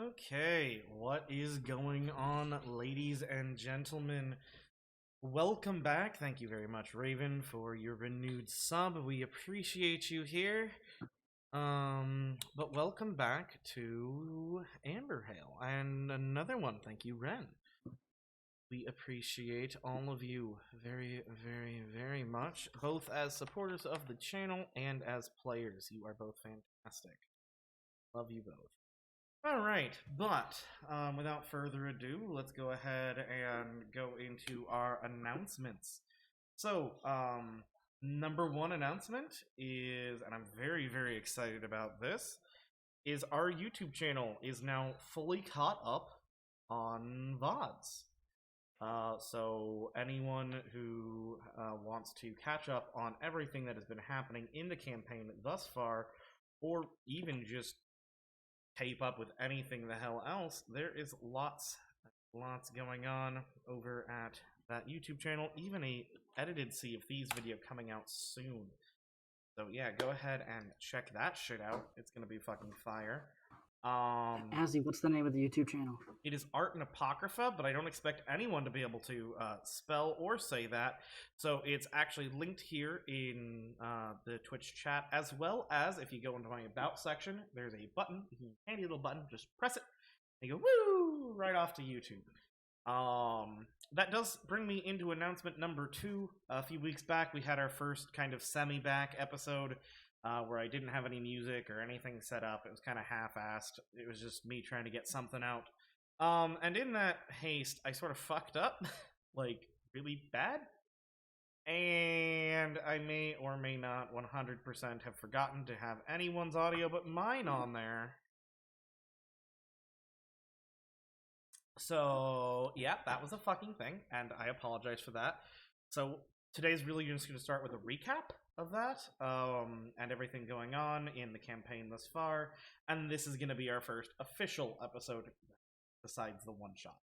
Okay, what is going on, ladies and gentlemen? Welcome back. Thank you very much, Raven, for your renewed sub. We appreciate you here. But welcome back to Amberhail. And another one, thank you, Wren. We appreciate all of you very, very, very much, both as supporters of the channel and as players. You are both fantastic. Love you both. Alright, but without further ado, let's go ahead and go into our announcements. So, number one announcement is, and I'm very, very excited about this, is our YouTube channel is now fully caught up on VODs. So anyone who wants to catch up on everything that has been happening in the campaign thus far, or even just keep up with anything the hell else, there is lots going on over at that YouTube channel, even a edited Sea of Thieves video coming out soon. So yeah, go ahead and check that shit out. It's gonna be fucking fire. Azzy, what's the name of the YouTube channel? It is Art and Apocrypha, but I don't expect anyone to be able to spell or say that. So it's actually linked here in the Twitch chat, as well as if you go into my About section, there's a button, handy little button, just press it, and you go, woo, right off to YouTube. That does bring me into announcement number 2. A few weeks back, we had our first kind of semi-back episode, where I didn't have any music or anything set up. It was kind of half-assed. It was just me trying to get something out. And in that haste, I sort of fucked up, like, really bad. And I may or may not 100% have forgotten to have anyone's audio but mine on there. So, yeah, that was a fucking thing, and I apologize for that. So, today's really just going to start with a recap of that, and everything going on in the campaign thus far, and this is going to be our first official episode besides the one-shot,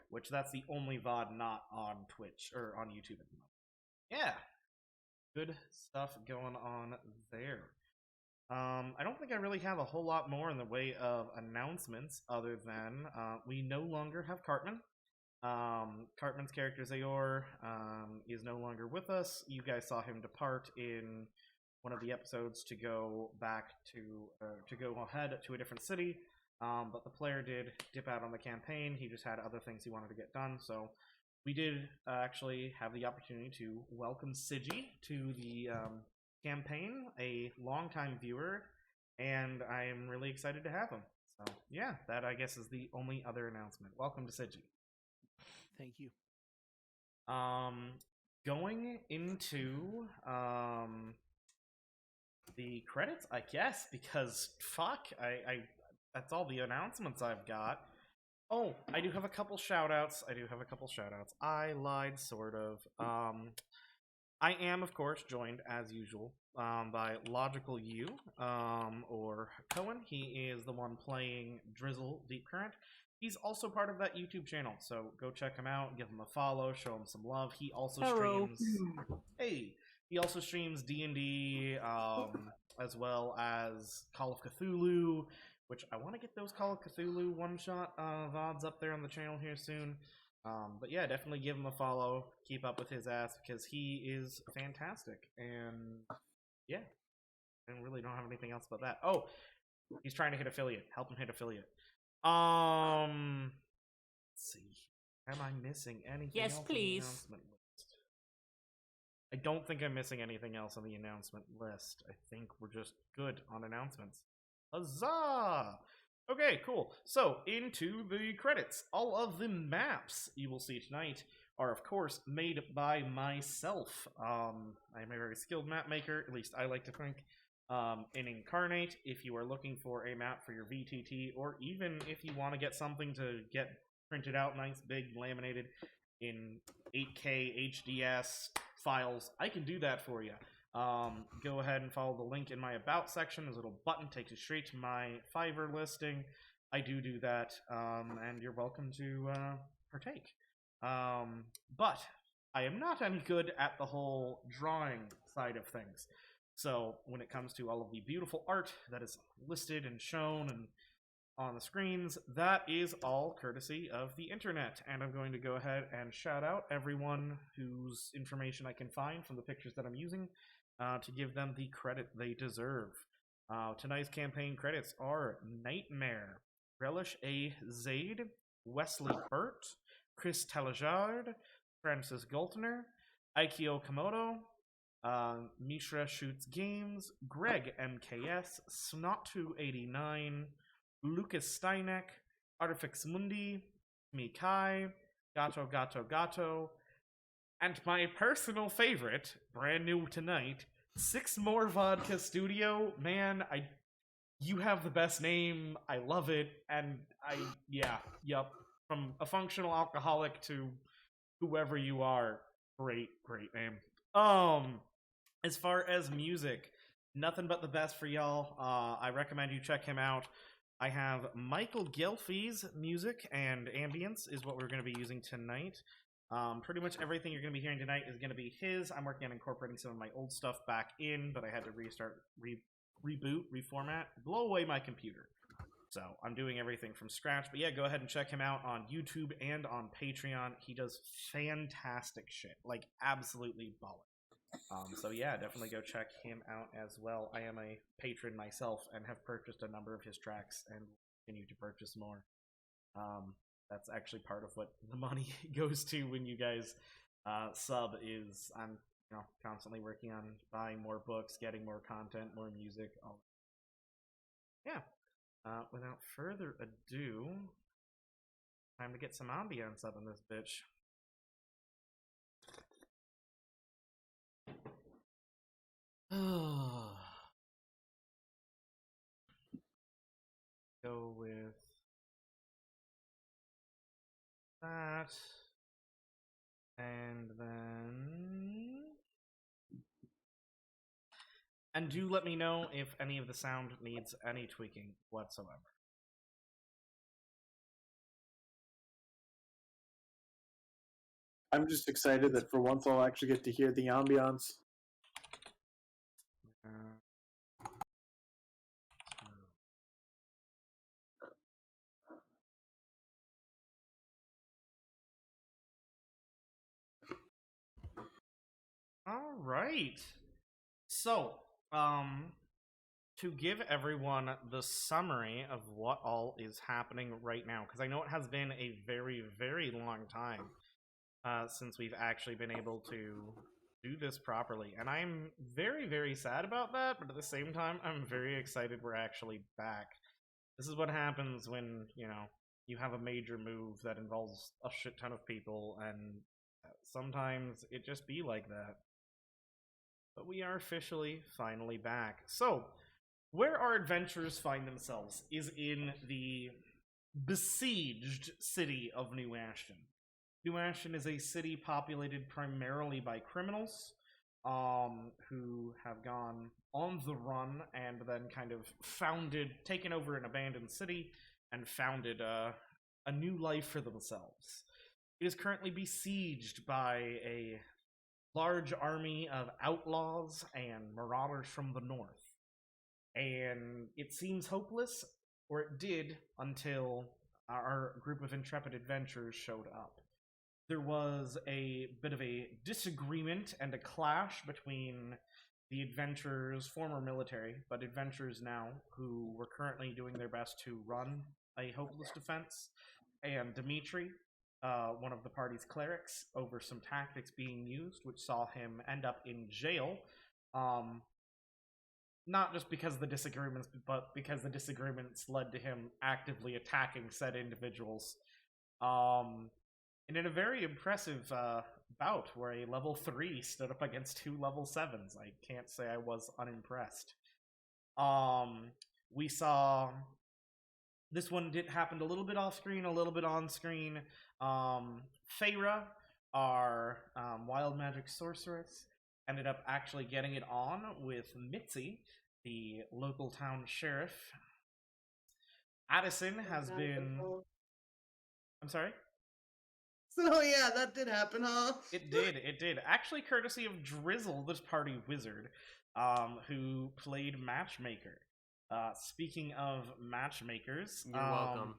which that's the only VOD not on Twitch, or on YouTube at the moment. Yeah, good stuff going on there. I don't think I really have a whole lot more in the way of announcements, other than we no longer have Cartman. Cartman's character Zayor is no longer with us. You guys saw him depart in one of the episodes to go back to go ahead to a different city, but the player did dip out on the campaign. He just had other things he wanted to get done, so we did actually have the opportunity to welcome Sigi to the campaign, a longtime viewer, and I am really excited to have him. So yeah, that I guess is the only other announcement. Welcome to Sigi. Thank you. Going into the credits, I guess, because fuck, I that's all the announcements I've got. Oh, I do have a couple shout-outs. I lied, sort of. I am, of course, joined, as usual, by Logical U, or Coen. He is the one playing Drizzle, Deepcurrent. He's also part of that YouTube channel, so go check him out, give him a follow, show him some love. He also streams... Hey! He also streams D&D, as well as Call of Cthulhu, which I want to get those Call of Cthulhu one-shot VODs up there on the channel here soon. But yeah, definitely give him a follow, keep up with his ass, because he is fantastic, and yeah, I really don't have anything else about that. Oh, he's trying to hit affiliate. Help him hit affiliate. Let's see. Am I missing anything Yes, else please. on the announcement list? I don't think I'm missing anything else on the announcement list. I think we're just good on announcements. Huzzah! Okay, cool. So, into the credits. All of the maps you will see tonight are, of course, made by myself. I'm a very skilled map maker, at least I like to think. In Incarnate, if you are looking for a map for your VTT, or even if you want to get something to get printed out nice, big, laminated in 8K HDS files, I can do that for you. Go ahead and follow the link in my About section. There's a little button, takes you straight to my Fiverr listing. I do that, and you're welcome to partake. But I am not any good at the whole drawing side of things. So when it comes to all of the beautiful art that is listed and shown and on the screens, that is all courtesy of the internet. And I'm going to go ahead and shout out everyone whose information I can find from the pictures that I'm using to give them the credit they deserve. Tonight's campaign credits are Nightmare, Relish A. Zaid, Wesley Burt, Chris Telejard, Francis Gultner, Aikio Komodo, Mishra Shoots Games, Greg MKS, Snot289, Lucas Steineck, Artifix Mundi, Mikai, Gato, and my personal favorite, brand new tonight, Six More Vodka Studio. Man, you have the best name. I love it, and yup. From a functional alcoholic to whoever you are, great name. As far as music, nothing but the best for y'all. I recommend you check him out. I have Michael Gelfie's music and ambience is what we're going to be using tonight. Pretty much everything you're going to be hearing tonight is going to be his. I'm working on incorporating some of my old stuff back in, but I had to restart, reboot, reformat, blow away my computer. So I'm doing everything from scratch. But yeah, go ahead and check him out on YouTube and on Patreon. He does fantastic shit, like absolutely baller. So yeah, definitely go check him out as well. I am a patron myself and have purchased a number of his tracks and continue to purchase more. That's actually part of what the money goes to when you guys sub. Is I'm constantly working on buying more books, getting more content, more music. Yeah. Without further ado, time to get some ambience up in this bitch. Go with that, and then, and do let me know if any of the sound needs any tweaking whatsoever. I'm just excited that for once I'll actually get to hear the ambiance. All right. So, to give everyone the summary of what all is happening right now, because I know it has been a very, very long time since we've actually been able to do this properly, and I'm very, very sad about that, but at the same time, I'm very excited we're actually back. This is what happens when, you have a major move that involves a shit ton of people, and sometimes it just be like that. But we are officially, finally back. So, where our adventurers find themselves is in the besieged city of New Ashton. New Ashton is a city populated primarily by criminals, who have gone on the run and then kind of taken over an abandoned city and founded a new life for themselves. It is currently besieged by a large army of outlaws and marauders from the north. And it seems hopeless, or it did, until our group of intrepid adventurers showed up. There was a bit of a disagreement and a clash between the adventurers, former military, but adventurers now, who were currently doing their best to run a hopeless defense, and Dimetri, one of the party's clerics, over some tactics being used, which saw him end up in jail. Not just because of the disagreements, but because the disagreements led to him actively attacking said individuals. And in a very impressive bout where a level 3 stood up against 2 level 7s. I can't say I was unimpressed. We saw this one happened a little bit off screen, a little bit on screen. Faeyra, our wild magic sorceress, ended up actually getting it on with Mitzi, the local town sheriff. Addison has been... I'm sorry? So yeah, that did happen, huh? It did. Actually, courtesy of Drizzle, this party wizard, who played Matchmaker. Speaking of matchmakers, You're welcome.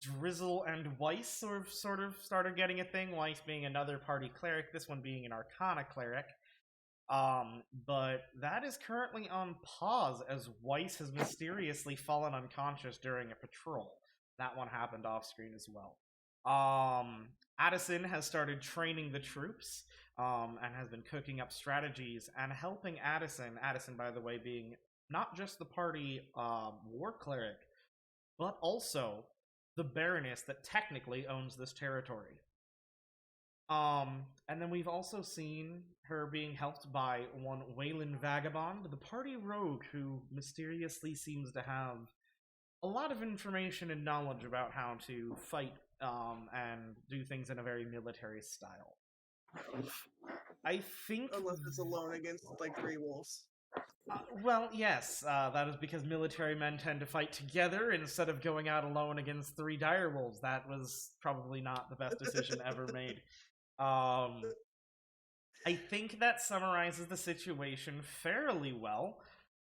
Drizzle and Wiess sort of started getting a thing. Wiess being another party cleric, this one being an Arcana cleric. But that is currently on pause as Wiess has mysteriously fallen unconscious during a patrol. That one happened off screen as well. Addison has started training the troops, and has been cooking up strategies and helping Addison. Addison, by the way, being not just the party war cleric, but also the Baroness that technically owns this territory. And then we've also seen her being helped by one Weilinn Vegabond, the party rogue who mysteriously seems to have a lot of information and knowledge about how to fight and do things in a very military style. I think... Unless it's alone against, like, 3 wolves. Well, yes, that is because military men tend to fight together instead of going out alone against 3 direwolves. That was probably not the best decision ever made. I think that summarizes the situation fairly well.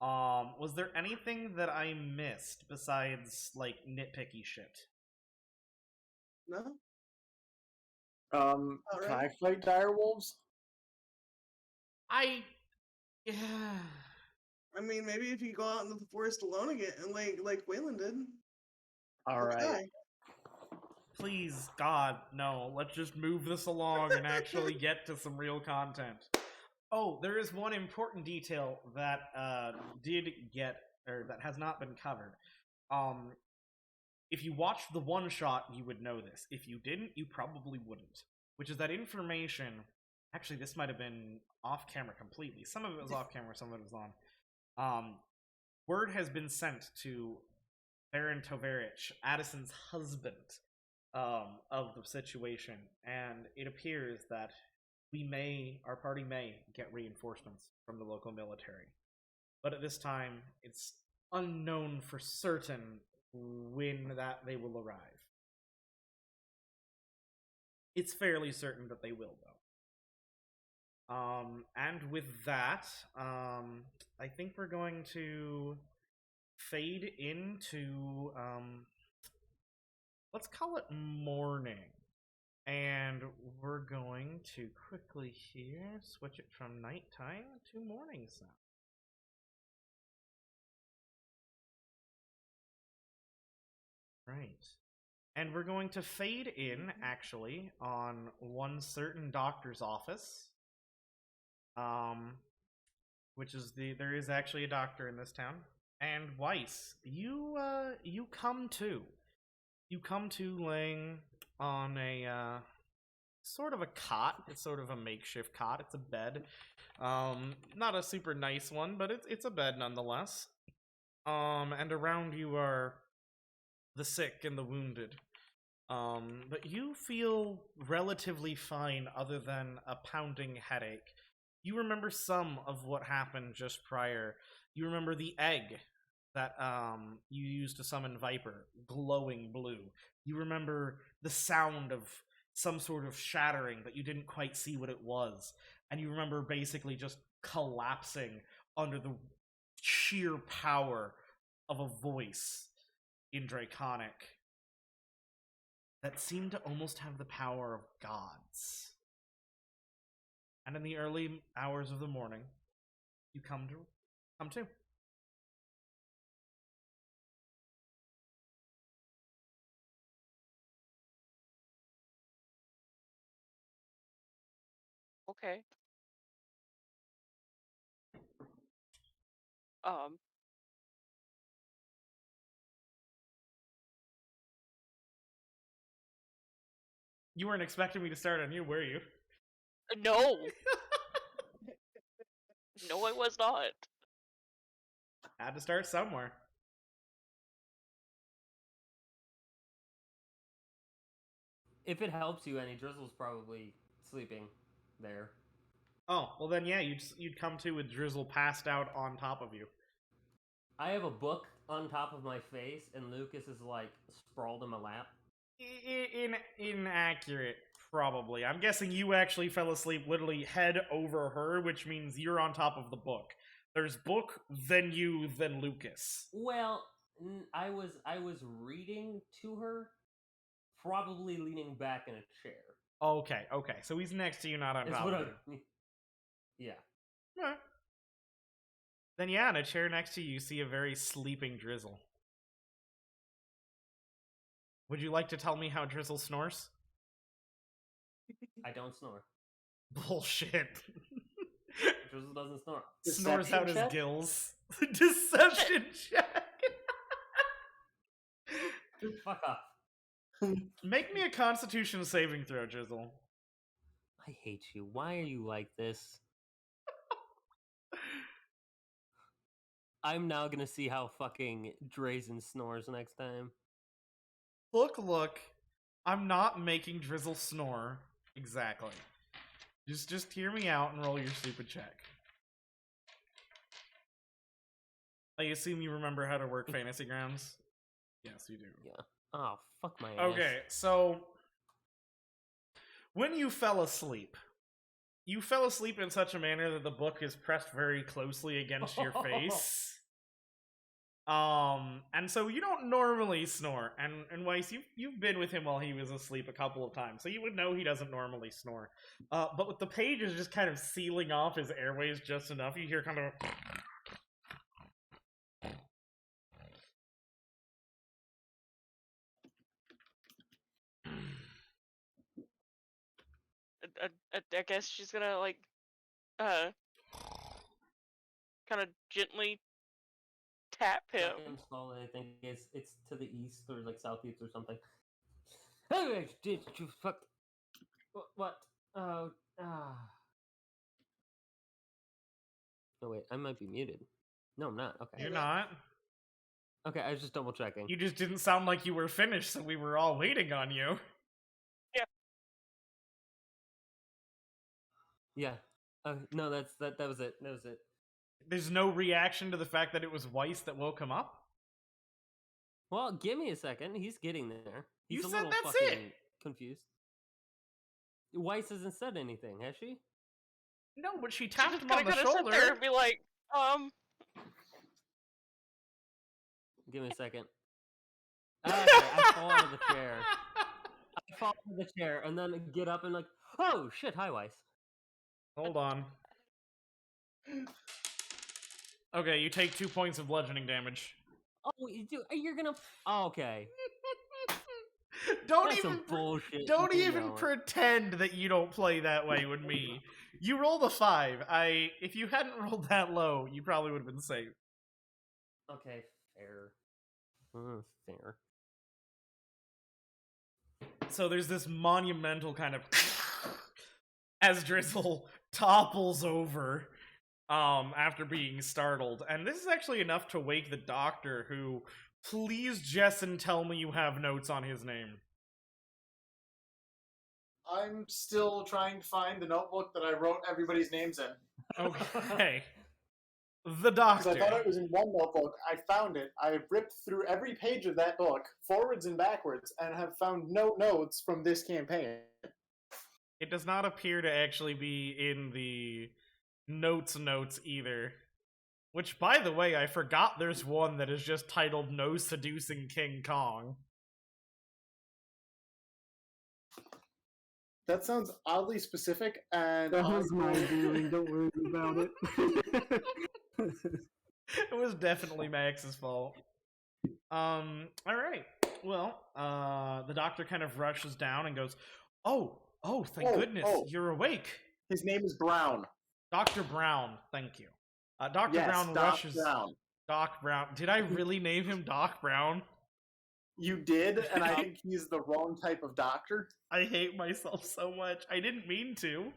Was there anything that I missed besides, like, nitpicky shit? No? Can I fight direwolves? Yeah. I mean, maybe if you go out into the forest alone again, and like Weilinn did. Alright. Please, God, no. Let's just move this along and actually get to some real content. Oh, there is one important detail that that has not been covered. If you watched the one-shot, you would know this. If you didn't, you probably wouldn't. Which is that information... Actually, this might have been off-camera completely. Some of it was off-camera, some of it was on. Word has been sent to Baron Tovarishch, Addison's husband, of the situation, and it appears that our party may get reinforcements from the local military. But at this time, it's unknown for certain when that they will arrive. It's fairly certain that they will, though. And with that, I think we're going to fade into, let's call it morning. And we're going to quickly here switch it from nighttime to morning sound. Right. And we're going to fade in, actually, on one certain doctor's office. Which is there is actually a doctor in this town. And Wiess, you come to. You come to laying on a, sort of a cot. It's sort of a makeshift cot. It's a bed. Not a super nice one, but it's a bed nonetheless. And around you are the sick and the wounded. But you feel relatively fine other than a pounding headache. You remember some of what happened just prior. You remember the egg that you used to summon Viper, glowing blue. You remember the sound of some sort of shattering, but you didn't quite see what it was. And you remember basically just collapsing under the sheer power of a voice in Draconic that seemed to almost have the power of gods. And in the early hours of the morning, you come to. Okay. You weren't expecting me to start on you, were you? No! No, I was not. Had to start somewhere. If it helps you any, Drizzle's probably sleeping there. Oh, well then yeah, you'd come to with Drizzle passed out on top of you. I have a book on top of my face, and Lucas is, like, sprawled in my lap. Inaccurate, probably. I'm guessing you actually fell asleep literally head over her, which means you're on top of the book. There's book, then you, then Lucas. Well, I was reading to her, probably leaning back in a chair. Okay. So he's next to you, not on Is top what of I you. Yeah. Alright. Then yeah, in a chair next to you, you see a very sleeping Drizzle. Would you like to tell me how Drizzle snores? I don't snore. Bullshit. Drizzle doesn't snore. Snores Deception out his check? gills. Deception check. Fuck off. Make me a Constitution saving throw, Drizzle. I hate you. Why are you like this? I'm now gonna see how fucking Drazen snores next time. Look. I'm not making Drizzle snore. Exactly. Just hear me out and roll your stupid check. I assume you remember how to work Fantasy Grounds? Yes, you do. Yeah. Oh, fuck my ass. Okay, so when you fell asleep in such a manner that the book is pressed very closely against your face. And so you don't normally snore. And Weiss, you've been with him while he was asleep a couple of times, so you would know he doesn't normally snore. But with the pages just kind of sealing off his airways just enough, you hear kind of I guess she's gonna like, kind of gently tap him. I think it's to the east or like southeast or something. Hey, did you fuck? What? Oh, ah. Oh wait, I might be muted. No, I'm not. Okay. you're not. Okay, I was just double checking. You just didn't sound like you were finished, so we were all waiting on you. Yeah. No, that was it. That was it. There's no reaction to the fact that it was Weiss that woke him up? Well, give me a second. He's getting there. He's You a said little that's fucking it. confused. Weiss hasn't said anything, has she? No, but she She's tapped just him on gonna the sit there shoulder. and be like, Give me a second. Okay, I fall out of the chair. I fall out of the chair and then get up and like, oh shit, hi Weiss. Hold on. Okay, you take 2 points of bludgeoning damage. Oh, you're gonna. Oh, okay. Don't That's even some bullshit. don't you even know it. pretend that you don't play that way with me. You rolled a 5. If you hadn't rolled that low, you probably would have been safe. Okay, fair. Fair. So there's this monumental kind of as Drizzle topples over after being startled. And this is actually enough to wake the doctor, who, please, Jessen, tell me you have notes on his name. I'm still trying to find the notebook that I wrote everybody's names in. Okay. The Because doctor. I thought it was in one notebook. I found it. I ripped through every page of that book, forwards and backwards, and have found no notes from this campaign. It does not appear to actually be in the notes either. Which, by the way, I forgot there's one that is just titled No Seducing King Kong. That sounds oddly specific, and That was my doing. Don't worry about it. It was definitely Max's fault. Alright. Well, the doctor kind of rushes down and goes, Oh, thank goodness, you're awake. His name is Brown. Dr. Brown, thank you. Dr. Yes, Brown Doc rushes... Brown. Doc Brown. Did I really name him Doc Brown? You did, and I think he's the wrong type of doctor. I hate myself so much. I didn't mean to.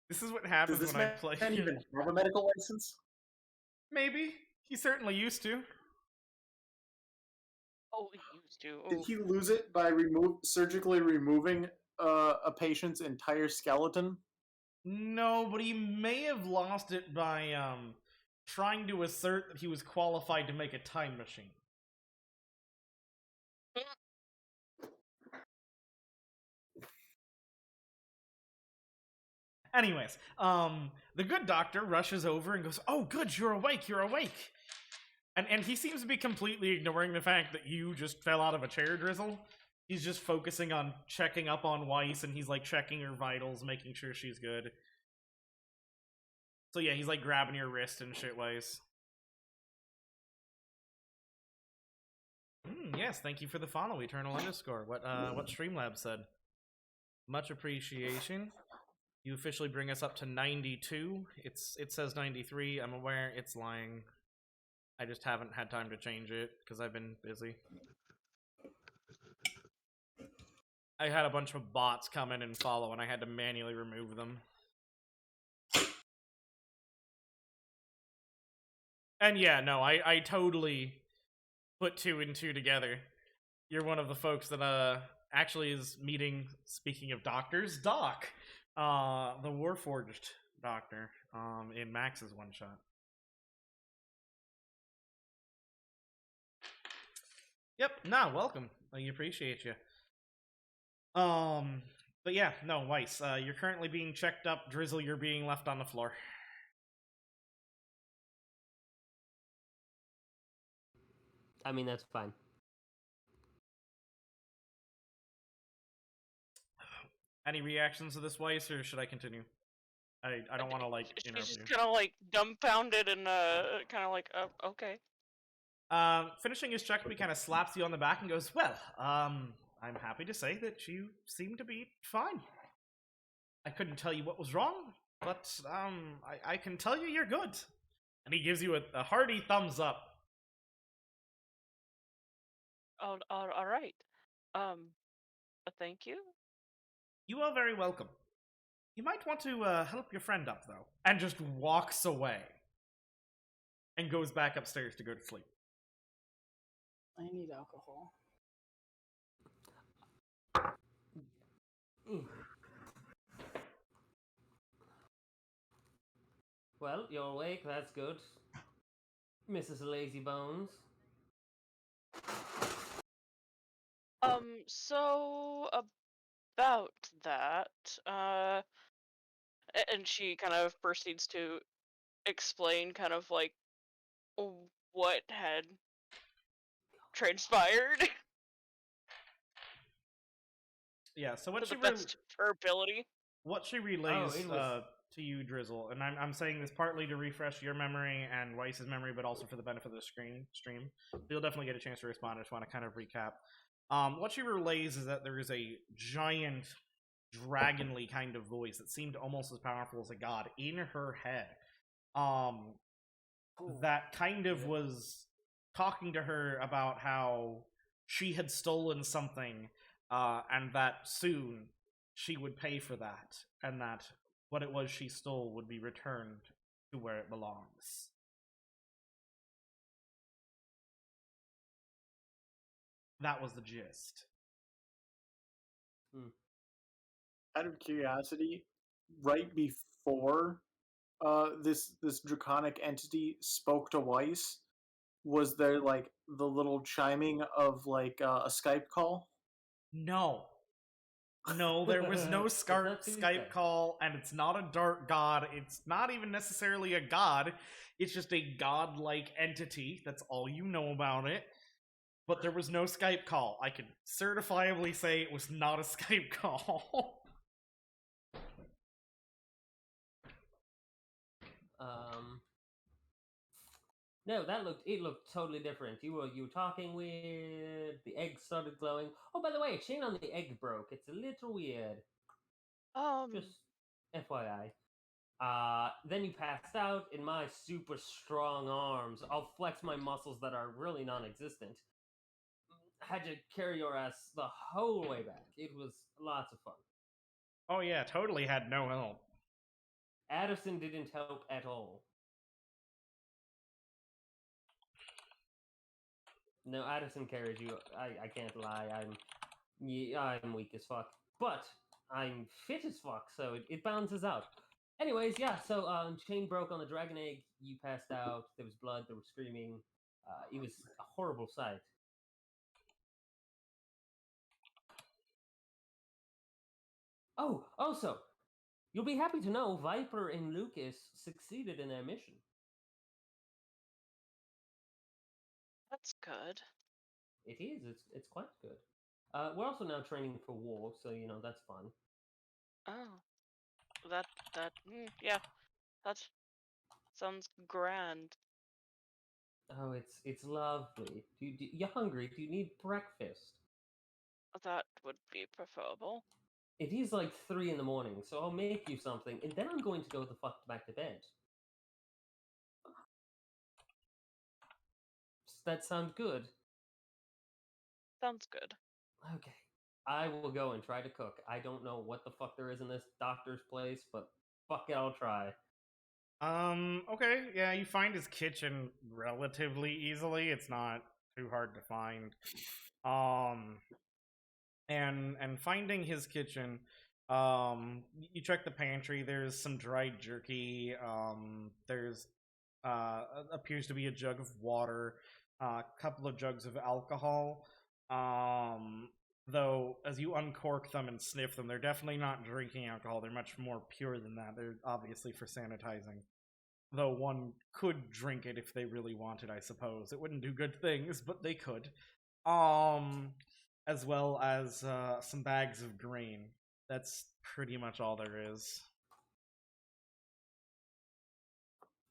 This is what happens Does this when I man play. even have a medical license? Maybe. He certainly used to. oh, he used to. Did Oh. he lose it by surgically removing a patient's entire skeleton? No, but he may have lost it by trying to assert that he was qualified to make a time machine. Anyways, the good doctor rushes over and goes, "Oh, good, you're awake, you're awake." And he seems to be completely ignoring the fact that you just fell out of a chair, Drizzle. He's just focusing on checking up on Wiess, and he's, like, checking her vitals, making sure she's good. So yeah, he's, like, grabbing your wrist and shit, Wiess. Yes, thank you for the follow, Eternal_. What Streamlabs said. Much appreciation. You officially bring us up to 92. It says 93. I'm aware it's lying. I just haven't had time to change it because I've been busy. I had a bunch of bots come in and follow, and I had to manually remove them. And yeah, no, I totally put 2 and 2 together. You're one of the folks that actually is meeting, speaking of doctors, Doc, the Warforged doctor, in Max's one-shot. Yep, nah, welcome. I appreciate you. But yeah, no, Wiess, you're currently being checked up. Drizzle, you're being left on the floor. I mean, that's fine. Any reactions to this, Wiess, or should I continue? I don't want to, like, interrupt She's you. just kind of like dumbfounded and kind of like, okay. Finishing his check, he kind of slaps you on the back and goes, "Well, I'm happy to say that you seem to be fine. I couldn't tell you what was wrong, but I can tell you you're good." And he gives you a hearty thumbs up. Oh, all right. Thank you. You are very welcome. You might want to help your friend up, though. And just walks away. And goes back upstairs to go to sleep. I need alcohol. Well, you're awake, that's good. Mrs. Lazybones. So about that, and she kind of proceeds to explain kind of like what had transpired. Yeah, so what to she the best of her ability. What she relays was... to you, Drizzle, and I'm saying this partly to refresh your memory and Weiss's memory, but also for the benefit of the stream. So you'll definitely get a chance to respond. I just want to kind of recap. What she relays is that there is a giant, dragonly kind of voice that seemed almost as powerful as a god in her head. That kind of was talking to her about how she had stolen something, and that soon she would pay for that, and that what it was she stole would be returned to where it belongs. That was the gist. Out of curiosity, right before this draconic entity spoke to Wiess, was there like the little chiming of like a Skype call? No, there was no Skype call, and it's not a dark god. It's not even necessarily a god. It's just a god-like entity. That's all you know about it. But there was no Skype call. I can certifiably say it was not a Skype call. No, it looked totally different. You were talking weird. The egg started glowing. Oh, by the way, chain on the egg broke. It's a little weird. Just FYI. Then you passed out in my super strong arms. I'll flex my muscles that are really non-existent. Had to carry your ass the whole way back. It was lots of fun. Oh yeah, totally had no help. Addison didn't help at all. No, Addison carried you. I can't lie. I'm weak as fuck, but I'm fit as fuck, so it balances out. Anyways, yeah. So chain broke on the dragon egg. You passed out. There was blood. There was screaming. It was a horrible sight. Oh, also, You'll be happy to know Viper and Lucas succeeded in their mission. That's good. It is. It's quite good. We're also now training for war, so that's fun. Oh, yeah, that sounds grand. Oh, it's lovely. You're hungry? Do you need breakfast? That would be preferable. It is like 3 in the morning, so I'll make you something, and then I'm going to go the fuck back to bed. Does that sound good? Sounds good. Okay. I will go and try to cook. I don't know what the fuck there is in this doctor's place, but fuck it, I'll try. Okay, yeah, you find his kitchen relatively easily. It's not too hard to find. And finding his kitchen, you check the pantry. There's some dried jerky. There's appears to be a jug of water, a couple of jugs of alcohol. Though as you uncork them and sniff them, they're definitely not drinking alcohol. They're much more pure than that. They're obviously for sanitizing. Though one could drink it if they really wanted, I suppose. It wouldn't do good things, but they could. As well as some bags of grain. That's pretty much all there is.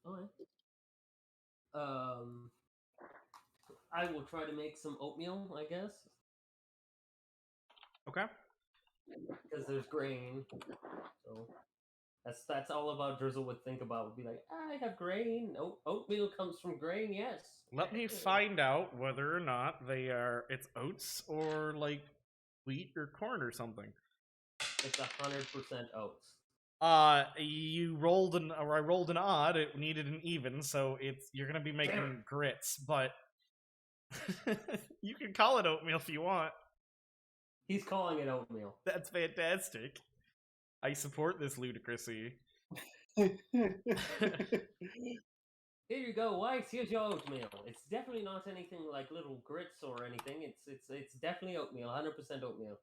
Alright. I will try to make some oatmeal, I guess. Okay. Because there's grain. So that's all about Drizzle would think about. Would be like, I have grain. Oatmeal comes from grain, yes. Let me find out whether or not it's oats or like wheat or corn or something. It's 100% oats. I rolled an odd. It needed an even, so you're gonna be making grits, but you can call it oatmeal if you want. He's calling it oatmeal. That's fantastic. I support this ludicrousy. Here you go, Weiss. Here's your oatmeal. It's definitely not anything like little grits or anything. It's definitely oatmeal. 100% oatmeal.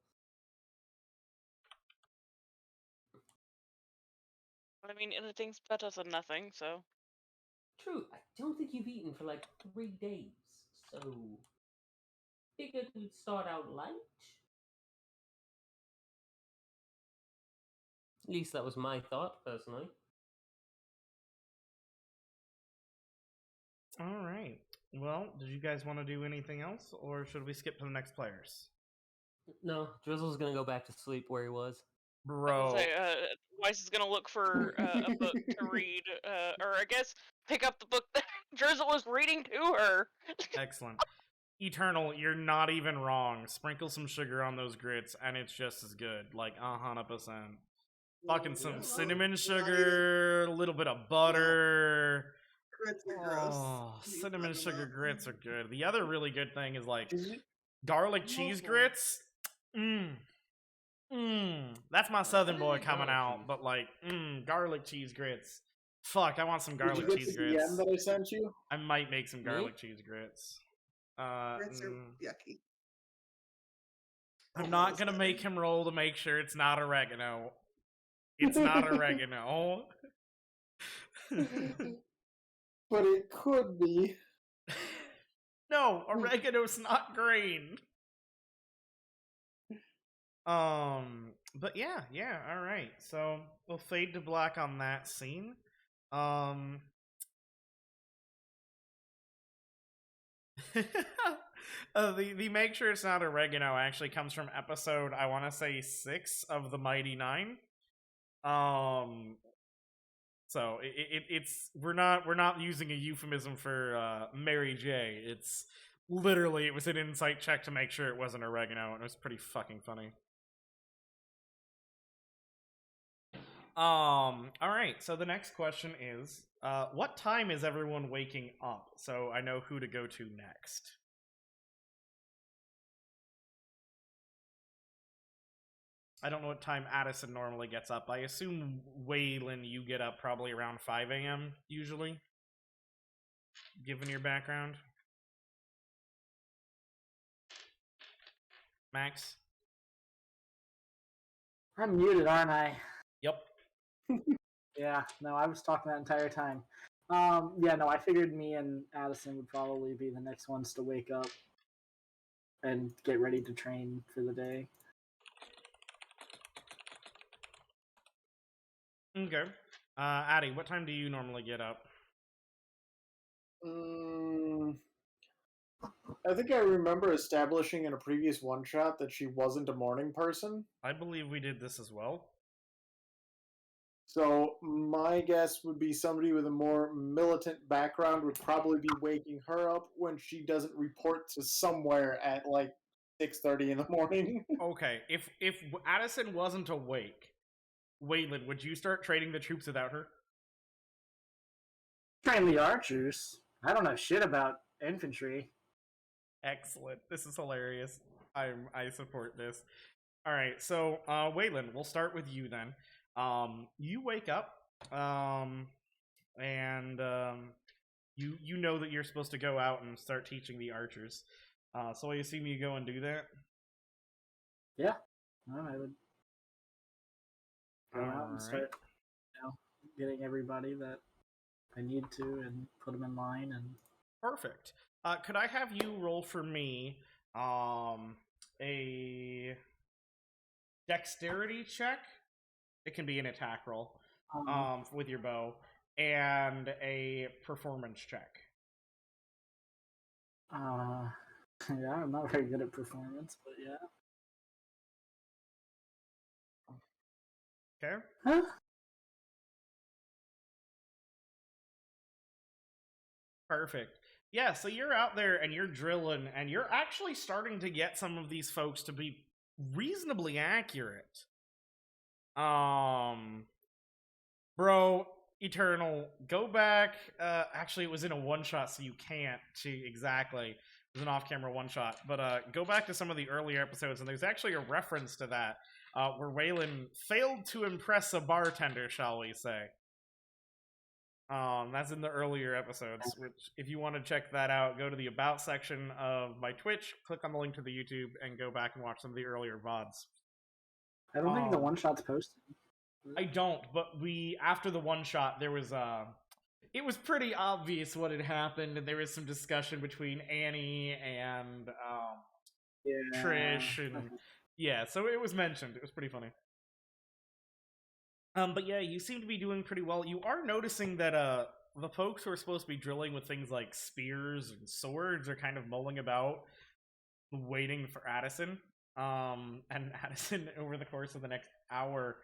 I mean, anything's better than nothing, so. True. I don't think you've eaten for like 3 days, so figured we'd start out light. At least that was my thought, personally. All right. Well, did you guys want to do anything else, or should we skip to the next players? No, Drizzle's gonna go back to sleep where he was. Bro. Weiss is gonna look for a book to read, or I guess pick up the book that Drizzle was reading to her. Excellent. Eternal, you're not even wrong. Sprinkle some sugar on those grits, and it's just as good. Like, 100%. Fucking some cinnamon sugar, a little bit of butter. Grits are gross. Oh, cinnamon sugar grits are good. The other really good thing is, like, garlic cheese grits. That's my southern boy coming out, but, like, garlic cheese grits. Fuck, I want some garlic cheese grits. DM that I sent you? I might make some garlic cheese grits. Grits are yucky. I'm not gonna make him roll to make sure it's not oregano. It's not oregano. But it could be. No, oregano's not grain. But yeah, alright. So we'll fade to black on that scene. The make sure it's not oregano actually comes from episode, I want to say 6 of the Mighty Nine. So it's we're not using a euphemism for Mary J. It's literally, it was an insight check to make sure it wasn't oregano, and it was pretty fucking funny. All right. So the next question is, what time is everyone waking up? So I know who to go to next. I don't know what time Addison normally gets up. I assume, Weilinn, you get up probably around 5 a.m. usually, given your background. Max? I'm muted, aren't I? Yep. Yeah, no, I was talking that entire time. Yeah, no, I figured me and Addison would probably be the next ones to wake up and get ready to train for the day. Okay. Addie, what time do you normally get up? I think I remember establishing in a previous one-shot that she wasn't a morning person. I believe we did this as well. So my guess would be somebody with a more militant background would probably be waking her up when she doesn't report to somewhere at like 6:30 in the morning. Okay, if Addison wasn't awake, Weilinn, would you start training the troops without her? Train the archers. I don't know shit about infantry. Excellent. This is hilarious. I support this. All right, so Weilinn, we'll start with you then. You wake up, and you know that you're supposed to go out and start teaching the archers. So I assume you go and do that. Yeah, no, I would go out and start, getting everybody that I need to and put them in line. And perfect. Could I have you roll for me a dexterity check? It can be an attack roll with your bow, and a performance check. Yeah, I'm not very good at performance, but yeah. Okay. Huh? Perfect. Yeah, so you're out there and you're drilling, and you're actually starting to get some of these folks to be reasonably accurate. Bro, Eternal, go back. Actually, it was in a one-shot, so you can't exactly. It was an off-camera one-shot. But go back to some of the earlier episodes, and there's actually a reference to that, where Weilinn failed to impress a bartender, shall we say. That's in the earlier episodes, which, if you want to check that out, go to the About section of my Twitch, click on the link to the YouTube, and go back and watch some of the earlier VODs. I don't think the one-shot's posted. I don't, but after the one-shot, there was, it was pretty obvious what had happened, and there was some discussion between Annie and, Trish, and, yeah, so it was mentioned. It was pretty funny. But yeah, you seem to be doing pretty well. You are noticing that, the folks who are supposed to be drilling with things like spears and swords are kind of mulling about, waiting for Addison. And Addison, over the course of the next hour,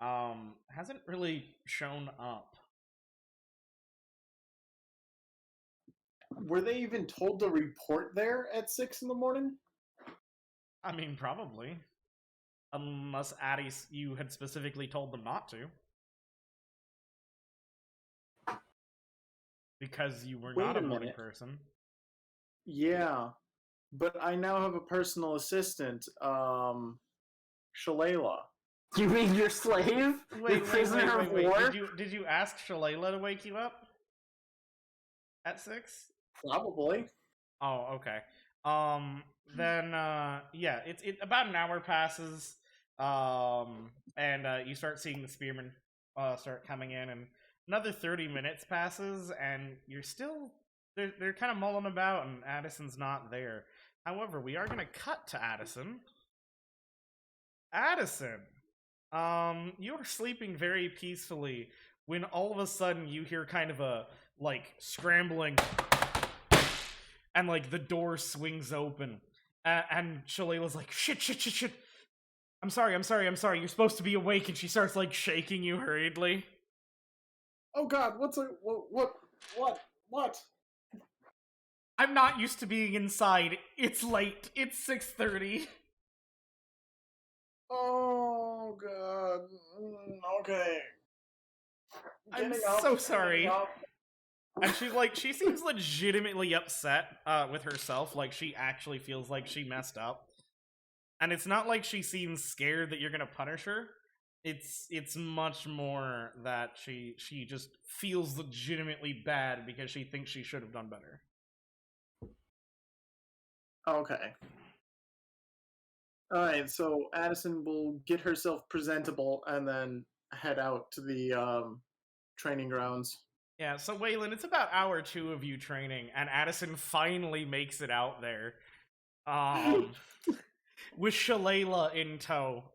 hasn't really shown up. Were they even told to report there at 6 in the morning? I mean, probably. Unless Addie, you had specifically told them not to. Because you were not a morning person. Yeah. But I now have a personal assistant, Shalala. You mean your slave? Your prisoner of war? Did you ask Shalala to wake you up? At 6? Probably. Oh, okay. Then, yeah, it's about an hour passes, and you start seeing the spearmen start coming in, and another 30 minutes passes, and you're still, they're kind of mulling about, and Addison's not there. However, we are going to cut to Addison. Addison, you're sleeping very peacefully when all of a sudden you hear kind of a, like, scrambling, and, like, the door swings open, and Shalala's like, shit. I'm sorry, you're supposed to be awake, and she starts, like, shaking you hurriedly. Oh god, what? I'm not used to being inside. It's late. It's 6:30. Oh god. Okay. I'm so sorry. And she's like, she seems legitimately upset with herself. Like, she actually feels like she messed up. And it's not like she seems scared that you're gonna punish her. It's much more that she just feels legitimately bad because she thinks she should have done better. Okay. Alright, so Addison will get herself presentable and then head out to the training grounds. Yeah, so Weilinn, it's about hour 2 of you training, and Addison finally makes it out there. With Shalala in tow.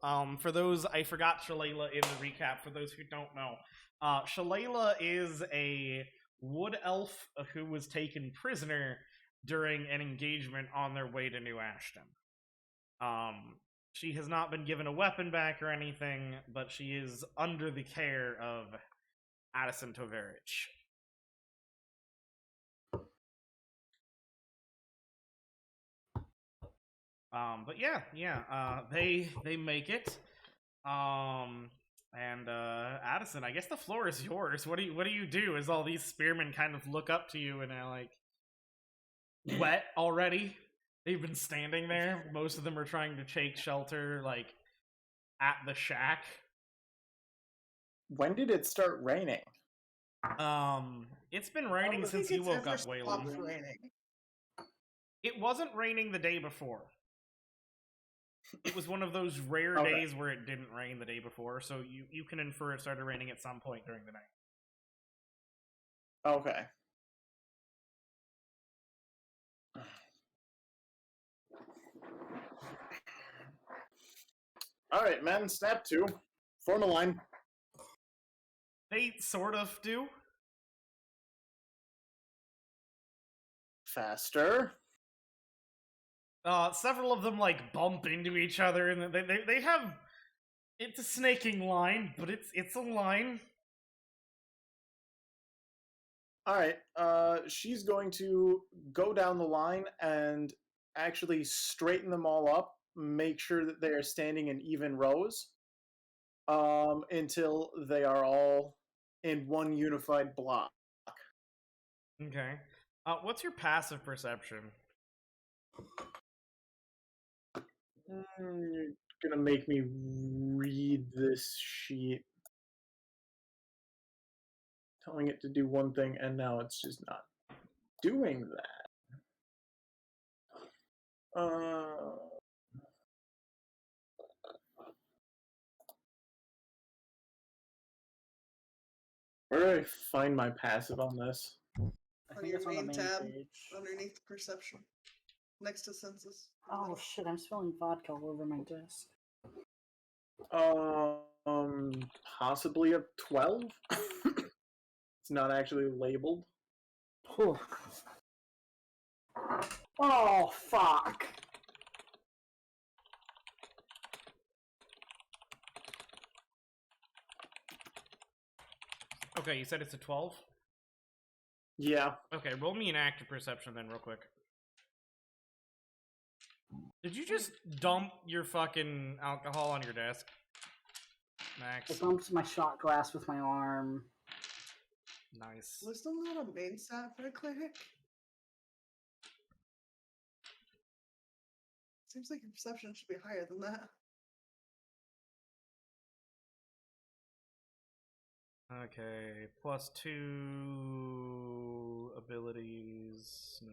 For those, I forgot Shalala in the recap, for those who don't know. Shalala is a wood elf who was taken prisoner during an engagement on their way to New Ashton. She has not been given a weapon back or anything, but she is under the care of Addison Tovarishch. But yeah, they make it. And Addison, I guess the floor is yours. What do you do as all these spearmen kind of look up to you and are like wet already? They've been standing there. Most of them are trying to take shelter, like at the shack. When did it start raining? It's been raining since you woke up, Weilinn. Raining. It wasn't raining the day before. It was one of those rare days where it didn't rain the day before, so you can infer it started raining at some point during the night. Okay. Alright, men, snap 2. Form a line. They sort of do. Faster. Several of them like bump into each other, and they have. It's a snaking line, but it's a line. All right. She's going to go down the line and actually straighten them all up, make sure that they are standing in even rows, until they are all in one unified block. Okay. What's your passive perception? You're gonna make me read this sheet. Telling it to do one thing, and now it's just not doing that. Where do I find my passive on this? I think it's on the main tab, page. underneath perception, next to senses. Oh shit, I'm spilling vodka all over my desk. Possibly a 12? It's not actually labeled. Whew. Oh, fuck. Okay, you said it's a 12? Yeah. Okay, roll me an active perception then, real quick. Did you just dump your fucking alcohol on your desk, Max? I bumped my shot glass with my arm. Nice. Wisdom not a main stat for a cleric? Seems like your perception should be higher than that. Okay, +2 abilities. No.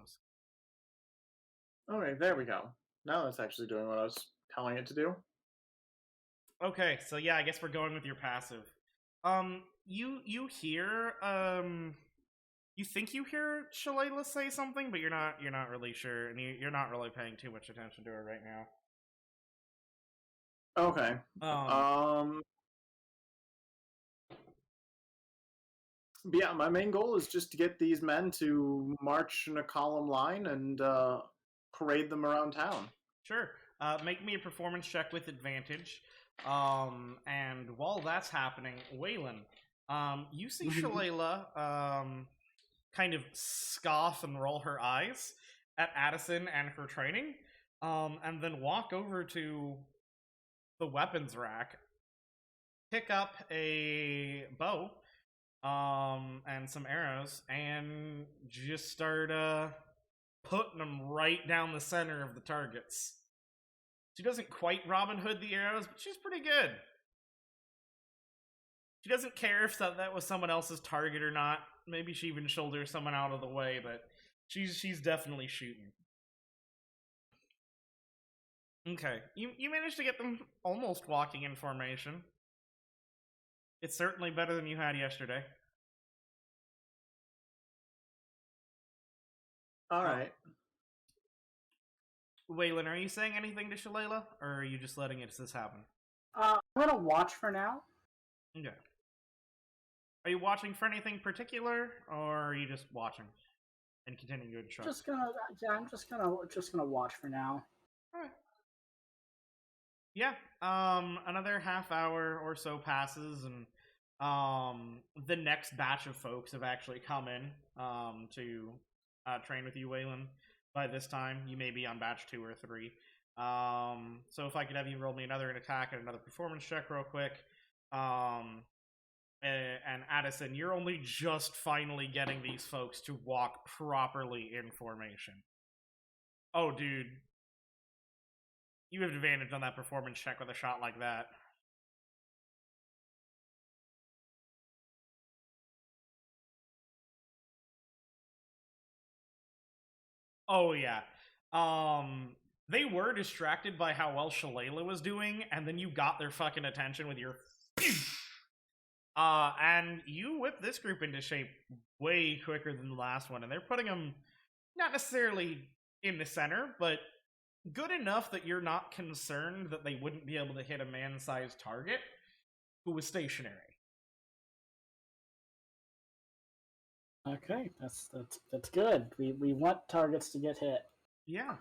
Alright, there we go. Now it's actually doing what I was telling it to do. Okay, so yeah, I guess we're going with your passive. You hear, you think you hear Shalala say something, but you're not really sure, and you're not really paying too much attention to her right now. Okay. But yeah, my main goal is just to get these men to march in a column line and parade them around town. Sure. Make me a performance check with advantage. And while that's happening, Weilinn, you see Shalala kind of scoff and roll her eyes at Addison and her training, and then walk over to the weapons rack, pick up a bow, and some arrows, and just start putting them right down the center of the targets. She doesn't quite Robin Hood the arrows, but she's pretty good. She doesn't care if that was someone else's target or not. Maybe she even shoulders someone out of the way, but she's definitely shooting. Okay, you managed to get them almost walking in formation. It's certainly better than you had yesterday. Alright. Weilinn, are you saying anything to Shalala, or are you just letting this happen? I'm gonna watch for now. Okay. Are you watching for anything particular, or are you just watching and continuing to instruct? I'm just gonna watch for now. Alright. Yeah. Another half hour or so passes, and the next batch of folks have actually come in to train with you, Weilinn. By this time, you may be on batch 2 or 3. So if I could have you roll me another attack and another performance check real quick. And Addison, you're only just finally getting these folks to walk properly in formation. Oh, dude. You have advantage on that performance check with a shot like that. Oh, yeah. They were distracted by how well Shalala was doing, and then you got their fucking attention with your... and you whip this group into shape way quicker than the last one, and they're putting them not necessarily in the center, but good enough that you're not concerned that they wouldn't be able to hit a man-sized target who was stationary. Okay, that's good. We want targets to get hit. Yeah.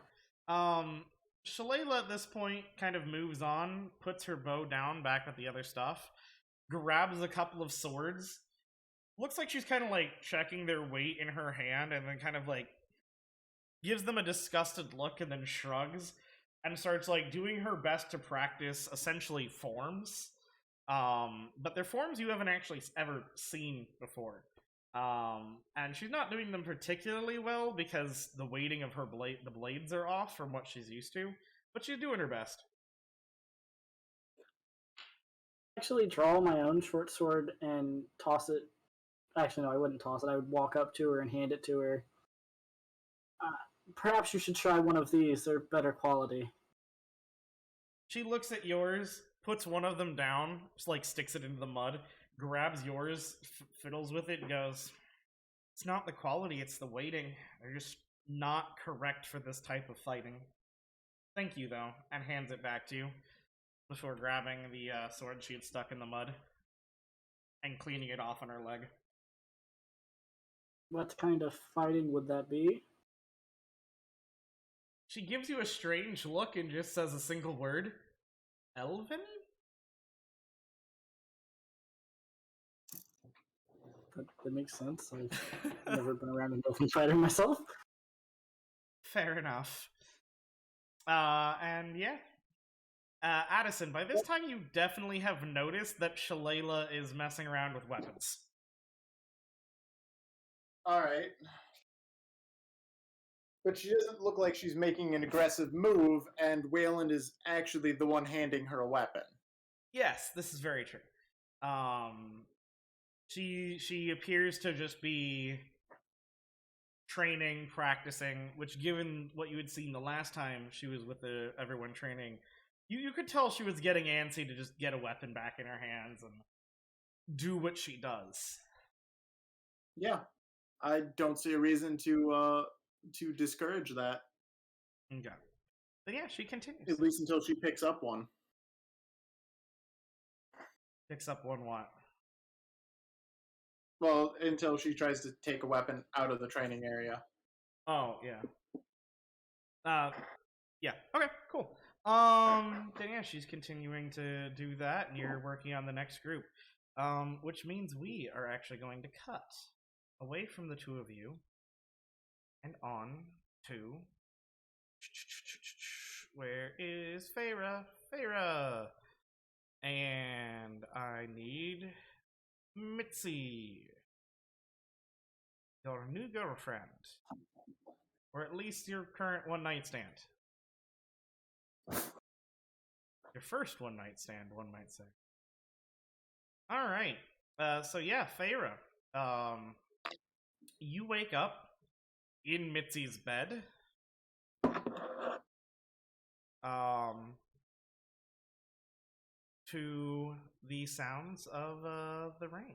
Shalala at this point kind of moves on, puts her bow down back with the other stuff, grabs a couple of swords. Looks like she's kind of like checking their weight in her hand, and then kind of like gives them a disgusted look and then shrugs and starts like doing her best to practice essentially forms. But they're forms you haven't actually ever seen before. And she's not doing them particularly well because the weighting of her the blades are off from what she's used to, but she's doing her best. Actually, draw my own short sword and toss it. Actually, no, I wouldn't toss it. I would walk up to her and hand it to her. Perhaps you should try one of these. They're better quality. She looks at yours, puts one of them down, just like sticks it into the mud, grabs yours, fiddles with it, and goes, "It's not the quality, it's the weighting. They're just not correct for this type of fighting. Thank you, though," and hands it back to you before grabbing the sword she had stuck in the mud and cleaning it off on her leg. What kind of fighting would that be? She gives you a strange look and just says a single word. Elven? That makes sense. I've never been around an elven fighter myself. Fair enough. And yeah. Addison, by this time you definitely have noticed that Shalala is messing around with weapons. Alright. But she doesn't look like she's making an aggressive move, and Weilinn is actually the one handing her a weapon. Yes, this is very true. She appears to just be training, practicing, which given what you had seen the last time she was with everyone training, you could tell she was getting antsy to just get a weapon back in her hands and do what she does. Yeah. I don't see a reason to discourage that. Okay. But yeah, she continues. At least until she picks up one. Picks up one what? Well, until she tries to take a weapon out of the training area. Oh, yeah. Yeah. Okay, cool. Then yeah, she's continuing to do that, and you're working on the next group. Which means we are actually going to cut away from the two of you and on to... Where is Faeyra? Faeyra! And I need Mitzi. Your new girlfriend. Or at least your current one-night stand. Your first one-night stand, one might say. Alright. So yeah, Faeyra. You wake up in Mitzi's bed. to the sounds of the rain.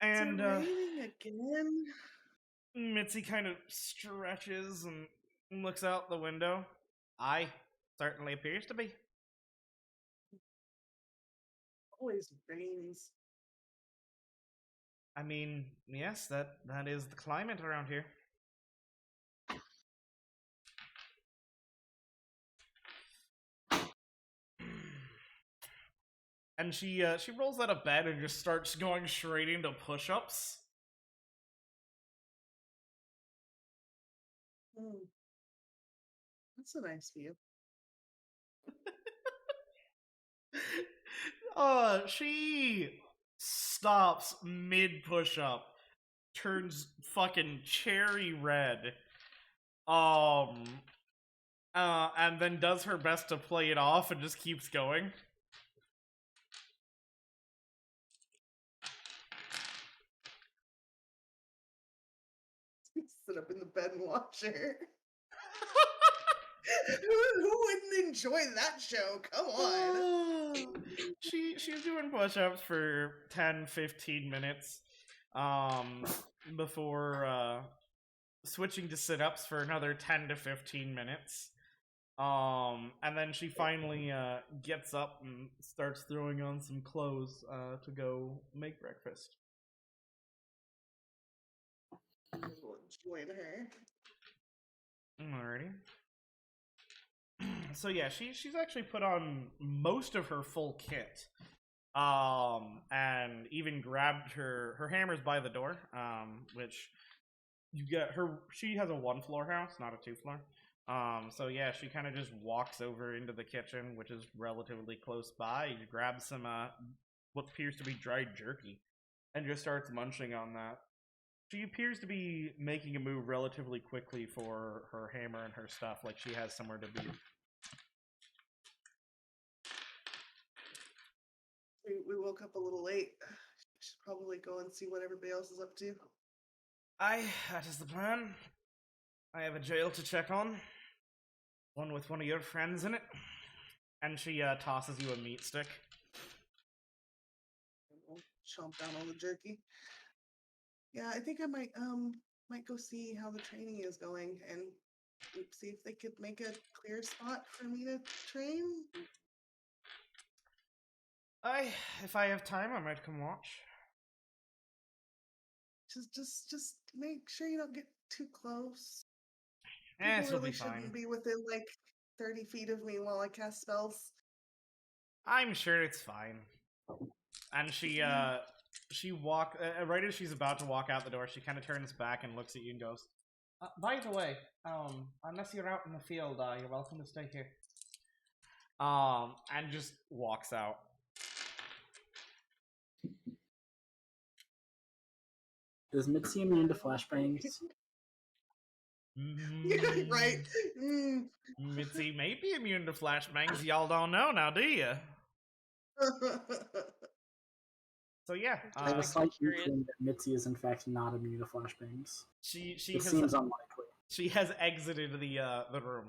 And Is it raining again? Mitzi kind of stretches and looks out the window. Aye, certainly appears to be. Always rains. I mean, yes, that is the climate around here. And she rolls out of bed and just starts going straight into push-ups. That's a nice view. She stops mid push-up, turns fucking cherry red, and then does her best to play it off and just keeps going. Sit up in the bed and watch her. Who wouldn't enjoy that show? Come on. She's doing push-ups for 10-15 minutes before switching to sit-ups for another 10 to 15 minutes. And then she finally gets up and starts throwing on some clothes to go make breakfast. I will join her. Alrighty. So yeah, she's actually put on most of her full kit, and even grabbed her hammers by the door, which you get her. She has a 1-floor house, not a 2-floor. So yeah, she kind of just walks over into the kitchen, which is relatively close by. You grab some what appears to be dried jerky, and just starts munching on that. She appears to be making a move relatively quickly for her hammer and her stuff, like she has somewhere to be. We woke up a little late. Should probably go and see what everybody else is up to. Aye, that is the plan. I have a jail to check on. One with one of your friends in it. And she tosses you a meat stick. We'll chomp down on the jerky. Yeah, I think I might go see how the training is going and see if they could make a clear spot for me to train. If I have time, I might come watch. Just make sure you don't get too close. This People will really be fine. shouldn't be within like 30 feet of me while I cast spells. I'm sure it's fine. And she right as she's about to walk out the door, she kind of turns back and looks at you and goes, by the way, unless you're out in the field, you're welcome to stay here. And just walks out. Is Mitzi immune to flashbangs? Right. Mitzi may be immune to flashbangs. Y'all don't know now, do you? So yeah, I have a slight inkling that Mitzi is in fact not immune to flashbangs. She it seems unlikely. She has exited the room.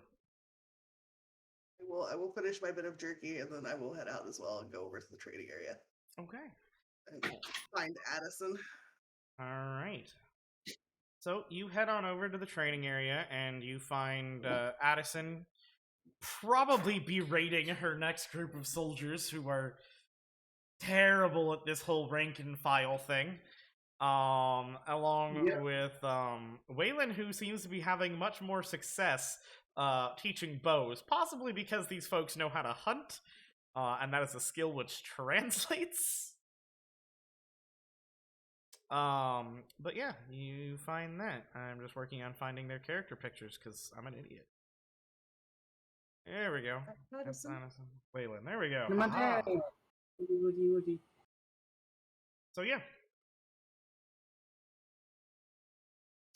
I will finish my bit of jerky and then I will head out as well and go over to the trading area. Okay. And find Addison. All right. So you head on over to the training area and you find Addison probably berating her next group of soldiers who are terrible at this whole rank and file thing. Along with Weilinn, who seems to be having much more success teaching bows, possibly because these folks know how to hunt, and that is a skill which translates. But yeah, you find that. I'm just working on finding their character pictures because I'm an idiot. There we go. Addison. Weilinn, there we go. Woody. So yeah.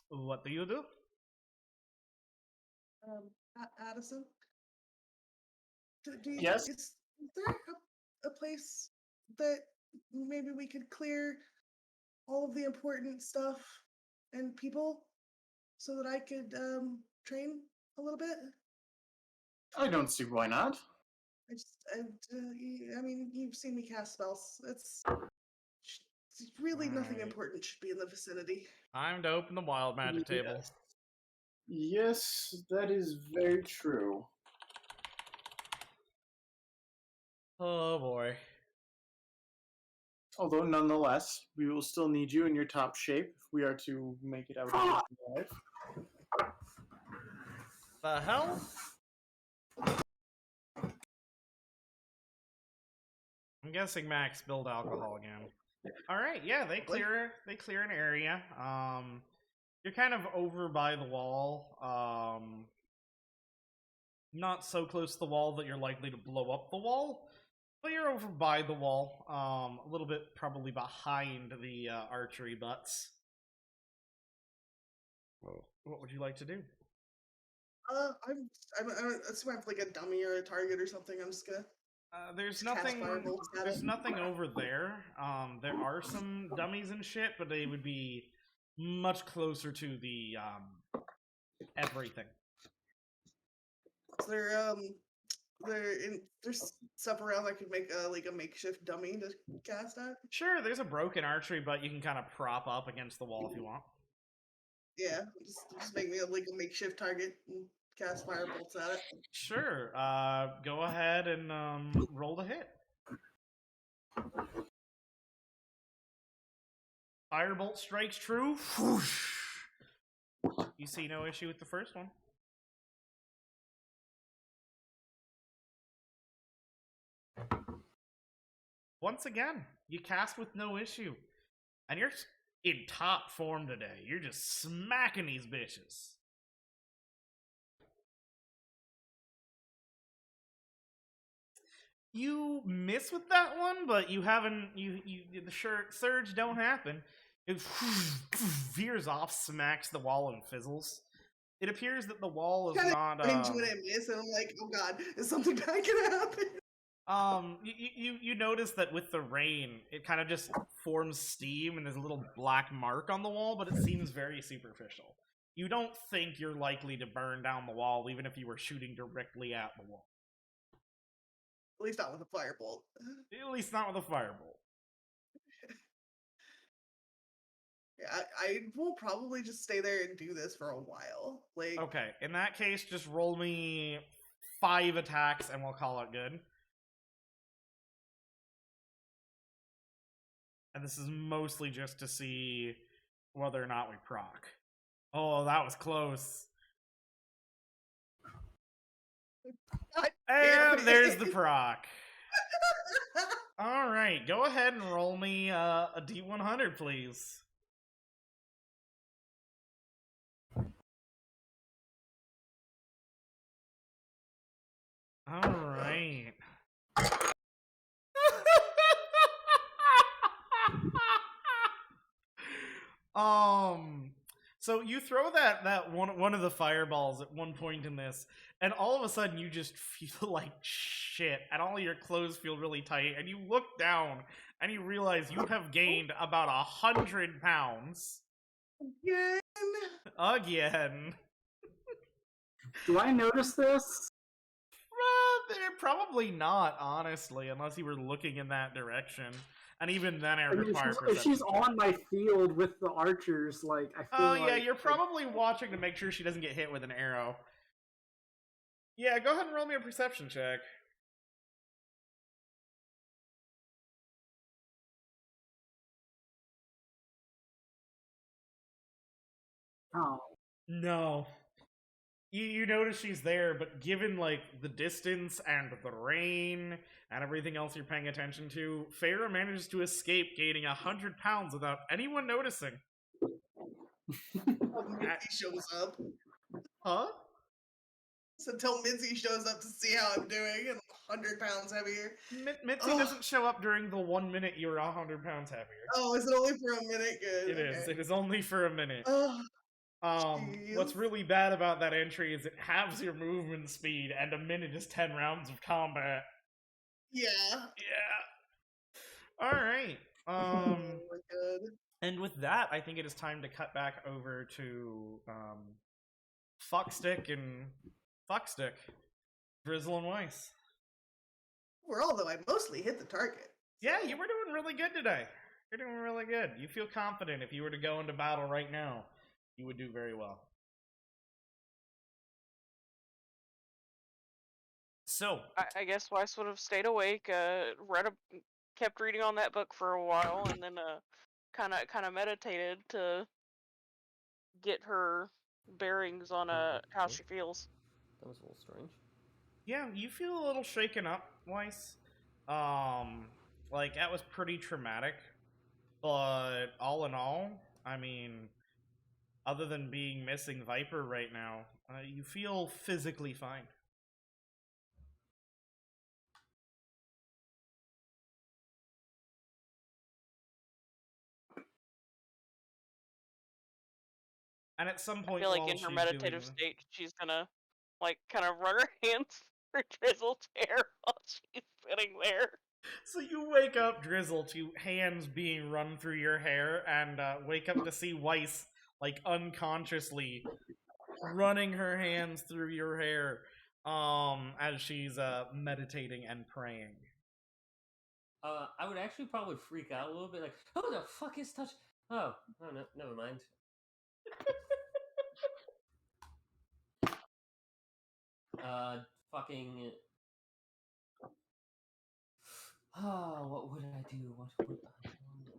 What do you do? Addison? Do you, Yes? Is there a place that maybe we could clear all of the important stuff and people so that I could train a little bit? I don't see why not. I mean, you've seen me cast spells. It's really nothing Alright. important should be in the vicinity. Time to open the wild magic table. Yes, that is very true. Oh boy. Although, nonetheless, we will still need you in your top shape if we are to make it out of this life. The hell? I'm guessing Max spilled alcohol again. Alright, yeah, they clear an area. You're kind of over by the wall. Not so close to the wall that you're likely to blow up the wall, but you're over by the wall. A little bit probably behind the archery butts. What would you like to do? I'm assuming I have like a dummy or a target or something. I'm just gonna. There's Just cast nothing. firebolts at There's it. nothing over there. There are some dummies and shit, but they would be much closer to the everything. Is there's stuff around that could make like a makeshift dummy to cast at? Sure, there's a broken archery, but you can kind of prop up against the wall if you want. Yeah, just make me like a makeshift target and cast firebolts at it. Sure. Go ahead and roll the hit. Firebolt strikes true. Whoosh. You see no issue with the first one. Once again, you cast with no issue. And you're in top form today. You're just smacking these bitches. You miss with that one, but you haven't. The surge don't happen. It veers off, smacks the wall, and fizzles. It appears that the wall is not. When I miss, and I'm like, oh god, is something bad gonna happen? You notice that with the rain, it kind of just forms steam, and there's a little black mark on the wall, but it seems very superficial. You don't think you're likely to burn down the wall, even if you were shooting directly at the wall. At least not with a firebolt. At least not with a firebolt. Yeah, I will probably just stay there and do this for a while. Like, okay, in that case, just roll me 5 attacks, and we'll call it good. And this is mostly just to see whether or not we proc. Oh, that was close. And there's the proc. Alright, go ahead and roll me a D100, please. Alright. So you throw that one of the fireballs at one point in this, and all of a sudden you just feel like shit, and all your clothes feel really tight, and you look down and you realize you have gained about 100 pounds. Again. Do I notice this? Probably not, honestly, unless you were looking in that direction. And even then, I mean, require if she's on my field with the archers, like, I feel like... Oh, yeah, you're probably watching to make sure she doesn't get hit with an arrow. Yeah, go ahead and roll me a perception check. Oh. No. You notice she's there, but given, like, the distance and the rain and everything else you're paying attention to, Faeyra manages to escape, gaining 100 pounds without anyone noticing. Mitzi shows up. Huh? So until Mitzi shows up to see how I'm doing and 100 pounds heavier. Mitzi doesn't show up during the 1 minute you're 100 pounds heavier. Oh, is it only for a minute? Good. It is. It is only for a minute. What's really bad about that entry is it halves your movement speed, and a minute is 10 rounds of combat. Yeah. Yeah. Alright. Oh my god. And with that, I think it is time to cut back over to Fuckstick, Drizzle, and Wiess. Overall, though, I mostly hit the target. Yeah, you were doing really good today. You're doing really good. You feel confident if you were to go into battle right now, you would do very well. So, I guess Weiss would have stayed awake, kept reading on that book for a while, and then kind of meditated to get her bearings on how she feels. That was a little strange. yeah, you feel a little shaken up, Weiss. Like, that was pretty traumatic. But all in all, I mean, other than being missing Viper right now, you feel physically fine. And at some I point, feel like while in her she's meditative doing state, she's gonna, like, kind of run her hands through Drizzle's hair while she's sitting there. So you wake up, Drizzle, to hands being run through your hair, and wake up to see Weiss, like, unconsciously running her hands through your hair, as she's meditating and praying. I would actually probably freak out a little bit, like, "Who the fuck is touch?" Oh no, never mind. Fucking. Oh, what would I do? What would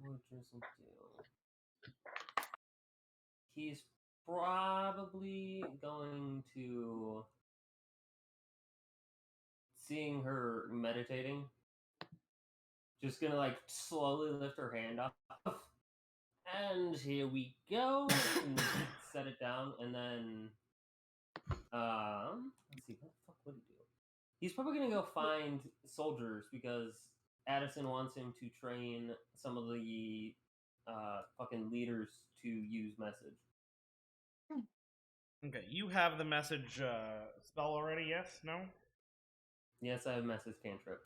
Drizzle do? He's probably going to, seeing her meditating, just gonna like slowly lift her hand up, and here we go, and set it down, and then let's see, what the fuck would he do? He's probably gonna go find soldiers because Addison wants him to train some of the fucking leaders to use message. Okay, you have the message spell already, yes? No? Yes, I have message cantrip.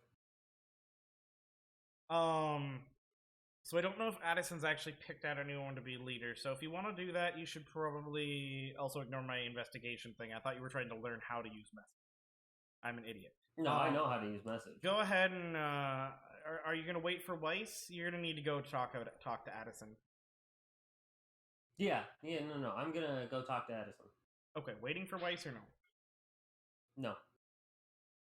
So I don't know if Addison's actually picked out anyone to be leader, so if you want to do that, you should probably also ignore my investigation thing. I thought you were trying to learn how to use message. I'm an idiot. No, I know how to use message. Go ahead and, are you going to wait for Weiss? You're going to need to go talk to Addison. Yeah, no, I'm gonna go talk to Addison. Okay, waiting for Weiss or no? No.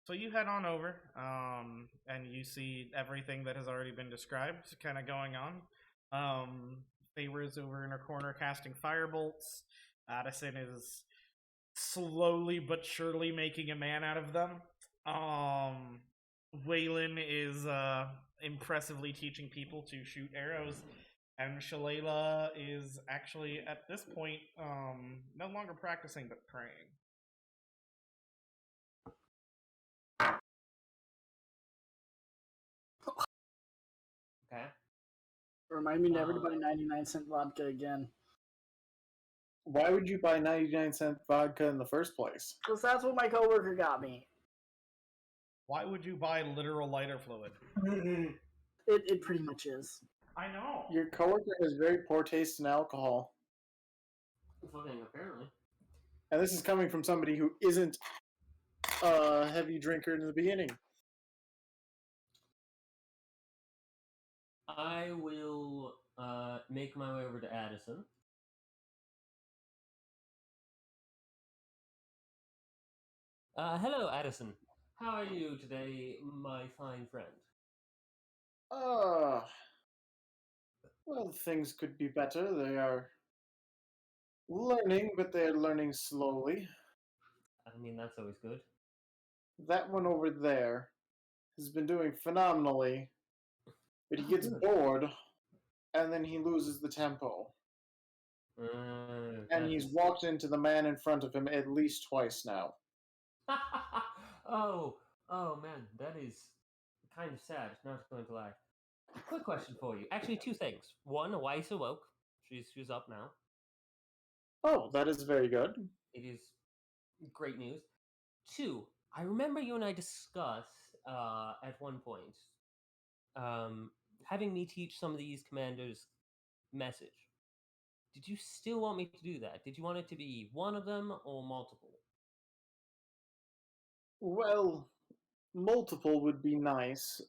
So you head on over, and you see everything that has already been described kind of going on. Faeyra's over in her corner casting firebolts. Addison is slowly but surely making a man out of them. Weilinn is impressively teaching people to shoot arrows. And Shalala is actually, at this point, no longer practicing but praying. Okay. Remind me never to buy 99-cent vodka again. Why would you buy 99-cent vodka in the first place? Because that's what my coworker got me. Why would you buy literal lighter fluid? It pretty much is. I know. Your coworker has very poor taste in alcohol. Fucking apparently. And this is coming from somebody who isn't a heavy drinker in the beginning. I will make my way over to Addison. Hello, Addison. How are you today, my fine friend? Well, things could be better. They are learning, but they're learning slowly. I mean, that's always good. That one over there has been doing phenomenally, but he gets bored, and then he loses the tempo. And he's walked into the man in front of him at least twice now. Oh man, that is kind of sad, not going to lie. Quick question for you. Actually, two things. One, Weiss awoke. She's up now. Oh, that is very good. It is great news. Two, I remember you and I discussed at one point having me teach some of these commanders message. Did you still want me to do that? Did you want it to be one of them or multiple? Well, multiple would be nice.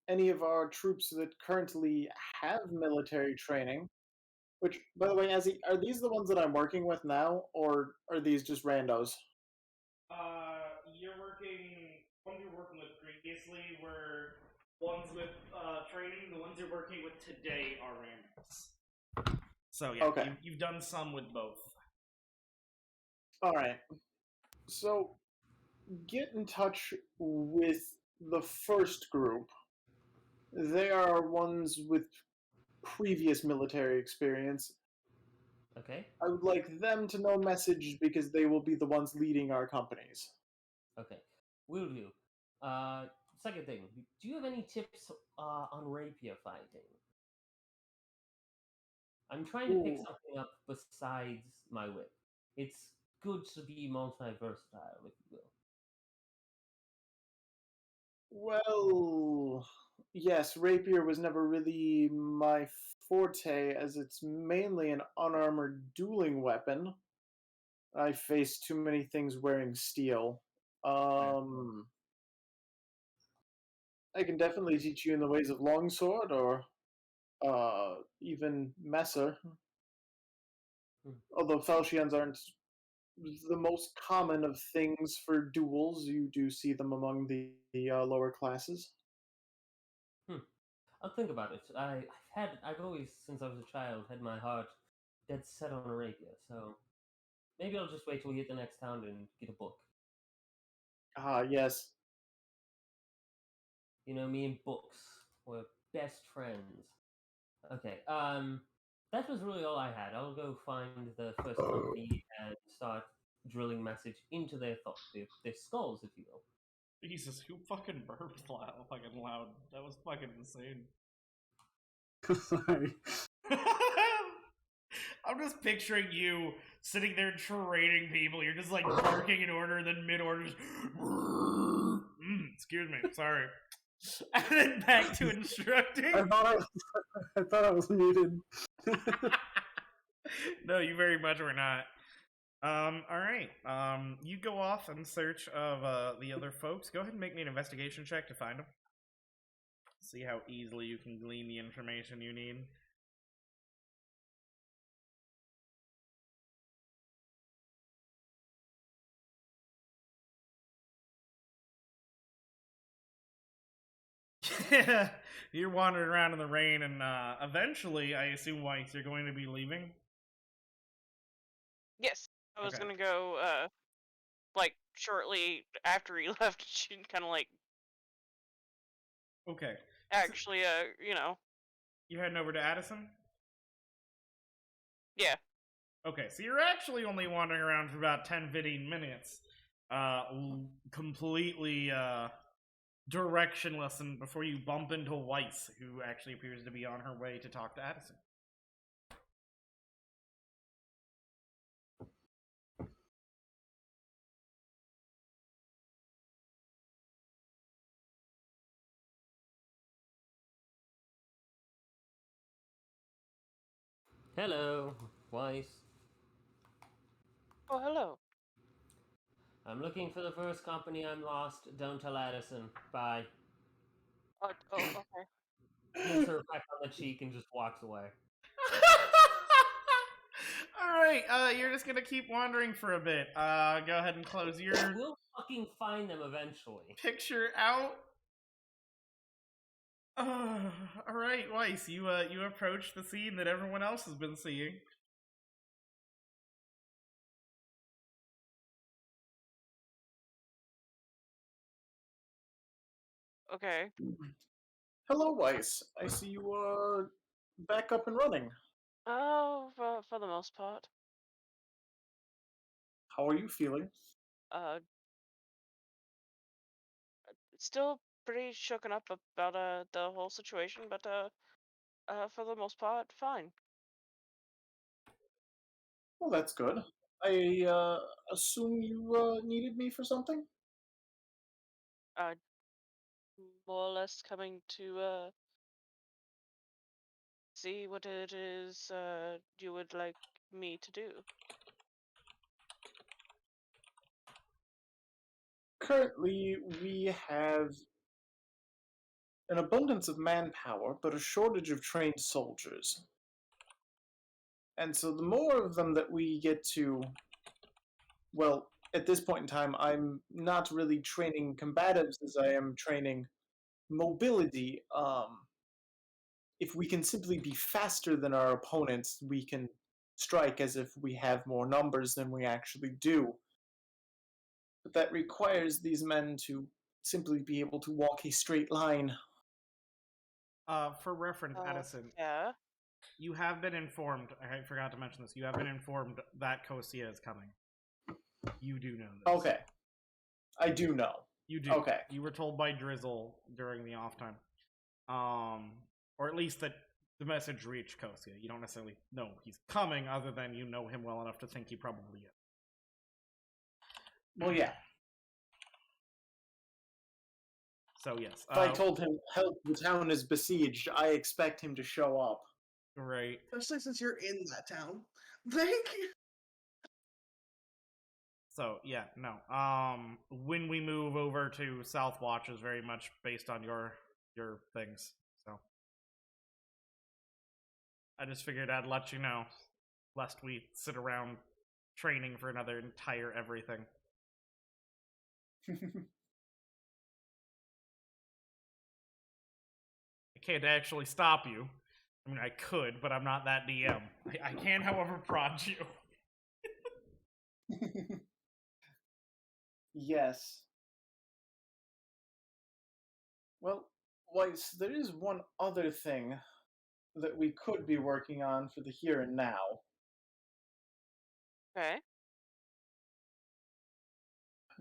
Any of our troops that currently have military training, which, by the way, are these the ones that I'm working with now, or are these just randos? You're working. Ones you're working with previously were ones with training. The ones you're working with today are randoms. So yeah, Okay. you've done some with both. All right. So get in touch with the first group. They are ones with previous military experience. Okay. I would like them to know message because they will be the ones leading our companies. Okay. Will do. Second thing, do you have any tips on rapier fighting? I'm trying to pick Ooh. something up besides my whip. It's good to be multi-versatile, if you will. Well, yes, rapier was never really my forte, as it's mainly an unarmored dueling weapon. I face too many things wearing steel. I can definitely teach you in the ways of longsword or even messer. Although falchions aren't the most common of things for duels, you do see them among the lower classes. I'll think about it. I've always, since I was a child, had my heart dead set on a rapier, so maybe I'll just wait till we hit the next town and get a book. Ah, yes. You know, me and books were best friends. Okay, that was really all I had. I'll go find the first company and start drilling message into their their skulls, if you will. Jesus, who fucking burped fucking loud? That was fucking insane. Sorry. I'm just picturing you sitting there trading people. You're just like barking in order, and then mid-order, just excuse me, sorry. And then back to instructing. I thought I was muted. No, you very much were not. Alright. You go off in search of the other folks. Go ahead and make me an investigation check to find them. See how easily you can glean the information you need. You're wandering around in the rain, and eventually, I assume, Weiss, you're going to be leaving? Yes, I was Okay. gonna go, like, shortly after he left, she kind of, like, Okay. actually, you know, You're heading over to Addison? yeah. Okay, so you're actually only wandering around for about 10-15 minutes. Completely, directionless, and before you bump into Weiss, who actually appears to be on her way to talk to Addison. Hello, Weiss. Oh, hello. I'm looking for the first company. I'm lost. Don't tell Addison. Bye. Oh, okay. Gives her a peck on the cheek and just walks away. Alright, you're just gonna keep wandering for a bit. Go ahead and close your We'll fucking find them eventually. picture out. Alright, Weiss, you approach the scene that everyone else has been seeing. Okay. Hello, Weiss. I see you are back up and running. Oh, for the most part. How are you feeling? Uh, still pretty shooken up about the whole situation, but for the most part, fine. Well, that's good. I assume you needed me for something? Uh, more or less coming to see what it is you would like me to do. currently we have an abundance of manpower, but a shortage of trained soldiers. And so the more of them that we get to, well, at this point in time, I'm not really training combatives as I am training mobility. If we can simply be faster than our opponents, we can strike as if we have more numbers than we actually do. But that requires these men to simply be able to walk a straight line. For reference, Addison, Yeah. you have been informed. I forgot to mention this. You have been informed that Kosia is coming. You do know this. Okay. I do know. You do. Okay. You were told by Drizzle during the off time. Or at least that the message reached Kosia. You don't necessarily know he's coming, other than you know him well enough to think he probably is. Well, yeah. So, yes. If I told him, help, the town is besieged, I expect him to show up. Right. Especially since you're in that town. Like, So, yeah, no. When we move over to Southwatch is very much based on your things. So, I just figured I'd let you know, lest we sit around training for another entire everything. I can't actually stop you. I mean, I could, but I'm not that DM. I can, however, prod you. Yes. Well, Weiss, there is one other thing that we could be working on for the here and now. Okay.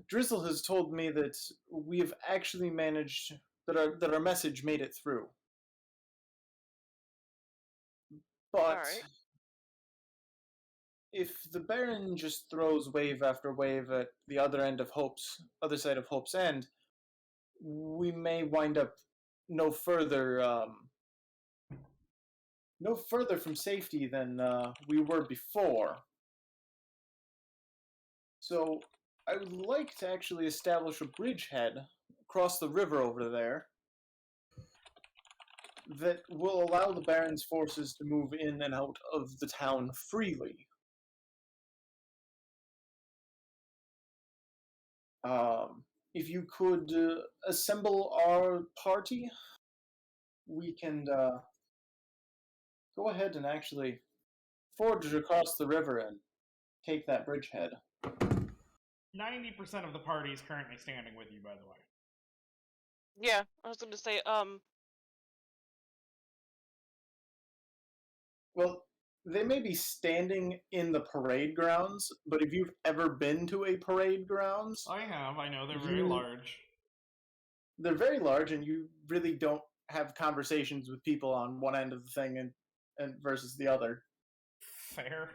Drizzle has told me that we've actually managed that our message made it through. But Alright. if the Baron just throws wave after wave at the other side of Hope's End, we may wind up no further from safety than we were before. So I would like to actually establish a bridgehead across the river over there that will allow the Baron's forces to move in and out of the town freely. If you could assemble our party, we can go ahead and actually forge across the river and take that bridgehead. 90% of the party is currently standing with you, by the way. Yeah, I was gonna say, Well, they may be standing in the parade grounds, but if you've ever been to a parade grounds, I have. I know they're very large. They're very large, and you really don't have conversations with people on one end of the thing and versus the other. Fair.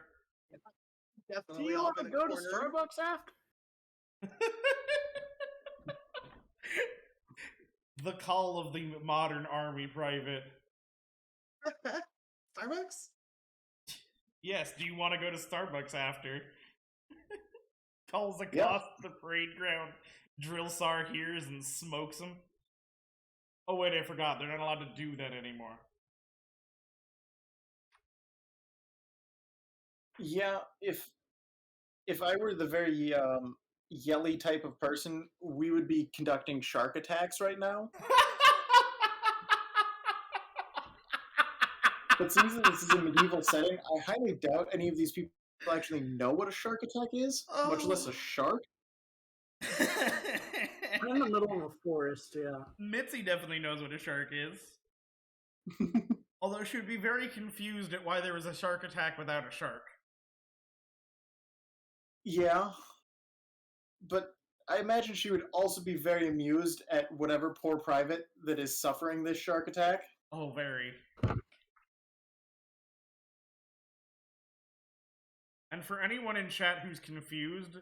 definitely. Do you all want to in a go to corner. Starbucks after? The call of the modern army private. Starbucks? Yes, do you want to go to Starbucks after? Calls across the parade ground. Drillsar hears and smokes him. Oh wait, I forgot. They're not allowed to do that anymore. Yeah, if I were the very yelly type of person, we would be conducting shark attacks right now. But since this is a medieval setting, I highly doubt any of these people actually know what a shark attack is, much less a shark. We're in the middle of a forest, yeah. Mitzi definitely knows what a shark is. Although she would be very confused at why there was a shark attack without a shark. Yeah. But I imagine she would also be very amused at whatever poor private that is suffering this shark attack. Oh, very. And for anyone in chat who's confused,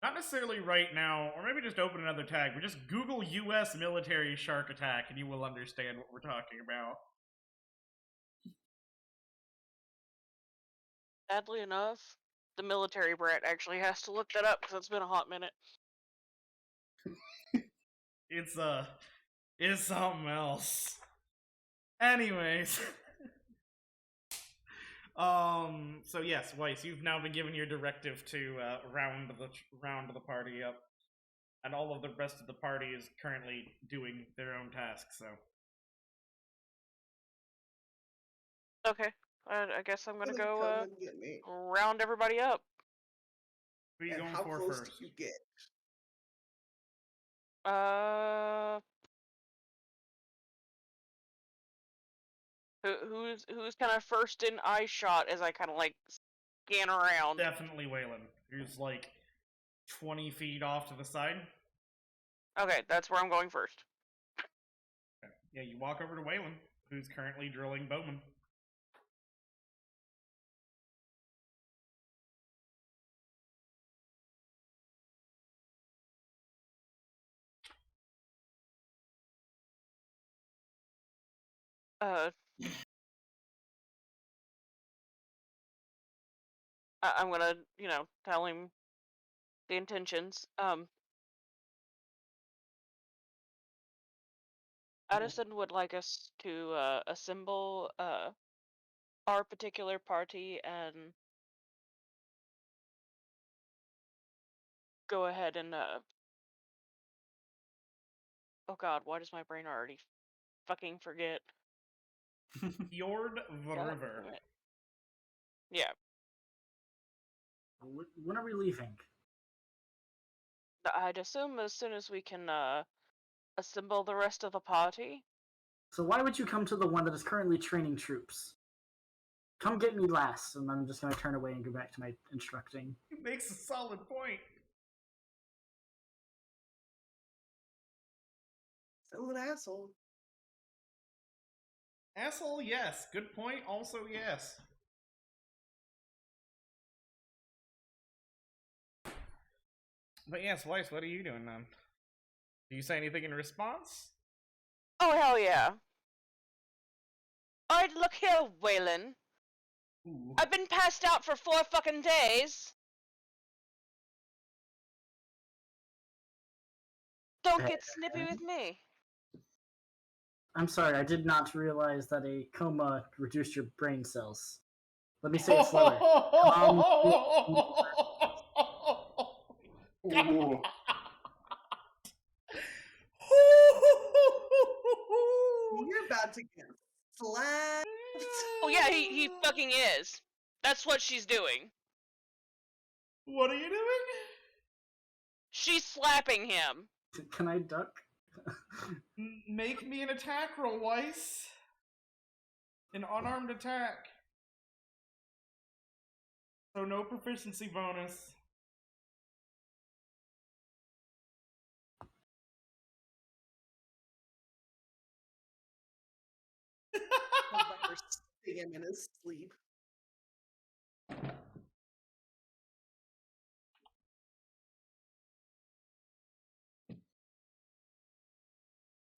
not necessarily right now, or maybe just open another tab, but just Google US military shark attack and you will understand what we're talking about. Sadly enough, the military brat actually has to look that up because it's been a hot minute. It's something else. Anyways. So yes, Weiss, you've now been given your directive to round the party up. And all of the rest of the party is currently doing their own tasks, so. Okay, I guess I'm gonna go Come and get me. round everybody up. Who are you And going how for close first? do you get? Who's kind of first in eye shot as I kind of like scan around? Definitely Weilinn, who's like 20 feet off to the side. Okay, that's where I'm going first. Okay. Yeah, you walk over to Weilinn, who's currently drilling bowmen. I'm gonna, tell him the intentions. Addison would like us to assemble our particular party and go ahead and oh god, why does my brain already fucking forget? Fjord the God river. damn it. Yeah. When are we leaving? I'd assume as soon as we can assemble the rest of the party. So why would you come to the one that is currently training troops? Come get me last, and I'm just going to turn away and go back to my instructing. He makes a solid point. Still an asshole. Asshole, yes. Good point, also yes. But yes, Weiss, what are you doing then? Do you say anything in response? Oh, hell yeah. Alright, look here, Weilinn. Ooh. I've been passed out for 4 fucking days. Don't get snippy with me. I'm sorry, I did not realize that a coma reduced your brain cells. Let me say it slower. Ooh. You're about to get slapped. Oh yeah, he fucking is. That's what she's doing. What are you doing? She's slapping him. Can I duck? Make me an attack roll, Weiss. An unarmed attack. So no proficiency bonus. Him in his sleep.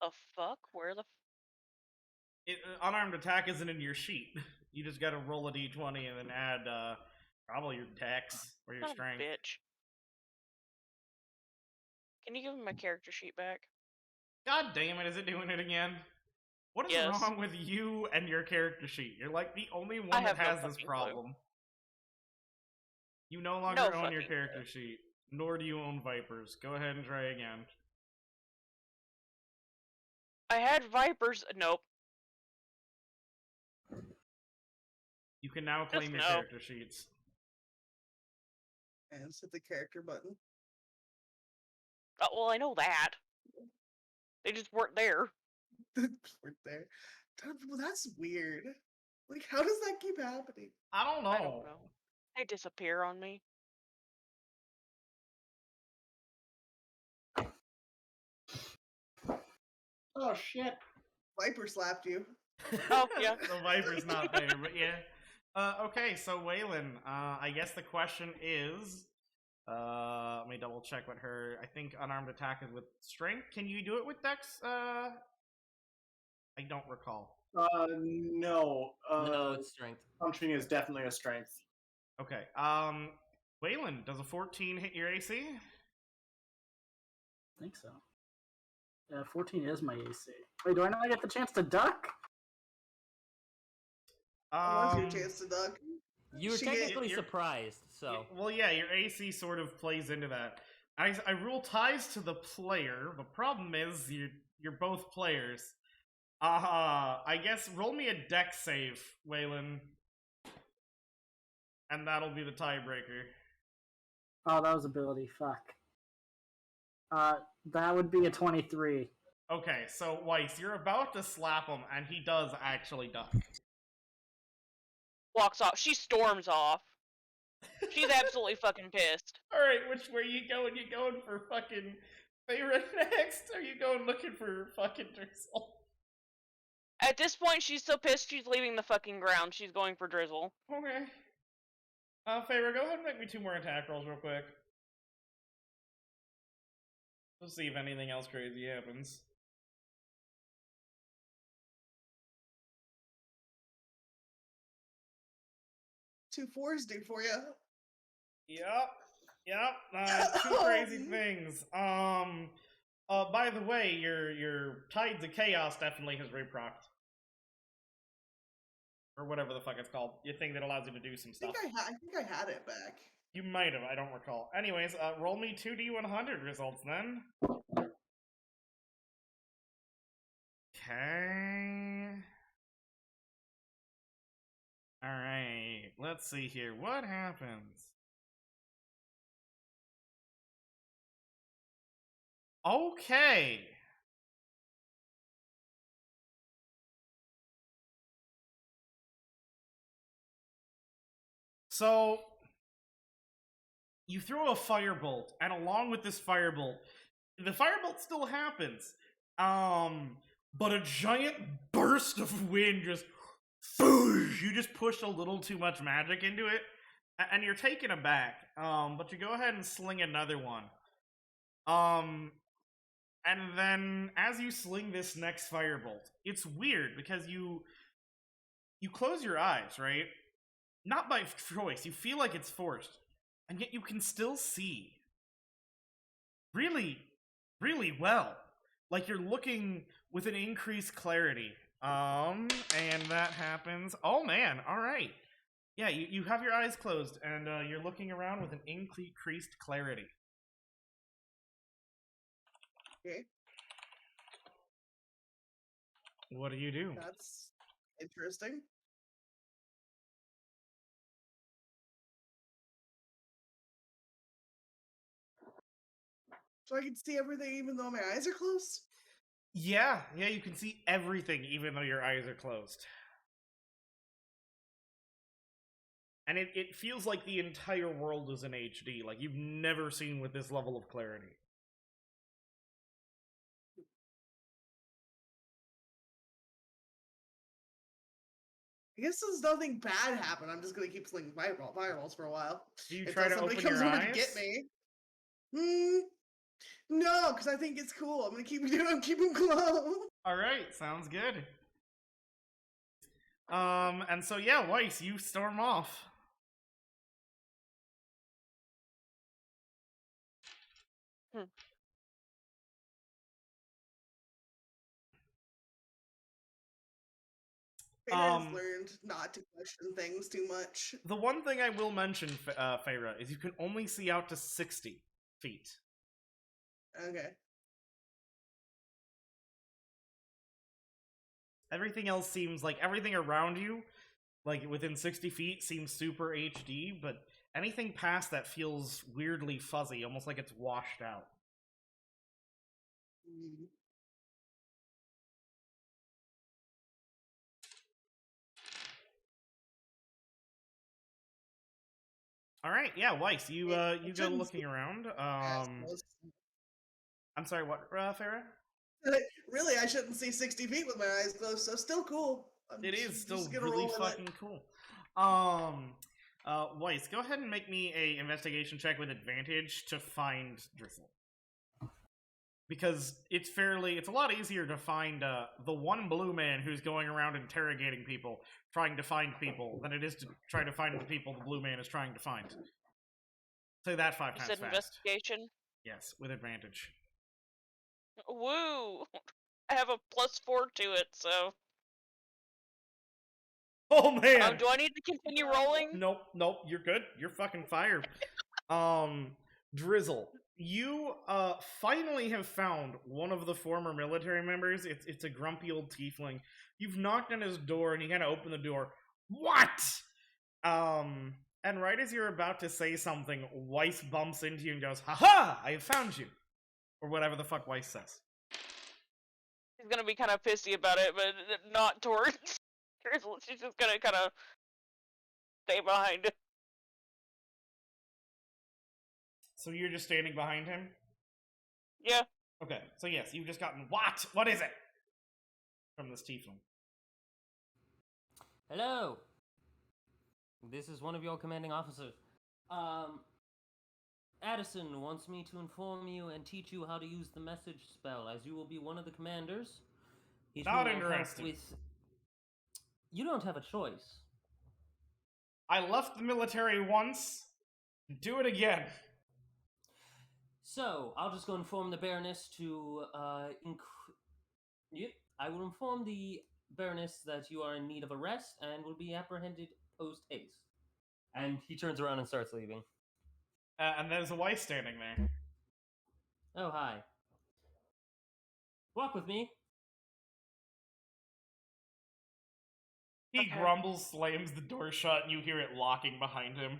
The fuck? Where the? Unarmed attack isn't in your sheet. You just gotta roll a d20 and then add probably your dex or your strength. Bitch. Can you give me my character sheet back? God damn it! Is it doing it again? What is wrong with you and your character sheet? You're like the only one that has this problem. You no longer own your character sheet, nor do you own Vipers. Go ahead and try again. I had Vipers. Nope. You can now claim your character sheets. And hit the character button. Oh, well, I know that. They just weren't there. Weren't there. Well, that's weird. Like, how does that keep happening? I don't know. They disappear on me. Oh shit! Viper slapped you. Oh yeah. The Viper's not there, but yeah. Okay, so Weilinn, I guess the question is, let me double check what her. I think unarmed attack is with strength. Can you do it with dex? I don't recall. No. No, it's strength. Punching is definitely a strength. Okay. Weilinn, does a 14 hit your AC? think so. Yeah, 14 is my AC. Wait, do I not get the chance to duck? What's your chance to duck? You were technically surprised, so. Well, yeah, your AC sort of plays into that. I rule ties to the player. The problem is you're both players. I guess roll me a dex save, Weilinn. And that'll be the tiebreaker. Oh, that was ability. Fuck. That would be a 23. Okay, so Weiss, you're about to slap him, and he does actually duck. Walks off. She storms off. She's absolutely fucking pissed. Alright, which way you going? You going for fucking Faeyra next? Or are you going looking for fucking Drizzle? At this point, she's so pissed she's leaving the fucking ground. She's going for Drizzle. Okay. Faeyra, go ahead and make me 2 more attack rolls real quick. Let's see if anything else crazy happens. Two 4s do for you. Yep. 2 crazy things. By the way, your Tides of Chaos definitely has reprocced. Or whatever the fuck it's called. Your thing that allows you to do some stuff. I think I had it back. You might have, I don't recall. Anyways, roll me 2d100 results then. Okay. Alright, let's see here. What happens? Okay. So, you throw a firebolt, and along with this firebolt, the firebolt still happens. But a giant burst of wind just... You just pushed a little too much magic into it, and you're taken aback. But you go ahead and sling another one. And then, as you sling this next firebolt, it's weird, because you close your eyes, right? Not by choice, you feel like it's forced, and yet you can still see. Really, really well. Like you're looking with an increased clarity. And that happens. Oh man, alright. Yeah, you have your eyes closed, and you're looking around with an increased clarity. Okay. What do you do? That's interesting. So I can see everything even though my eyes are closed? Yeah, you can see everything even though your eyes are closed. And it feels like the entire world is in HD, like you've never seen with this level of clarity. I guess since nothing bad happened, I'm just gonna keep slinging fireballs for a while. Do you try to open somebody comes your over eyes? to get me. No, because I think it's cool. I'm gonna keep them closed. Alright, sounds good. And so yeah, Weiss, you storm off. Faeyra has learned not to question things too much. The one thing I will mention, Faeyra, is you can only see out to 60 feet. Okay. Everything else seems like everything around you, like within 60 feet, seems super HD, but anything past that feels weirdly fuzzy, almost like it's washed out. Alright, yeah, Weiss, you go looking around. I'm sorry, what, Faeyra? Really, I shouldn't see 60 feet with my eyes closed, so still cool. It is still really fucking cool. Weiss, go ahead and make me a investigation check with advantage to find Drizzle. Because it's a lot easier to find the one blue man who's going around interrogating people, trying to find people, than it is to try to find the people the blue man is trying to find. Say that 5 times fast. Investigation? Yes, with advantage. Woo! I have a +4 to it, so. Oh man! Do I need to continue rolling? Nope, you're good. You're fucking fired. Drizzle, you finally have found one of the former military members. It's a grumpy old tiefling. You've knocked on his door and you kind of open the door. What? And right as you're about to say something, Wiess bumps into you and goes, "Ha-ha! I have found you!" Or whatever the fuck Wiess says. She's gonna be kind of pissy about it, but not towards Drizzle. She's just gonna kind of stay behind. So you're just standing behind him? Yeah. Okay, so yes, you've just gotten what? What is it? From this tiefling. Hello. This is one of your commanding officers. Addison wants me to inform you and teach you how to use the message spell, as you will be one of the commanders. Not interested. You don't have a choice. I left the military once. Do it again. So, I'll just go inform the Baroness to, Yep, I will inform the Baroness that you are in need of arrest and will be apprehended post-haste. And he turns around and starts leaving. And there's a Wiess standing there. Oh, hi. Walk with me. He grumbles, slams the door shut, and you hear it locking behind him.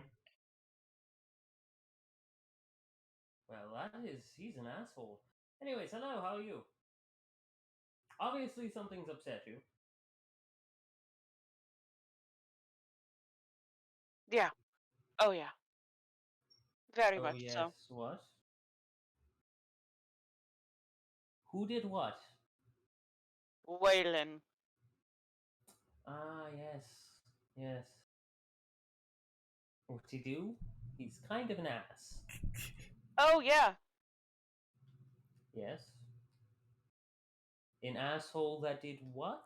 Well, he's an asshole. Anyways, hello, how are you? Obviously something's upset you. Yeah. Oh, yeah. Very Oh, much yes, so. what? Who did what? Weilinn. Ah, yes. What'd he do? He's kind of an ass. Oh, yeah. Yes. An asshole that did what?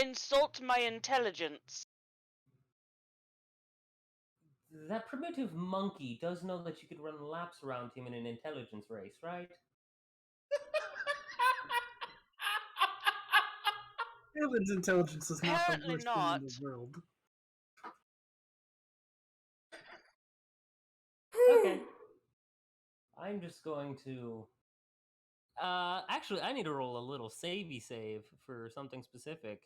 Insult my intelligence. That primitive monkey does know that you could run laps around him in an intelligence race, right? Human's intelligence is not the Apparently worst not. thing in the world. Okay. I'm just going to... actually, I need to roll a little savey save for something specific.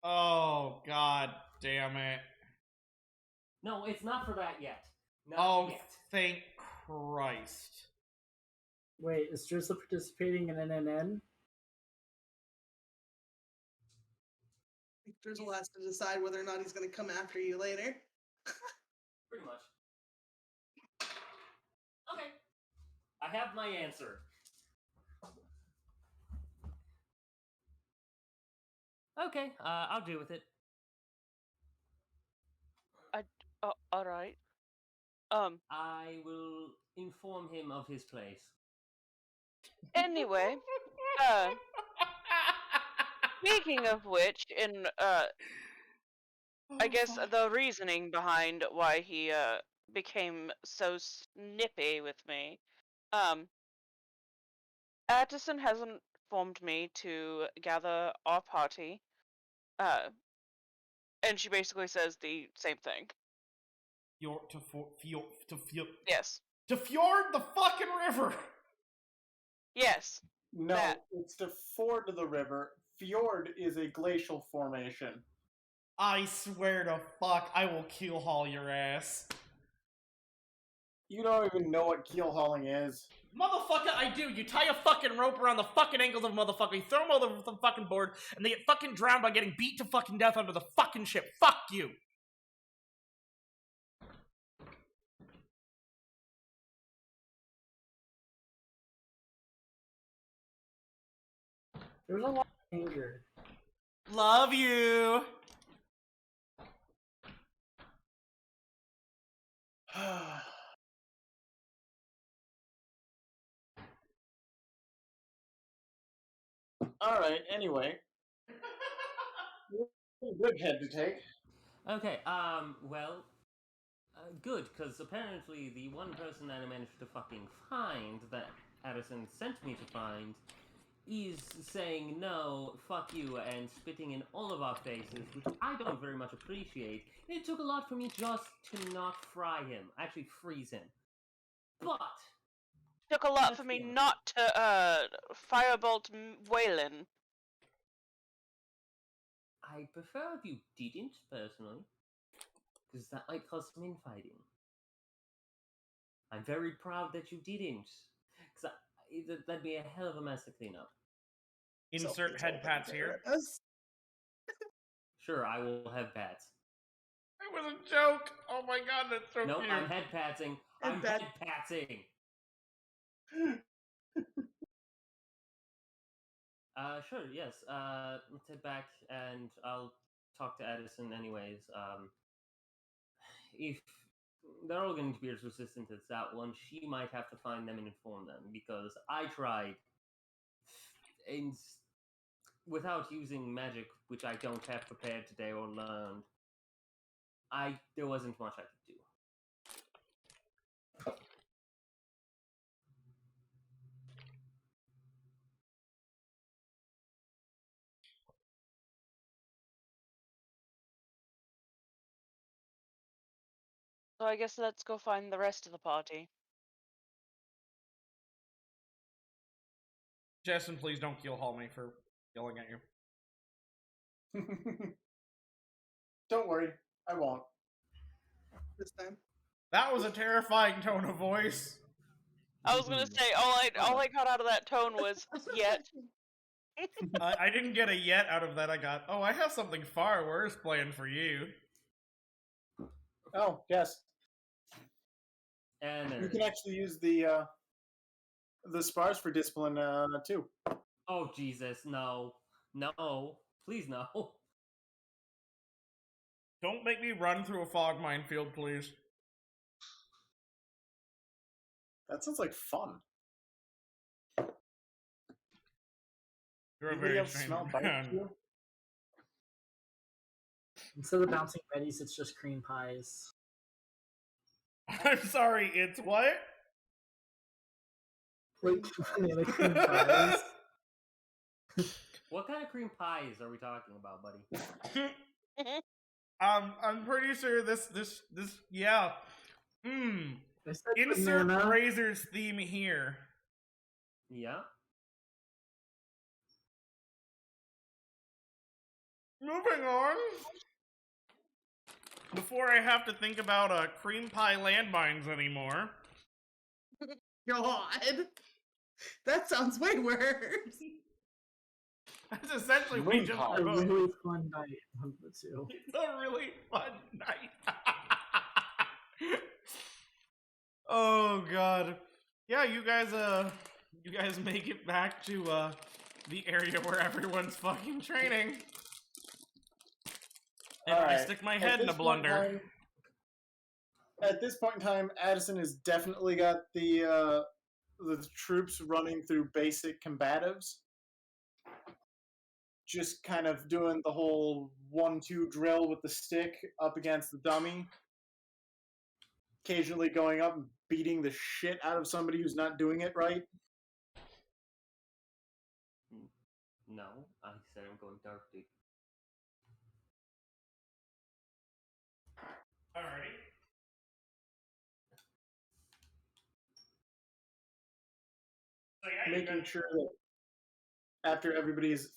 Oh, god damn it. No, it's not for that yet. Oh, Not yet. thank Christ. Wait, is Drizzle participating in an NN? Drizzle has to decide whether or not he's going to come after you later. Pretty much. Okay. I have my answer. Okay, I'll deal with it. Alright. I will inform him of his place. Anyway, speaking of which, I guess the reasoning behind why he became so snippy with me, Addison has informed me to gather our party, and she basically says the same thing. Yes. Yes. To fjord the fucking river! Yes. No, That. it's to ford the river. Fjord is a glacial formation. I swear to fuck, I will keel haul your ass. You don't even know what keel hauling is. Motherfucker, I do. You tie a fucking rope around the fucking ankles of a motherfucker, you throw them over the fucking board, and they get fucking drowned by getting beat to fucking death under the fucking ship. Fuck you! There's a lot of anger. Love you! Alright, anyway. Good head to take. Okay, well, good, because apparently the one person that I managed to fucking find that Addison sent me to find is saying no, fuck you, and spitting in all of our faces, which I don't very much appreciate. It took a lot for me just to not fry him, actually freeze him. But Took a lot for me not to firebolt Weilinn. I prefer if you didn't, personally, because that might cause some infighting. I'm very proud that you didn't, because that'd be a hell of a mess to clean up. Insert head pats here. Sure, I will have pats. It was a joke. Oh my god, that's so No, cute. I'm head patsing. I'm head patsing. Sure, yes. Let's head back, and I'll talk to Addison anyways. If they're all going to be as resistant as that one, she might have to find them and inform them, because I tried, and without using magic, which I don't have prepared today or learned, there wasn't much I could do. So I guess let's go find the rest of the party. Jessen, please don't keel haul me for yelling at you. Don't worry, I won't. This time. That was a terrifying tone of voice. I was gonna say all I got out of that tone was yet. I didn't get a yet out of that. I got, oh, I have something far worse planned for you. Oh, yes. And you can actually use the spars for discipline too. Oh Jesus, no, please no. Don't make me run through a fog minefield, please. That sounds like fun. You're a Anybody very else strange smell man. barbecue? Instead of bouncing betties, it's just cream pies. I'm sorry, it's what? Like banana cream pies. What kind of cream pies are we talking about, buddy? I'm pretty sure this, yeah. Insert banana. Razor's theme here. Yeah. Moving on. Before I have to think about cream pie landmines anymore. God, that sounds way worse. That's essentially we just a really fun night of the two. It's a really fun night. Oh god. Yeah, you guys make it back to the area where everyone's fucking training. And I stick my head in a blender. At this point in time, Addison has definitely got the troops running through basic combatives. Just kind of doing the whole 1-2 drill with the stick up against the dummy. Occasionally going up and beating the shit out of somebody who's not doing it right. No, I said I'm going dark deep. Alrighty. So yeah, Making sure that after everybody's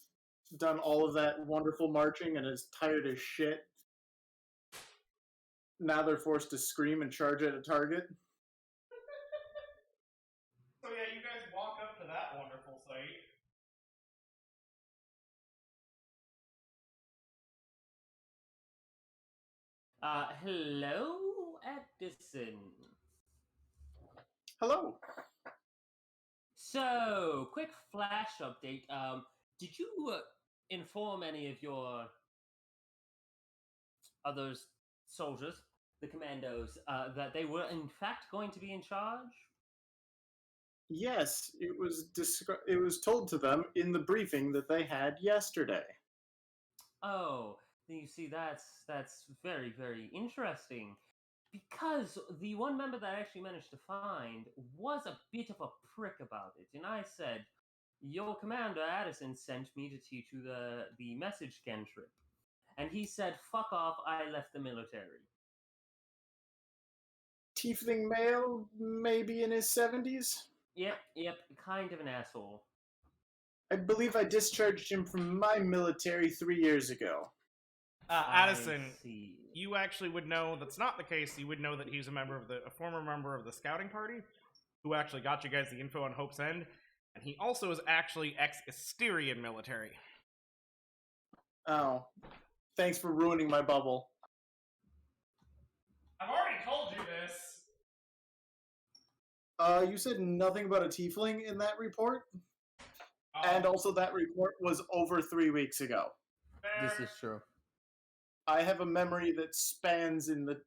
done all of that wonderful marching and is tired as shit, now they're forced to scream and charge at a target. So yeah, you guys walk up to that wonderful sight. Hello, Addison. Hello. So, quick flash update. Did you inform any of your other soldiers, the commandos, that they were in fact going to be in charge? Yes, it was told to them in the briefing that they had yesterday. Oh, you see, that's very, very interesting. because the one member that I actually managed to find was a bit of a prick about it, and I said, "Your commander Addison sent me to teach you the message cantrip," and he said, "Fuck off! I left the military." Tiefling male, maybe in his 70s. Yep, kind of an asshole. I believe I discharged him from my military 3 years ago. Addison, you actually would know that's not the case. You would know that he's a former member of the scouting party who actually got you guys the info on Hope's End, and he also is actually ex-Asterian military. Oh, thanks for ruining my bubble. I've already told you this. You said nothing about a tiefling in that report? And also that report was over 3 weeks ago. This is true. I have a memory that spans in the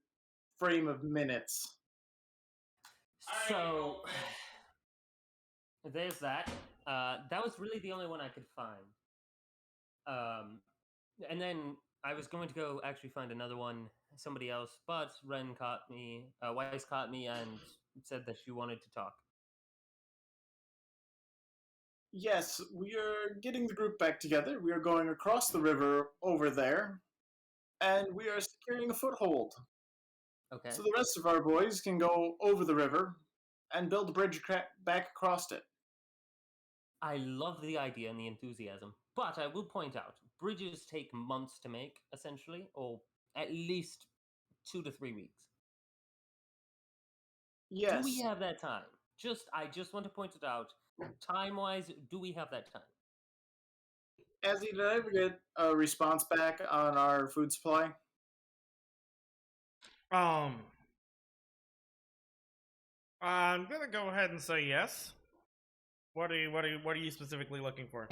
frame of minutes. So, there's that. That was really the only one I could find. And then I was going to go actually find another one, somebody else, but Wren caught me, Wiess caught me and said that she wanted to talk. Yes, we are getting the group back together. We are going across the river over there, and we are securing a foothold. Okay. So the rest of our boys can go over the river and build a bridge back across it. I love the idea and the enthusiasm, but I will point out, bridges take months to make, essentially, or at least 2 to 3 weeks. Yes. Do we have that time? I just want to point it out. Time-wise, do we have that time? Azzy, did I ever get a response back on our food supply? I'm gonna go ahead and say yes. What are you specifically looking for?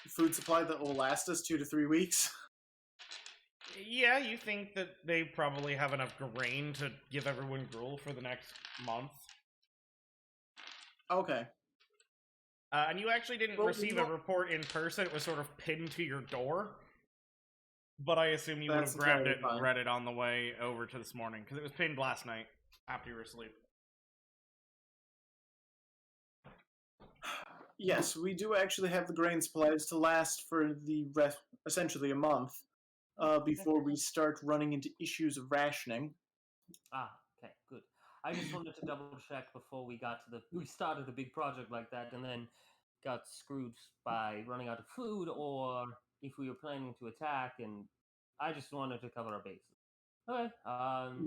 Food supply that will last us 2 to 3 weeks. Yeah, you think that they probably have enough grain to give everyone gruel for the next month. Okay. And you actually didn't receive a report in person. It was sort of pinned to your door. But I assume you would have grabbed it and read it on the way over to this morning, because it was pinned last night after you were asleep. Yes, we do actually have the grain supplies to last for the essentially a month before we start running into issues of rationing. Okay, good. I just wanted to double check before we started a big project like that and then got screwed by running out of food, or if we were planning to attack, and I just wanted to cover our bases. Okay.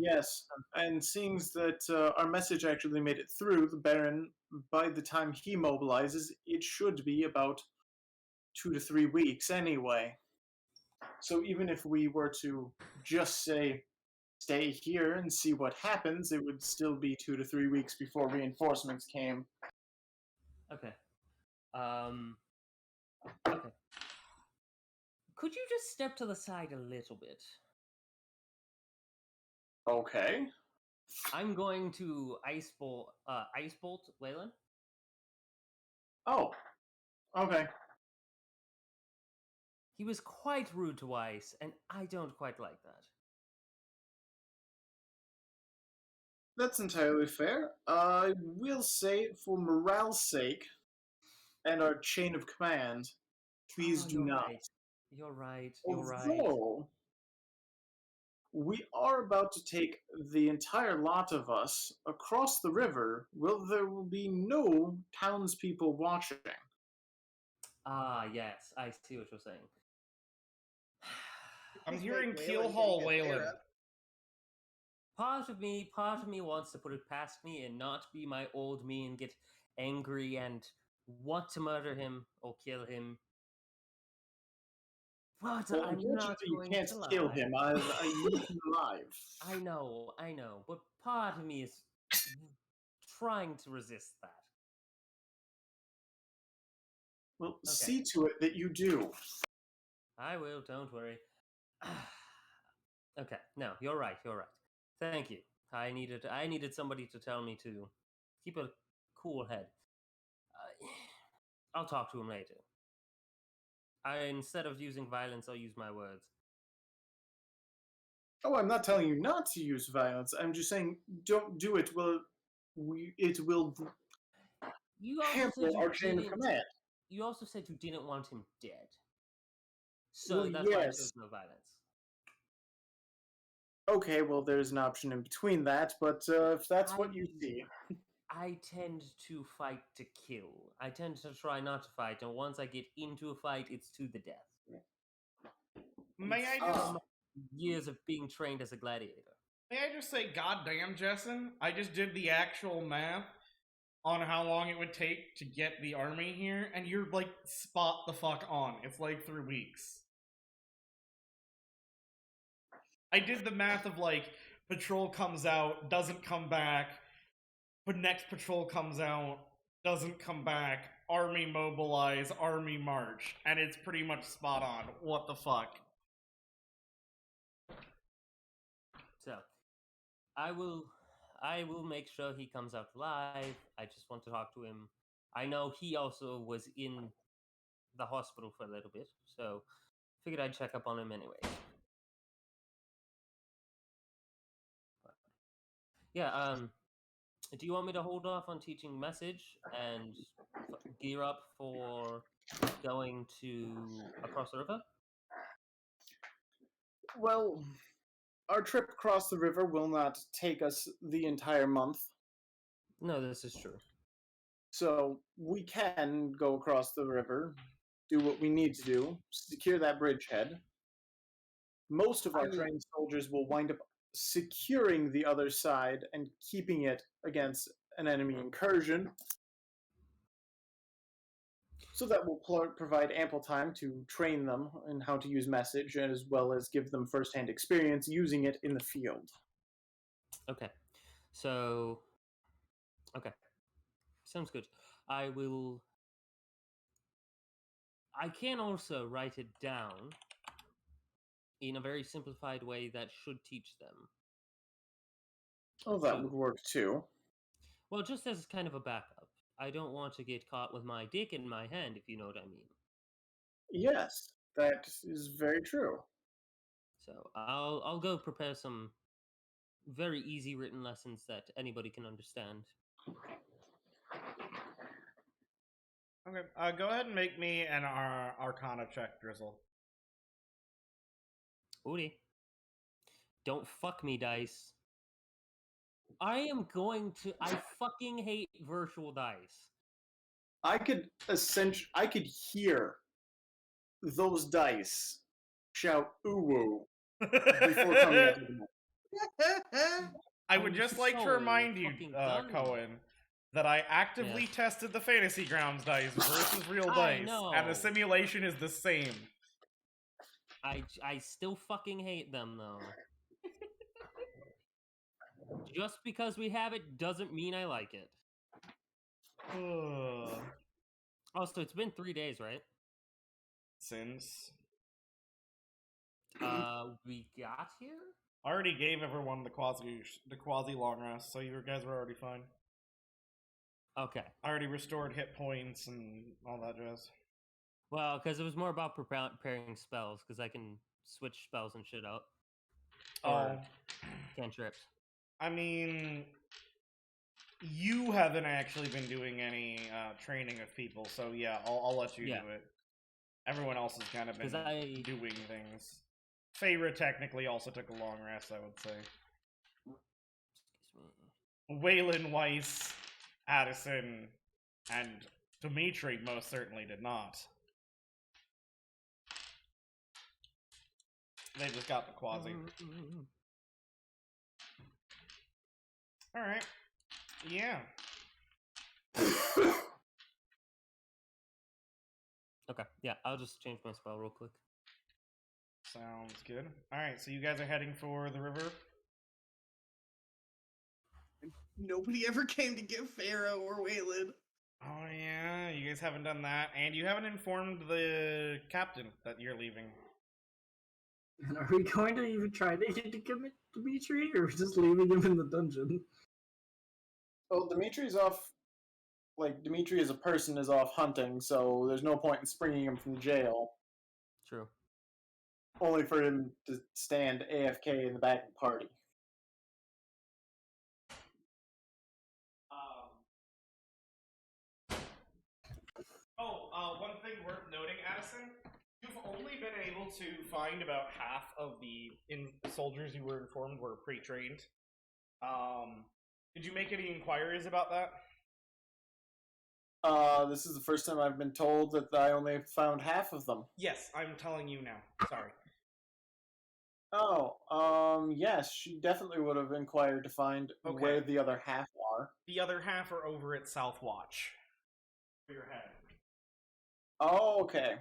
Yes, and seeing that our message actually made it through the Baron, by the time he mobilizes, it should be about 2 to 3 weeks anyway. So even if we were to just say, stay here and see what happens, it would still be 2 to 3 weeks before reinforcements came. Okay. Okay. Could you just step to the side a little bit? Okay. I'm going to Ice Bolt Weilinn. Oh. Okay. He was quite rude to Wiess, and I don't quite like that. That's entirely fair. I will say, for morale's sake, and our chain of command, please do not. Right. You're right. Although, we are about to take the entire lot of us across the river, there will be no townspeople watching. Yes, I see what you're saying. I'm hearing Keelhaul Weilinn. Part of me wants to put it past me and not be my old me and get angry and want to murder him or kill him. But Well, I'm not you going can't to kill lie. him. I need him alive. I know. But part of me is trying to resist that. Well, see to it that you do. I will, don't worry. Okay, no, you're right. Thank you. I needed somebody to tell me to keep a cool head. I'll talk to him later. Instead of using violence, I'll use my words. Oh, I'm not telling you not to use violence. I'm just saying don't do it. It will You also hamper said you our chain of didn't. command. You also said you didn't want him dead. So Well, that's why I yes. chose no violence. Okay, well, there's an option in between that, but if that's what you see. I tend to fight to kill. I tend to try not to fight, and once I get into a fight, it's to the death. May It's I just from years of being trained as a gladiator. May I just say, goddamn, Jessen, I just did the actual math on how long it would take to get the army here, and you're like spot the fuck on. It's like 3 weeks. I did the math of like patrol comes out, doesn't come back, but next patrol comes out, doesn't come back, army mobilize, army march, and it's pretty much spot on. What the fuck? So, I will make sure he comes out alive. I just want to talk to him. I know he also was in the hospital for a little bit, so figured I'd check up on him anyway. Yeah, do you want me to hold off on teaching message and gear up for going across the river? Well, our trip across the river will not take us the entire month. No, this is true. So we can go across the river, do what we need to do, secure that bridgehead. Most of our trained soldiers will wind up securing the other side and keeping it against an enemy incursion. So that will provide ample time to train them in how to use message, as well as give them first-hand experience using it in the field. Okay. So, okay. Sounds good. I can also write it down in a very simplified way that should teach them. Oh, that would work too. Well, just as kind of a backup. I don't want to get caught with my dick in my hand, if you know what I mean. Yes, that is very true. So I'll go prepare some very easy written lessons that anybody can understand. Okay, go ahead and make me an Arcana check, Drizzle. Woody. Don't fuck me, dice. I fucking hate virtual dice. I could hear those dice shout "ooh" before coming out of the mouth. I would just like to remind you, Coen, that I actively tested the Fantasy Grounds dice versus real dice, and the simulation is the same. I still fucking hate them, though. Just because we have it doesn't mean I like it. Also, it's been 3 days, right? Since we got here? I already gave everyone the quasi long rest, so you guys were already fine. Okay. I already restored hit points and all that jazz. Well, because it was more about preparing spells, because I can switch spells and shit out. Or cantrips. I mean, you haven't actually been doing any training of people, so yeah, I'll let you do it. Everyone else has kind of been doing things. Faeyra technically also took a long rest, I would say. Weilinn, Wiess, Addison, and Dimetri most certainly did not. They just got the quasi. Alright. Yeah. Okay, yeah, I'll just change my spell real quick. Sounds good. Alright, so you guys are heading for the river? Nobody ever came to get Faeyra or Weilinn. Oh yeah, you guys haven't done that, and you haven't informed the captain that you're leaving. And are we going to even try to get to commit Dimitri, or just leaving him in the dungeon? Well, Dimitri's off. Like, Dimetri as a person is off hunting, so there's no point in springing him from jail. True. only for him to stand AFK in the back of the party. One thing worth noting, Addison, you've only been able to find about half of the soldiers you were informed were pre-trained. Did you make any inquiries about that? This is the first time I've been told that I only found half of them. Yes, I'm telling you now. Sorry. Yes, she definitely would have inquired to find where the other half are. The other half are over at South Watch. For your head. Oh, okay.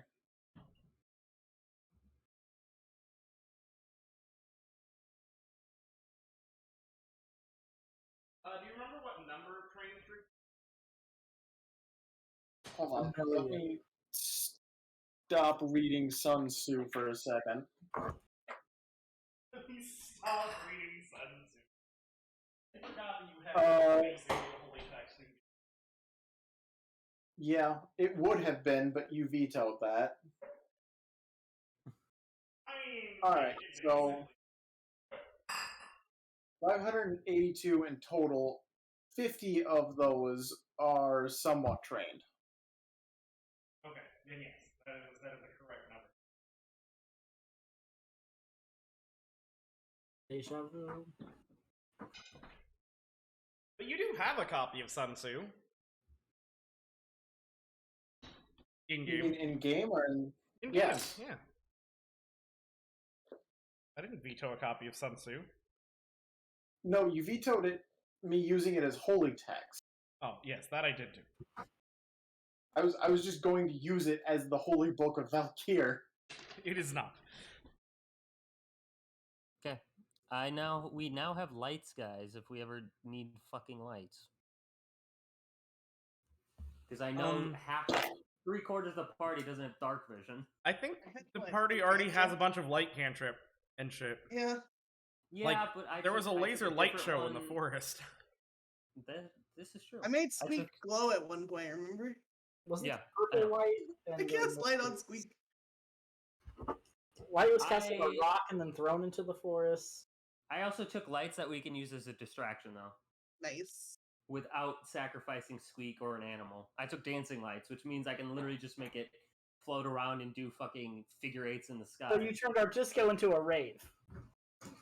Do you remember what number of training through? Hold on. Let me stop reading Sun Tzu for a second. Stop reading Sun Tzu. I forgot that you had the holy text. Yeah, it would have been, but you vetoed that. I mean, alright, so 582 in total. 50 of those are somewhat trained. Okay, then yes, that is the correct number. Deja vu. But you do have a copy of Sun Tzu. In-game. In-game or in... In-game, yes. Yeah. I didn't veto a copy of Sun Tzu. No, you vetoed it, me using it as holy text. Oh, yes, that I did do. I was just going to use it as the holy book of Valkyr. It is not. Okay. We now have lights, guys, if we ever need fucking lights. Because I know three-quarters of the party doesn't have dark vision. I think the party already has a bunch of light cantrip and shit. Yeah. Yeah, but there was a laser light show in the forest. This is true. I made Squeak glow at one point, remember? Wasn't it purple light? I cast light on Squeak. Light was casting a rock and then thrown into the forest. I also took lights that we can use as a distraction, though. Nice. Without sacrificing Squeak or an animal. I took dancing lights, which means I can literally just make it float around and do fucking figure eights in the sky. So you turned our disco into a rave.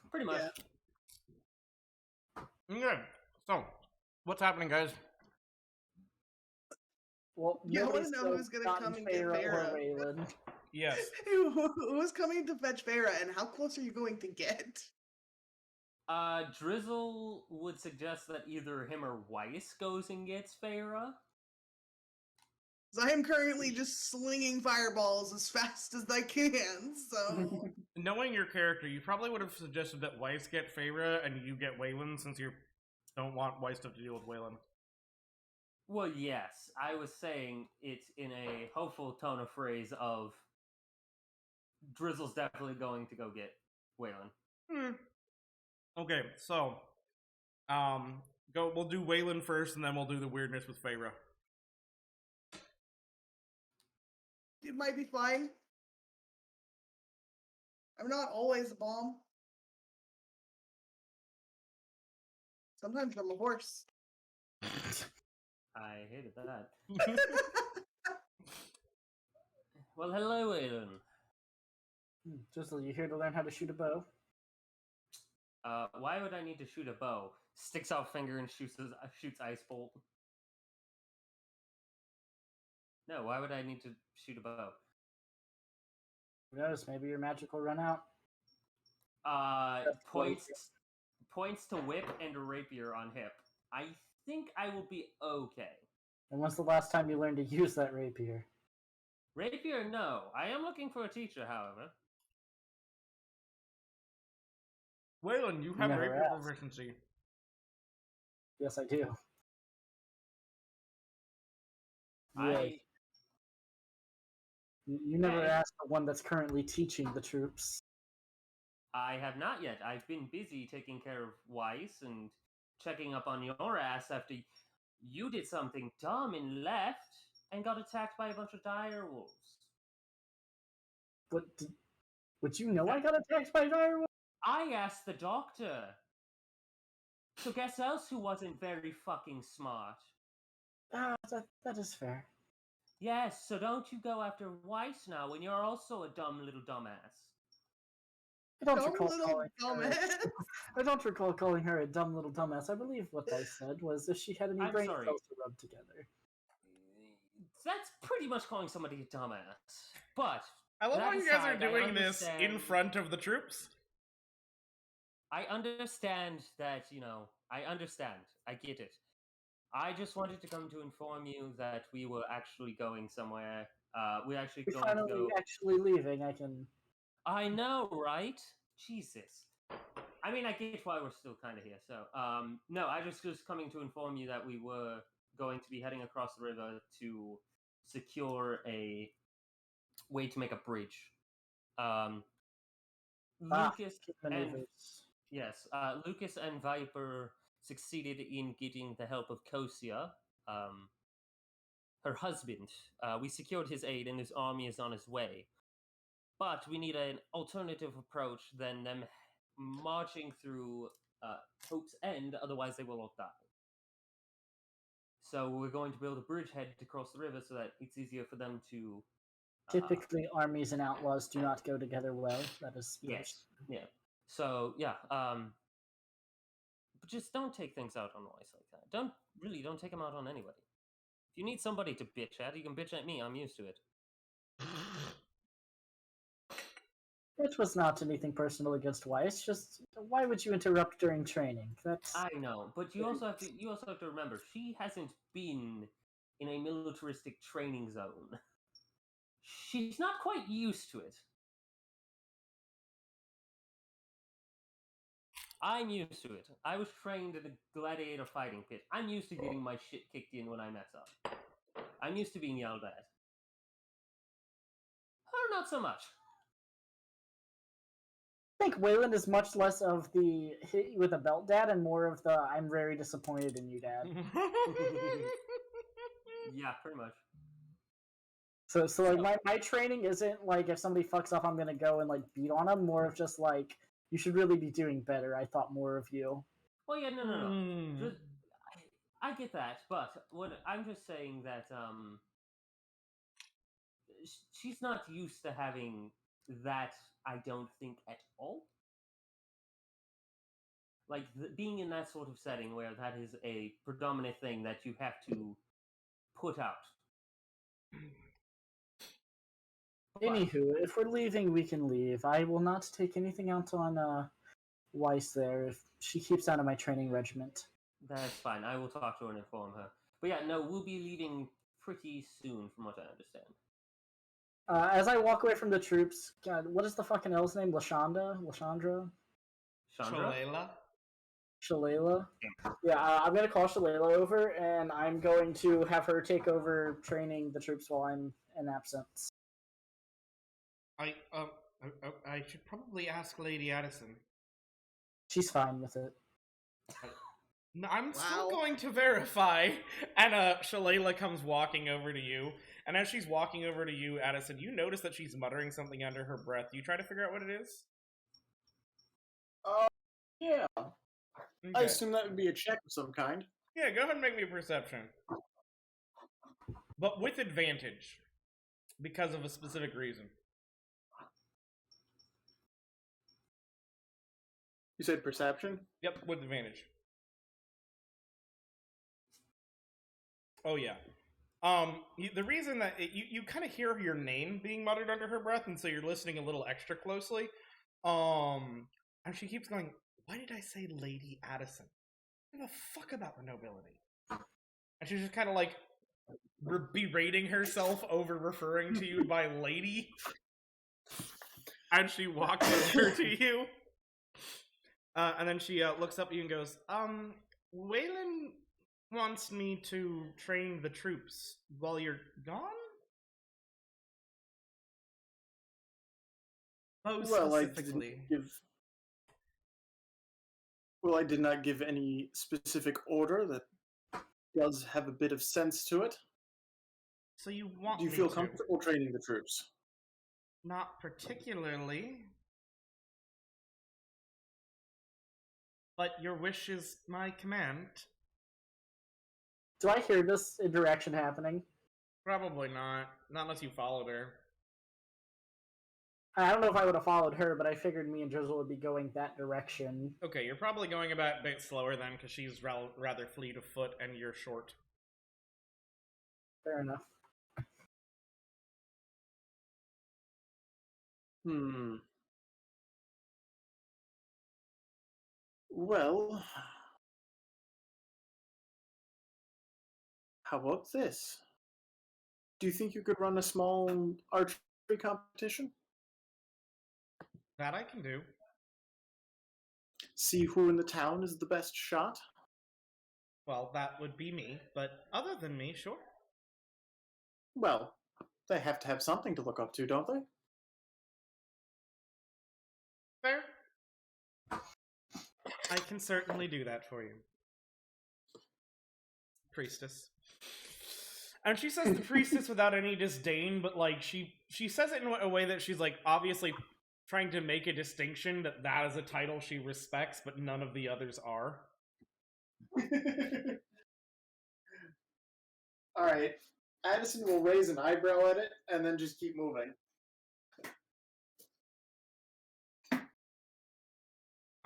Pretty much. Yeah. Good. So, what's happening, guys? Well, I want to know who's going to come and get Faeyra. Yes. Who's coming to fetch Faeyra, and how close are you going to get? Drizzle would suggest that either him or Wiess goes and gets Faeyra. I am currently just slinging fireballs as fast as I can, so... Knowing your character, you probably would have suggested that Wiess get Faeyra and you get Weilinn, since you don't want Wiess to deal with Weilinn. Well, yes. I was saying it in a hopeful tone of phrase of Drizzle's definitely going to go get Weilinn. Okay, so we'll do Weilinn first, and then we'll do the weirdness with Faeyra. It might be fine. I'm not always a bomb. Sometimes I'm a horse. I hated that. Well, hello, Weilinn. Drizzle, you here to learn how to shoot a bow? Why would I need to shoot a bow? Sticks out finger and shoots ice bolt. No, why would I need to shoot a bow? Who knows? Maybe your magic will run out. Points to whip and a rapier on hip. I think I will be okay. And when's the last time you learned to use that rapier? Rapier, no. I am looking for a teacher, however. Weilinn, you have rapier proficiency. Yes, I do. You never asked the one that's currently teaching the troops. I have not yet. I've been busy taking care of Wiess and checking up on your ass after you did something dumb and left and got attacked by a bunch of dire wolves. But Would you know I got attacked by direwolf? I asked the doctor. So guess else who wasn't very fucking smart? That is fair. Yes, so don't you go after Wiess now when you're also a dumb little dumbass. I don't recall calling her a dumb little dumbass. I believe what I said was if she had any brain cells to rub together. That's pretty much calling somebody a dumbass. But I love how you guys are doing this in front of the troops. I understand that, I understand. I get it. I just wanted to come to inform you that we were actually going somewhere. We're actually leaving. I know, right? Jesus. I mean, I get why we're still kind of here. So, no, I just was coming to inform you that we were going to be heading across the river to secure a way to make a bridge. Lucas and Viper succeeded in getting the help of Kosia, her husband. We secured his aid and his army is on his way. But we need an alternative approach than them marching through Hope's End, otherwise they will all die. So we're going to build a bridgehead to cross the river so that it's easier for them to... Typically, armies and outlaws do not go together well. That is... Yes, yeah. So, yeah, but just don't take things out on Wiess like that. Don't take them out on anybody. If you need somebody to bitch at, you can bitch at me. I'm used to it. It was not anything personal against Wiess. Just why would you interrupt during training? I know, but you also have to remember she hasn't been in a militaristic training zone. She's not quite used to it. I'm used to it. I was trained in a gladiator fighting pit. I'm used to getting my shit kicked in when I mess up. I'm used to being yelled at. Her, not so much. I think Weilinn is much less of the hit you with a belt dad and more of the I'm very disappointed in you dad. Yeah, pretty much. So like my training isn't like if somebody fucks up I'm gonna go and like beat on them, more of just like you should really be doing better. I thought more of you. Well, yeah, no. Just, I get that, but what I'm just saying that she's not used to having that. I don't think at all. Like being in that sort of setting where that is a predominant thing that you have to put out. Anywho, if we're leaving, we can leave. I will not take anything out on Wiess there if she keeps out of my training regiment. That's fine. I will talk to her and inform her. But yeah, no, we'll be leaving pretty soon, from what I understand. As I walk away from the troops, God, what is the fucking L's name? Lashandra? Shalala? Yeah, I'm going to call Shalala over, and I'm going to have her take over training the troops while I'm in absence. I should probably ask Lady Addison. She's fine with it. No, I'm still going to verify. And Shalala comes walking over to you. And as she's walking over to you, Addison, you notice that she's muttering something under her breath. You try to figure out what it is? Yeah. Okay. I assume that would be a check of some kind. Yeah, go ahead and make me a perception. But with advantage. Because of a specific reason. You said perception? Yep, with advantage. Oh, yeah. The reason that you kind of hear your name being muttered under her breath, and so you're listening a little extra closely. And she keeps going, why did I say Lady Addison? I don't give a fuck about the nobility. And she's just kind of like berating herself over referring to you by lady. And she walks over to you. And then she looks up at you and goes, Weilinn wants me to train the troops while you're gone? Most specifically. I did not give any specific order. That does have a bit of sense to it. So you want Do you feel comfortable training the troops? Not particularly. But your wish is my command. Do I hear this interaction happening? Probably not. Not unless you followed her. I don't know if I would have followed her, but I figured me and Drizzle would be going that direction. Okay, you're probably going about a bit slower then, because she's rather fleet of foot and you're short. Fair enough. Well, how about this? Do you think you could run a small archery competition? That I can do. See who in the town is the best shot? Well, that would be me, but other than me, sure. Well, they have to have something to look up to, don't they? Fair. I can certainly do that for you. Priestess. And she says the priestess without any disdain, but like she says it in a way that she's like obviously trying to make a distinction that that is a title she respects, but none of the others are. Alright. Addison will raise an eyebrow at it and then just keep moving.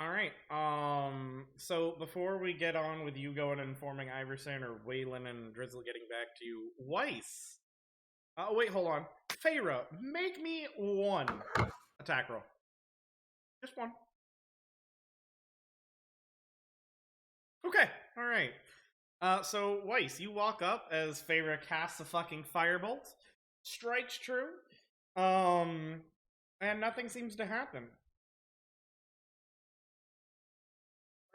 Alright, so before we get on with you going and informing Iverson or Weilinn and Drizzle getting back to you, Wiess. Wait, hold on. Faeyra, make me one attack roll. Just one. Okay, alright. So Wiess, you walk up as Faeyra casts a fucking firebolt, strikes true, and nothing seems to happen.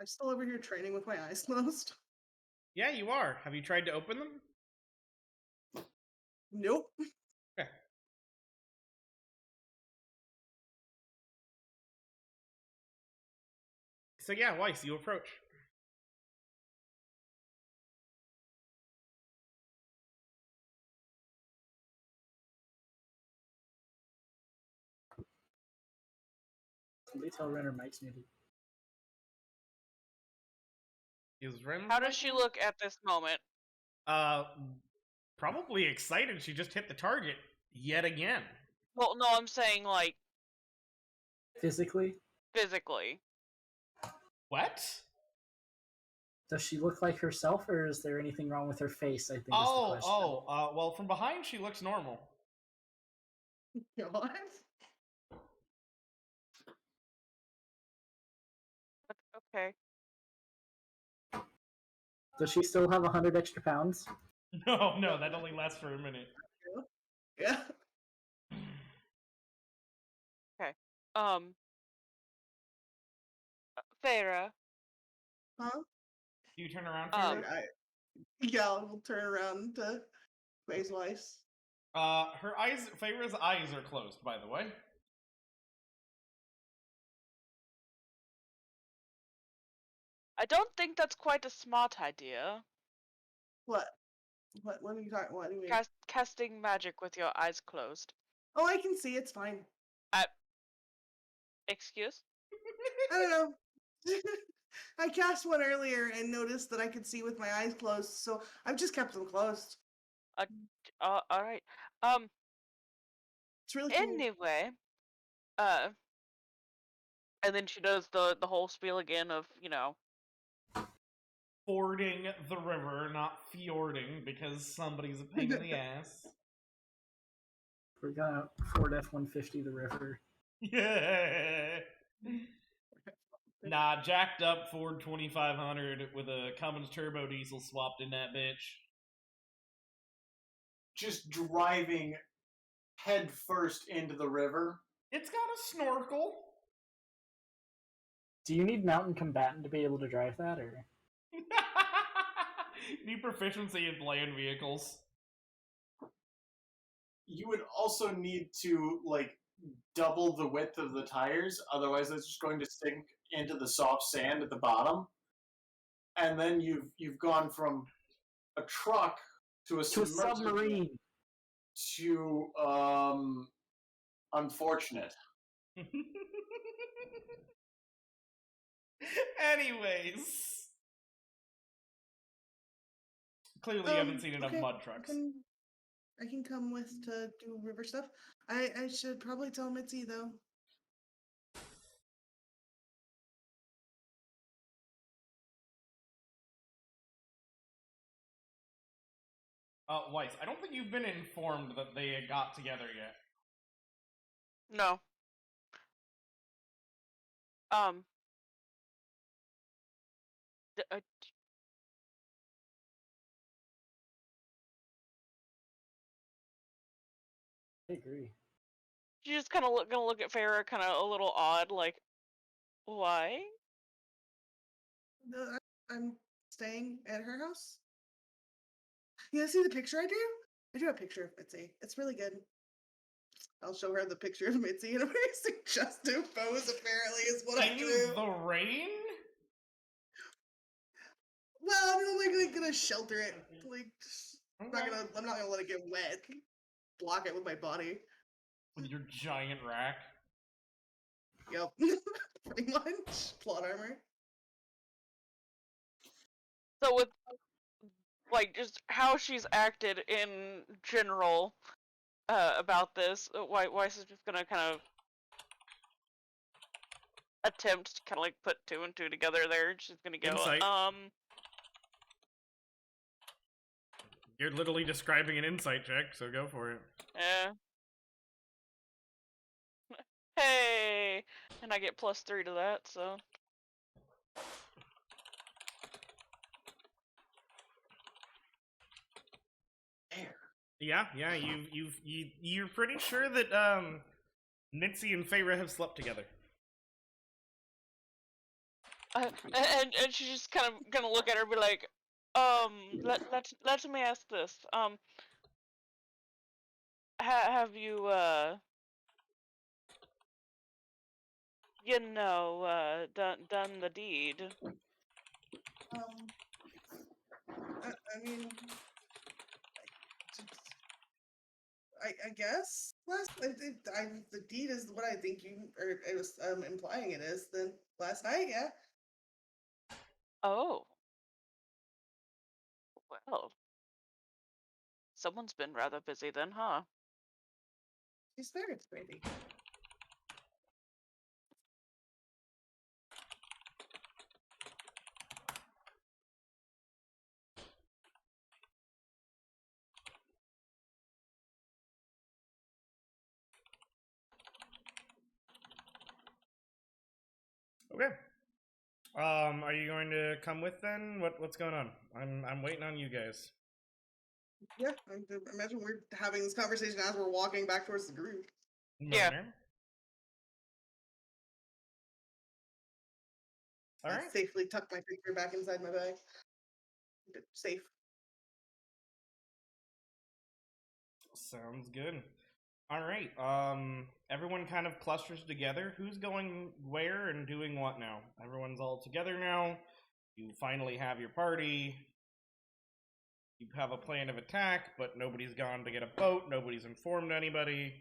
I'm still over here training with my eyes closed. Yeah, you are. Have you tried to open them? Nope. Okay. So yeah, Wiess, you approach. Somebody tell Ren her mic's muted. Is Wren? How does she look at this moment? Probably excited. She just hit the target yet again. Well, no, I'm saying like Physically? physically. What? Does she look like herself, or is there anything wrong with her face? I think is the question. Well, from behind she looks normal. What? Okay. Does she still have 100 extra pounds? No, that only lasts for a minute. Yeah. Okay. Faeyra. Huh? Do you turn around? Yeah, we'll turn around to Faye's Weiss. Her eyes, Faeyra's eyes are closed, by the way. I don't think that's quite a smart idea. What? What are you talking? What do you mean? Casting magic with your eyes closed. Oh, I can see. It's fine. Excuse? I don't know. I cast one earlier and noticed that I could see with my eyes closed, so I've just kept them closed. All right. It's really cool. Anyway, and then she does the whole spiel again of, you know, Fording the river, not fjording, because somebody's a pain in the ass. We're gonna Ford F-150 the river. Yeah. Nah, jacked up Ford 2500 with a Cummins turbo diesel swapped in that bitch. Just driving head first into the river. It's got a snorkel. Do you need mountain combatant to be able to drive that, or? Need proficiency in land vehicles. You would also need to, like, double the width of the tires, otherwise it's just going to sink into the soft sand at the bottom. And then you've gone from a truck to a submarine to Unfortunate. Anyways. Clearly you haven't seen enough okay, mud trucks. I can come with to do river stuff. I should probably tell Mitzi though. Weiss, I don't think you've been informed that they got together yet. No. I agree. You just kind of gonna look at Faeyra kind of a little odd, like, why? I'm staying at her house. You guys see the picture I do? I do have a picture of Mitzi. It's really good. I'll show her the picture of Mitzi in a very suggestive pose, apparently, is what I drew. In the rain? Well, I'm like gonna shelter it. Like, Okay. I'm not gonna let it get wet. Block it with my body. With your giant rack? Yep. Pretty much. Plot armor. So with, like, just how she's acted in general about this, Weiss is just gonna kind of attempt to kind of like put two and two together there. She's gonna go, Insight. You're literally describing an insight check, so go for it. Yeah. Hey! And I get +3 to that, so. Yeah, you're pretty sure that Mitzi and Faeyra have slept together. And she's just kind of gonna look at her and be like, let me ask this. Have you, done the deed? I mean, I guess the deed is what I think you or it was implying it is. Then last night, yeah. Oh. Well. Someone's been rather busy then, huh? She's very pretty. Okay. Are you going to come with then? What's going on? I'm waiting on you guys. Yeah, I imagine we're having this conversation as we're walking back towards the group. Yeah. All I right. safely tuck my figure back inside my bag. Keep it safe. Sounds good. All right. Everyone kind of clusters together. Who's going where and doing what now? Everyone's all together now. You finally have your party. You have a plan of attack, but nobody's gone to get a boat. Nobody's informed anybody.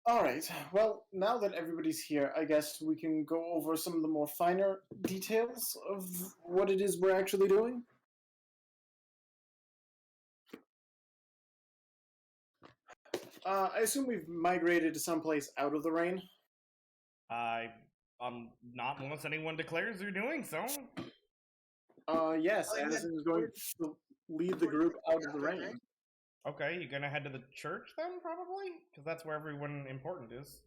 Alright, well, now that everybody's here, I guess we can go over some of the more finer details of what it is we're actually doing. I assume we've migrated to someplace out of the rain? Not unless anyone declares they're doing so. Yes, Addison is going to lead the group out of the rain. Okay, you're gonna head to the church then, probably? Because that's where everyone important is.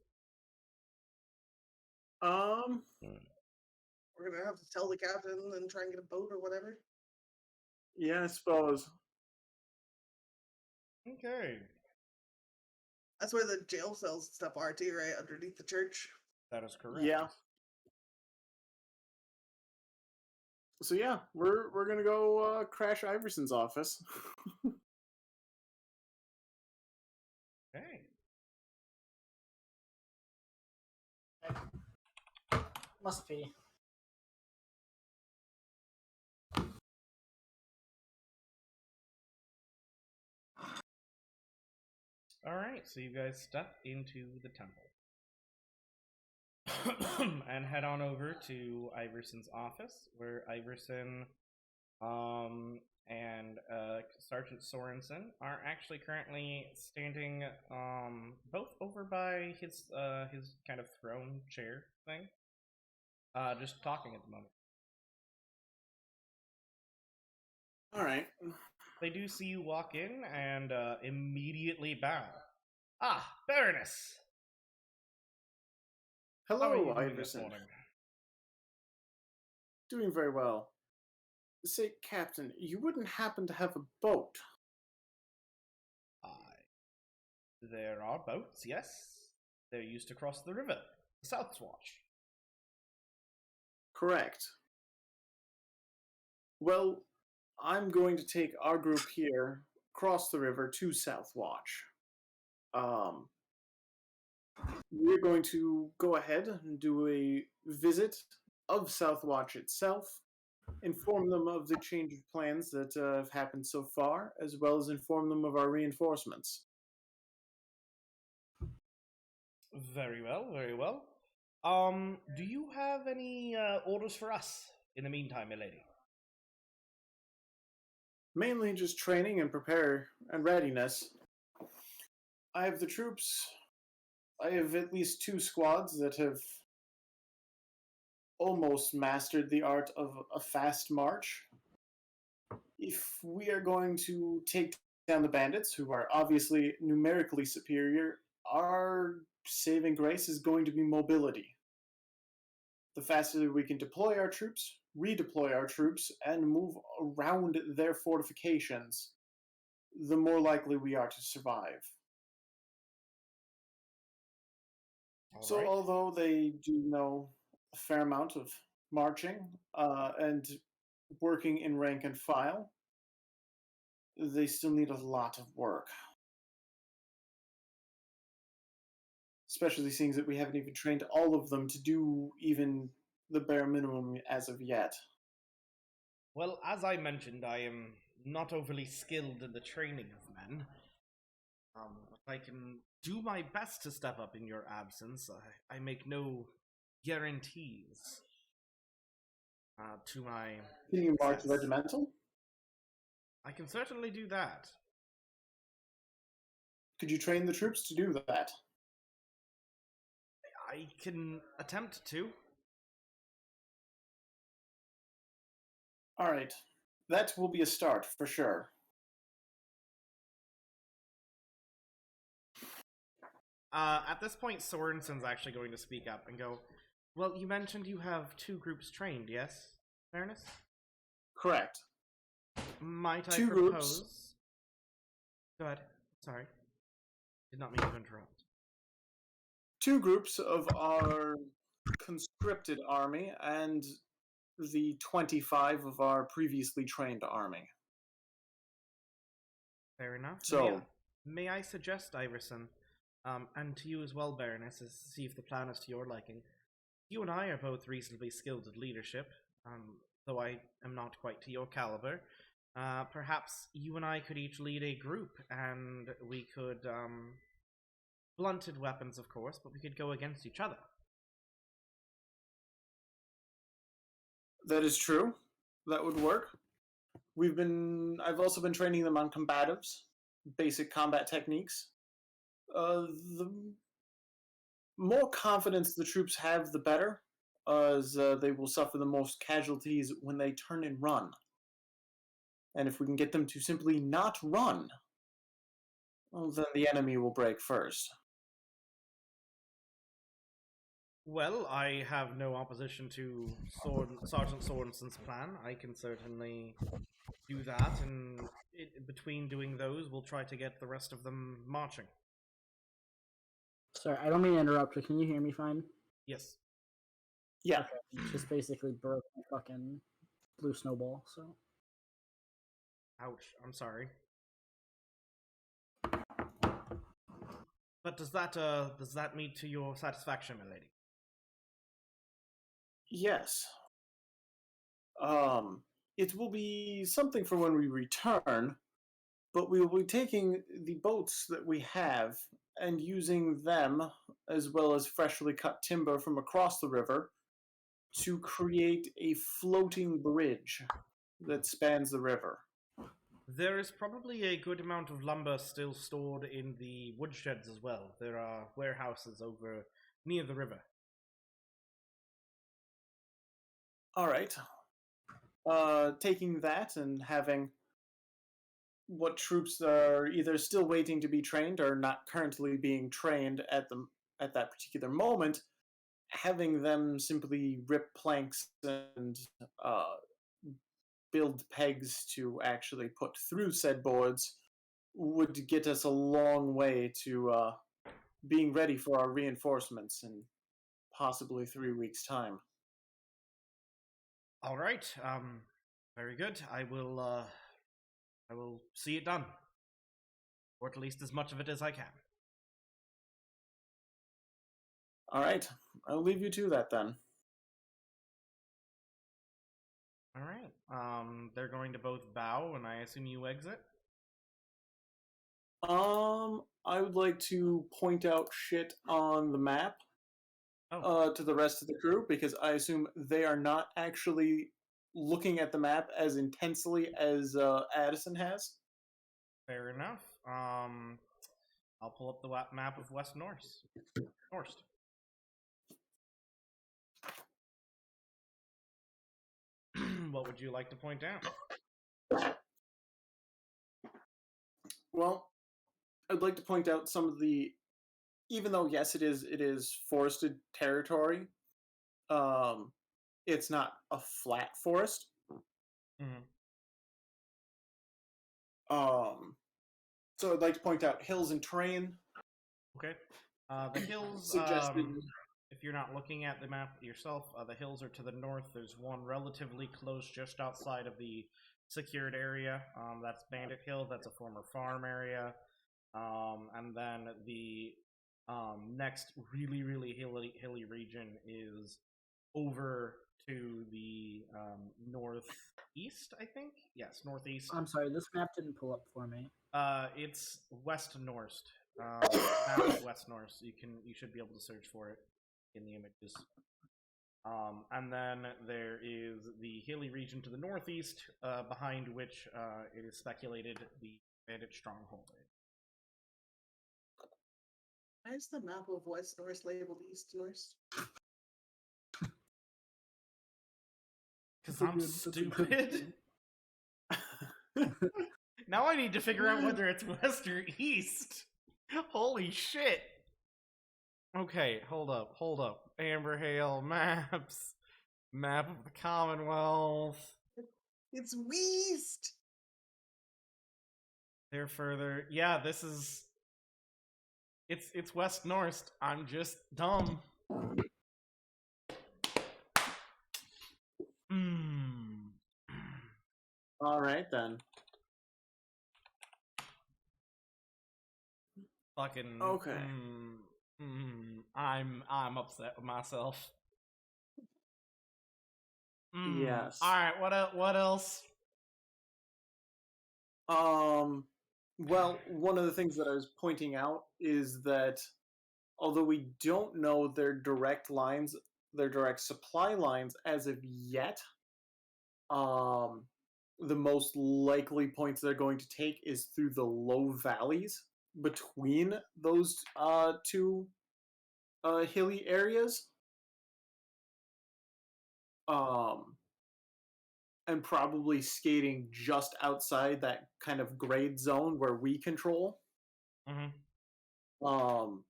We're gonna have to tell the captain and try and get a boat or whatever. Yeah, I suppose. Okay. That's where the jail cells and stuff are too, right? Underneath the church. That is correct. Yeah. So yeah, we're gonna go crash Iverson's office. Okay. Must be. Alright, so you guys step into the temple. And head on over to Iverson's office, where Iverson and Sergeant Sorensen are actually currently standing both over by his kind of throne chair thing, just talking at the moment. All right. They do see you walk in and immediately bow. Ah, Baroness! How are Hello, you doing this Iverson. morning? Doing very well. Say, Captain, you wouldn't happen to have a boat? There are boats, yes. They're used to cross the river, the Southwatch. Correct. Well, I'm going to take our group here across the river to Southwatch. We're going to go ahead and do a visit of Southwatch itself, inform them of the change of plans that have happened so far, as well as inform them of our reinforcements. Very well, very well. Do you have any orders for us in the meantime, milady? Mainly just training and prepare and readiness. I have the troops. I have at least 2 squads that have almost mastered the art of a fast march. If we are going to take down the bandits, who are obviously numerically superior, our saving grace is going to be mobility. The faster we can deploy our troops, redeploy our troops, and move around their fortifications, the more likely we are to survive. So, although they do know a fair amount of marching and working in rank and file, they still need a lot of work. Especially seeing that we haven't even trained all of them to do even the bare minimum as of yet. Well, as I mentioned, I am not overly skilled in the training of men. I can do my best to step up in your absence. I make no guarantees to my... Can you march regimental? I can certainly do that. Could you train the troops to do that? I can attempt to. Alright. That will be a start, for sure. At this point, Sorensen's actually going to speak up and go, well, you mentioned you have 2 groups trained, yes, Baroness? Correct. Might I 2 propose... groups. Go ahead. Sorry. Did not mean to interrupt. 2 groups of our conscripted army and the 25 of our previously trained army. Fair enough. So, may I suggest, Iverson, and to you as well, Baroness, is to see if the plan is to your liking. You and I are both reasonably skilled at leadership, though I am not quite to your caliber. Perhaps you and I could each lead a group, and we could, blunted weapons, of course, but we could go against each other. that is true. That would work. I've also been training them on combatives, basic combat techniques. The more confidence the troops have, the better, as they will suffer the most casualties when they turn and run. And if we can get them to simply not run, well, then the enemy will break first. Well, I have no opposition to Sergeant Sorensen's plan. I can certainly do that, and between doing those, we'll try to get the rest of them marching. Sorry, I don't mean to interrupt, but can you hear me fine? Yes. Yeah. Okay. Just basically broke my fucking blue snowball, so. Ouch, I'm sorry. But does that meet to your satisfaction, my lady? Yes. It will be something for when we return, but we will be taking the boats that we have and using them, as well as freshly cut timber from across the river, to create a floating bridge that spans the river. There is probably a good amount of lumber still stored in the woodsheds as well. There are warehouses over near the river. All right. Taking that and having what troops are either still waiting to be trained or not currently being trained at that particular moment, having them simply rip planks and build pegs to actually put through said boards would get us a long way to being ready for our reinforcements in possibly 3 weeks' time. All right. Very good. I will see it done, or at least as much of it as I can. All right. I'll leave you to that then. All right. They're going to both bow, and I assume you exit? I would like to point out shit on the map to the rest of the crew, because I assume they are not actually looking at the map as intensely as Addison has. Fair enough. I'll pull up the map of West Norse. What would you like to point out? Well, I'd like to point out some of the, even though yes, it is forested territory. It's not a flat forest. Mm-hmm. So I'd like to point out hills and terrain. Okay. The hills, suggested. If you're not looking at the map yourself, the hills are to the north. There's one relatively close just outside of the secured area. That's Bandit Hill. That's a former farm area. And then the next really, really hilly region is over to the northeast, I think? Yes, northeast. I'm sorry, this map didn't pull up for me. It's West Norse. Map of West Norse. You should be able to search for it in the images. And then there is the hilly region to the northeast, behind which it is speculated the bandit stronghold is. Why is the map of West Norse labeled East Norse? Because I'm stupid. Now I need to figure out whether it's west or east. Holy shit. Okay, hold up. Amberhail maps. Map of the Commonwealth. It's West! They're further. Yeah, this is... It's West Norse. I'm just dumb. All right then. Fucking okay. I'm upset with myself. Yes. All right. What else? Well, one of the things that I was pointing out is that although we don't know their direct supply lines as of yet, the most likely points they're going to take is through the low valleys between those two hilly areas. And probably skating just outside that kind of grade zone where we control. Mm-hmm.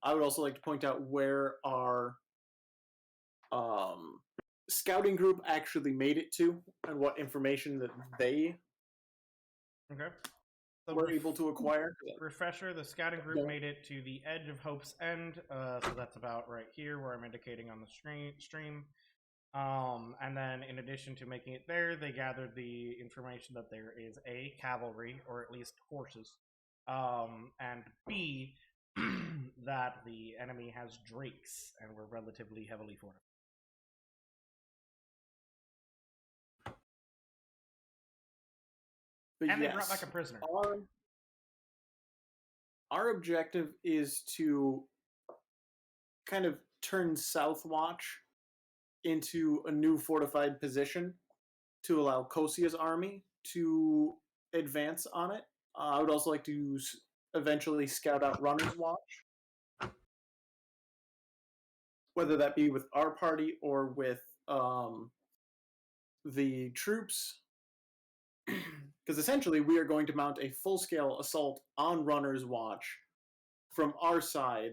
I would also like to point out where our scouting group actually made it to and what information that they were able to acquire. Refresher, the scouting group made it to the edge of Hope's End, so that's about right here where I'm indicating on the stream. And then in addition to making it there, they gathered the information that there is A, cavalry, or at least horses, and B, that the enemy has drakes, and we're relatively heavily fortified. And they brought back a prisoner. our objective is to kind of turn Southwatch into a new fortified position to allow Kosia's army to advance on it. I would also like to eventually scout out Runner's Watch, whether that be with our party or with the troops, because essentially we are going to mount a full-scale assault on Runner's Watch from our side,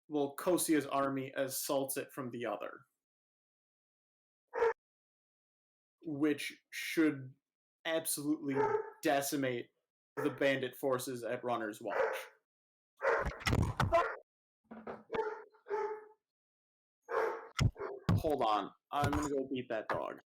while Kosia's army assaults it from the other, which should absolutely decimate the bandit forces at Runner's Watch. Hold on, I'm gonna go beat that dog.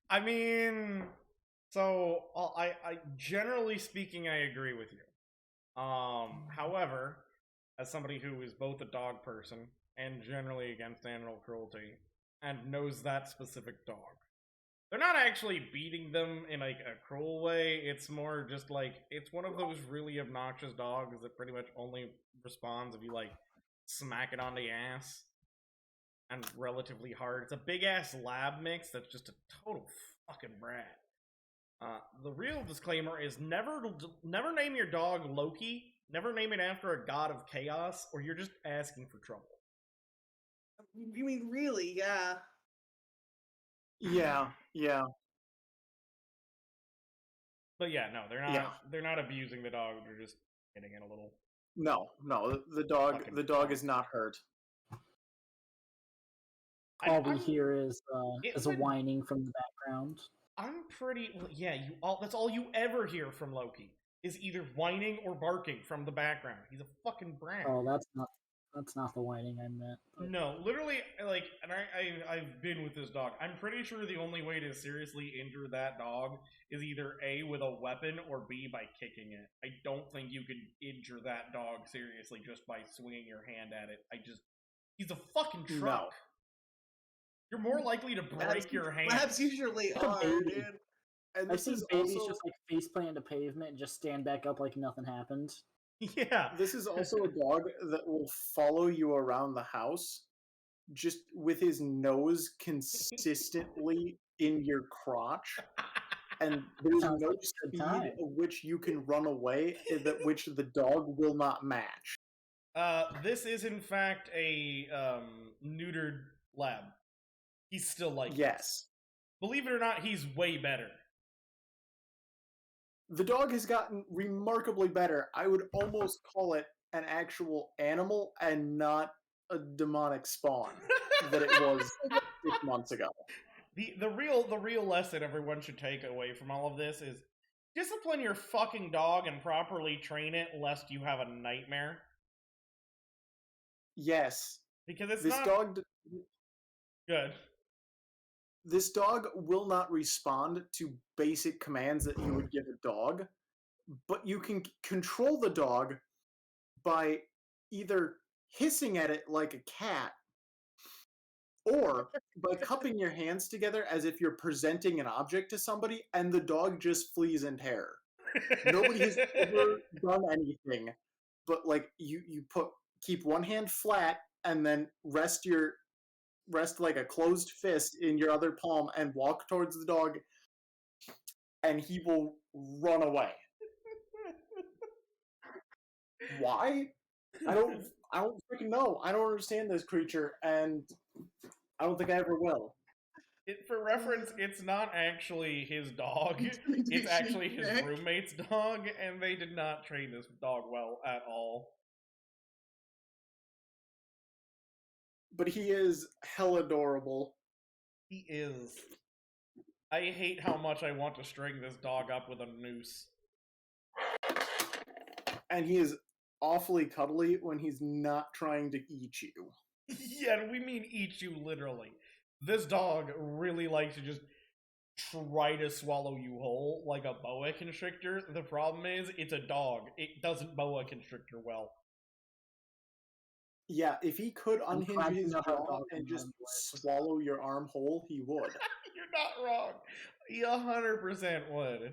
I mean, so I generally speaking, I agree with you. However, as somebody who is both a dog person and generally against animal cruelty and knows that specific dog, they're not actually beating them in like a cruel way. It's more just like it's one of those really obnoxious dogs that pretty much only responds if you like smack it on the ass. And relatively hard. It's a big-ass lab mix that's just a total fucking brat. The real disclaimer is never name your dog Loki, never name it after a god of chaos, or you're just asking for trouble. You mean really? Yeah. Yeah. But yeah, no, they're not. Yeah. They're not abusing the dog. They're just hitting it a little. No, the dog is not hurt. All we hear is a whining from the background. I'm pretty. Yeah, that's all you ever hear from Loki is either whining or barking from the background. He's a fucking brat. Oh, that's not the whining I meant. No, literally, like, and I've been with this dog. I'm pretty sure the only way to seriously injure that dog is either A, with a weapon, or B, by kicking it. I don't think you can injure that dog seriously just by swinging your hand at it. He's a fucking truck. No. You're more likely to break your hand. Labs usually are, dude. And I've seen babies just like faceplant into pavement and just stand back up like nothing happened. Yeah. This is also a dog that will follow you around the house just with his nose consistently in your crotch. And there's no speed at which you can run away that which the dog will not match. This is in fact a neutered lab. He's still like yes. Believe it or not, he's way better. The dog has gotten remarkably better. I would almost call it an actual animal and not a demonic spawn that it was 6 months ago. The real lesson everyone should take away from all of this is discipline your fucking dog and properly train it lest you have a nightmare. Yes. Because it's this not dog good. This dog will not respond to basic commands that you would give a dog, but you can control the dog by either hissing at it like a cat or by cupping your hands together as if you're presenting an object to somebody and the dog just flees in terror. Nobody has ever done anything, but like you keep one hand flat and then rest like a closed fist in your other palm and walk towards the dog, and he will run away. Why? I don't freaking know. I don't understand this creature, and I don't think I ever will. For reference, it's not actually his dog. It's actually his roommate's dog, and they did not train this dog well at all. But he is hell adorable. He is. I hate how much I want to string this dog up with a noose. And he is awfully cuddly when he's not trying to eat you. Yeah, we mean eat you literally. This dog really likes to just try to swallow you whole like a boa constrictor. The problem is, it's a dog. It doesn't boa constrictor well. Yeah, if he could I'm unhinge glad you his know how jaw dogs and are just done. swallow your arm whole, he would. You're not wrong. He 100% would.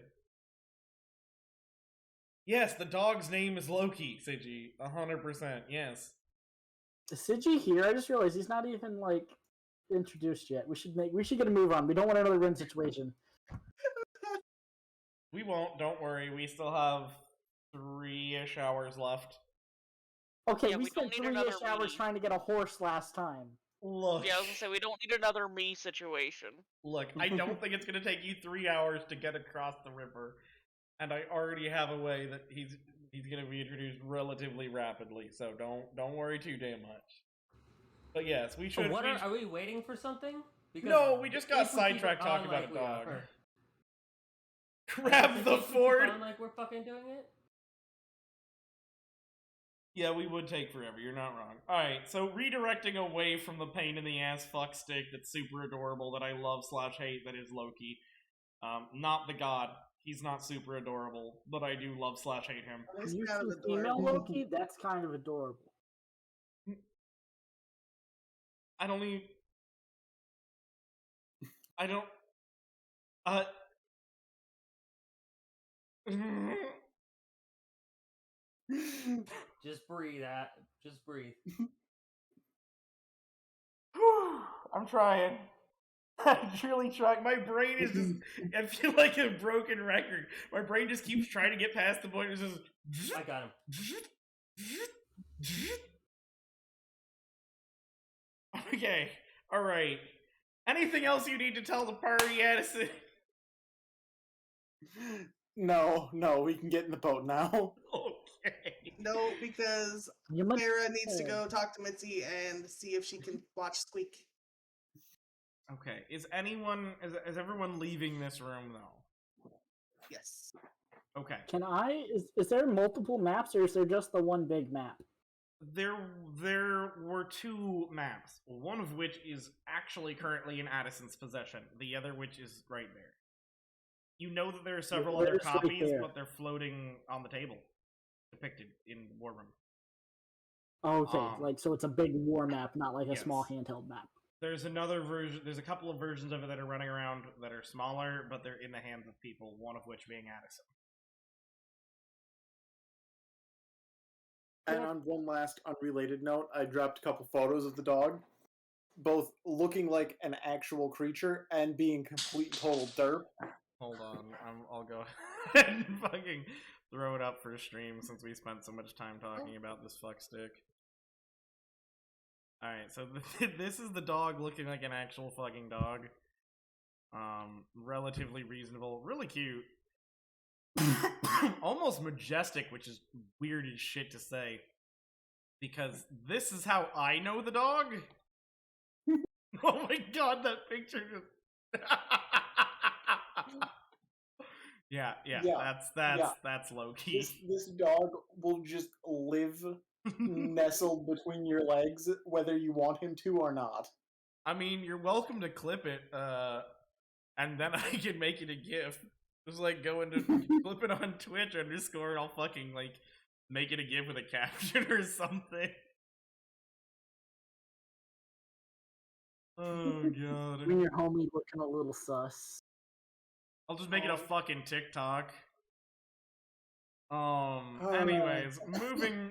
Yes, the dog's name is Loki, Sigi. 100%, yes. Is Sigi here? I just realized he's not even like introduced yet. We should get a move on. We don't want another Wren situation. We won't, don't worry. We still have 3-ish hours left. Okay, Yeah, we we don't spent need another 3-ish hours me. trying to get a horse last time. Look, Yeah, I was gonna say we don't need another me situation. look, I don't think it's gonna take you 3 hours to get across the river, and I already have a way that he's gonna be introduced relatively rapidly. So don't worry too damn much. But yes, we should. Are we waiting for something? Because no, we just got if we keep sidetracked it talking on about like a dog. we are- Grab if the we keep it fort. on like we're fucking doing it. Yeah, we would take forever. You're not wrong. Alright, so redirecting away from the pain in the ass fuck stick that's super adorable that I love / hate that is Loki. Not the god. He's not super adorable, but I do love / hate him. He's You kind of see female adorable. Loki? That's kind of adorable. I don't. Just breathe. Just breathe. I'm trying. I'm really trying. My brain is just. I feel like a broken record. My brain just keeps trying to get past the point. It's just. I got him. Okay. Alright. Anything else you need to tell the party, Addison? No, we can get in the boat now. Okay. No, because You must- Faeyra needs to go talk to Mitzi and see if she can watch Squeak. Okay. Is everyone leaving this room though? Yes. Okay. Is there multiple maps or is there just the one big map? There were 2 maps, one of which is actually currently in Addison's possession, the other which is right there. You know that there are several other Where's right copies, there? but they're floating on the table, depicted in the war room. Okay, so it's a big war map, not like a yes. small handheld map. There's another version. There's a couple of versions of it that are running around that are smaller, but they're in the hands of people. One of which being Addison. And on one last unrelated note, I dropped a couple photos of the dog, both looking like an actual creature and being complete total derp. Hold on, I'll go ahead and fucking throw it up for a stream since we spent so much time talking about this fuck stick. Alright, so this is the dog looking like an actual fucking dog. Relatively reasonable, really cute. Almost majestic, which is weird as shit to say. Because this is how I know the dog. Oh my god, that picture just... yeah, that's low-key. This dog will just live nestled between your legs, whether you want him to or not. I mean, you're welcome to clip it, and then I can make it a GIF. Just like go into clip it on Twitch _ and I'll fucking like make it a GIF with a caption or something. Oh god. When your homie looking a little sus. I'll just make it a fucking TikTok. Anyways,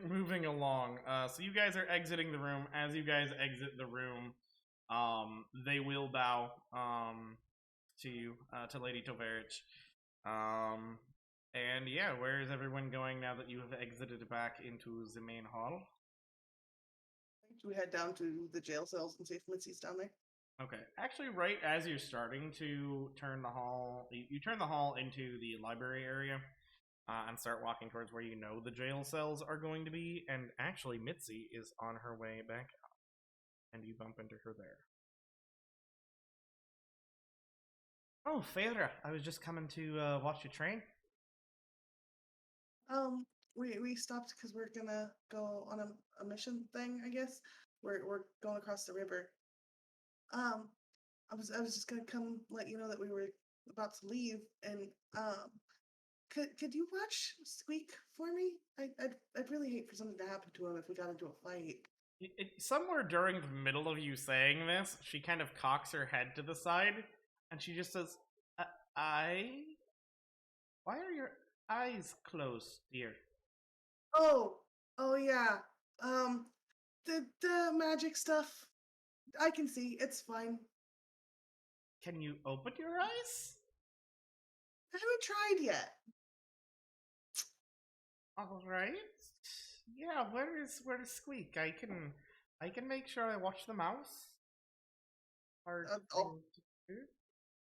moving along. So you guys are exiting the room. As you guys exit the room, they will bow to you, to Lady Tovarishch. And yeah, where is everyone going now that you have exited back into the main hall? Should we head down to the jail cells and see if Mitzi's down there? Okay, actually, right as you're starting to turn the hall, you turn the hall into the library area, and start walking towards where you know the jail cells are going to be, and actually Mitzi is on her way back out, and you bump into her there. Oh, Faeyra, I was just coming to watch you train. We stopped because we're gonna go on a mission thing, I guess. We're going across the river. I was just gonna come let you know that we were about to leave, and could you watch Squeak for me? I'd really hate for something to happen to him if we got into a fight. Somewhere during the middle of you saying this, she kind of cocks her head to the side, and she just says, "I? Why are your eyes closed, dear?" Oh yeah. The magic stuff. I can see. It's fine. Can you open your eyes? I haven't tried yet. All right. Yeah, where is Squeak? I can make sure I watch the mouse. I'll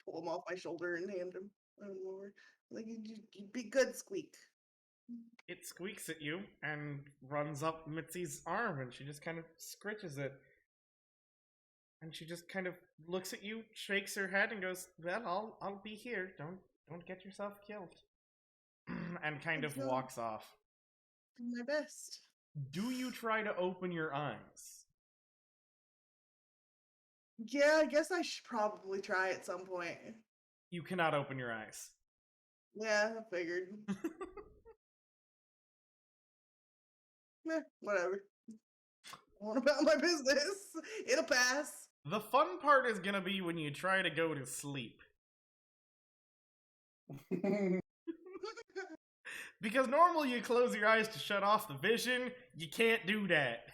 pull him off my shoulder and hand him over. Like, you be good, Squeak. It squeaks at you and runs up Mitzi's arm, and she just kind of scritches it. And she just kind of looks at you, shakes her head, and goes, "Well, I'll be here. Don't get yourself killed." And kind of walks off. Do my best. Do you try to open your eyes? Yeah, I guess I should probably try at some point. You cannot open your eyes. Yeah, I figured. Whatever. What about my business? It'll pass. The fun part is gonna be when you try to go to sleep. Because normally you close your eyes to shut off the vision. You can't do that.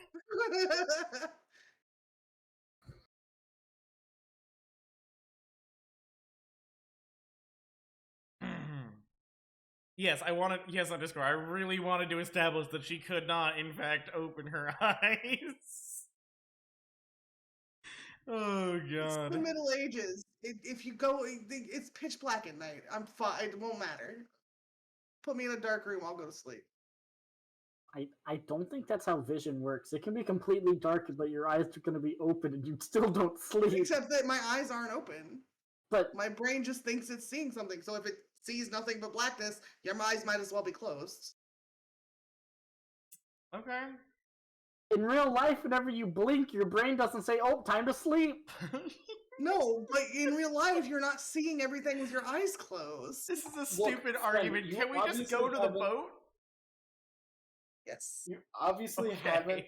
Yes, underscore. I really wanted to establish that she could not, in fact, open her eyes. Oh, God. It's the Middle Ages. If you go, it's pitch black at night. I'm fine. It won't matter. Put me in a dark room, I'll go to sleep. I don't think that's how vision works. It can be completely dark, but your eyes are going to be open and you still don't sleep. Except that my eyes aren't open. But my brain just thinks it's seeing something. So if it sees nothing but blackness, your eyes might as well be closed. Okay. In real life, whenever you blink, your brain doesn't say, "Oh, time to sleep." No, but in real life, you're not seeing everything with your eyes closed. This is a stupid argument. Can we just go to the boat? Yes. You obviously haven't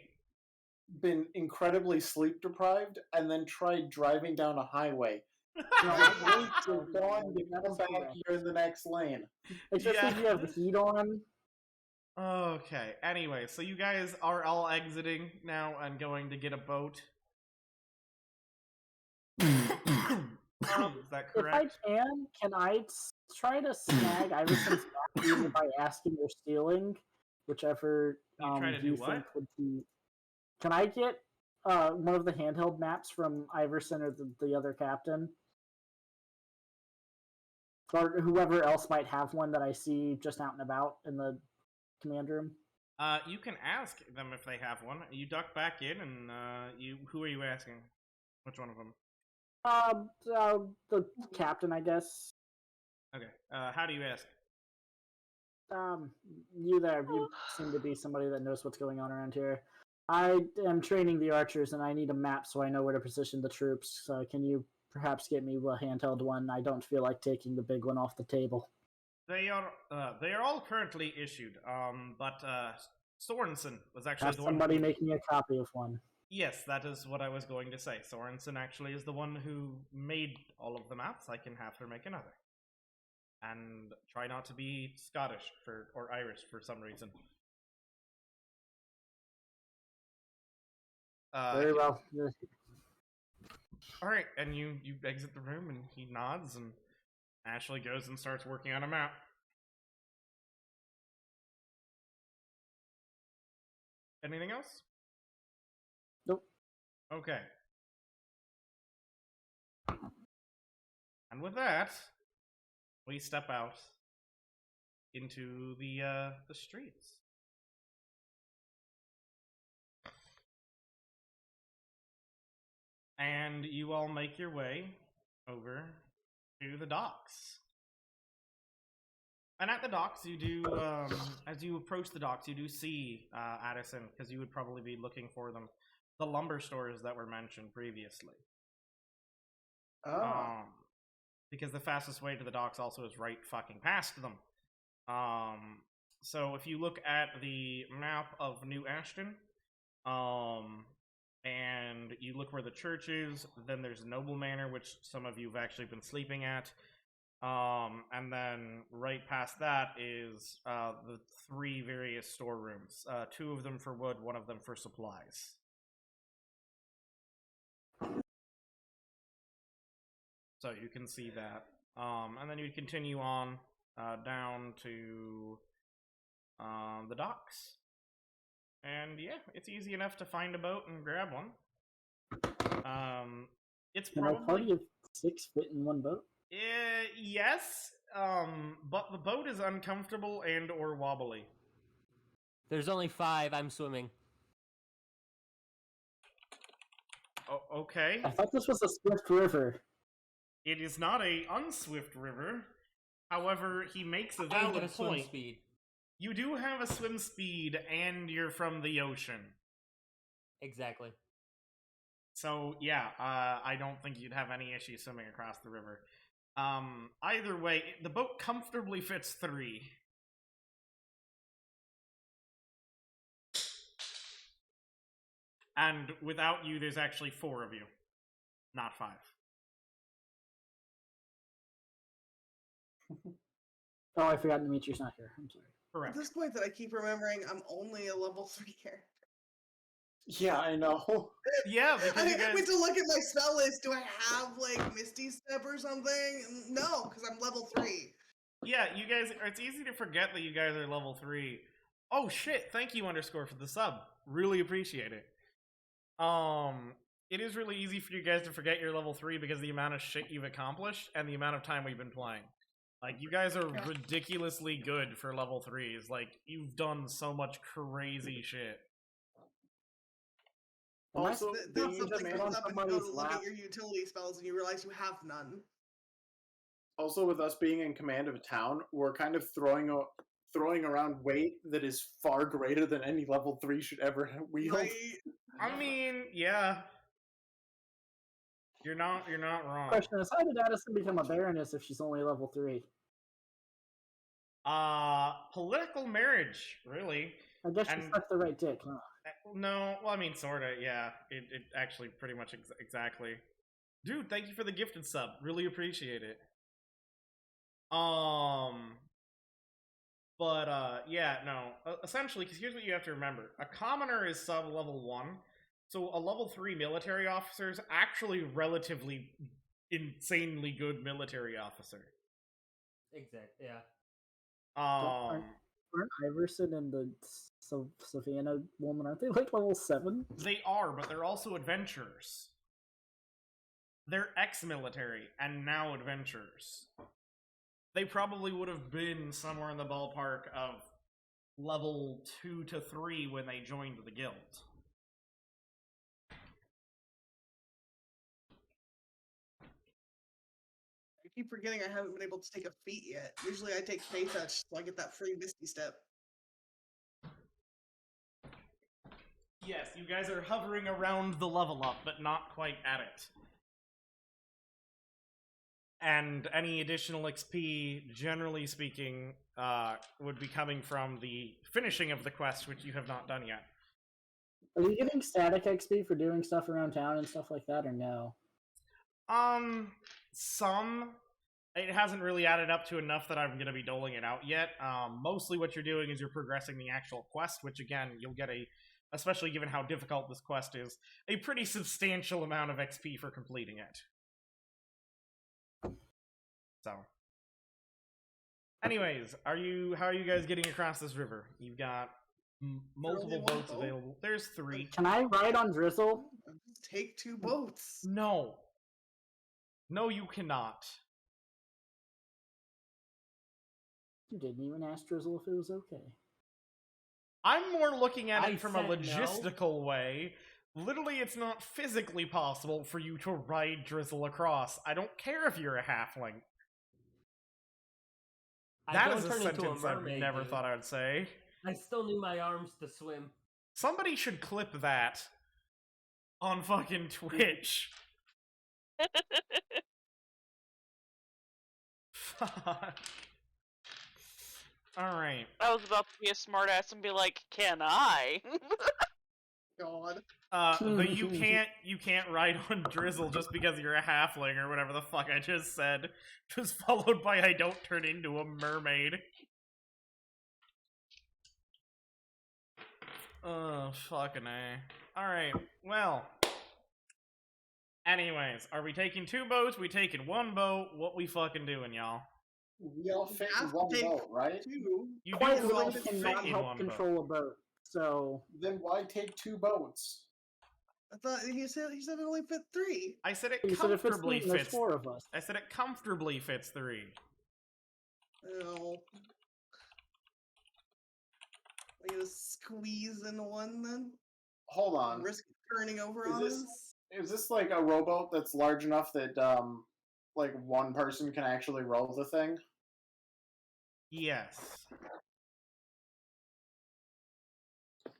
been incredibly sleep deprived and then tried driving down a highway. Wait till dawn to come back, you're in the next lane. Especially if you have the heat on. Okay, anyway, so you guys are all exiting now and going to get a boat. Is that correct? If I can I try to snag Iverson's map either by asking or stealing, whichever you think would be... Can I get one of the handheld maps from Iverson or the other captain? Or whoever else might have one that I see just out and about in the command room? You can ask them if they have one. You duck back in, and who are you asking? Which one of them? The captain, I guess. Okay. How do you ask? You there. You seem to be somebody that knows what's going on around here. I am training the archers, and I need a map so I know where to position the troops. Can you perhaps get me a handheld one? I don't feel like taking the big one off the table. They are all currently issued. But Sorensen was actually the one. Somebody making a copy of one. Yes, that is what I was going to say. Sorensen actually is the one who made all of the maps. I can have her make another. And try not to be Scottish or Irish for some reason. Very well. Alright, and you exit the room and he nods and Ashley goes and starts working on a map. Anything else? Nope. Okay. And with that, we step out into the streets. And you all make your way over to the docks. And at the docks, you do, as you approach the docks, you do see Addison, because you would probably be looking for them. The lumber stores that were mentioned previously. Oh. Because the fastest way to the docks also is right fucking past them. So if you look at the map of New Ashton, and you look where the church is, then there's Noble Manor, which some of you have actually been sleeping at. And then right past that is the 3 various storerooms. 2 of them for wood, 1 of them for supplies. So you can see that. And then you continue on down to the docks. And yeah, it's easy enough to find a boat and grab one. It's probably... Can a party of 6 fit in one boat? Yes, but the boat is uncomfortable and or wobbly. There's only 5. I'm swimming. Oh, okay. I thought this was a swift river. It is not a unswift river. However, he makes a valid point. Speed. You do have a swim speed, and you're from the ocean. Exactly. So, yeah, I don't think you'd have any issue swimming across the river. Either way, the boat comfortably fits 3. And without you, there's actually 4 of you. Not 5. Oh, I forgot Dimitri's not here. I'm sorry. Correct. At this point that I keep remembering, I'm only a level 3 character. Yeah, I know. Yeah, because you guys... I need to look at my spell list. Do I have, like, Misty Step or something? No, because I'm level 3. Yeah, you guys... It's easy to forget that you guys are level 3. Oh, shit! Thank you, Underscore, for the sub. Really appreciate it. It is really easy for you guys to forget you're level 3 because of the amount of shit you've accomplished and the amount of time we've been playing. Like, you guys are ridiculously good for level 3s. Like, you've done so much crazy shit. Also, that's something comes up and you go to look at your utility spells and you realize you have none. Also, with us being in command of a town, we're kind of throwing around weight that is far greater than any level 3 should ever wield. Right. I mean, yeah. You're not wrong. Question is, how did Addison become a Baroness if she's only level 3? Political marriage, really. I guess she sucked the right dick, huh? No, well, I mean, sorta, yeah. It actually pretty much exactly. Dude, thank you for the gifted sub. Really appreciate it. Yeah, no. Essentially, because here's what you have to remember. A commoner is sub-level 1, so a level 3 military officer is actually relatively insanely good military officer. Exactly, yeah. Aren't Iverson and the Savannah woman, aren't they like level 7? They are, but they're also adventurers. They're ex-military, and now adventurers. They probably would have been somewhere in the ballpark of level 2 to 3 when they joined the guild. I keep forgetting I haven't been able to take a feat yet. Usually I take Fey Touch, so I get that free Misty Step. Yes, you guys are hovering around the level up, but not quite at it. And any additional XP, generally speaking, would be coming from the finishing of the quest, which you have not done yet. Are you getting static XP for doing stuff around town and stuff like that, or no? Some. It hasn't really added up to enough that I'm going to be doling it out yet. Mostly what you're doing is you're progressing the actual quest, which again, you'll get especially given how difficult this quest is, a pretty substantial amount of XP for completing it. So. Anyways, how are you guys getting across this river? You've got multiple boats available. There's 3. Can I ride on Drizzle? Just take 2 boats. No. No, you cannot. You didn't even ask Drizzle if it was okay. I'm more looking at it from a logistical way. Literally, it's not physically possible for you to ride Drizzle across. I don't care if you're a halfling. That is a sentence I never thought I would say. I still need my arms to swim. Somebody should clip that on fucking Twitch. god. Alright. I was about to be a smartass and be like, can I? God. But you can't ride on Drizzle just because you're a halfling or whatever the fuck I just said. Just followed by I don't turn into a mermaid. Oh, fucking A. Alright, well. Anyways, are we taking 2 boats? We taking 1 boat? What we fucking doing, y'all? We all fit in one boat, right? You Quite do all literally fit cannot in help one control boat. a boat. So Then why take 2 boats? I thought he said it only fit 3. I said it you said if it's comfortably three, there's fits. 4 of us. I said it comfortably fits 3. Oh. We gonna squeeze in 1 then? Hold on. Risk turning over Is on this- us? Is this like a rowboat that's large enough that like 1 person can actually row the thing? Yes.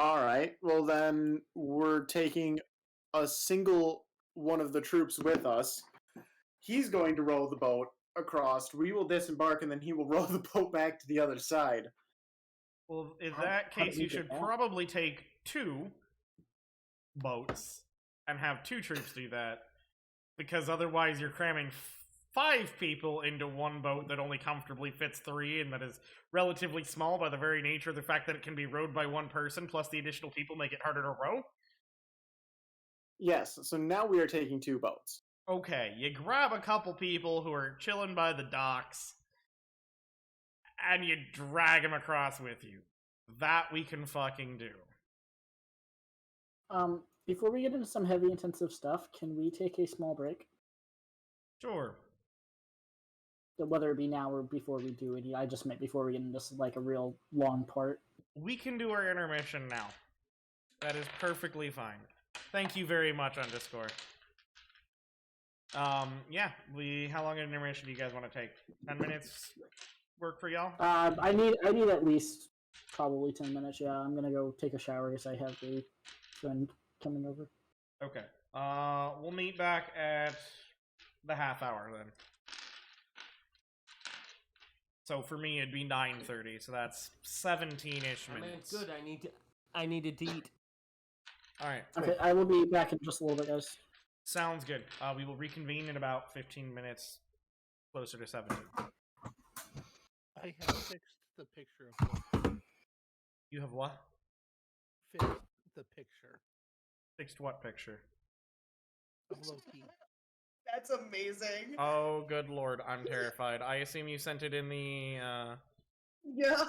Alright, well then we're taking a single one of the troops with us. He's going to row the boat across. We will disembark and then he will row the boat back to the other side. Well, in How- that how did case, we you get should that? probably take 2 boats and have 2 troops do that. Because otherwise you're cramming 5 people into 1 boat that only comfortably fits 3 and that is relatively small by the very nature of the fact that it can be rowed by 1 person, plus the additional people make it harder to row. Yes, so now we are taking 2 boats. Okay, you grab a couple people who are chilling by the docks, and you drag them across with you. That we can fucking do. Before we get into some heavy intensive stuff, can we take a small break? Sure. Whether it be now or before we do it, I just meant before we get into this, like a real long part. We can do our intermission now. That is perfectly fine. Thank you very much, Underscore. Yeah, how long an intermission do you guys want to take? 10 minutes work for y'all? I need at least probably 10 minutes. Yeah, I'm gonna go take a shower because I have a friend coming over. Okay. We'll meet back at the half hour then. So for me, it'd be 9:30. So that's 17-ish I mean, minutes. good. I needed to eat. All right. Okay, I will be back in just a little bit, guys. Sounds good. We will reconvene in about 15 minutes, closer to 17. I have fixed the picture of Loki. You have what? Fixed the picture Fixed what picture? of Loki. That's amazing. Oh, good lord, I'm terrified. I assume you sent it in the, Yeah.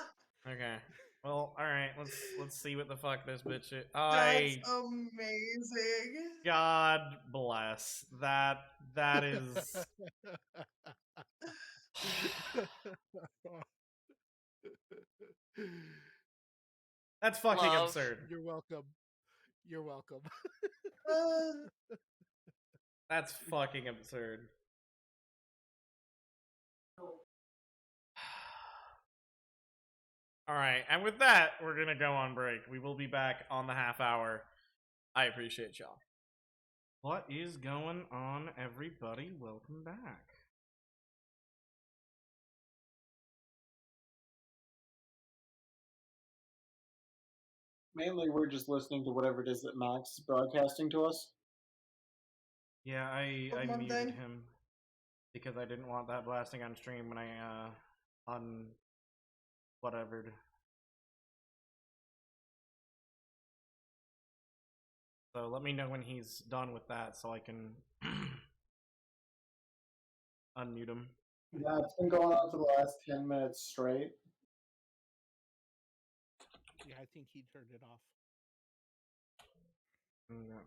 Okay. Well, alright, let's see what the fuck this bitch is. That's amazing. God bless. That is... That's fucking Love. absurd. You're welcome. You're welcome. That's fucking absurd. Alright, and with that, we're gonna go on break. We will be back on the half hour. I appreciate y'all. What is going on, everybody? Welcome back. Mainly, we're just listening to whatever it is that Max is broadcasting to us. Yeah, I One muted thing. him because I didn't want that blasting on stream when I whatevered. So let me know when he's done with that so I can unmute him. Yeah, it's been going on for the last 10 minutes straight. Yeah, I think he turned it off. Okay.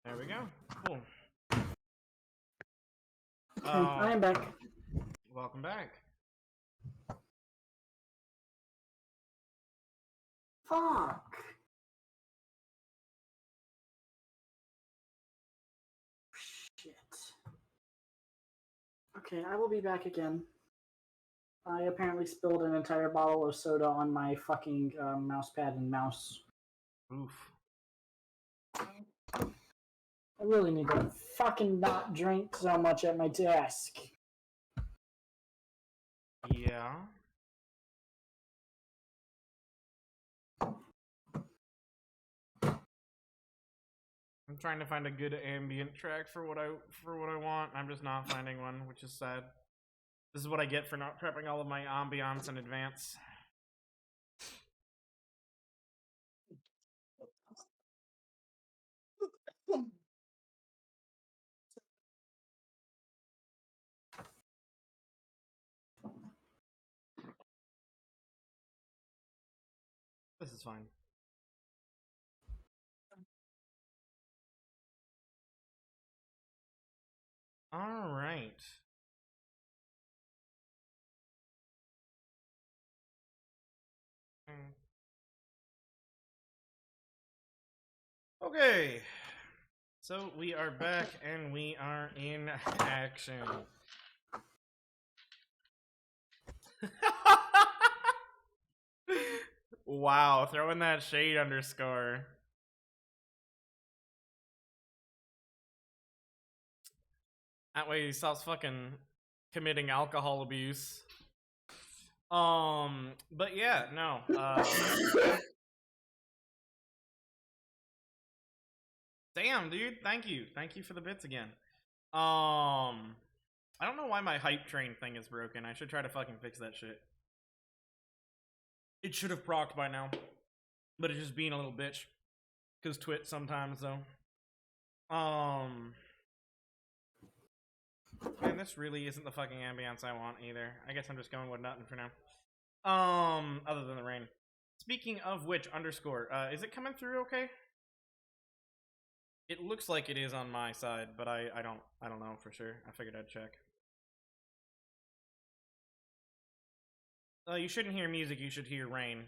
There we go. Cool. I am back. Welcome back. Fuck. Shit. Okay, I will be back again. I apparently spilled an entire bottle of soda on my fucking mouse pad and mouse. Oof. I really need to fucking not drink so much at my desk. Yeah. I'm trying to find a good ambient track for what I want. I'm just not finding one, which is sad. This is what I get for not prepping all of my ambiance in advance. This is fine. All right. Okay. So we are back and we are in action. Wow, throwing that shade underscore. That way he stops fucking committing alcohol abuse. But yeah, no. Damn, dude, thank you. Thank you for the bits again. I don't know why my hype train thing is broken. I should try to fucking fix that shit. It should have procced by now. But it's just being a little bitch. Cause twit sometimes though. Man, this really isn't the fucking ambience I want either. I guess I'm just going with nothing for now. Other than the rain. Speaking of which, underscore, is it coming through okay? It looks like it is on my side, but I don't know for sure. I figured I'd check. You shouldn't hear music, you should hear rain.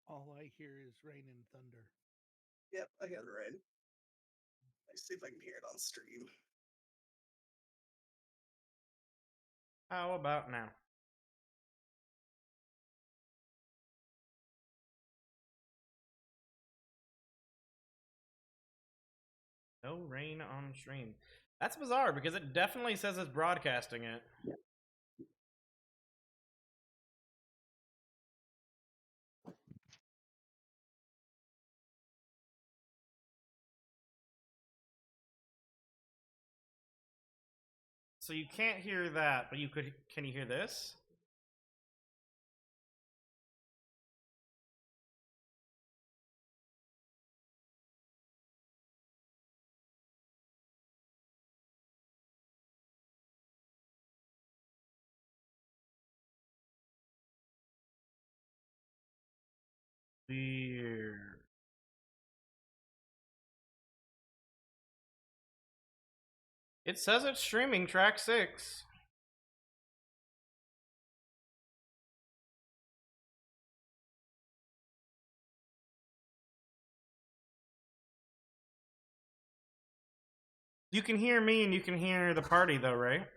All I hear is rain and thunder. Yep, I got it right. Let's see if I can hear it on stream. How about now? No rain on stream. That's bizarre because it definitely says it's broadcasting it. So you can't hear that, but you could. Can you hear this? Weird. It says it's streaming track 6. You can hear me and you can hear the party though, right?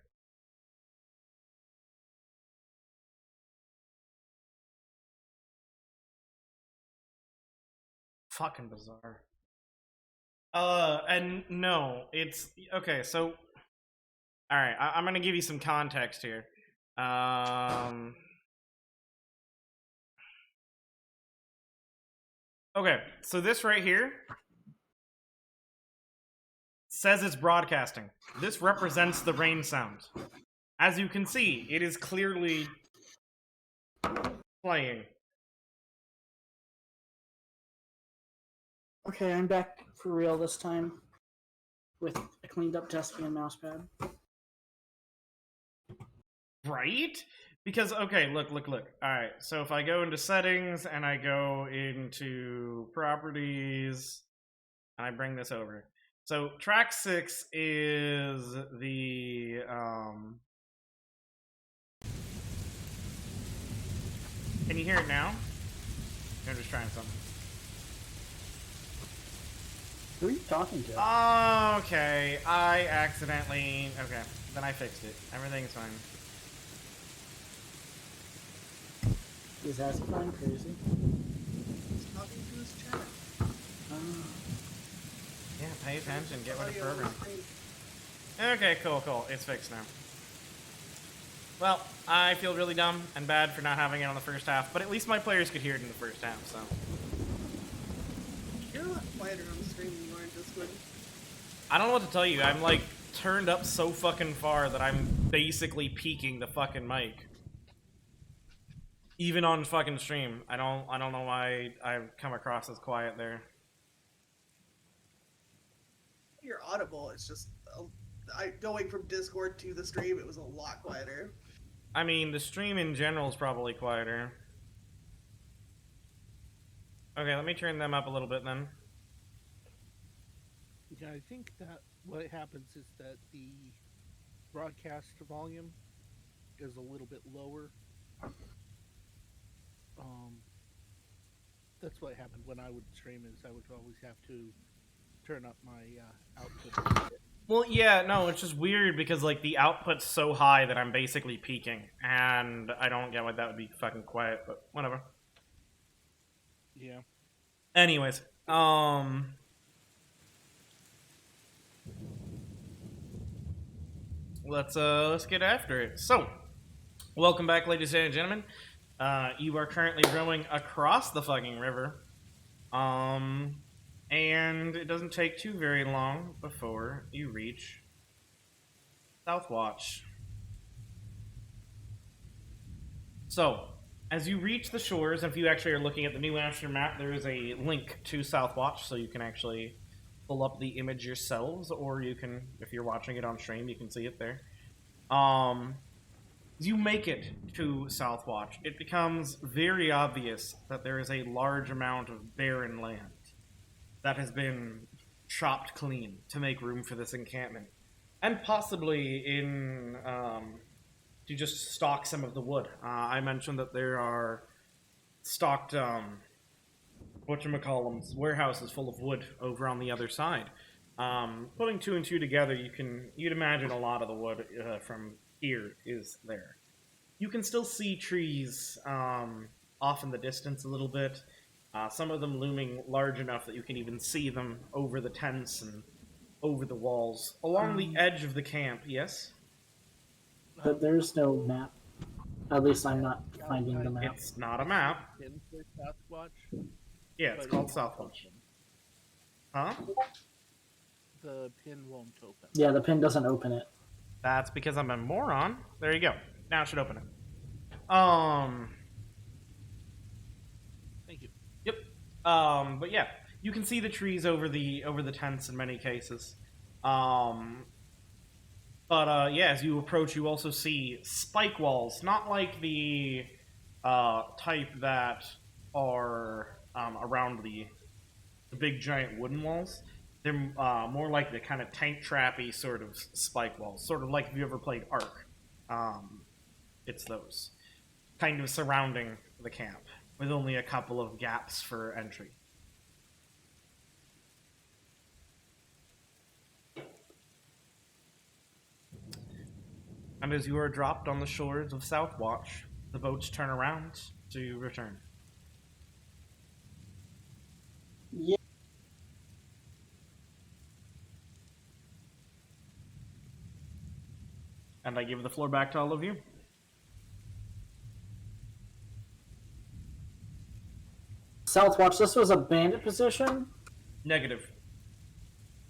Fucking bizarre. And no, it's okay. So, all right, I'm gonna give you some context here. Okay, so this right here says it's broadcasting. This represents the rain sound. As you can see, it is clearly playing. Okay, I'm back for real this time with a cleaned up desk and mousepad. Right? Because, okay, look. Alright, so if I go into settings and I go into properties and I bring this over. So track 6 is the Can you hear it now? I'm just trying something. Who are you talking to? Okay, I accidentally... Okay, then I fixed it. Everything's fine. Is Asgeir crazy? He's talking to his chat. Yeah, pay attention, get with the program. Okay, cool. It's fixed now. Well, I feel really dumb and bad for not having it on the first half, but at least my players could hear it in the first half, so. You're a lot quieter on the stream than you are in Discord. I don't know what to tell you. I'm like turned up so fucking far that I'm basically peaking the fucking mic. Even on fucking stream. I don't know why I've come across as quiet there. You're audible. It's just going from Discord to the stream, it was a lot quieter. I mean, the stream in general is probably quieter. Okay, let me turn them up a little bit then. Yeah, I think that what happens is that the broadcast volume is a little bit lower. That's what happened when I would stream, is I would always have to turn up my output a bit. Well, yeah, no, it's just weird because, like, the output's so high that I'm basically peaking, and I don't get why that would be fucking quiet, but whatever. Yeah. Anyways, let's get after it. So, welcome back, ladies and gentlemen. You are currently rowing across the fucking river. And it doesn't take too very long before you reach Southwatch. So, as you reach the shores, if you actually are looking at the New Hampshire map, there is a link to Southwatch, so you can actually pull up the image yourselves, or you can, if you're watching it on stream, you can see it there. As you make it to Southwatch, it becomes very obvious that there is a large amount of barren land that has been chopped clean to make room for this encampment. And possibly in, to just stock some of the wood. I mentioned that there are stocked, whatchamacallums, warehouses full of wood over on the other side. Putting two and two together, you'd imagine a lot of the wood from here is there. You can still see trees off in the distance a little bit. Some of them looming large enough that you can even see them over the tents and over the walls. Along the edge of the camp, yes? But there's no map. At least I'm not finding the map. It's not a map. Southwatch? Yeah, it's called Southwatch. Huh? The pin won't open. Yeah, the pin doesn't open it. That's because I'm a moron. There you go. Now it should open it. Thank you. Yep. But yeah, you can see the trees over the tents in many cases. But yeah, as you approach, you also see spike walls, not like the type that are around the big giant wooden walls. They're more like the kind of tank trappy sort of spike walls, sort of like if you ever played Ark. It's those kind of surrounding the camp with only a couple of gaps for entry. And as you are dropped on the shores of Southwatch, the boats turn around to return. Yeah. And I give the floor back to all of you. Southwatch, this was a bandit position? Negative.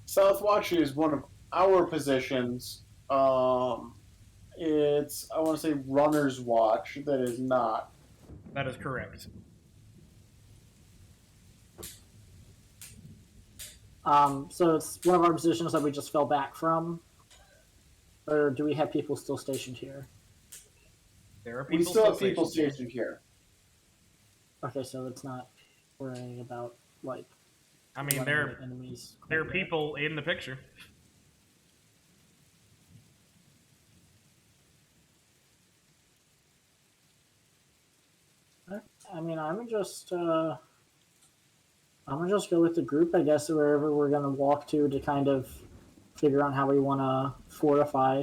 Southwatch is one of our positions. It's, I want to say, Runner's Watch. That is not. That is correct. So it's one of our positions that we just fell back from? Or do we have people still stationed here? There are people We still have people stationed here. Okay, so it's not worrying about, like... I mean, there are people in the picture. I mean, I'm gonna just go with the group, I guess, wherever we're gonna walk to kind of figure out how we want to fortify.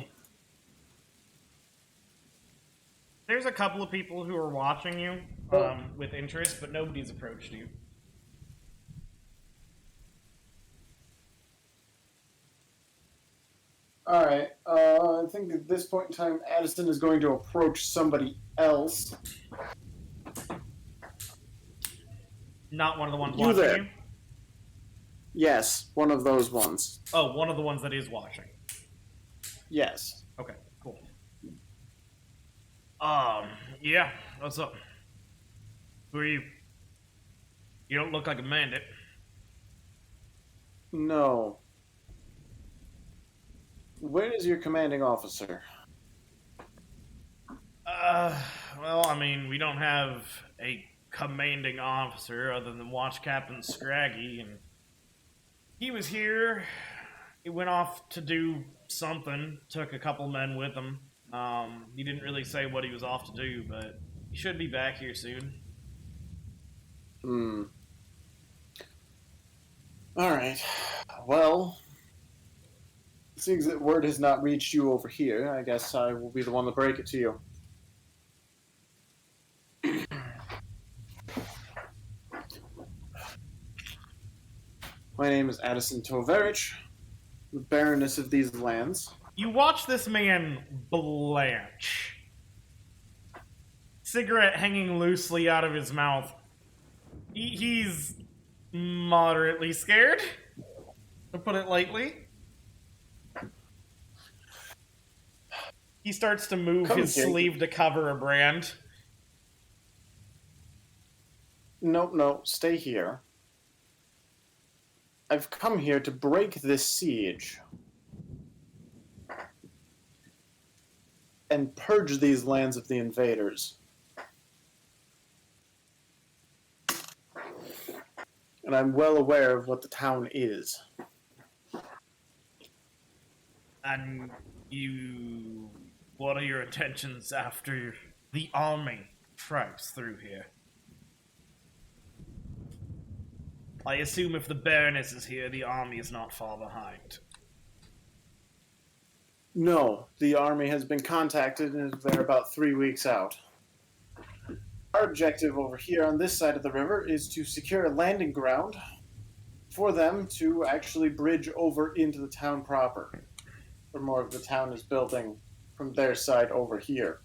There's a couple of people who are watching you with interest, but nobody's approached you. Alright, I think at this point in time, Addison is going to approach somebody else. Not one of the ones You watching there. you? Yes, one of those ones. Oh, one of the ones that is watching. Yes. Okay, cool. Yeah, what's up? Who are you? You don't look like a bandit. No. Where is your commanding officer? Well, I mean, we don't have a commanding officer other than Watch Captain Scraggy, and he was here. He went off to do something, took a couple men with him. He didn't really say what he was off to do, but he should be back here soon. Alright. Well, seeing that word has not reached you over here, I guess I will be the one to break it to you. My name is Addison Tovarishch, the Baroness of these lands. You watch this man blanch. Cigarette hanging loosely out of his mouth. He's moderately scared, to put it lightly. He starts to move his sleeve to cover a brand. No, stay here. I've come here to break this siege and purge these lands of the invaders. And I'm well aware of what the town is. And what are your intentions after the army tribes through here? I assume if the Baroness is here, the army is not far behind. No, the army has been contacted and they're about 3 weeks out. Our objective over here on this side of the river is to secure a landing ground for them to actually bridge over into the town proper. Or more of the town is building from their side over here.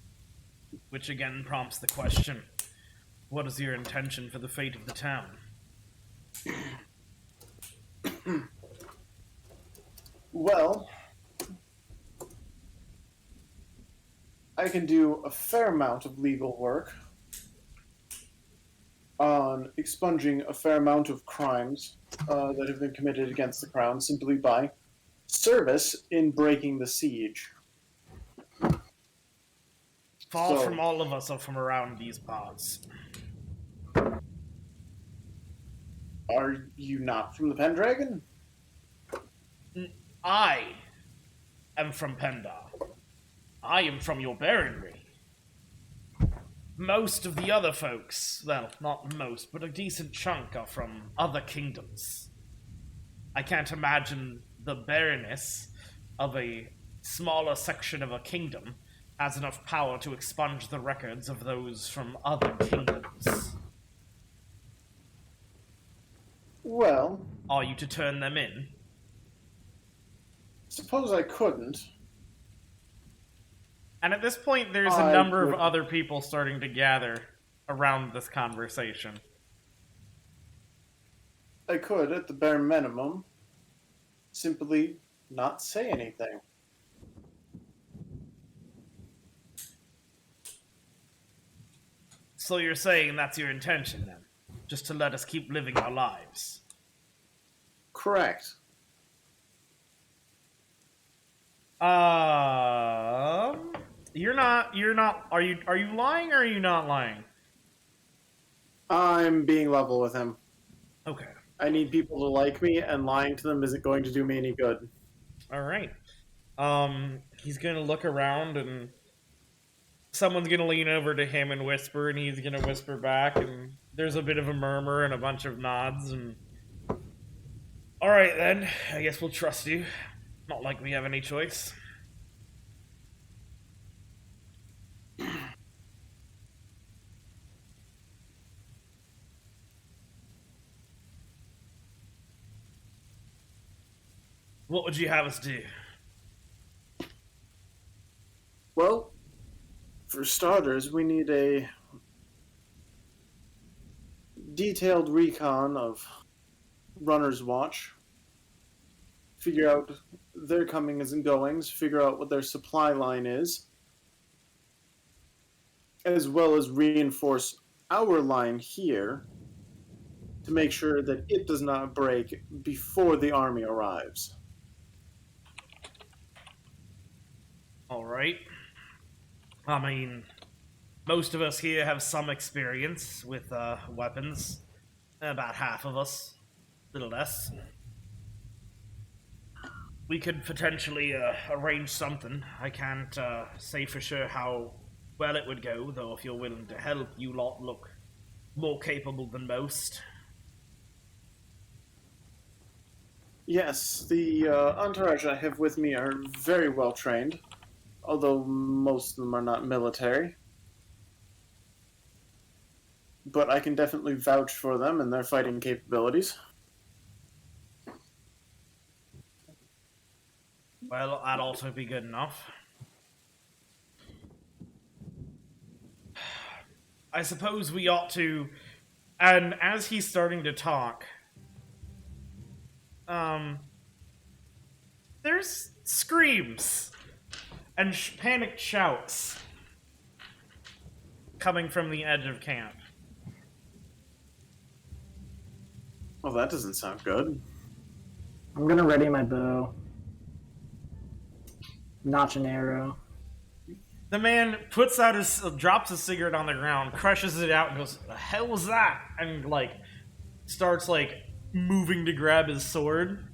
Which again prompts the question, what is your intention for the fate of the town? Well, I can do a fair amount of legal work on expunging a fair amount of crimes that have been committed against the crown simply by service in breaking the siege. Far from all of us are from around these parts. Are you not from the Pendragon? I am from Pendar. I am from your baronry. Most of the other folks, well, not most, but a decent chunk are from other kingdoms. I can't imagine the Baroness of a smaller section of a kingdom has enough power to expunge the records of those from other kingdoms. Well... Are you to turn them in? Suppose I couldn't. And at this point, there's a number of other people starting to gather around this conversation. I could, at the bare minimum, simply not say anything. So you're saying that's your intention, then? Just to let us keep living our lives? Correct. Are you lying or are you not lying? I'm being level with him. Okay. I need people to like me, and lying to them isn't going to do me any good. Alright. He's gonna look around and someone's gonna lean over to him and whisper, and he's gonna whisper back, and there's a bit of a murmur and a bunch of nods, and... Alright then, I guess we'll trust you. Not like we have any choice. What would you have us do? for starters, we need a detailed recon of Runner's Watch. Figure out their comings and goings, figure out what their supply line is, as well as reinforce our line here to make sure that it does not break before the army arrives. All right. I mean, most of us here have some experience with weapons. About half of us, a little less. We could potentially arrange something. I can't say for sure how well it would go, though if you're willing to help, you lot look more capable than most. Yes, the entourage I have with me are very well trained, although most of them are not military. But I can definitely vouch for them and their fighting capabilities. Well, that'd also be good enough. I suppose we ought to... And as he's starting to talk, there's screams and panicked shouts coming from the edge of camp. Well, that doesn't sound good. I'm gonna ready my bow. Notch an arrow. The man drops his cigarette on the ground, crushes it out, and goes, "The hell was that?" And starts moving to grab his sword.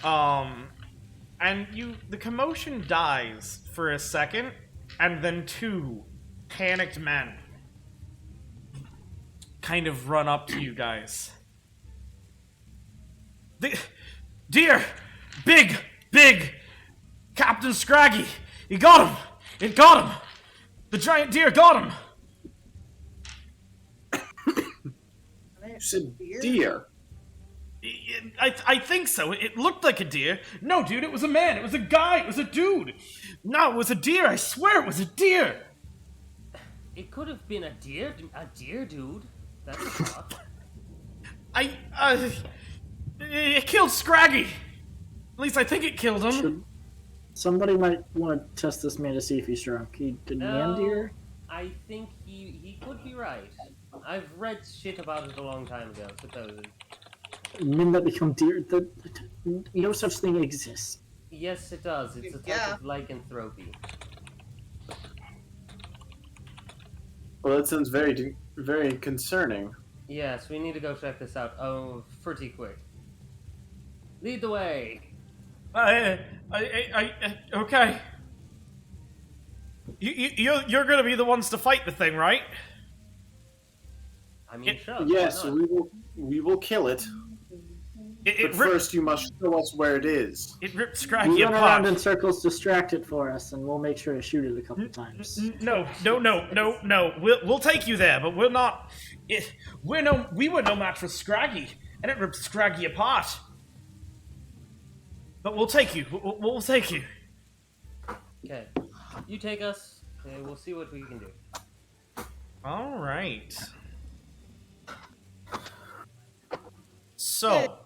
And the commotion dies for a second, and then two panicked men kind of run up to you guys. Dear, big Captain Scraggy, he got him! It got him! The giant deer got him! You said deer. I think so. It looked like a deer. No, dude, it was a man. It was a guy. It was a dude. No, it was a deer. I swear it was a deer. It could have been a deer, dude. That's not. It killed Scraggy. At least I think it killed him. Somebody might want to test this man to see if he's drunk. Did man deer? I think he could be right. I've read shit about it a long time ago, supposedly. Men that become deer, no such thing exists. Yes, it does. It's a type of lycanthropy. Well, that sounds very, very concerning. Yes, we need to go check this out. Oh, pretty quick. Lead the way. Okay. You're gonna be the ones to fight the thing, right? I mean, sure. Yes, we will kill it. But first, you must show us where it is. It ripped Scraggy apart. Run around in circles, distract it for us, and we'll make sure to shoot it a couple times. No. We'll take you there, but we'll not. We were no match for Scraggy, and it ripped Scraggy apart. But we'll take you. We'll take you. Okay, you take us. Okay, we'll see what we can do. All right. So.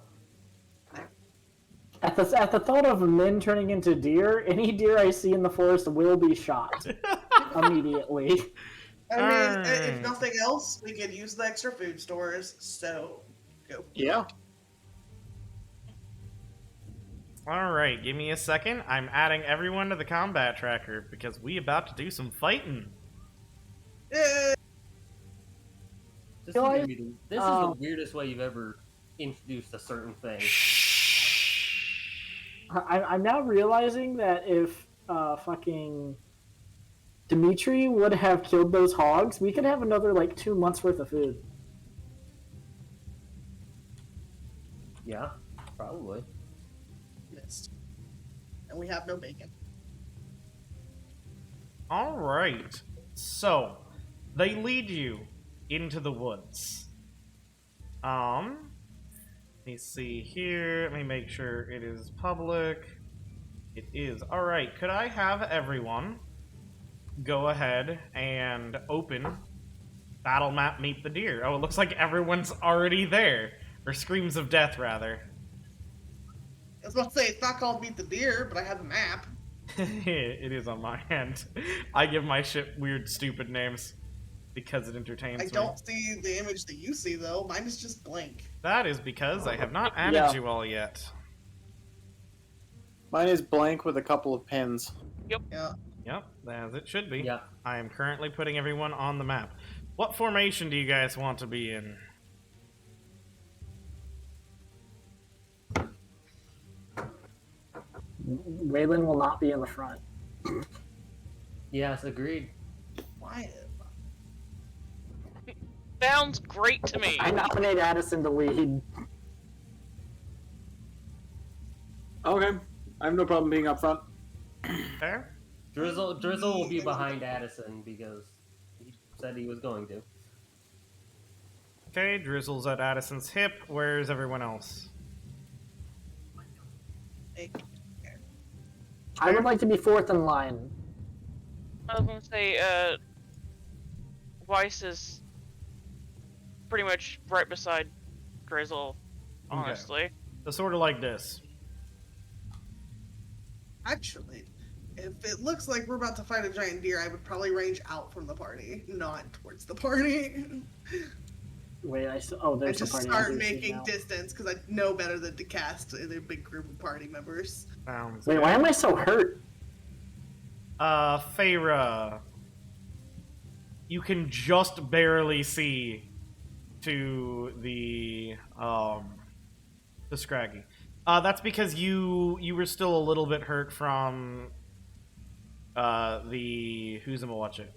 At the thought of men turning into deer, any deer I see in the forest will be shot immediately. I mean, if nothing else, we could use the extra food stores, so go. Yeah. Alright, give me a second. I'm adding everyone to the combat tracker because we about to do some fighting. This is the weirdest way you've ever introduced a certain thing. I'm now realizing that if fucking Dimitri would have killed those hogs, we could have another 2 months worth of food. Yeah, probably. Missed. And we have no bacon. Alright, so they lead you into the woods. Let me see here. Let me make sure it is public. It is. Alright, could I have everyone go ahead and open Battle Map Meet the Deer. Oh, it looks like everyone's already there. Or Screams of Death, rather. I was about to say, it's not called Meet the Deer, but I have the map. It is on my end. I give my shit weird, stupid names because it entertains me. I don't see the image that you see, though. Mine is just blank. That is because I have not added you all yet. Mine is blank with a couple of pins. Yep. Yeah. Yep, as it should be. Yeah. I am currently putting everyone on the map. What formation do you guys want to be in? Weilinn will not be in the front. Yes, agreed. Why? Sounds great to me. I nominate Addison to lead. Okay. I have no problem being up front. Fair? Drizzle will be behind Addison because he said he was going to. Okay, Drizzle's at Addison's hip. Where's everyone else? I would like to be fourth in line. I was gonna say, Wiess is pretty much right beside Drizzle, honestly. Okay. So sort of like this. Actually, if it looks like we're about to fight a giant deer, I would probably range out from the party, not towards the party. Wait, oh, I there's just the party. start making distance because I know better than to cast in a big group of party members. Sounds Wait, good. why am I so hurt? Faeyra. You can just barely see to the Scraggy. That's because you were still a little bit hurt from the Who's-a-ma-watch-it.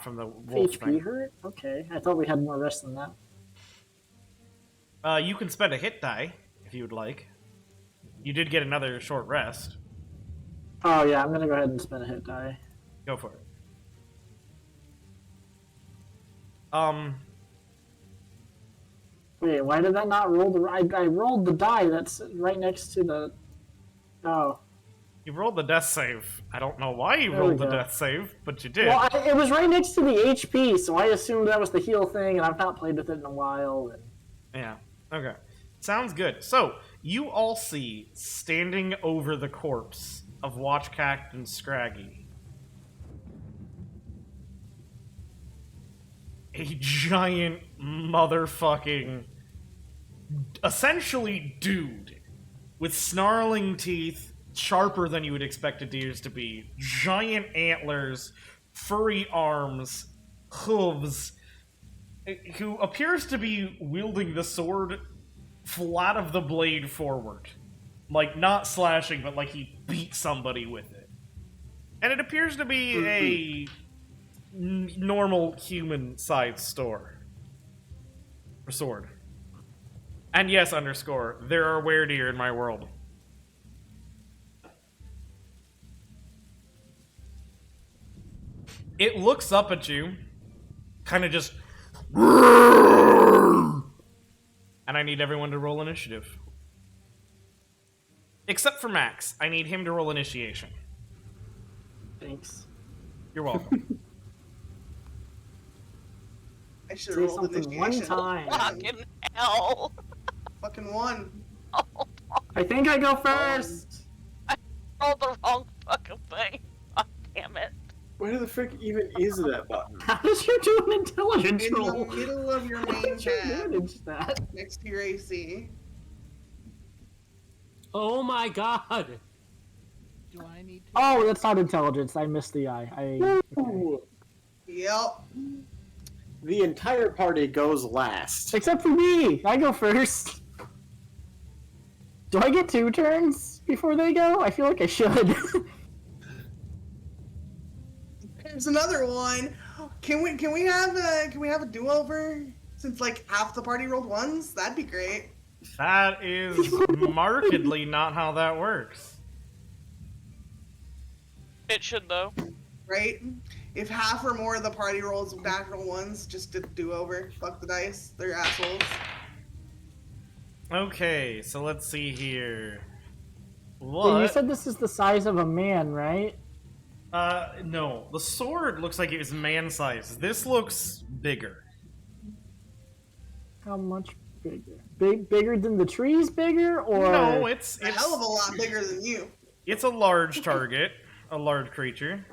From the wolf HP thing. hurt? Okay, I thought we had more rest than that. You can spend a hit die if you would like. You did get another short rest. Oh yeah, I'm gonna go ahead and spend a hit die. Go for it. Wait, why did that not roll the? I rolled the die that's right next to the. Oh. You rolled the death save. I don't know why you There rolled we the go. death save, but you did. Well, it was right next to the HP, so I assumed that was the heal thing, and I've not played with it in a while. And... Yeah. Okay. Sounds good. So, you all see, standing over the corpse of Watch Captain Scraggy, a giant motherfucking, essentially dude, with snarling teeth, sharper than you would expect a deer's to be, giant antlers, furry arms, hooves, who appears to be wielding the sword flat of the blade forward. Like, not slashing, but like he beat somebody with it. And it appears to be a normal human-sized sword. And yes, underscore, there are weredeer in my world. It looks up at you, kind of just... And I need everyone to roll initiative. Except for Max. I need him to roll initiation. Thanks. You're welcome. I should Say roll something one initiation. time. Fucking hell. Fucking one. I think I go first. Rolled the wrong fucking thing. God damn it. Where the frick even is that button? How did you do an intelligence In roll? the middle of your How main did you tab, manage that? next to your AC. Oh my god! Do I need to? Oh, that's not intelligence. I missed the eye. Okay. Ooh. Yep. The entire party goes last. Except for me. I go first. Do I get 2 turns before they go? I feel like I should. There's another one. Can we have a do-over? Since like half the party rolled ones, that'd be great. That is markedly not how that works. It should, though. Right? If half or more of the party rolls natural ones, just a do-over. Fuck the dice. They're assholes. Okay, so let's see here. Well, you What? said this is the size of a man, right? No. The sword looks like it was man-sized. This looks bigger. How much bigger? Bigger than the trees? Bigger, or no? It's a hell of a lot bigger than you. It's a large target, a large creature.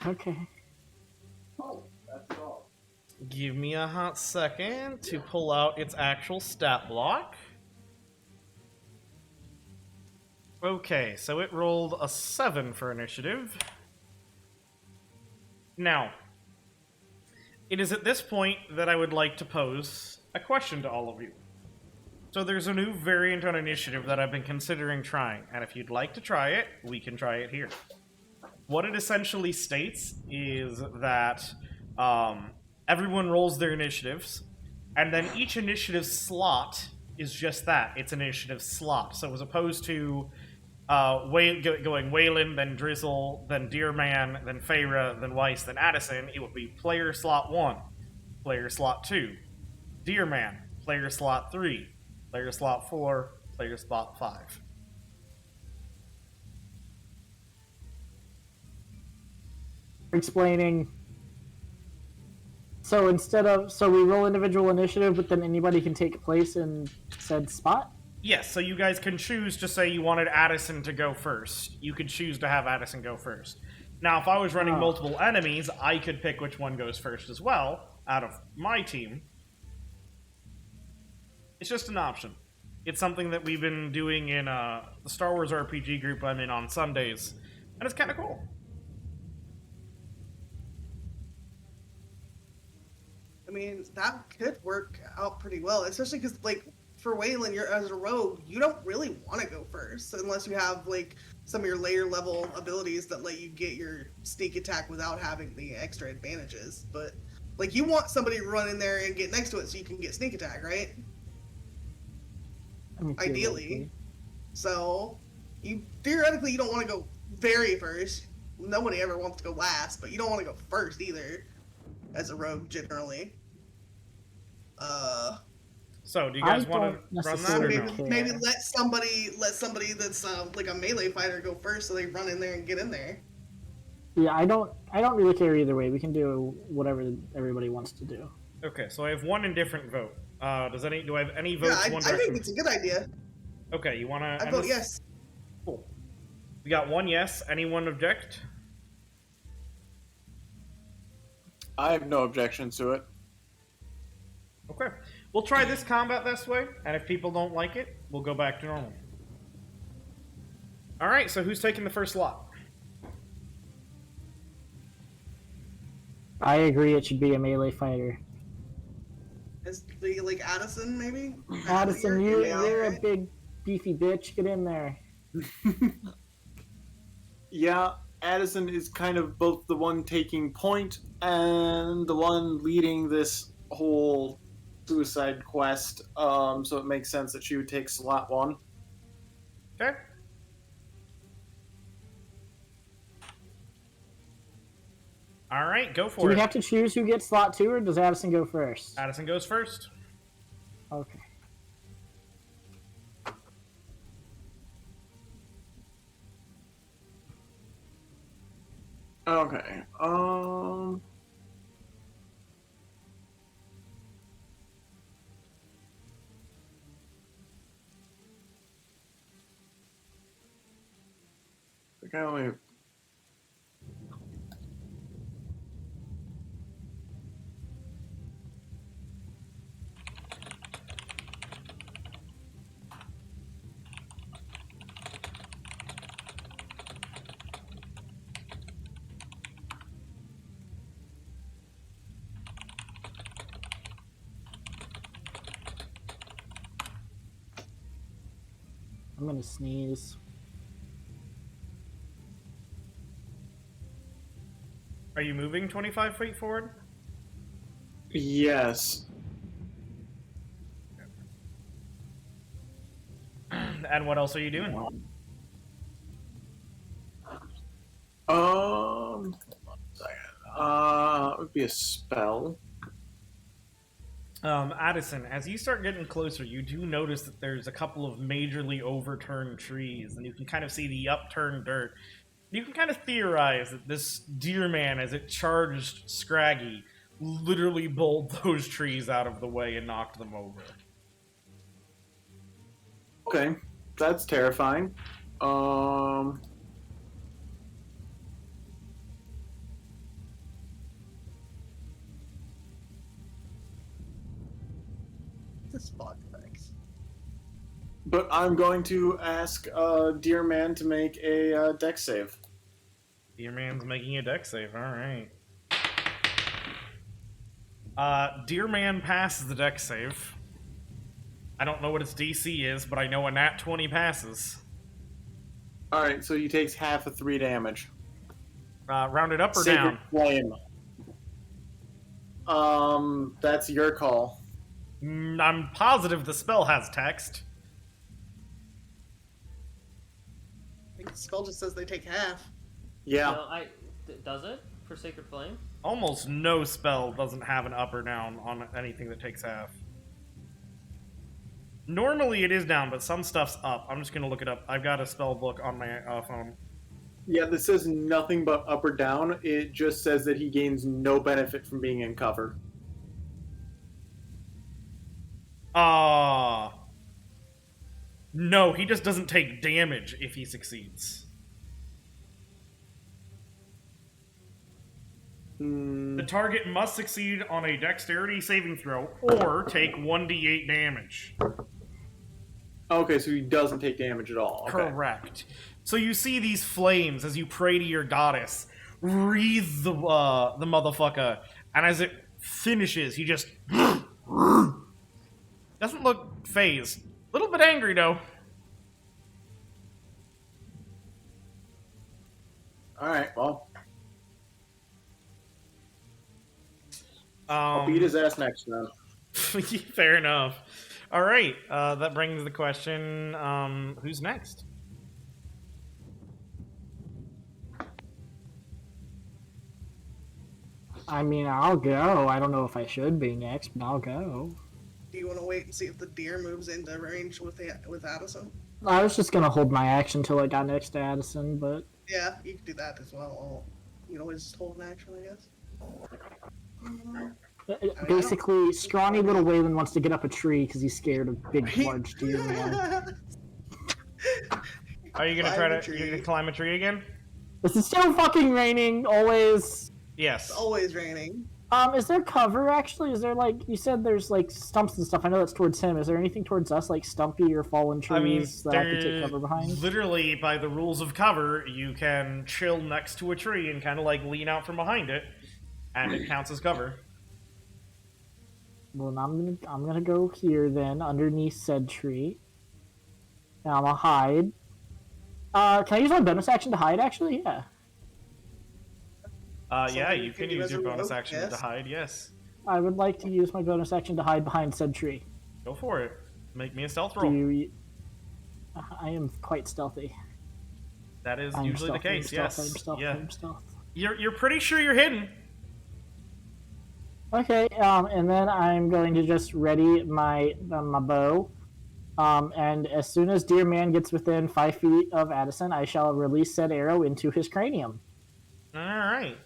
Okay. Give me a hot second to pull out its actual stat block. Okay, so it rolled a 7 for initiative. Now, it is at this point that I would like to pose a question to all of you. So there's a new variant on initiative that I've been considering trying, and if you'd like to try it, we can try it here. What it essentially states is that everyone rolls their initiatives, and then each initiative slot is just that. It's an initiative slot. So as opposed to going Weilinn, then Drizzle, then Deerman, then Faeyra, then Wiess, then Addison, it would be player slot 1, player slot 2, Deerman, player slot 3, player slot 4, player slot 5. Explaining. So we roll individual initiative, but then anybody can take a place in said spot? Yes, so you guys can choose to say you wanted Addison to go first. You could choose to have Addison go first. Now, if I was running multiple enemies, I could pick which one goes first as well, out of my team. It's just an option. It's something that we've been doing in the Star Wars RPG group I'm in on Sundays, and it's kind of cool. I mean, that could work out pretty well, especially because, like, for Weilinn, you're as a rogue, you don't really want to go first unless you have like some of your layer level abilities that let you get your sneak attack without having the extra advantages. But like, you want somebody to run in there and get next to it so you can get sneak attack, right? Ideally. So you theoretically you don't want to go very first. Nobody ever wants to go last, but you don't want to go first either as a rogue generally. So, do you guys want to run that or maybe let somebody that's like a melee fighter go first, so they run in there and get in there. Yeah, I don't really care either way. We can do whatever everybody wants to do. Okay, so I have one indifferent vote. Do I have any votes? Yeah, I think it's a good idea. Okay, you want to? I vote yes. Cool. We got one yes. Anyone object? I have no objections to it. Okay. We'll try this combat this way, and if people don't like it, we'll go back to normal. Alright, so who's taking the first lot? I agree it should be a melee fighter. Is the, like, Addison, maybe? Addison, you're a big, beefy bitch. Get in there. Yeah, Addison is kind of both the one taking point and the one leading this whole suicide quest, so it makes sense that she would take slot 1. Okay. All right, go for it. Do we have to choose who gets slot 2, or does Addison go first? Addison goes first. Okay. Okay. I think I only have... I'm gonna sneeze. Are you moving 25 feet forward? Yes. And what else are you doing? One second. It would be a spell. Addison, as you start getting closer, you do notice that there's a couple of majorly overturned trees, and you can kind of see the upturned dirt. You can kind of theorize that this deer man, as it charged Scraggy, literally bowled those trees out of the way and knocked them over. Okay, that's terrifying. Spot effects. But I'm going to ask Deer Man to make a dex save. Deer Man's making a dex save, alright. Deer Man passes the dex save. I don't know what its DC is, but I know a nat 20 passes. Alright, so he takes half of 3 damage. Round it up or Sacred down? Flame. That's your call. I'm positive the spell has text. I think the spell just says they take half. Yeah. No, does it for Sacred Flame? Almost no spell doesn't have an up or down on anything that takes half. Normally it is down, but some stuff's up. I'm just going to look it up. I've got a spell book on my phone. Yeah, this says nothing but up or down. It just says that he gains no benefit from being in cover. No, he just doesn't take damage if he succeeds. The target must succeed on a dexterity saving throw or take 1d8 damage. Okay, so he doesn't take damage at all. Okay. Correct. So you see these flames as you pray to your goddess. Wreathe the motherfucker. And as it finishes, he just... doesn't look phased. A little bit angry, though. Alright, well. I'll beat his ass next time. Fair enough. Alright, that brings the question, who's next? I mean, I'll go. I don't know if I should be next, but I'll go. Do you want to wait and see if the deer moves into range with Addison? I was just gonna hold my action until I got next to Addison, but... Yeah, you can do that as well. You can always just hold an action, I guess. Basically, scrawny little Weilinn wants to get up a tree because he's scared of big, large deer, man. Are you gonna you're gonna climb a tree again? This is still fucking raining, always. Yes. It's always raining. Is there cover, actually? Is there, like, you said there's, like, stumps and stuff. I know that's towards him. Is there anything towards us, like stumpy or fallen trees that I could take cover behind? Literally, by the rules of cover, you can chill next to a tree and kind of, like, lean out from behind it, and it counts as cover. Well, I'm gonna go here, then, underneath said tree. Now I'm gonna hide. Can I use my bonus action to hide, actually? Yeah. Yeah, you can use your bonus action to hide, yes. I would like to use my bonus action to hide behind said tree. Go for it. Make me a stealth roll. I am quite stealthy. That is usually the case, yes. I'm stealth. You're pretty sure you're hidden. Okay, and then I'm going to just ready my bow. And as soon as Deer Man gets within 5 feet of Addison, I shall release said arrow into his cranium. Alright.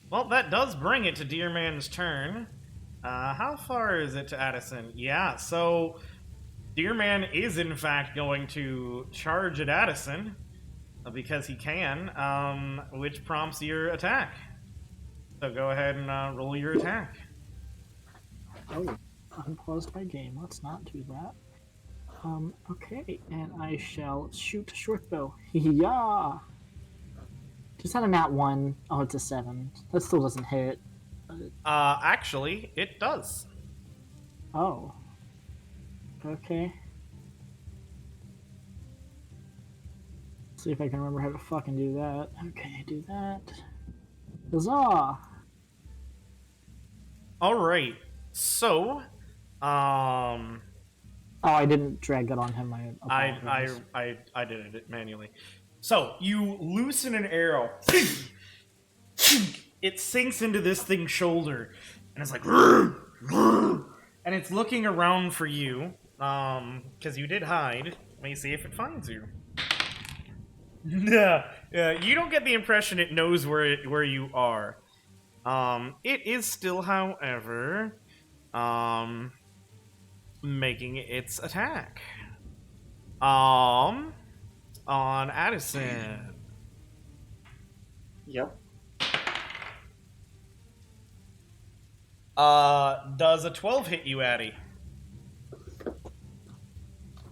Well, that does bring it to Deer Man's turn. How far is it to Addison? Yeah, so Deer Man is in fact going to charge at Addison because he can, which prompts your attack. So go ahead and roll your attack. Oh, unpaused my game. Let's not do that. Okay, and I shall shoot short bow. Yeah. Is that a nat 1? Oh, it's a 7. That still doesn't hit. Actually, it does. Oh. Okay. See if I can remember how to fucking do that. Okay, do that. Huzzah! Alright. So, Oh, I didn't drag that on him. I did it manually. So, you loosen an arrow. It sinks into this thing's shoulder. And it's like... and it's looking around for you, because you did hide. Let me see if it finds you. No, you don't get the impression it knows where you are. It is still, however, making its attack. On Addison. Yep. Does a 12 hit you, Addy?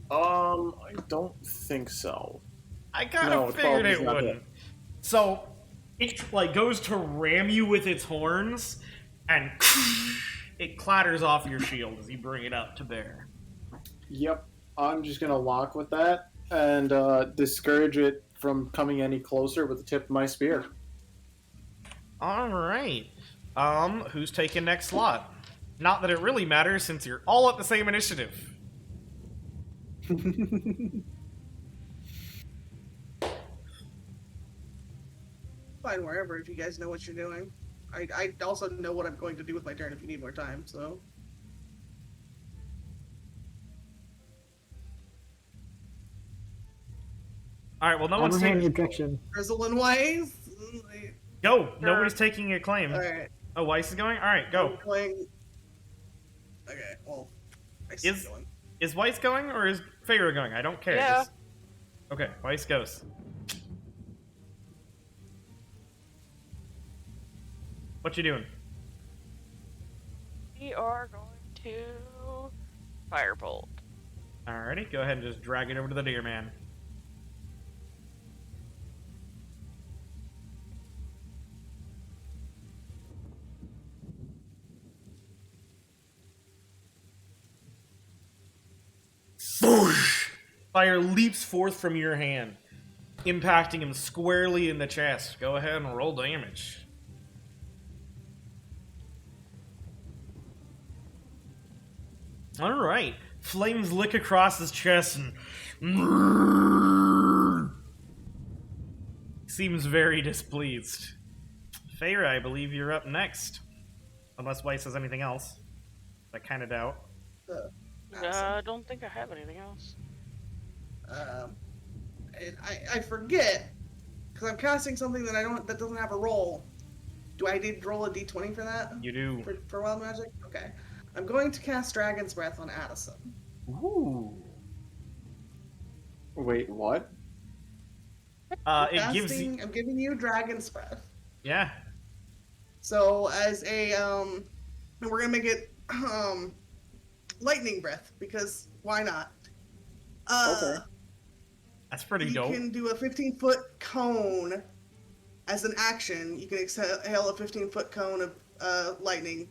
I don't think so. I kind of figured it wouldn't. So, it goes to ram you with its horns, and it clatters off your shield as you bring it up to bear. Yep. I'm just gonna lock with that and discourage it from coming any closer with the tip of my spear. All right. Who's taking next slot? Not that it really matters since you're all at the same initiative. Fine, wherever, if you guys know what you're doing. I also know what I'm going to do with my turn if you need more time, so. Alright, well, no one's taking... objection. Drizzle and Weiss? Go! Nobody's taking a claim. Alright. Oh, Weiss is going? Alright, go. I'm going... Okay, well, Weiss is going. Is Weiss going, or is Faeyra going? I don't care. Yeah. Okay, Weiss goes. What you doing? We are going to Firebolt. Alrighty, go ahead and just drag it over to the deer man. Swoosh! Fire leaps forth from your hand, impacting him squarely in the chest. Go ahead and roll damage. Alright. Flames lick across his chest and... seems very displeased. Faeyra, I believe you're up next. Unless Weiss has anything else. I kind of doubt. I don't think I have anything else. And I forget, because I'm casting something that doesn't have a roll. Do I need to roll a d20 for that? You do. For wild magic? Okay. I'm going to cast Dragon's Breath on Addison. Ooh. Wait, what? It gives you... I'm giving you Dragon's Breath. Yeah. So as a we're gonna make it lightning breath because why not? Okay. That's pretty dope. You can do a 15-foot cone as an action. You can exhale a 15-foot cone of lightning,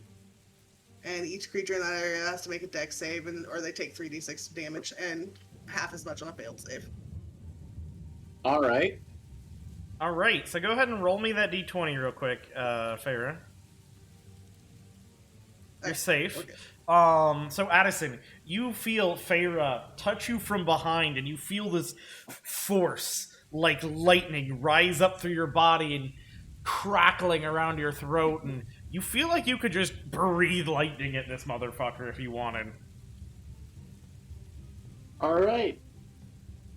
and each creature in that area has to make a dex save, or they take 3d6 damage and half as much on a failed save. All right. All right. So go ahead and roll me that d20 real quick, Faeyra. You're safe. Okay. So Addison, you feel Faeyra touch you from behind, and you feel this force like lightning rise up through your body and crackling around your throat, and you feel like you could just breathe lightning at this motherfucker if you wanted. All right.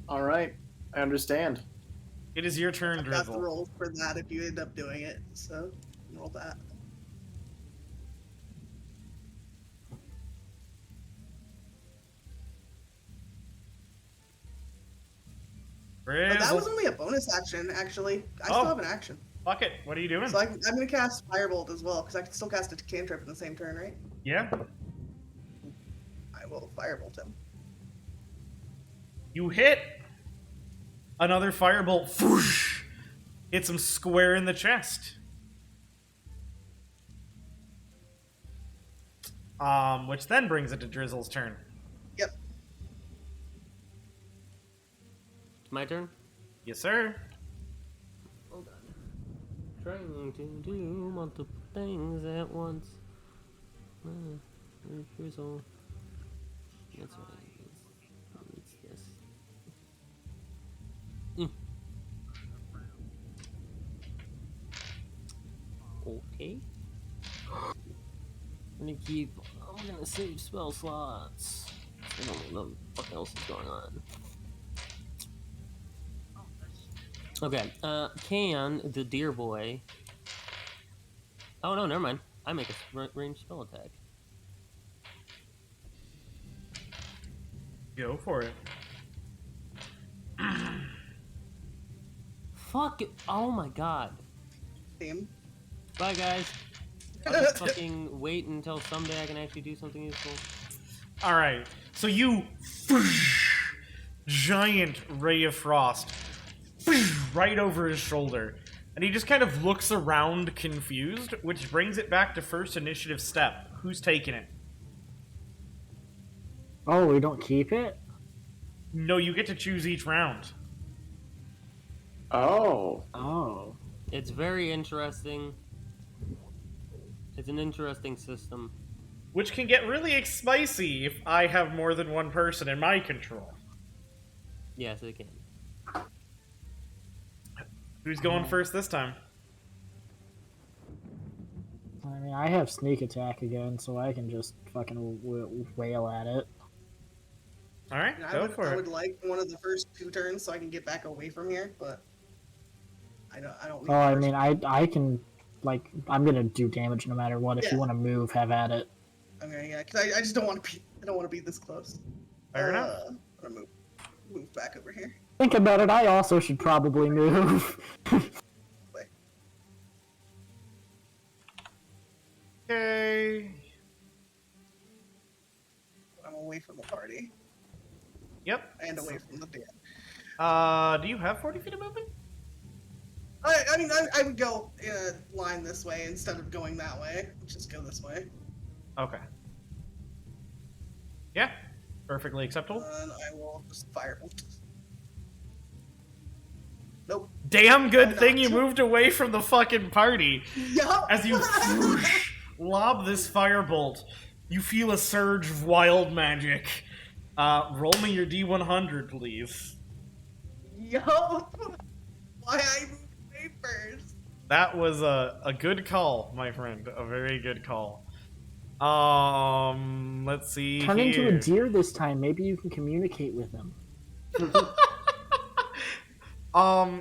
All right. I understand. It is your turn, Drizzle. I've got the roll for that if you end up doing it, so roll that. Drizzle. That was only a bonus action, actually. I still have an action. Fuck it. What are you doing? So I'm going to cast Firebolt as well, because I can still cast a cantrip in the same turn, right? Yeah. I will Firebolt him. You hit. Another firebolt. Whoosh, hits him square in the chest. Which then brings it to Drizzle's turn. Yep. My turn? Yes, sir. Hold on. Trying to do multiple things at once. Drizzle. That's what it is. It's this. Okay. I'm gonna keep We're gonna save spell slots. I don't know what else is going on. Okay, can the deer boy... Oh no, never mind. I make a ranged spell attack. Go for it. Fuck it. Oh my god. Same. Bye guys. I'll just fucking wait until someday I can actually do something useful. Alright, so you giant ray of frost right over his shoulder, and he just kind of looks around confused, which brings it back to first initiative step. Who's taking it? Oh, we don't keep it? No, you get to choose each round. Oh. Oh. It's very interesting. It's an interesting system. Which can get really spicy if I have more than one person in my control. Yes, it can. Who's going first this time? I mean, I have sneak attack again, so I can just fucking wail at it. Alright, go for it. I would like one of the first 2 turns so I can get back away from here, but I don't. Oh, I mean, I can, like, I'm gonna do damage no matter what. If you want to move, have at it. Okay, yeah, because I just don't want to be. I don't want to be this close. Fair enough. I'm gonna move back over here. Think about it. I also should probably move. Okay. I'm away from the party. Yep. And away from the den. Do you have 40 feet of movement? I mean, I would go in a line this way instead of going that way. Just go this way. Okay. Yeah. Perfectly acceptable. And I will just firebolt. Nope. Damn good thing you moved away from the fucking party. Yup. As you lob this firebolt, you feel a surge of wild magic. Roll me your D100, please. Yup. Why I moved away first. That was a good call, my friend. A very good call. Let's see. Turn into a deer this time. Maybe you can communicate with him.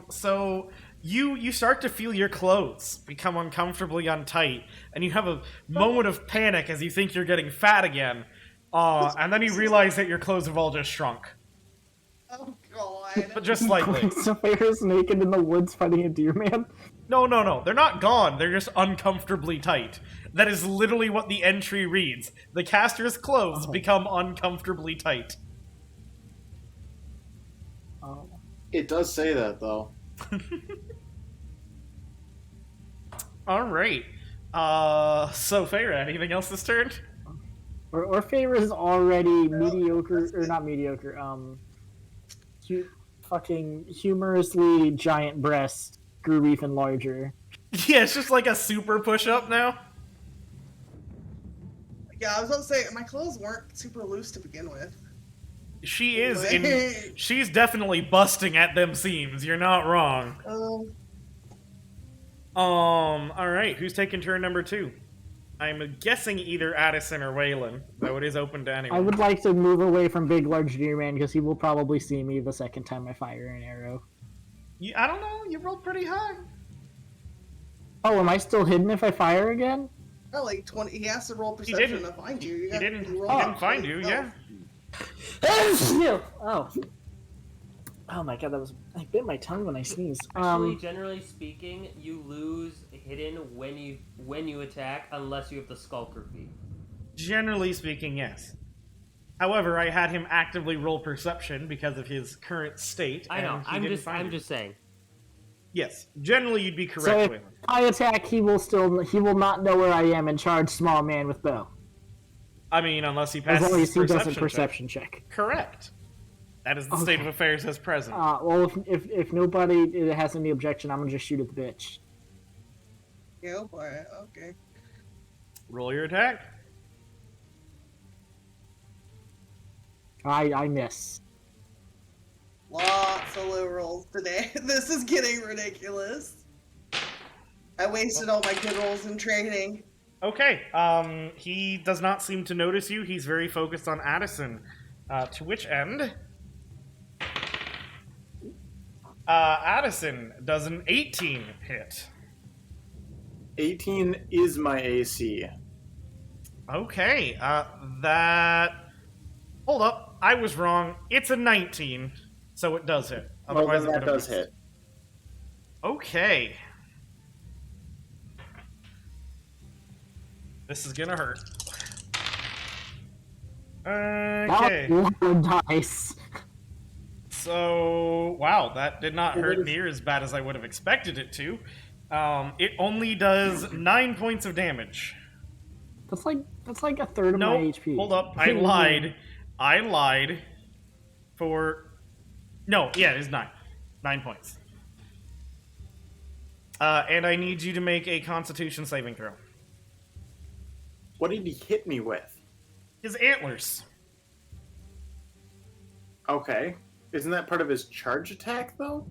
So you start to feel your clothes become uncomfortably untight, and you have a moment of panic as you think you're getting fat again. And then you realize that your clothes have all just shrunk. Oh god. But just slightly. So Faeyra's naked in the woods fighting a deer man? No. They're not gone. They're just uncomfortably tight. That is literally what the entry reads. The caster's clothes become uncomfortably tight. Oh. It does say that, though. Alright. So Faeyra, anything else this turn? Or Faeyra's already mediocre, or not mediocre, fucking humorously giant breast grew even larger. Yeah, it's just like a super push-up now. Yeah, I was about to say, my clothes weren't super loose to begin with. She is she's definitely busting at them seams. You're not wrong. Alright, who's taking turn number 2? I'm guessing either Addison or Weilinn, though it is open to anyone. I would like to move away from Big Large Deer Man because he will probably see me the second time I fire an arrow. I don't know, you rolled pretty high. Oh, am I still hidden if I fire again? Oh, like 20. He has to roll perception to find you. He didn't find you, yeah. Oh. Oh my god, I bit my tongue when I sneezed. Actually, generally speaking, you lose hidden when you attack unless you have the Skulker feat. Generally speaking, yes. However, I had him actively roll perception because of his current state. I know. I'm just saying. Yes, generally you'd be correct. So if Weilinn. I attack, he will not know where I am and charge small man with bow. I mean, unless he passes as long as he does a perception perception check. Correct. That is the state of affairs as present. Well, if nobody has any objection, I'm gonna just shoot at the bitch. Yeah, boy. Okay. Roll your attack. I miss. Lots of low rolls today. This is getting ridiculous. I wasted all my good rolls in training. Okay, he does not seem to notice you. He's very focused on Addison. To which end? Addison does an 18 hit. 18 is my AC. Okay, that... Hold up, I was wrong. It's a 19, so it does hit. Otherwise, that does hit. Okay. This is gonna hurt. Okay. Dice. So, wow, that did not hurt near as bad as I would have expected it to. It only does 9 points of damage. That's like a third of my HP. Hold up, I lied. I lied. No, yeah, it is 9. 9 points. And I need you to make a Constitution saving throw. What did he hit me with? His antlers. Okay. Isn't that part of his charge attack, though?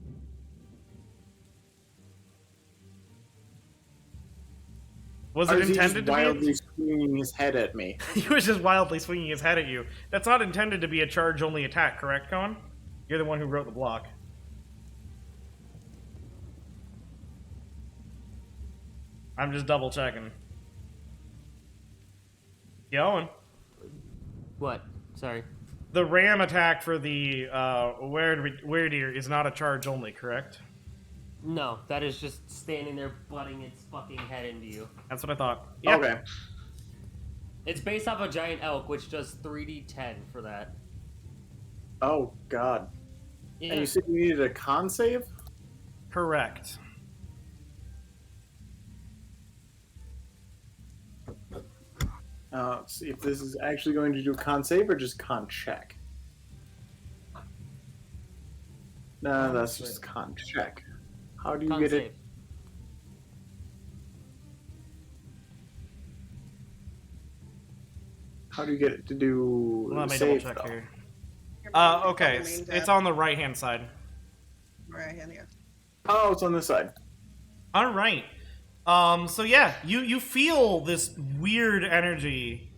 Was it intended to be? He was wildly swinging his head at me. He was just wildly swinging his head at you. That's not intended to be a charge-only attack, correct, Coen? You're the one who wrote the block. I'm just double-checking. Going. What? Sorry. The ram attack for the Werdir is not a charge only, correct? No, that is just standing there butting its fucking head into you. That's what I thought. Yep. Okay. It's based off a giant elk, which does 3d10 for that. Oh, God. Yeah. And you said you needed a con save? Correct. Let's see if this is actually going to do con save or just con check. No, that's just con check. How do you get it? How do you get it to do Let me save, double check though? here. Your Okay, main it's tab. on the right-hand side. Right hand, yeah. Oh, it's on this side. All right. So yeah, you feel this weird energy,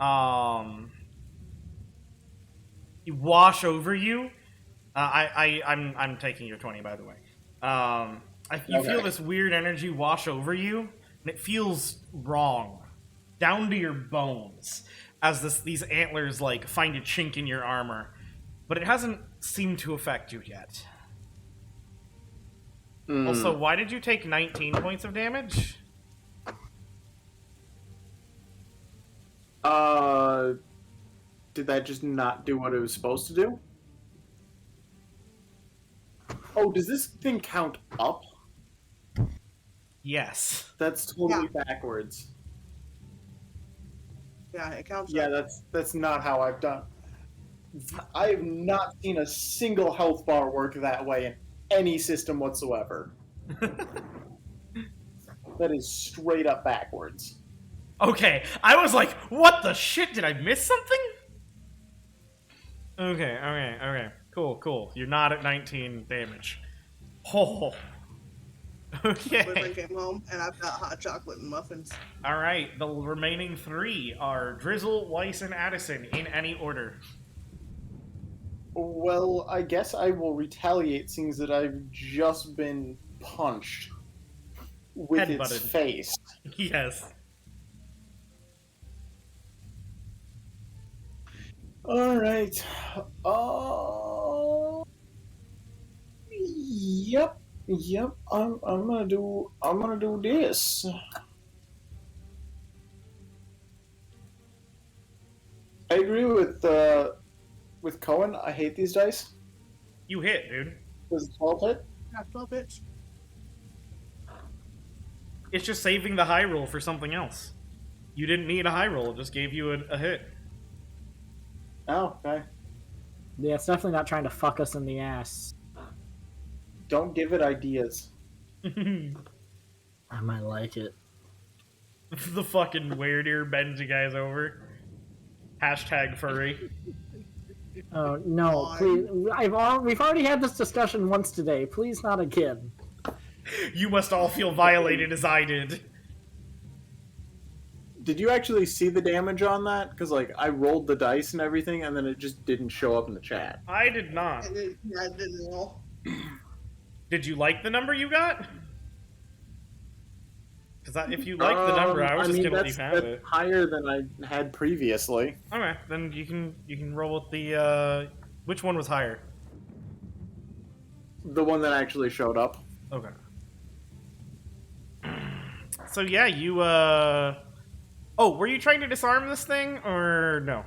wash over you. I'm taking your 20, by the way. You feel this weird energy wash over you, and it feels wrong, down to your bones, as these antlers like find a chink in your armor, but it hasn't seemed to affect you yet. Also, why did you take 19 points of damage? Did that just not do what it was supposed to do? Oh, does this thing count up? Yes. That's totally backwards. Yeah, it counts. Yeah, up. that's not how I've done. I have not seen a single health bar work that way in any system whatsoever. That is straight up backwards. Okay, I was like, what the shit? Did I miss something? Okay. Cool. You're not at 19 damage. Oh. Okay. Liver came home, and I've got hot chocolate and muffins. All right, the remaining 3 are Drizzle, Wiess, and Addison in any order. Well, I guess I will retaliate, seeing that I've just been punched with its Headbutted. face. Yes. All right. Yep. I'm gonna do this. I agree with Coen. I hate these dice. You hit, dude. Does it 12 hit? Yeah, 12 bitch. It's just saving the high roll for something else. You didn't need a high roll, it just gave you a hit. Oh, okay. Yeah, it's definitely not trying to fuck us in the ass. Don't give it ideas. I might like it. The fucking Werdir bends you guys over. Hashtag furry. Oh no! Please, we've already had this discussion once today. Please, not again. You must all feel violated as I did. did you actually see the damage on that? Because like I rolled the dice and everything, and then it just didn't show up in the chat. I did not. I didn't roll. Did you like the number you got? Because if you like the number, I was just gonna leave have it. Higher than I had previously. Okay, then you can roll with the. Which one was higher? The one that actually showed up. Okay. So yeah, you Oh, were you trying to disarm this thing or no?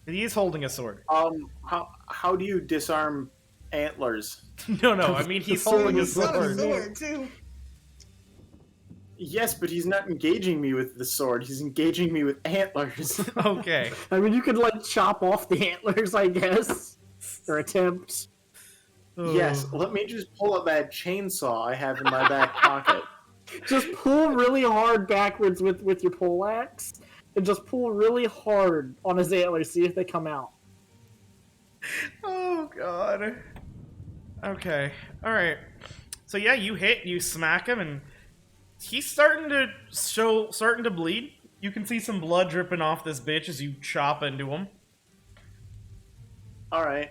He is holding a sword. How do you disarm antlers? No, I mean he's holding a sword. Too. Yes, but he's not engaging me with the sword. He's engaging me with antlers. Okay. I mean, you could like chop off the antlers, I guess, or attempt. Yes, let me just pull up that chainsaw I have in my back pocket. Just pull really hard backwards with your poleaxe, and just pull really hard on his antlers, see if they come out. Oh god. Okay. Alright. So yeah, you smack him, and he's starting to bleed. You can see some blood dripping off this bitch as you chop into him. Alright.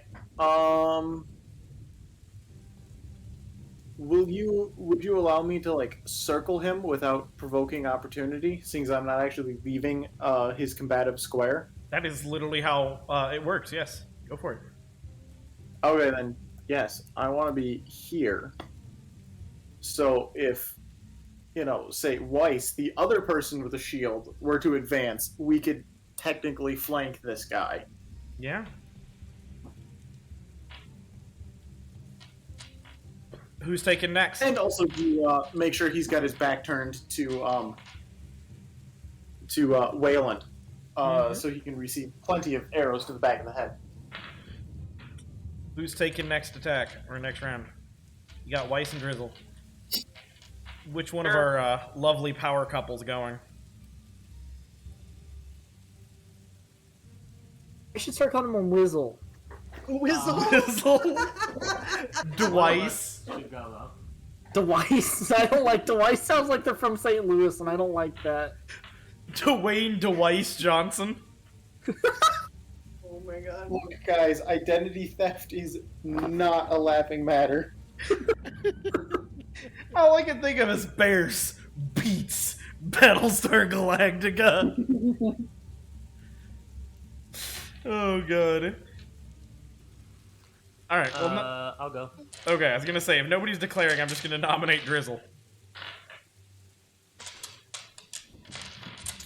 Would you allow me to like circle him without provoking opportunity, seeing as I'm not actually leaving his combative square? That is literally how it works. Yes, go for it. Okay, then yes, I want to be here. So if say Wiess, the other person with a shield, were to advance, we could technically flank this guy. Yeah. Who's taking next? And also to make sure he's got his back turned to Weilinn, so he can receive plenty of arrows to the back of the head. Who's taking next attack or next round? You got Wiess and Drizzle. Which one of our lovely power couples going? I should start calling him Whizzle. Whizzle. Dwice. Dwice. I don't like Dwice. Sounds like they're from St. Louis, and I don't like that. Dwayne Dwice Johnson. Oh my god. Look, guys, identity theft is not a laughing matter. All I can think of is Bears beats Battlestar Galactica. Oh god. Alright, well, I'll go. Okay, I was gonna say, if nobody's declaring, I'm just gonna nominate Drizzle.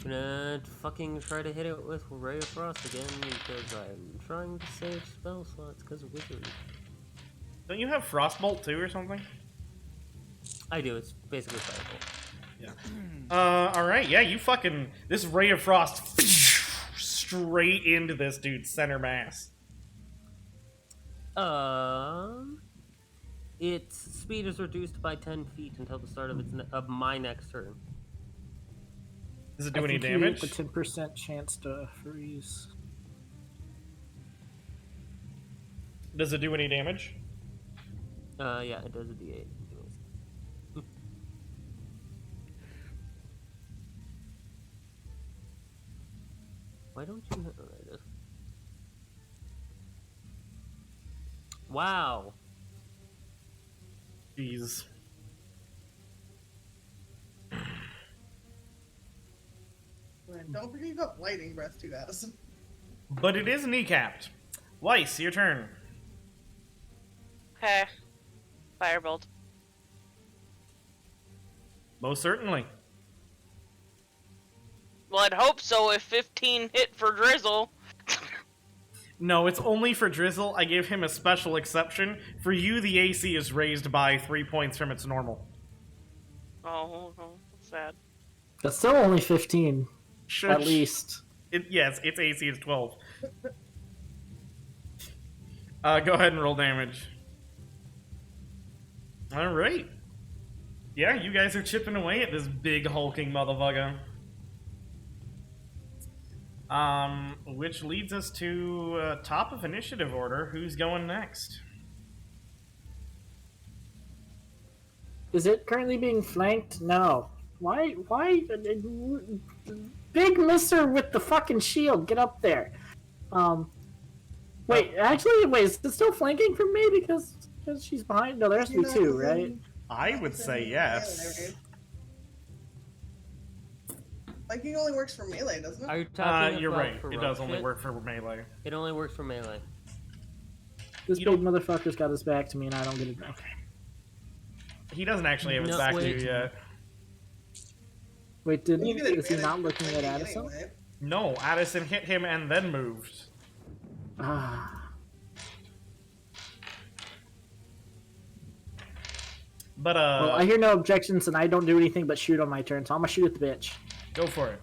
Gonna fucking try to hit it with Ray of Frost again because I'm trying to save spell slots because of wizard. Don't you have Frostbolt too or something? I do, it's basically Firebolt. Yeah. Alright, yeah, you fucking... This Ray of Frost straight into this dude's center mass. Its speed is reduced by 10 feet until the start of my next turn. Does it do any damage? The 10% chance to freeze. Does it do any damage? Yeah, it does a D8. Why don't you have this? Wow. Jeez. Don't forget you got lightning breath too, Addison. But it is kneecapped. Wiess, your turn. Okay. Firebolt. Most certainly. Well, I'd hope so if 15 hit for Drizzle. No, it's only for Drizzle. I gave him a special exception. For you, the AC is raised by 3 points from its normal. Oh, that's sad. That's still only 15. Shush. At least. Yes, its AC is 12. Go ahead and roll damage. Alright. Yeah, you guys are chipping away at this big hulking motherfucker. Which leads us to top of initiative order. Who's going next? Is it currently being flanked? No. Why? Big mister with the fucking shield, get up there. Wait, is it still flanking from me because she's behind? No, there has to be two, right? I would say yes. Flanking only works for melee, doesn't it? Are you talking you're about right. It does only work for melee. It only works for melee. This big motherfucker's got his back to me and I don't get it. Okay. He doesn't actually have his back to you yet. Wait, is he not looking at Addison? Anyway. No, Addison hit him and then moved. Ah. But Well, I hear no objections and I don't do anything but shoot on my turn, so I'm gonna shoot at the bitch. Go for it.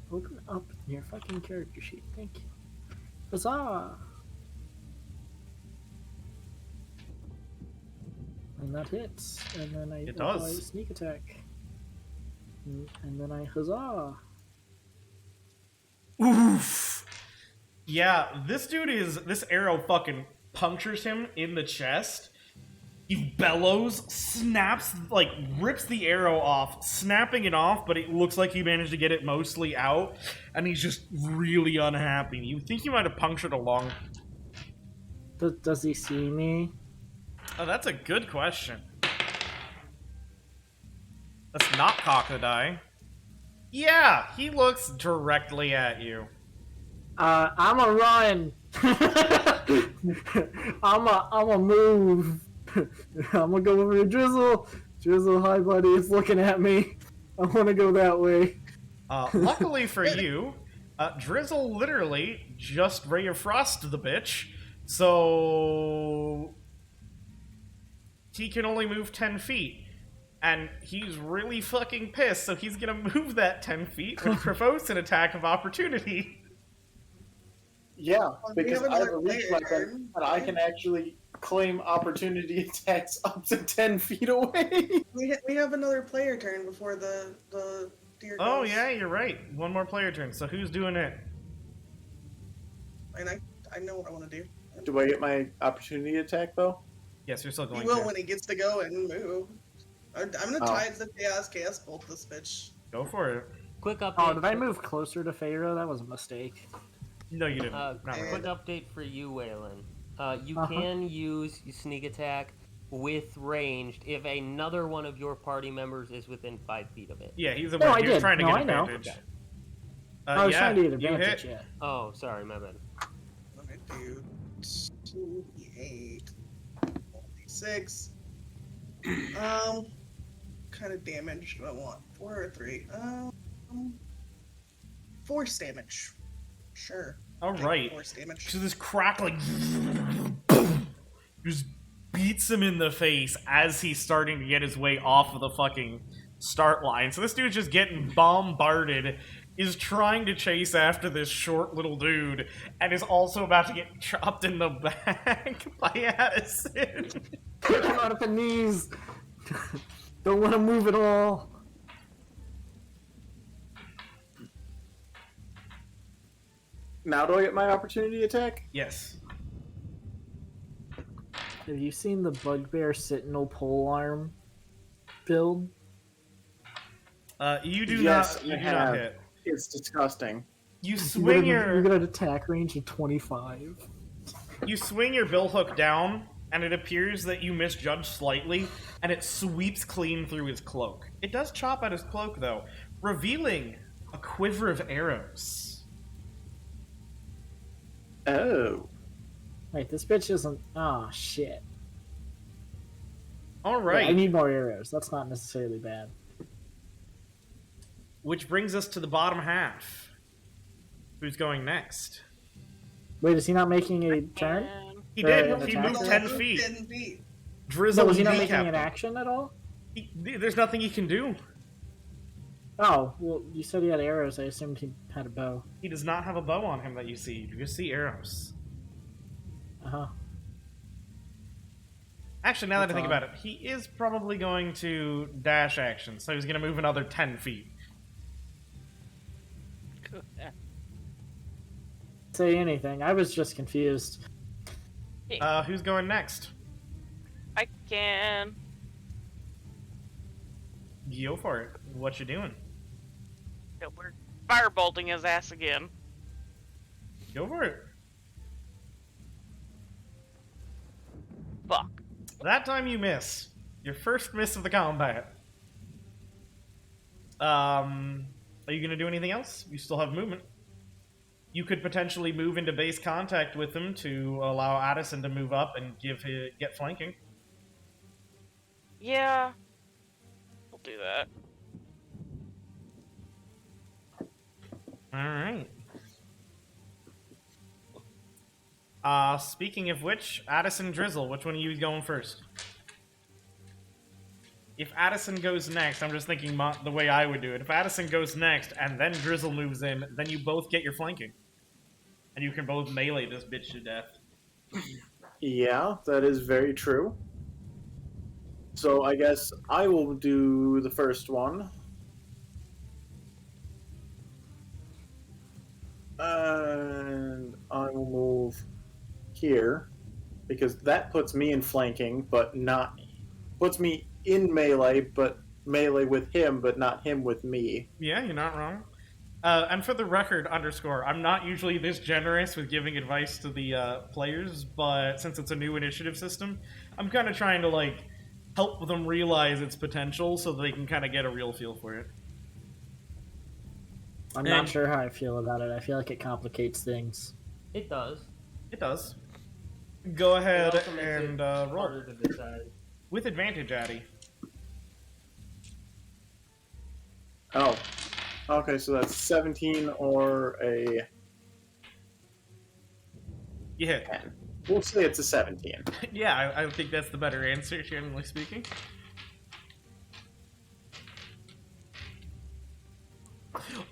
Open up your fucking character sheet. Thank you. Huzzah! And that hits. And then I apply sneak attack. And then I huzzah! Oof! Yeah, this arrow fucking punctures him in the chest. He bellows, snaps, rips the arrow off, snapping it off, but it looks like he managed to get it mostly out, and he's just really unhappy. You think he might have punctured a lung. Does he see me? Oh, that's a good question. Let's not cock the die. Yeah, he looks directly at you. I'm a run. I'm a move. I'm gonna go over to Drizzle. Drizzle, hi buddy, it's looking at me. I want to go that way. Luckily for you, Drizzle literally just Ray of Frost the bitch, so he can only move 10 feet. And he's really fucking pissed, so he's gonna move that 10 feet, which provokes an attack of opportunity. Yeah, because I have a reach weapon, and I can actually claim opportunity attacks up to 10 feet away. We have another player turn before the deer goes. Oh yeah, you're right. One more player turn. So who's doing it? And I know what I want to do. Do I get my opportunity attack though? Yes, you're still going. He will when he gets to go and move. I'm gonna Tides of Chaos Bolt this bitch. Go for it. Quick update. Oh, did I move closer to Faeyra? That was a mistake. No, you didn't. Quick update for you, Weilinn. You can use sneak attack with ranged if another one of your party members is within 5 feet of it. Yeah, he's No, he was trying to get I know. advantage. I was trying to get you hit. advantage, yeah. Oh, sorry, my bad. Let me do 2d8, 6. Kind of damage do I want? 4 or 3? Force damage. Sure. All right. Force damage. So this crackling just beats him in the face as he's starting to get his way off of the fucking start line. So this dude's just getting bombarded, is trying to chase after this short little dude, and is also about to get chopped in the back by Addison. Take him out at the knees. Don't let him move at all. Now do I get my opportunity attack? Yes. Have you seen the Bugbear Sentinel polearm build? You do Yes, not. You I do have. not hit. It's disgusting. You swing your. You got an attack range of 25. You swing your billhook down, and it appears that you misjudged slightly, and it sweeps clean through his cloak. It does chop at his cloak, though, revealing a quiver of arrows. Oh. Wait, this bitch isn't. Oh shit. All right. Wait, I need more arrows. That's not necessarily bad. Which brings us to the bottom half. Who's going next? Wait, is he not making a turn? He did. an He attack? moved 10 feet. 10 feet. Drizzle So was he not and making Decap. an action at all? There's nothing he can do. Oh, well, you said he had arrows. I assumed he had a bow. He does not have a bow on him that you see. You just see arrows. Uh-huh. Actually, now that I That's think odd. about it, he is probably going to dash action, so he's going to move another 10 feet. Say anything. I was just confused. Who's going next? I can. Go for it. What you doing? No, we're firebolting his ass again. Go for it. Fuck. That time you miss. Your first miss of the combat. Are you gonna do anything else? You still have movement. You could potentially move into base contact with him to allow Addison to move up and get flanking. Yeah. We'll do that. Alright. Speaking of which, Addison, Drizzle, which one are you going first? If Addison goes next, I'm just thinking the way I would do it. If Addison goes next, and then Drizzle moves in, then you both get your flanking. And you can both melee this bitch to death. Yeah, that is very true. So I guess I will do the first one. And I will move here, because that puts me in flanking, but not... puts me in melee, but melee with him, but not him with me. Yeah, you're not wrong. And for the record, underscore, I'm not usually this generous with giving advice to the players, but since it's a new initiative system, I'm kind of trying to, like, help them realize its potential so they can kind of get a real feel for it. I'm not sure how I feel about it. I feel like it complicates things. It does. It does. Go ahead also makes and it roll. harder to decide. With advantage, Addy. Oh. Okay, so that's 17 or a... You hit. 10. We'll say it's a 17. Yeah, I think that's the better answer, generally speaking.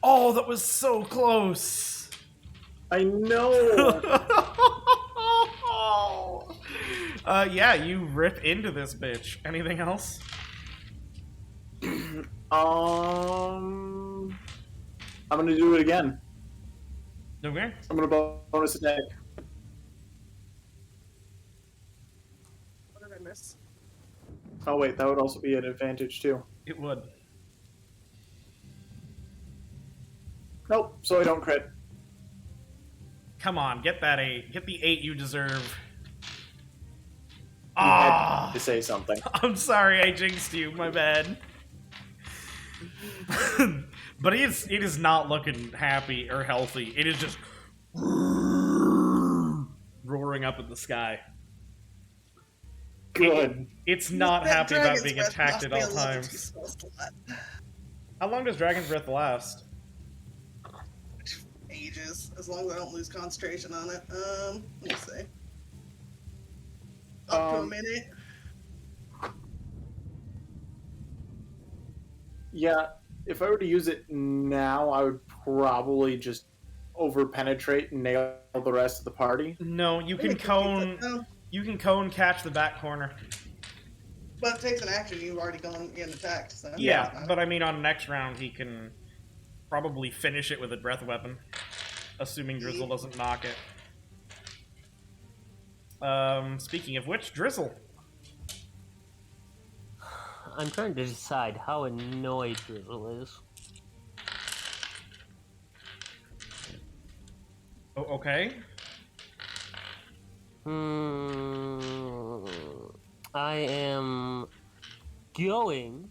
Oh, that was so close! I know! Yeah, you rip into this bitch. Anything else? I'm gonna do it again. Okay. I'm gonna bonus attack. What did I miss? Oh wait, that would also be an advantage too. It would. Nope, so I don't crit. Come on, get that 8. Get the 8 you deserve. You had to say something. I'm sorry I jinxed you, my bad. But it is not looking happy or healthy. It is just roaring up at the sky. Good. It's not That happy about dragon's being breath attacked must at be all a level times. 2 spell slot. How long does Dragon's Breath last? Ages, as long as I don't lose concentration on it. Let me see. Up to a minute. Yeah, if I were to use it now, I would probably just over-penetrate and nail the rest of the party. No, you can cone. You can cone catch the back corner. But it takes an action. You've already gone and attacked. So Yeah, but I mean, on next round, he can probably finish it with a breath weapon, assuming Drizzle doesn't knock it. Speaking of which, Drizzle. I'm trying to decide how annoyed Drizzle is. Oh, okay. I am going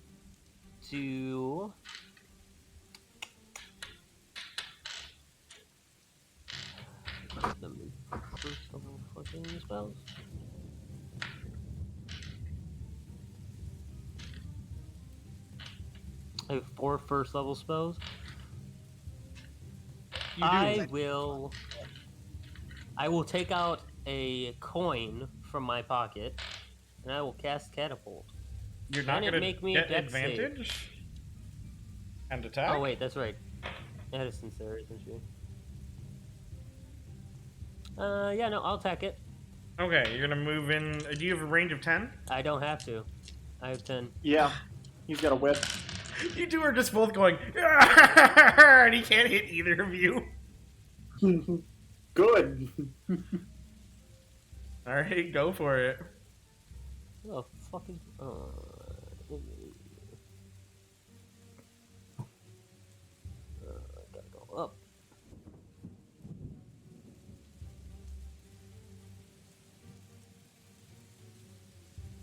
to first level fucking spells. I have 4 first level spells. You do. I will take out a coin from my pocket, and I will cast Catapult. You're not going to make me get a dex save. advantage? And attack? Oh wait, that's right. Addison's there, isn't she? Yeah, no, I'll attack it. Okay, you're going to move in. Do you have a range of 10? I don't have to. I have 10. Yeah, he's got a whip. You two are just both going, and he can't hit either of you. Good. Alright, go for it. Oh, fucking...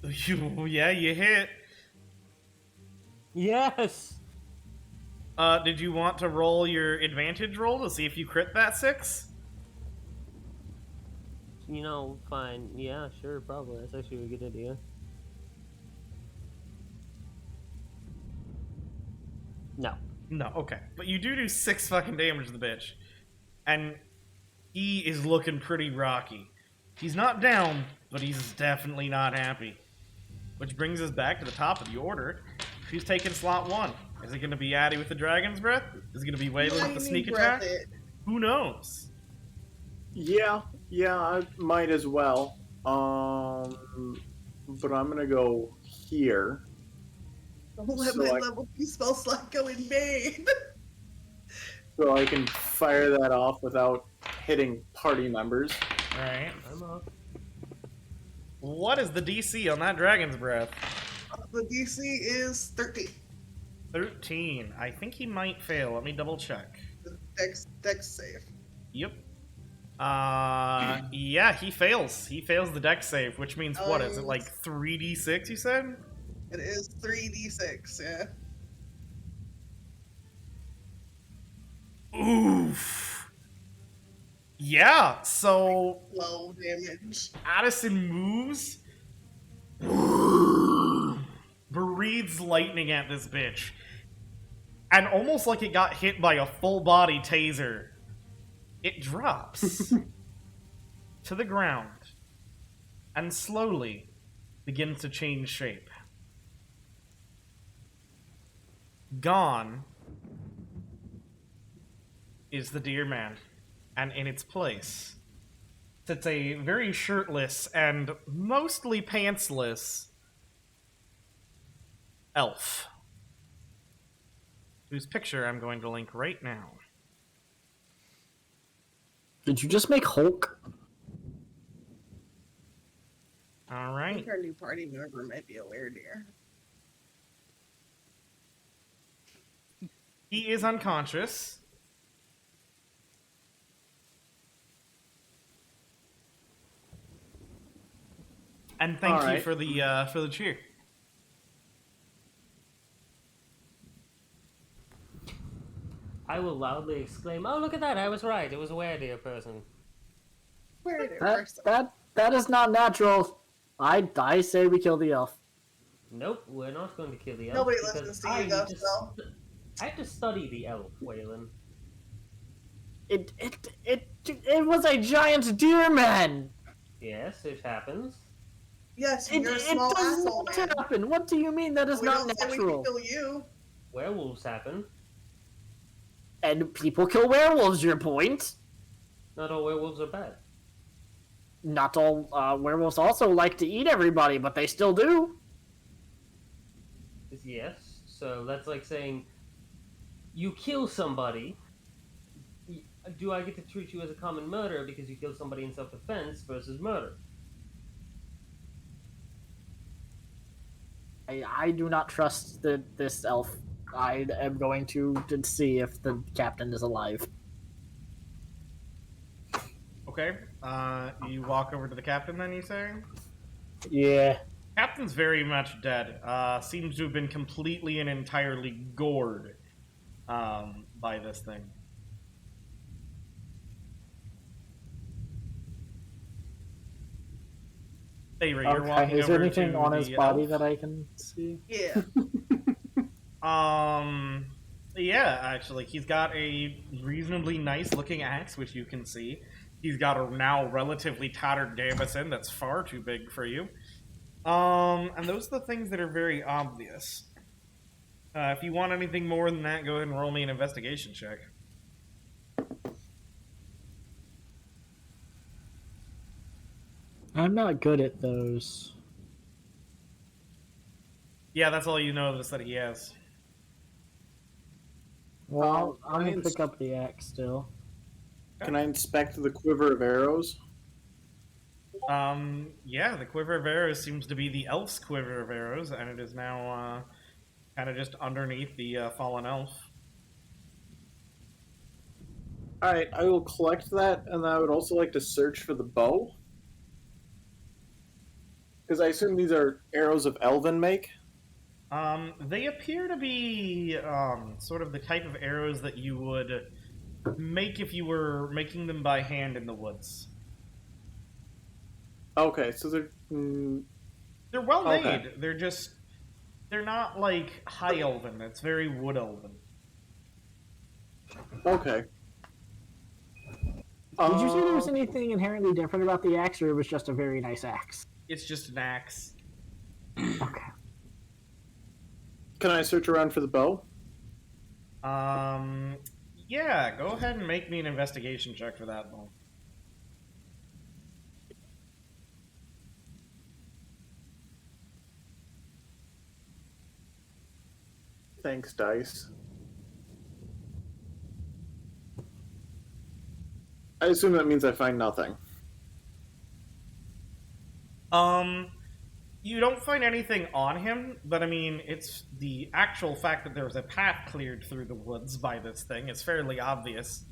Yeah, you hit. Yes! Did you want to roll your advantage roll to see if you crit that 6? You know, fine. Yeah, sure, probably. That's actually a good idea. No. No, okay. But you do 6 fucking damage to the bitch. And he is looking pretty rocky. He's not down, but he's definitely not happy. Which brings us back to the top of the order. Who's taking slot 1? Is it going to be Addy with the Dragon's Breath? Is it going to be Weilinn with the sneak attack? Who knows? Yeah, I might as well. But I'm gonna go here. Don't let my level 2 spell slot go in vain. So I can fire that off without hitting party members. Alright. I'm up. What is the DC on that Dragon's Breath? The DC is 13. 13. I think he might fail. Let me double check. Dex save. Yep. Yeah, he fails. He fails the dex save, which means what is it, like 3d6, you said? It is 3d6, yeah. Oof. Yeah, so... Low damage. Addison moves. Breathes lightning at this bitch. And almost like it got hit by a full-body taser, it drops to the ground and slowly begins to change shape. Gone is the deer man, and in its place sits a very shirtless and mostly pantsless elf, whose picture I'm going to link right now. Did you just make Hulk? All I right. think our new party member might be a weredeer. He is unconscious. And thank you for the cheer. I will loudly exclaim, "Oh, look at that! I was right. It was a weredeer person." Weredeer person. That is not natural. I say we kill the elf. Nope, we're not going to kill the elf. Nobody because listens to you, though, so. I have to study the elf, Weilinn. It was a giant deer man. Yes, it happens. Yes, It you're a small does asshole, not man. happen. What do you mean that is We not don't say we natural? can kill you. Werewolves happen. And people kill werewolves. Your point? Not all werewolves are bad. Not all werewolves also like to eat everybody, but they still do. Yes, so that's like saying, you kill somebody, do I get to treat you as a common murderer because you killed somebody in self-defense versus murder? I do not trust this elf. I am going to see if the captain is alive. Okay. You walk over to the captain then, you say? Yeah. Captain's very much dead. Seems to have been completely and entirely gored by this thing. Faeyra, you're walking is there over anything to on his the body elf. that I can see? Yeah. Yeah, actually, he's got a reasonably nice looking axe, which you can see. He's got a now relatively tattered gambeson that's far too big for you. And those are the things that are very obvious. If you want anything more than that, go ahead and roll me an investigation check. I'm not good at those. Yeah, that's all you know is that he has. Well, I'm gonna pick up the axe still. Can I inspect the quiver of arrows? Yeah, the quiver of arrows seems to be the elf's quiver of arrows, and it is now kind of just underneath the fallen elf. Alright, I will collect that, and I would also like to search for the bow. Because I assume these are arrows of elven make? They appear to be sort of the type of arrows that you would make if you were making them by hand in the woods. Okay, so they're... They're well made. Okay. They're not like high elven. It's very wood elven. Okay. Did you say there was anything inherently different about the axe, or it was just a very nice axe? It's just an axe. Okay. Can I search around for the bow? Yeah, go ahead and make me an investigation check for that one. Thanks, dice. I assume that means I find nothing. You don't find anything on him, but I mean, it's the actual fact that there was a path cleared through the woods by this thing. It's fairly obvious.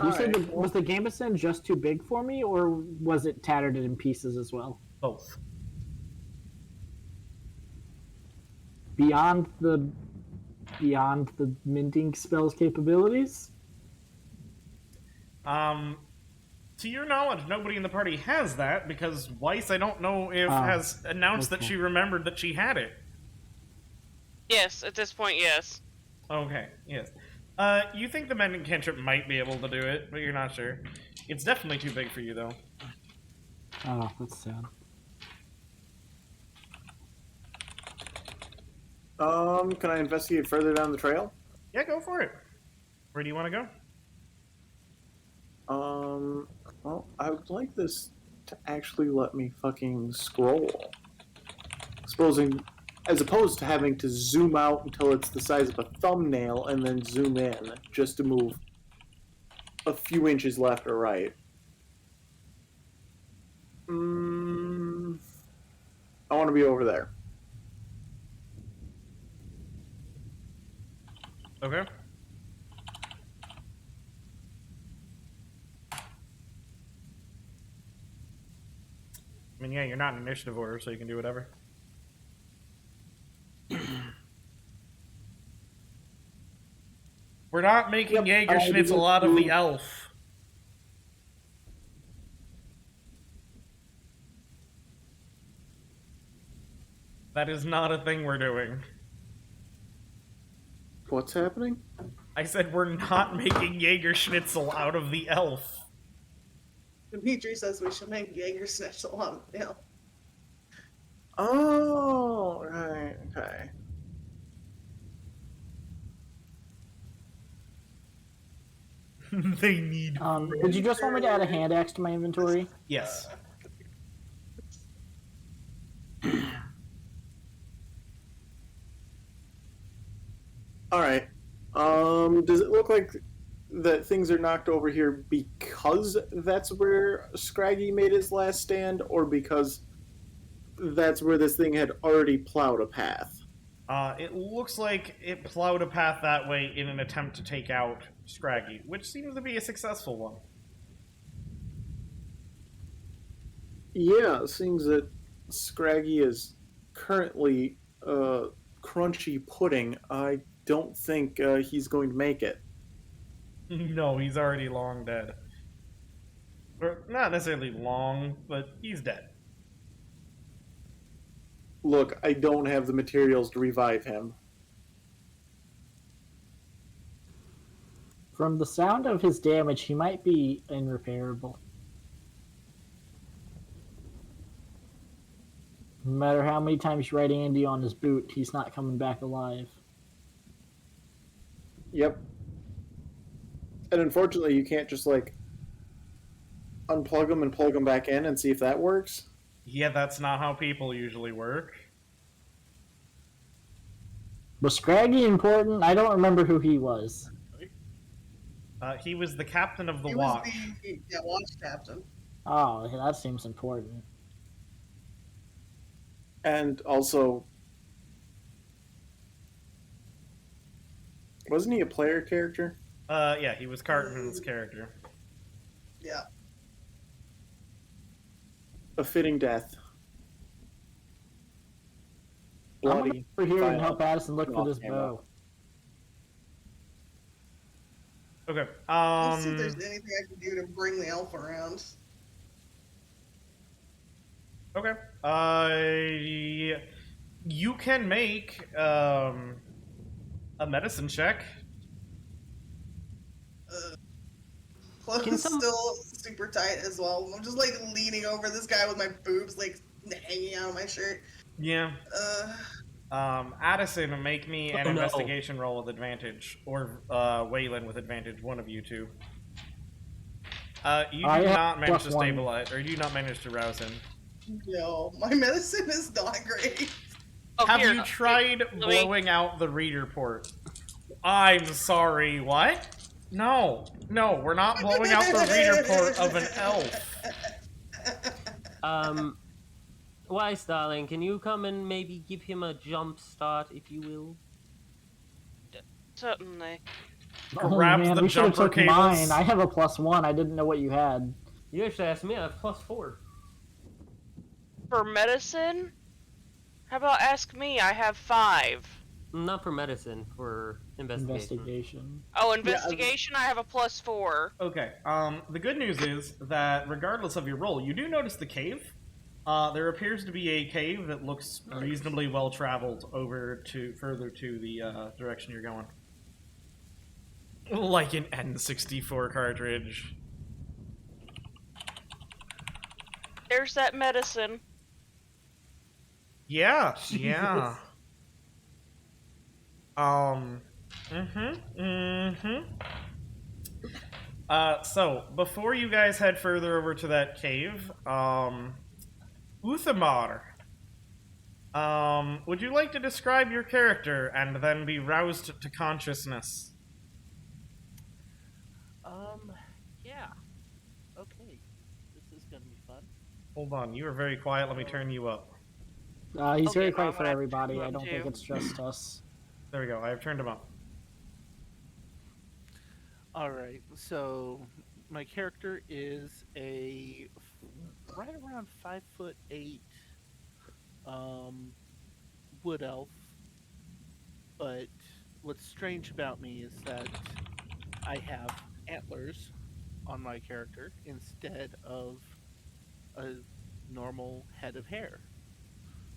You said was the gambeson just too big for me, or was it tattered in pieces as well? Both. Beyond the minting spell's capabilities? To your knowledge, nobody in the party has that, because Wiess, I don't know if has announced that she remembered that she had it. Yes, at this point, yes. Okay, yes. You think the mending cantrip might be able to do it, but you're not sure. It's definitely too big for you, though. Oh, that's sad. Can I investigate further down the trail? Yeah, go for it. Where do you want to go? Well, I would like this to actually let me fucking scroll. Supposing, as opposed to having to zoom out until it's the size of a thumbnail and then zoom in just to move a few inches left or right. I want to be over there. Okay. I mean, yeah, you're not in initiative order, so you can do whatever. We're not making Jägerschnitzel out of the elf. That is not a thing we're doing. What's happening? I said we're not making Jägerschnitzel out of the elf. Dimitri says we should make Jägerschnitzel on the elf. Oh, right, okay. They need. Did you just want me to add a hand axe to my inventory? Yes. All right. Does it look like that things are knocked over here because that's where Scraggy made his last stand, or because that's where this thing had already plowed a path? It looks like it plowed a path that way in an attempt to take out Scraggy, which seems to be a successful one. Yeah, it seems that Scraggy is currently crunchy pudding. I don't think he's going to make it. No, he's already long dead. Or not necessarily long, but he's dead. Look, I don't have the materials to revive him. From the sound of his damage, he might be irreparable. No matter how many times you ride Andy on his boot, he's not coming back alive. Yep. And unfortunately, you can't just, like, unplug them and plug them back in and see if that works. Yeah, that's not how people usually work. Was Scraggy important? I don't remember who he was. He was the captain of the He watch. was the watch captain. Oh, that seems important. And also, wasn't he a player character? Yeah, he was Carton's character. Yeah. A fitting death. I'm gonna Bloody. go over here and violent, help Addison look for not this ammo. bow. Okay. I'll see if there's anything I can do to bring the elf around. Okay. You can make a medicine check. Clothes Can some- still super tight as well. I'm just like leaning over this guy with my boobs like hanging out of my shirt. Yeah. Addison, make me an Oh, no. investigation roll with advantage, or Weilinn with advantage. One of you two. You I do have not manage to +1. stabilize, or you do not manage to rouse him. No, my medicine is not great. Oh, Have here, you tried let me- blowing out the reader port? I'm sorry, what? No, we're not blowing out the reader port of an elf. Wise darling, can you come and maybe give him a jump start, if you will? Certainly. Oh Grabs man, the we should have jumper took mine. cables. I have a +1. I didn't know what you had. You actually asked me, I have +4. For medicine, how about ask me? I have 5. Not for medicine, for investigation. Oh, investigation, I have a +4. Okay. The good news is that regardless of your roll, you do notice the cave. There appears to be a cave that looks reasonably well traveled over to further to the direction you're going. Like an N64 cartridge. There's that medicine. Yeah. So, before you guys head further over to that cave, Uthemar, would you like to describe your character and then be roused to consciousness? Yeah. Okay. This is gonna be fun. Hold on, you were very quiet, let me turn you up. He's Okay, very I'm quiet for gonna everybody. turn I him don't think too. it's just us. There we go, I have turned him up. All right. So my character is a right around 5'8" wood elf. But what's strange about me is that I have antlers on my character instead of a normal head of hair.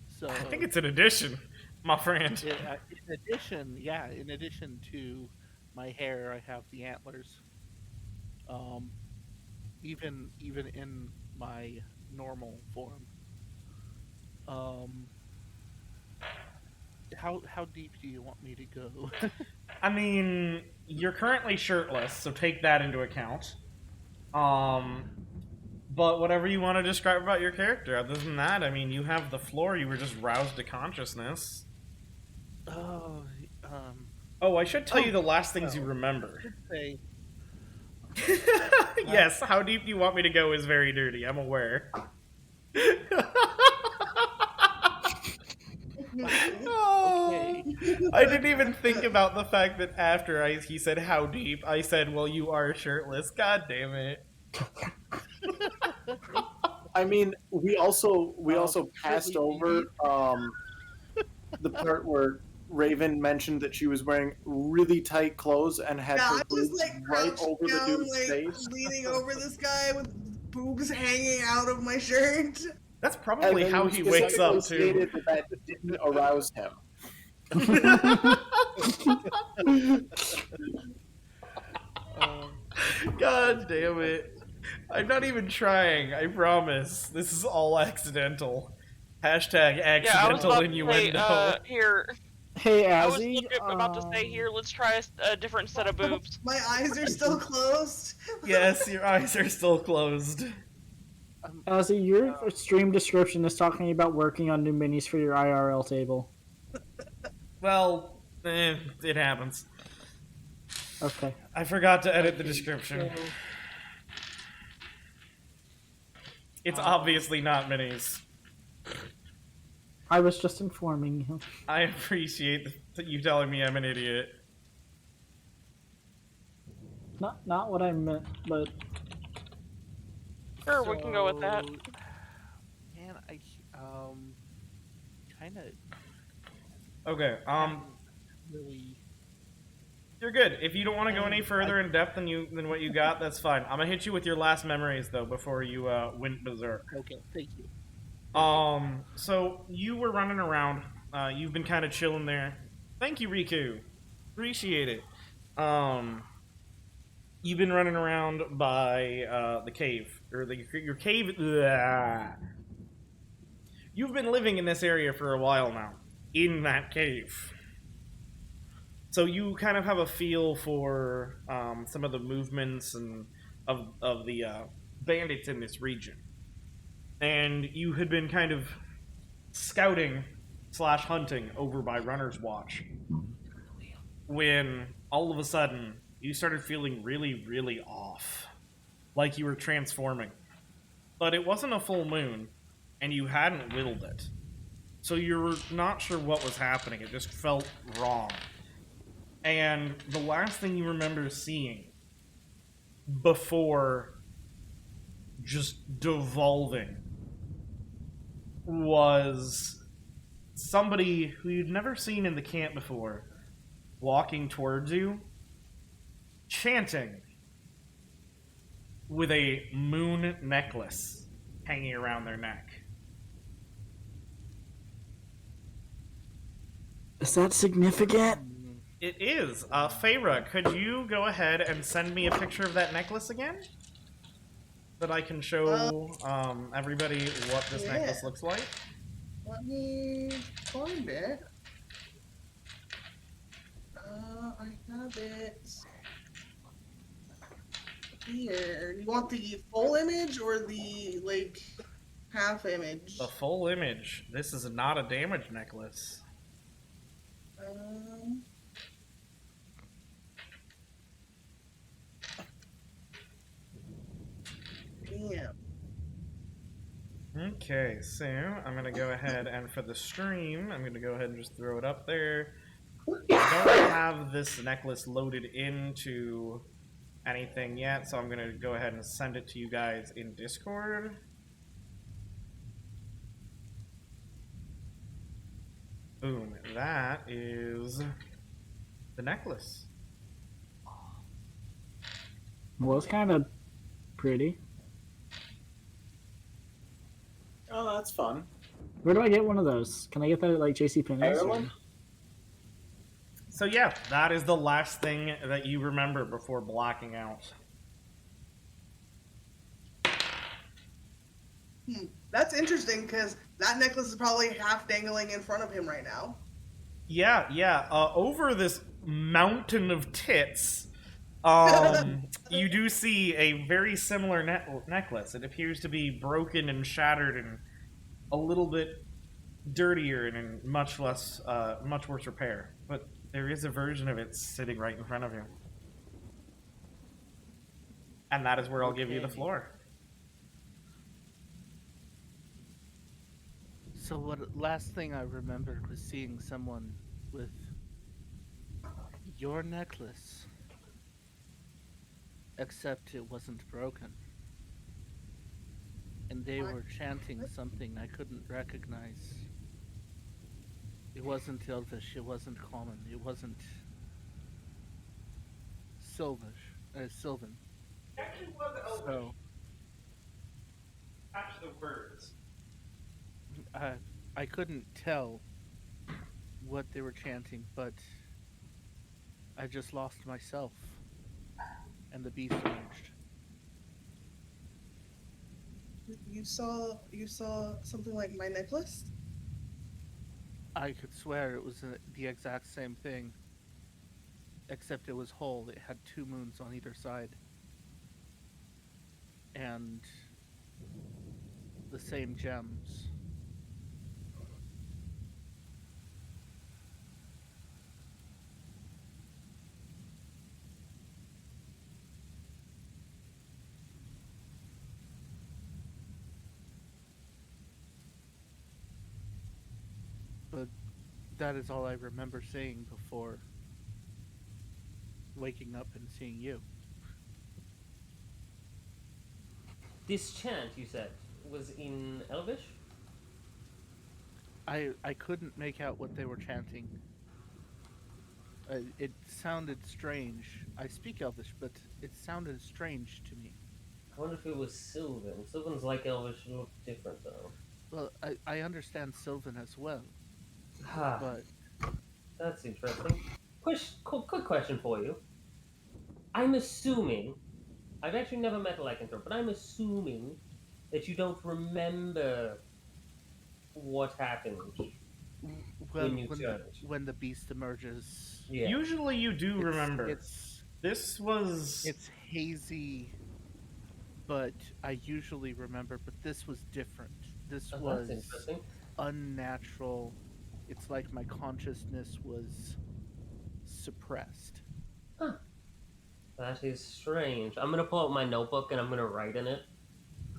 So I think it's an addition, my friend. in addition to my hair, I have the antlers. Even in my normal form. How deep do you want me to go? I mean, you're currently shirtless, so take that into account. But whatever you want to describe about your character. Other than that, I mean, you have the floor. You were just roused to consciousness. Oh, I should tell you the last things you remember. Say, Yes, how deep you want me to go is very dirty. I'm aware. okay. I didn't even think about the fact that after he said how deep, I said, well, you are shirtless. God damn it. I mean, we also passed really over the part where Raven mentioned that she was wearing really tight clothes and had Yeah, her I'm just boobs like right crouched over the down, dude's like face. leaning over this guy with boobs hanging out of my shirt. That's And probably then how you he wakes specifically up, too. stated that didn't arouse him. God damn it. I'm not even trying, I promise. This is all accidental. Hashtag Yeah, I was accidental about to say, innuendo. here. Hey, I was Azzy. about to say, here, let's try a different set of boobs. My eyes are still closed. Yes, your eyes are still closed. Azzy, your stream description is talking about working on new minis for your IRL table. Well, it happens. Okay. I forgot to edit the description. It's obviously not minis. I was just informing you. I appreciate you telling me I'm an idiot. not what I meant, but Sure, we can go with that. Man, I kind of Okay. really. You're good. If you don't want to go any further in depth than what you got, that's fine. I'm gonna hit you with your last memories though before you went berserk. Okay, thank you. So you were running around. You've been kind of chilling there. Thank you, Riku. Appreciate it. You've been running around by the cave or your cave. You've been living in this area for a while now, in that cave. So you kind of have a feel for some of the movements and of the bandits in this region. And you had been kind of scouting / hunting over by Runner's Watch when all of a sudden you started feeling really, really off. Like you were transforming. But it wasn't a full moon, and you hadn't whittled it. So you were not sure what was happening. It just felt wrong. And the last thing you remember seeing before just devolving was somebody who you'd never seen in the camp before walking towards you, chanting, with a moon necklace hanging around their neck. Is that significant? It is. Faeyra, could you go ahead and send me a picture of that necklace again? That I can show everybody what this necklace looks like? Let me find it. I have it here. You want the full image or the, like, half image? The full image. This is not a damage necklace. Okay, so I'm going to go ahead and for the stream, I'm going to go ahead and just throw it up there. I don't have this necklace loaded into anything yet, so I'm going to go ahead and send it to you guys in Discord. Boom. That is the necklace. Well, it's kind of pretty. Oh, that's fun. Where do I get one of those? Can I get that at like JCPenney's? So yeah, that is the last thing that you remember before blacking out. That's interesting because that necklace is probably half dangling in front of him right now. Yeah. Over this mountain of tits, you do see a very similar necklace. It appears to be broken and shattered and a little bit dirtier and in much worse repair. But there is a version of it sitting right in front of you. And that is where I'll give you the floor. So what last thing I remembered was seeing someone with your necklace. Except it wasn't broken. And they were chanting something I couldn't recognize. It wasn't Elvish, it wasn't common, it wasn't Sylvan. Actually was Elvish. So, catch the words. I couldn't tell what they were chanting, but I just lost myself. And the beast emerged. You saw something like my necklace? I could swear it was the exact same thing, except it was whole. It had 2 moons on either side, and the same gems. But that is all I remember seeing before waking up and seeing you. This chant, you said, was in Elvish? I couldn't make out what they were chanting. It sounded strange. I speak Elvish, but it sounded strange to me. I wonder if it was Sylvan. Sylvan's like Elvish, look different though. Well, I understand Sylvan as well. But that's interesting. Quick question for you. I'm assuming, I've actually never met a lycanthrope, but I'm assuming that you don't remember what happened when the beast emerges. Yeah. Usually you do remember. It's hazy, but I usually remember. But this was different. This was unnatural. It's like my consciousness was suppressed. Huh. That is strange. I'm gonna pull out my notebook and I'm gonna write in it.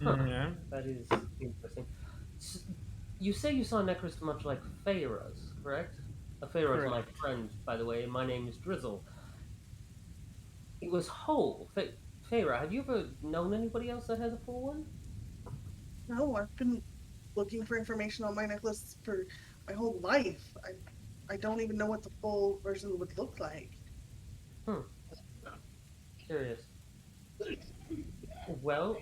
Huh. Yeah. That is interesting. You say you saw a necklace much like Faeyra's, correct? A Faeyra is my friend, by the way, and my name is Drizzle. It was whole. Faeyra, have you ever known anybody else that has a full one? No, I've been looking for information on my necklace for my whole life. I don't even know what the full version would look like. Curious. Well,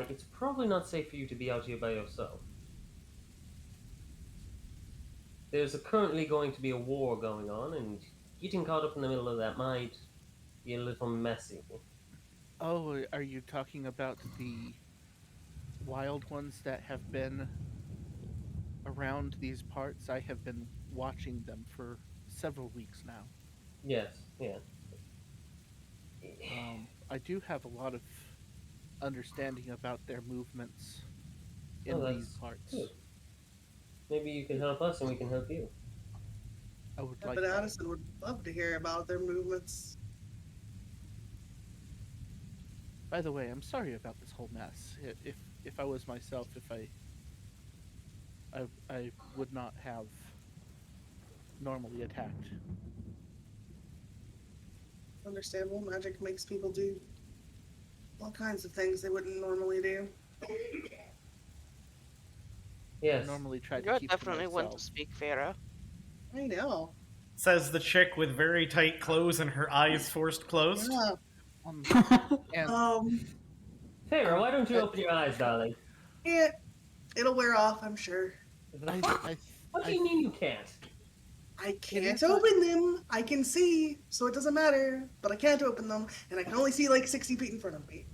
it's probably not safe for you to be out here by yourself. There's currently going to be a war going on, and getting caught up in the middle of that might be a little messy. Oh, are you talking about the wild ones that have been around these parts? I have been watching them for several weeks now. Yes, yeah. I do have a lot of understanding about their movements in these parts. Good. Maybe you can help us and we can help you. I would But Addison would love to hear about their movements. By the way, I'm sorry about this whole mess. If I was myself, I would not have normally attacked. Understandable. Magic makes people do all kinds of things they wouldn't normally do. Yes. I normally try to You're keep definitely to one myself. to speak, Faeyra. I know. Says the chick with very tight clothes and her eyes forced closed. Yeah. Faeyra, why don't you open your eyes, darling? Yeah, it'll wear off, I'm sure. What do you mean you can't? I can't open them. I can see, so it doesn't matter. But I can't open them, and I can only see like 60 feet in front of me.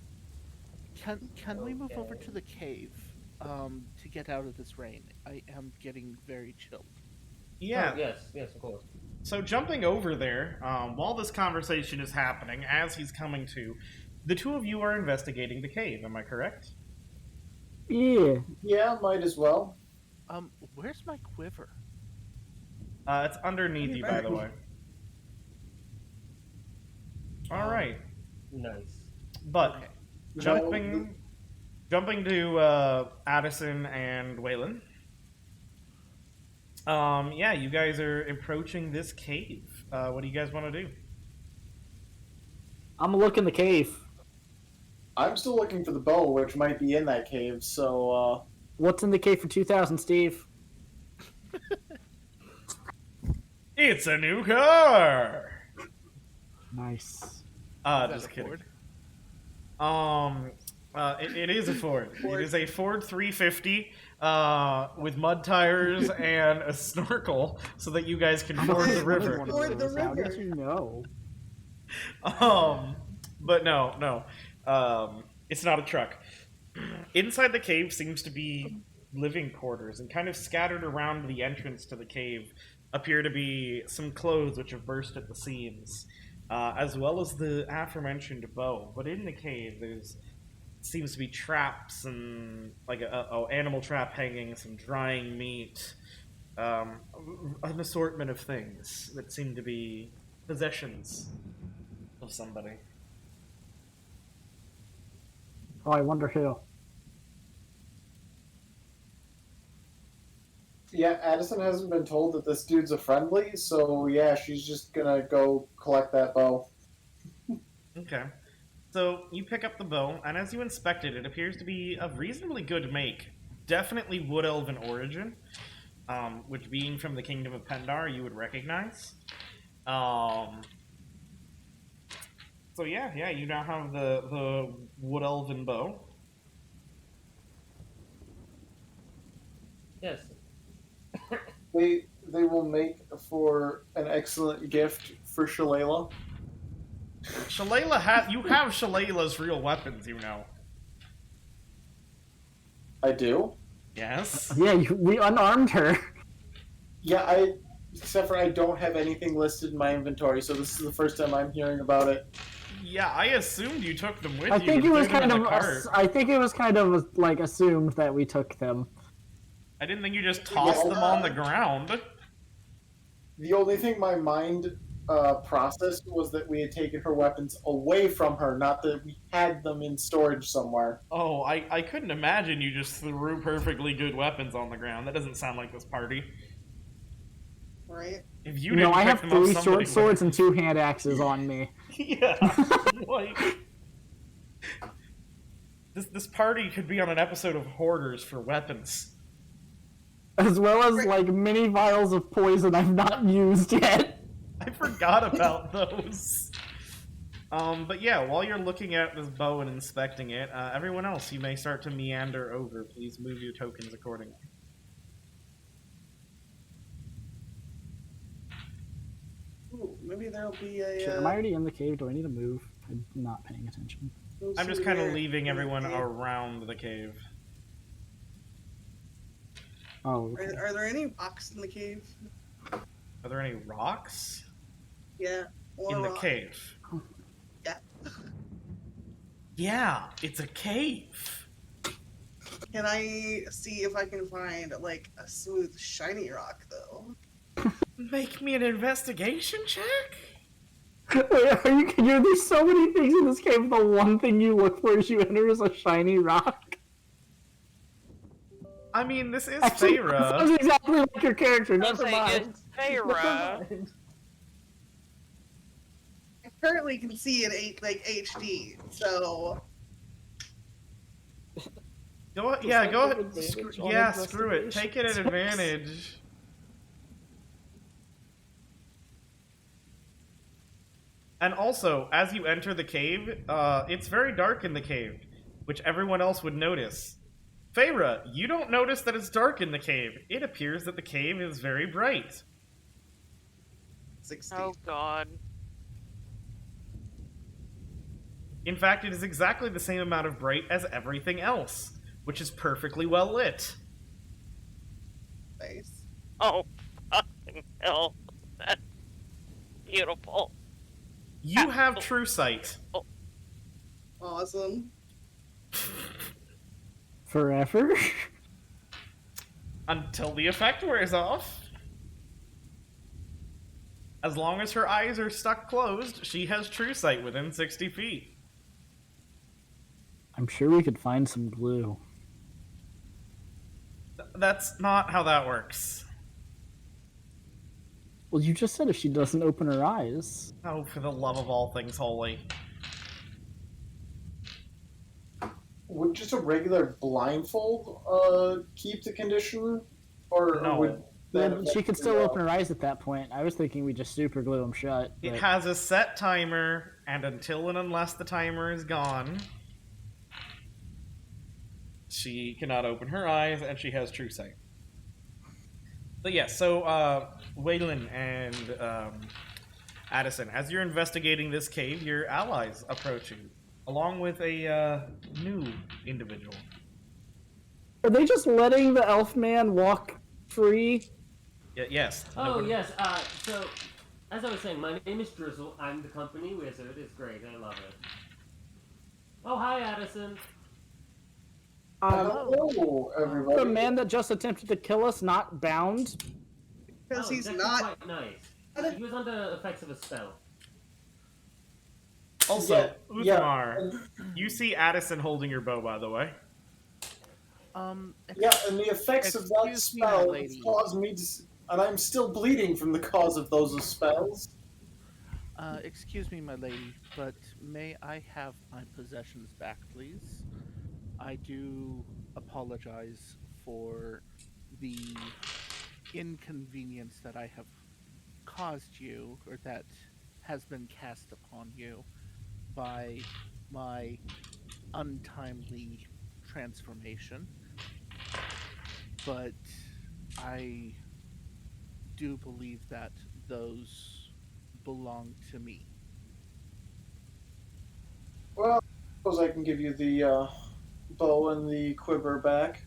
Can we move over to the cave to get out of this rain? I am getting very chilled. Yeah. Oh, yes, of course. So jumping over there, while this conversation is happening, as he's coming to, the two of you are investigating the cave, am I correct? Yeah. Yeah, might as well. Where's my quiver? It's underneath you, by the way. Alright. Nice. But, jumping to Addison and Weilinn. Yeah, you guys are approaching this cave. What do you guys want to do? I'm gonna look in the cave. I'm still looking for the bow, which might be in that cave, so, What's in the cave for 2,000, Steve? It's a new car! Nice. Just kidding. It is a Ford. It is a Ford 350 with mud tires and a snorkel so that you guys can ford the river. Ford the How river. did you know? But no. It's not a truck. Inside the cave seems to be living quarters, and kind of scattered around the entrance to the cave appear to be some clothes which have burst at the seams, as well as the aforementioned bow. But in the cave, there's seems to be traps and like a animal trap hanging, some drying meat, an assortment of things that seem to be possessions of somebody. Oh, I wonder who. yeah, Addison hasn't been told that this dude's a friendly, so yeah, she's just gonna go collect that bow. Okay. So you pick up the bow, and as you inspect it, it appears to be of reasonably good make. Definitely wood elven origin, which being from the kingdom of Pendar, you would recognize. So yeah, you now have the wood elven bow. Yes. They will make for an excellent gift for Shalala. You have Shalala's real weapons, you know. I do? Yes. Yeah, we unarmed her. Yeah, except for I don't have anything listed in my inventory, so this is the first time I'm hearing about it. Yeah, I assumed you took them with I you. think it was threw them kind in of. the cart. I think it was kind of like assumed that we took them. I didn't think you just tossed them on the ground. The only thing my mind processed was that we had taken her weapons away from her, not that we had them in storage somewhere. Oh, I couldn't imagine you just threw perfectly good weapons on the ground. That doesn't sound like this party. Right? If you didn't I pick have them up, 3 somebody short swords would. and 2 hand axes on me. Yeah, like this party could be on an episode of Hoarders for weapons. As well as like mini vials of poison I've not used yet. I forgot about those. But yeah, while you're looking at this bow and inspecting it, everyone else, you may start to meander over. Please move your tokens accordingly. Ooh, maybe there'll be a. Shit, am I already in the cave? Do I need to move? I'm not paying attention. I'm just kind of leaving everyone around the cave. Oh. Okay. Are there any rocks in the cave? Are there any rocks? Yeah. In the cave? Yeah. Yeah, it's a cave. Can I see if I can find like a smooth, shiny rock though? Make me an investigation check? Wait, there's so many things in this cave. The one thing you look for as you enter is a shiny rock. I mean, this is Actually, Faeyra. sounds exactly like your character. Never Saying mind. it's Faeyra. I currently can see it HD, so Go ahead. Screw it. Take it at advantage. And also, as you enter the cave, it's very dark in the cave, which everyone else would notice. Faeyra, you don't notice that it's dark in the cave. It appears that the cave is very bright. 60. Oh god. In fact, it is exactly the same amount of bright as everything else, which is perfectly well lit. Nice. Oh fucking hell. That's beautiful. You have true sight. Awesome. Forever? Until the effect wears off. As long as her eyes are stuck closed, she has true sight within 60 feet. I'm sure we could find some glue. That's not how that works. Well, you just said if she doesn't open her eyes. Oh, for the love of all things holy. Would just a regular blindfold keep the condition? Or No. would Yeah, that she could affect still the, open her eyes at that point. I was thinking we just super glue them shut. It but- has a set timer, and until and unless the timer is gone, she cannot open her eyes, and she has true sight. But yeah, so Weilinn and Addison, as you're investigating this cave, your allies approach you, along with a new individual. Are they just letting the elf man walk free? Yes. Oh, nobody- yes. So, as I was saying, my name is Drizzle. I'm the company wizard. It's great. I love it. Oh, hi, Addison. Hello, everybody. The man that just attempted to kill us not bound? Because Oh, he's that's not. quite nice. He was under the effects of a spell. Also, Yeah, Uthemar, you see Addison holding your bow, by the way. Yeah, and the effects of that Excuse me, my spell lady. caused me to... And I'm still bleeding from the cause of those spells. Excuse me, my lady, but may I have my possessions back, please? I do apologize for the inconvenience that I have caused you, or that has been cast upon you by my untimely transformation. But I do believe that those belong to me. Well, I suppose I can give you the bow and the quiver back.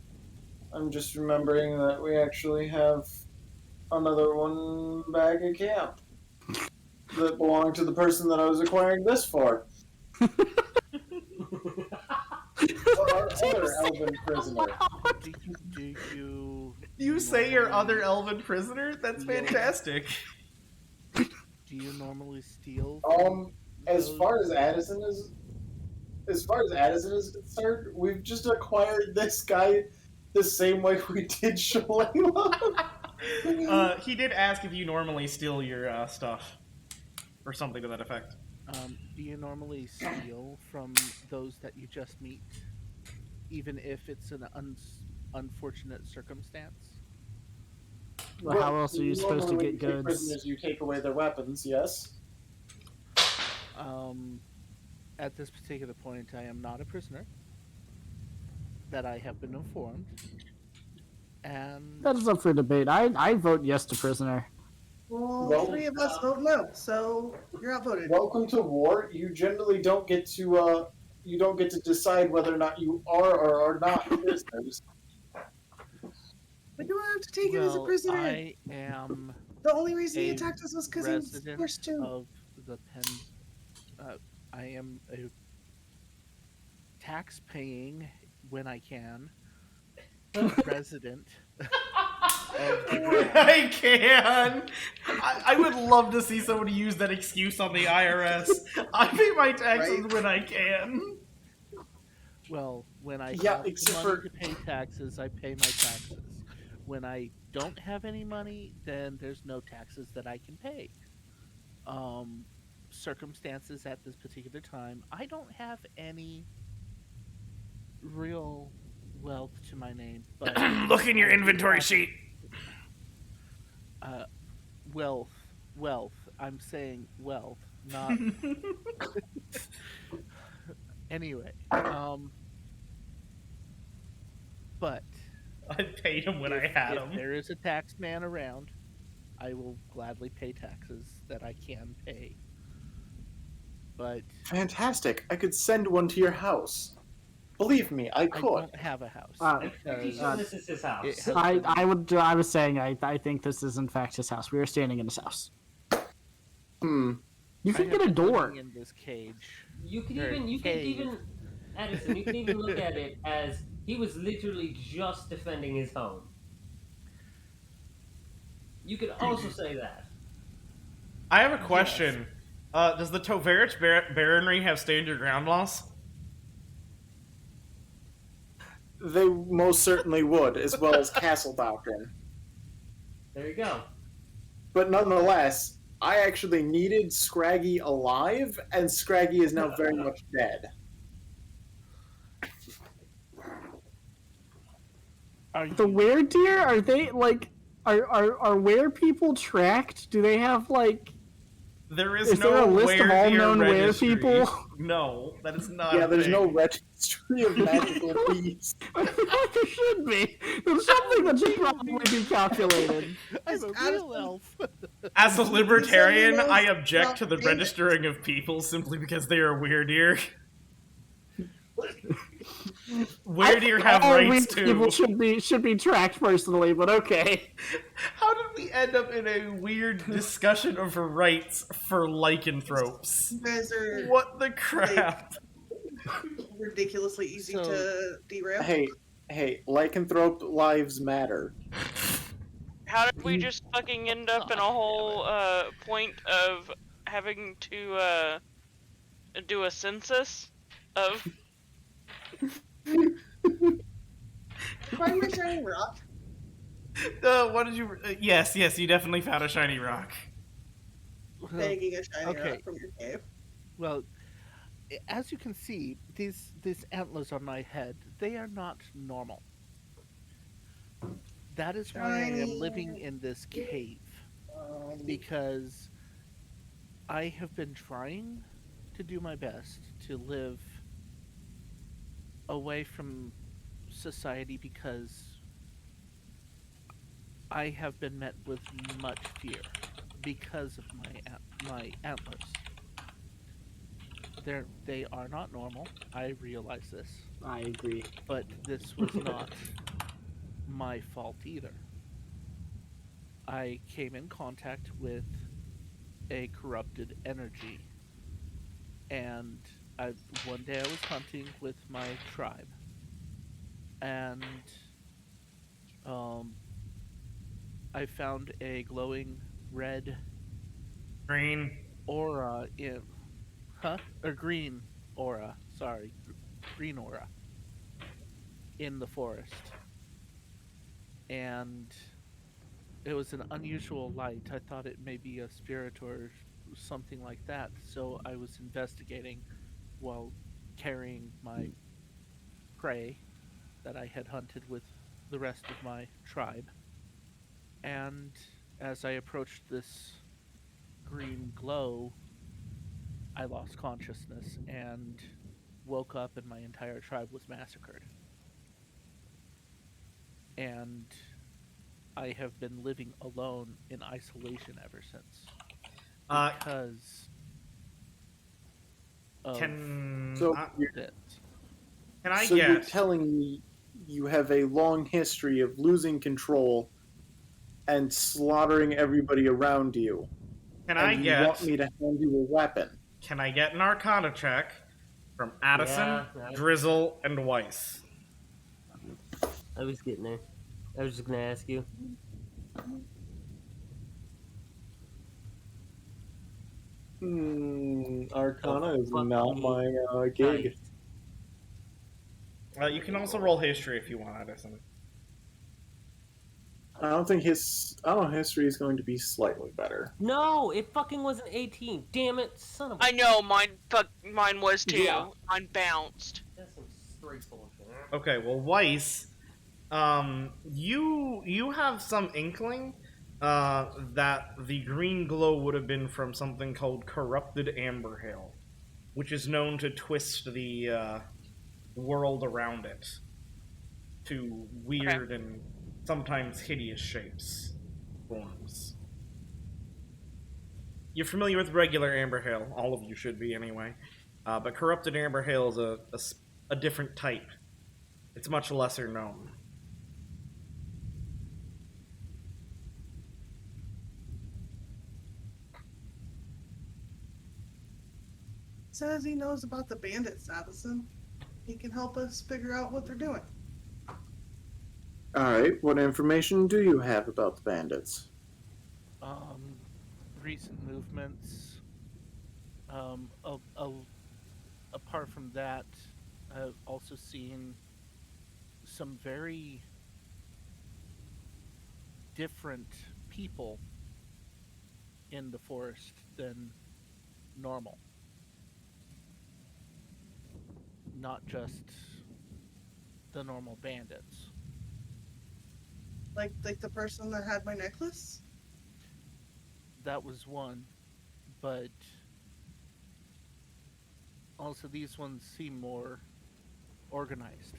I'm just remembering that we actually have another one back at camp that belonged to the person that I was acquiring this for. Our other elven prisoner. Do You say your other elven prisoner? That's fantastic. Do you normally steal? As far as Addison is concerned, we've just acquired this guy the same way we did Shalala. He did ask if you normally steal your stuff, or something to that effect. Do you normally steal from those that you just meet, even if it's an unfortunate circumstance? Well, how else are you supposed to get goods? Prisoners, you take away their weapons, yes? At this particular point, I am not a prisoner. That I have been informed. And that is up for debate. I vote yes to prisoner. Well, 3 of us vote no, so you're outvoted. Welcome to war. You generally don't get to decide whether or not you are or are not prisoners. But you don't have to take him as a prisoner. I am. The only reason he attacked us was because he was forced to. Of the I am a tax-paying, when I can, resident. When I can. I would love to see somebody use that excuse on the IRS. I pay my taxes when I can. Well, when I Yeah, have except money for- to pay taxes, I pay my taxes. When I don't have any money, then there's no taxes that I can pay. Circumstances at this particular time, I don't have any real wealth to my name. But look in your inventory sheet. Wealth. I'm saying wealth, not. Anyway, but I paid him when I had him. If there is a tax man around, I will gladly pay taxes that I can pay. But fantastic! I could send one to your house. Believe me, I could. I don't have a house. This is his house. I was saying I think this is in fact his house. We are standing in his house. You can get a door in this cage. You could even, Addison. You can even look at it as he was literally just defending his home. You could also say that. I have a question. Does the Tovarishch Baronry have stand your ground laws? They most certainly would, as well as castle doctrine. There you go. But nonetheless, I actually needed Scraggy alive, and Scraggy is now very much dead. The were-deer, are they like are were people tracked? Do they have like There is there a no list of all known were registry. people? No, that is not. Yeah, a there's thing. no registry of magical beasts. There should be. There's something that should probably be calculated. I'm a real elf. As a libertarian, knows I object to the about bandits. registering of people simply because they are weird-ear. Weird-ear have All rights weird people too. should be tracked personally, but okay. How did we end up in a weird discussion of rights for lycanthropes? You guys are What the crap? ridiculously easy So- to derail. Hey, lycanthrope lives matter. How did we just fucking end up in a whole point of having to do a census of? Find my shiny rock. What did you? Yes, you definitely found a shiny rock. begging a shiny rock from your cave. Well, as you can see, these antlers on my head, they are not normal. That is why I am living in this cave. Because I have been trying to do my best to live away from society because I have been met with much fear because of my antlers. They are not normal. I realize this. I agree. But this was not my fault either. I came in contact with a corrupted energy, and one day I was hunting with my tribe, and I found a glowing green aura green aura, sorry, green aura in the forest, and it was an unusual light. I thought it may be a spirit or something like that, so I was investigating while carrying my prey that I had hunted with the rest of my tribe. And as I approached this green glow, I lost consciousness and woke up, and my entire tribe was massacred. And I have been living alone in isolation ever since. Because of this. So you're telling me you have a long history of losing control and slaughtering everybody around you. You want me to hand you a weapon? Can I get an Arcana check from Addison, Drizzle, and Wiess? I was getting there. I was just gonna ask you. Arcana is not my gig. You can also roll history if you want, Addison. I don't think history is going to be slightly better. No, it fucking wasn't 18. Damn it, son of a... I know, mine was too. Yeah. Mine bounced. That's some straight bullshit. Okay, well, Wiess, you have some inkling that the green glow would have been from something called corrupted Amberhail, which is known to twist the world around it to weird and sometimes hideous shapes, forms. You're familiar with regular Amberhail, all of you should be anyway, but corrupted Amberhail is a different type. It's much lesser known. Says he knows about the bandits, Addison. He can help us figure out what they're doing. Alright, what information do you have about the bandits? Recent movements. Apart from that, I've also seen some very different people in the forest than normal. Not just the normal bandits. Like the person that had my necklace? That was one, but also these ones seem more organized.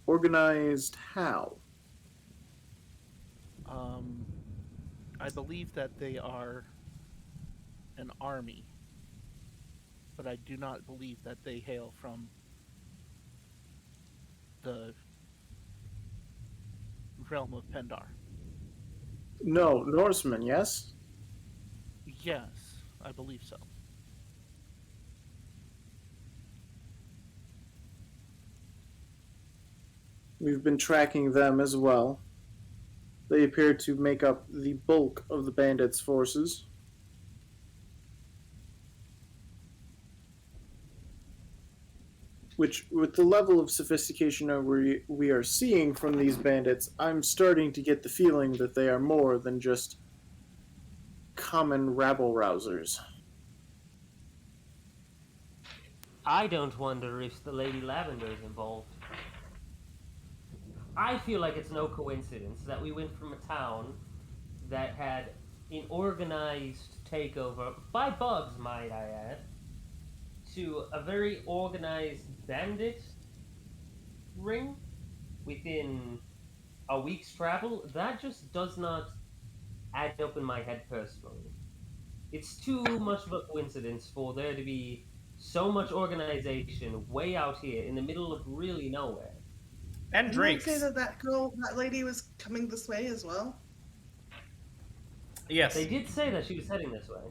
Organized how? I believe that they are an army, but I do not believe that they hail from the realm of Pendar. No, Norsemen, yes? Yes, I believe so. We've been tracking them as well. They appear to make up the bulk of the bandits' forces. Which, with the level of sophistication we are seeing from these bandits, I'm starting to get the feeling that they are more than just common rabble-rousers. I don't wonder if the Lady Lavender is involved. I feel like it's no coincidence that we went from a town that had an organized takeover, by bugs might I add, to a very organized bandit ring within a week's travel. That just does not add up in my head personally. It's too much of a coincidence for there to be so much organization way out here in the middle of really nowhere. And Drake's. Didn't they say that that lady was coming this way as well? Yes. They did say that she was heading this way.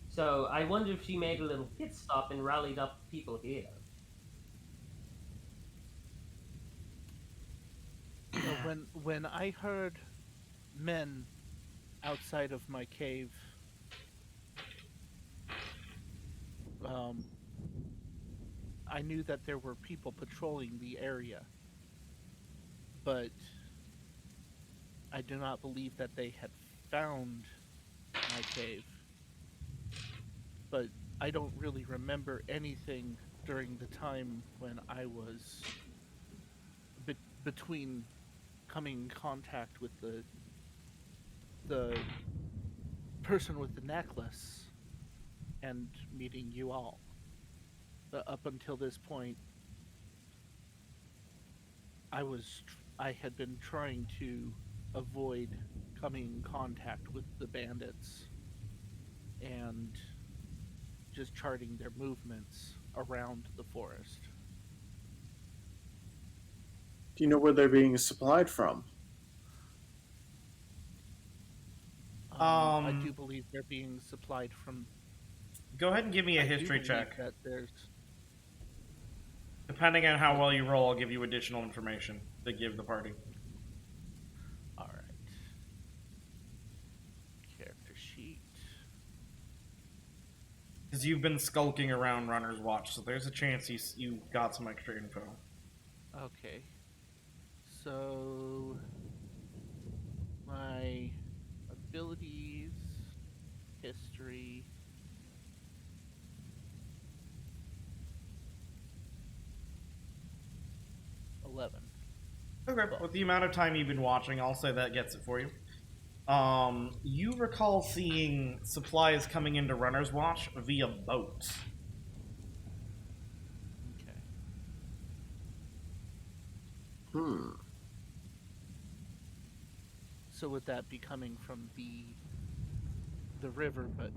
So I wonder if she made a little pit stop and rallied up people here. When I heard men outside of my cave, I knew that there were people patrolling the area, but I do not believe that they had found my cave. But I don't really remember anything during the time when I was between coming in contact with the person with the necklace and meeting you all. But up until this point, I had been trying to avoid coming in contact with the bandits and just charting their movements around the forest. Do you know where they're being supplied from? I do believe they're being supplied from... Go ahead and give me a history check. That there's... Depending on how well you roll, I'll give you additional information to give the party. Alright. Character sheet. Because you've been skulking around Runner's Watch, so there's a chance you got some extra info. Okay. So... my abilities, history... 11. Okay, with the amount of time you've been watching, I'll say that gets it for you. You recall seeing supplies coming into Runner's Watch via boat. Okay. So would that be coming from the river, but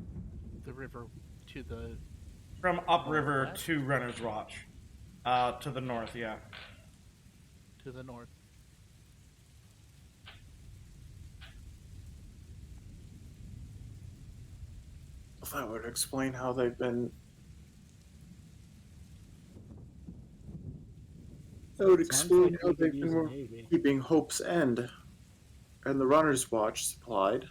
the river to the... From upriver to Runner's Watch. To the north, yeah. To the north. That would explain how they've been... That would explain how they've been keeping Hope's End and the Runner's Watch supplied.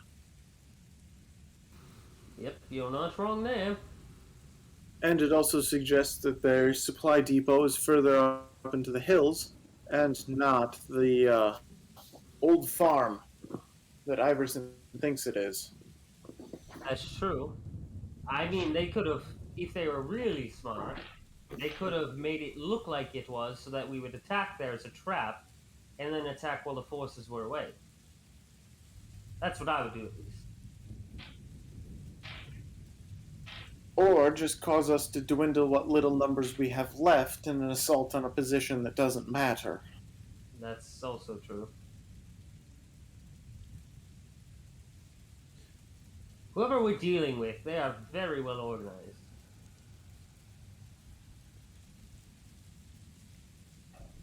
Yep, you're not wrong there. And it also suggests that their supply depot is further up into the hills and not the old farm that Iverson thinks it is. That's true. I mean, they could have, if they were really smart, they could have made it look like it was so that we would attack there as a trap and then attack while the forces were away. That's what I would do at least. Or just cause us to dwindle what little numbers we have left in an assault on a position that doesn't matter. That's also true. Whoever we're dealing with, they are very well organized.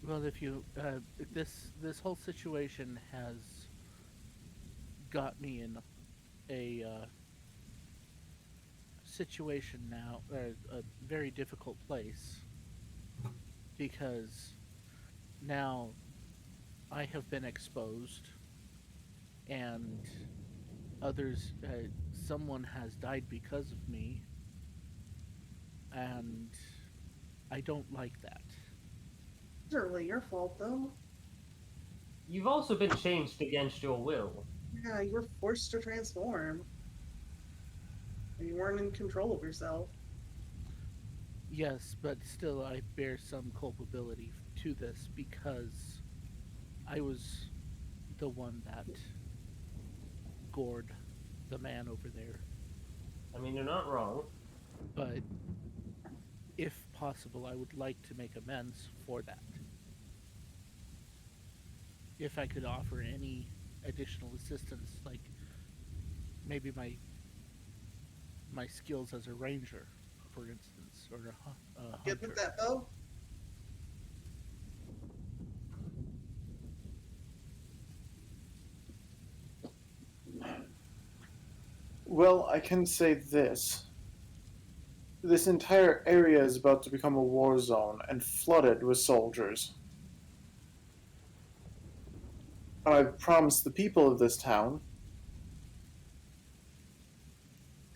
Well, if you this whole situation has got me in a situation now, a very difficult place, because now I have been exposed, and others, someone has died because of me, and I don't like that. It's not really your fault, though. You've also been changed against your will. Yeah, you were forced to transform. And you weren't in control of yourself. Yes, but still I bear some culpability to this because I was the one that gored the man over there. I mean, you're not wrong. But if possible, I would like to make amends for that. If I could offer any additional assistance, like maybe my skills as a ranger, for instance, or a hunter. Good with that bow? Well, I can say this. This entire area is about to become a war zone and flooded with soldiers. And I've promised the people of this town,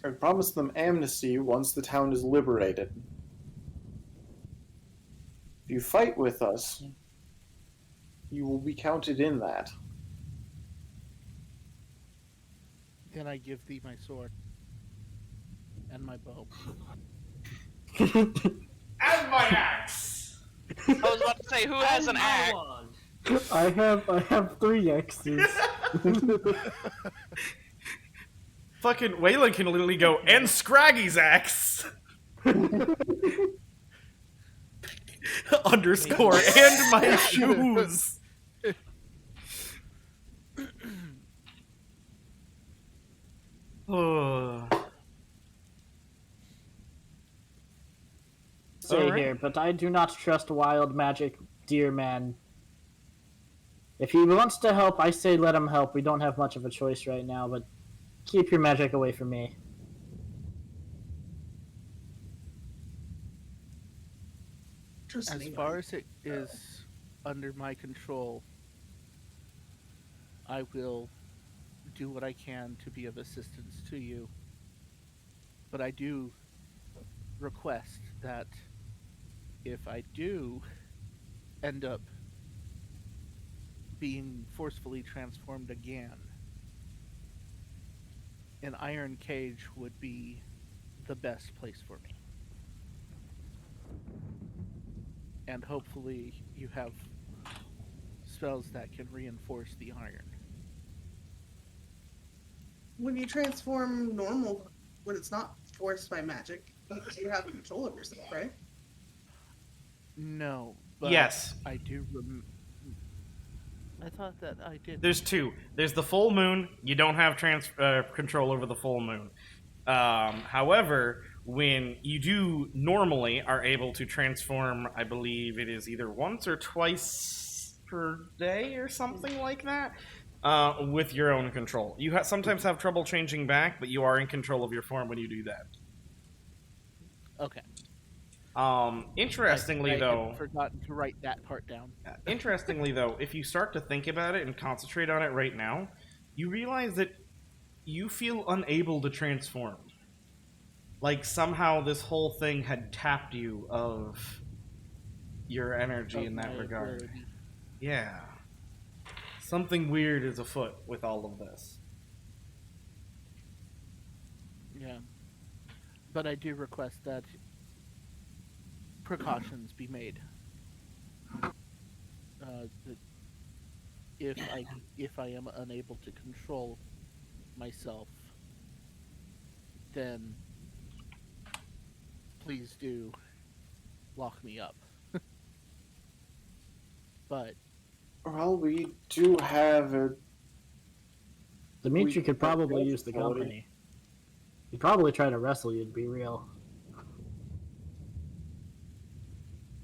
I've promised them amnesty once the town is liberated. If you fight with us, you will be counted in that. Then I give thee my sword and my bow. And my axe! I was about to say, who has an axe? I have 3 axes. Fucking Weilinn can literally go, and Scraggy's axe! Underscore, and my shoes! Say here, but I do not trust wild magic, dear man. If he wants to help, I say let him help. We don't have much of a choice right now, but keep your magic away from me. As far as it is under my control, I will do what I can to be of assistance to you. But I do request that if I do end up being forcefully transformed again, an iron cage would be the best place for me. And hopefully you have spells that can reinforce the iron. When you transform normal, when it's not forced by magic, you have control of yourself, right? No. But yes. I do I thought that I did. There's 2. There's the full moon. You don't have control over the full moon. However, when you do normally are able to transform, I believe it is either once or twice per day or something like that, with your own control. You sometimes have trouble changing back, but you are in control of your form when you do that. Okay. Interestingly, though, had forgotten to write that part down. Interestingly, though, if you start to think about it and concentrate on it right now, you realize that you feel unable to transform. Like somehow this whole thing had tapped you of your energy in that regard. Ability. Yeah. Something weird is afoot with all of this. Yeah. But I do request that precautions be made. That if I am unable to control myself, then please do lock me up. But Well, we do have a... Dimitri could probably use the company. He'd probably try to wrestle you, to be real.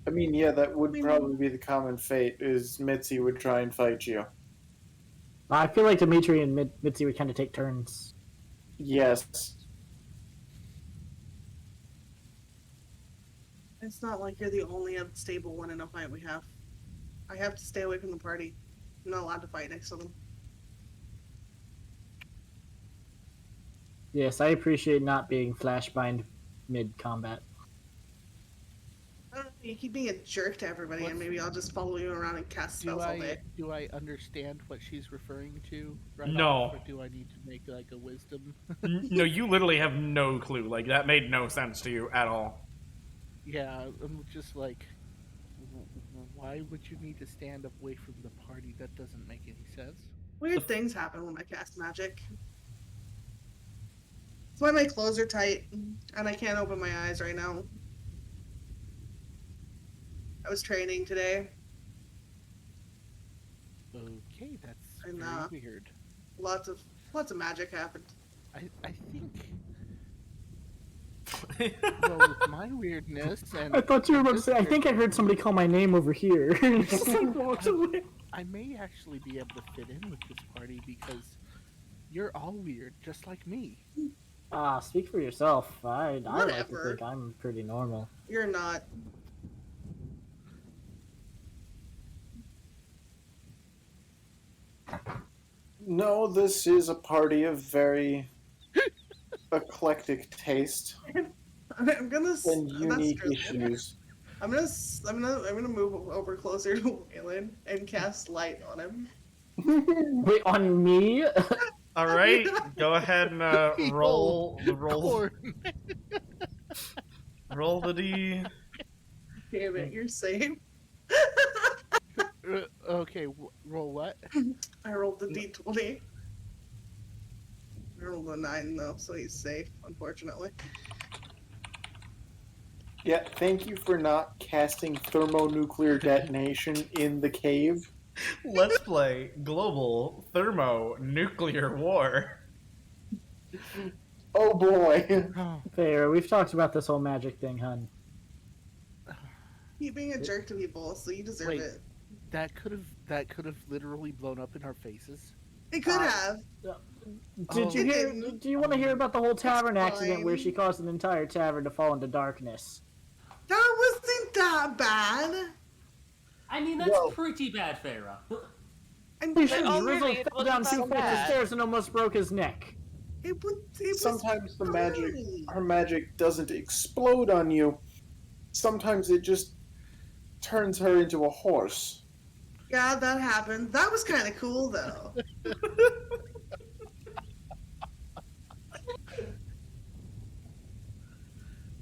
I mean, yeah, that would probably be the common fate, is Mitzi would try and fight you. I feel like Dimitri and Mitzi would kind of take turns. Yes. It's not like you're the only unstable one in a fight we have. I have to stay away from the party. I'm not allowed to fight next to them. Yes, I appreciate not being flashbind mid-combat. You keep being a jerk to everybody, and maybe I'll just follow you around and cast spells all day. Do I understand what she's referring to right No. off, or do I need to make like a wisdom? No, you literally have no clue. Like, that made no sense to you at all. Yeah, I'm just like, why would you need to stand away from the party? That doesn't make any sense. Weird things happen when I cast magic. That's why my clothes are tight, and I can't open my eyes right now. I was training today. Okay, that's And, very weird. Lots of magic happened. I think. Well, with my weirdness and I thought you were about to say, I think I heard somebody call my name over here. Just like walked away. I may actually be able to fit in with this party because you're all weird, just like me. Speak for yourself. I like to Whatever. think I'm pretty normal. You're not. No, this is a party of very eclectic taste I'm gonna. and that's unique true. issues. I'm gonna move over closer to Weilinn and cast light on him. Wait, on me? All right, go ahead and roll roll the D. Damn it, you're safe. Okay, roll what? I rolled the D20. I rolled a 9 though, so he's safe, unfortunately. Yeah, thank you for not casting thermonuclear detonation in the cave. Let's play global thermonuclear war. Oh boy. Fair, we've talked about this whole magic thing, hun. Keep being a jerk to people, so you deserve Wait. it. That could have literally blown up in our faces. It could have. Did you It hear? didn't. Do you want to hear about the whole tavern accident where fine. she caused an entire tavern to fall into darkness? That wasn't that bad. I mean, that's Whoa. pretty bad, Faeyra. And Pretty it, sure oh, Drizzle really? It fell down wasn't 2 that flights of bad. stairs and almost broke his neck. was Sometimes the magic, fine. her magic doesn't explode on you. Sometimes it just turns her into a horse. Yeah, that happened. That was kind of cool, though.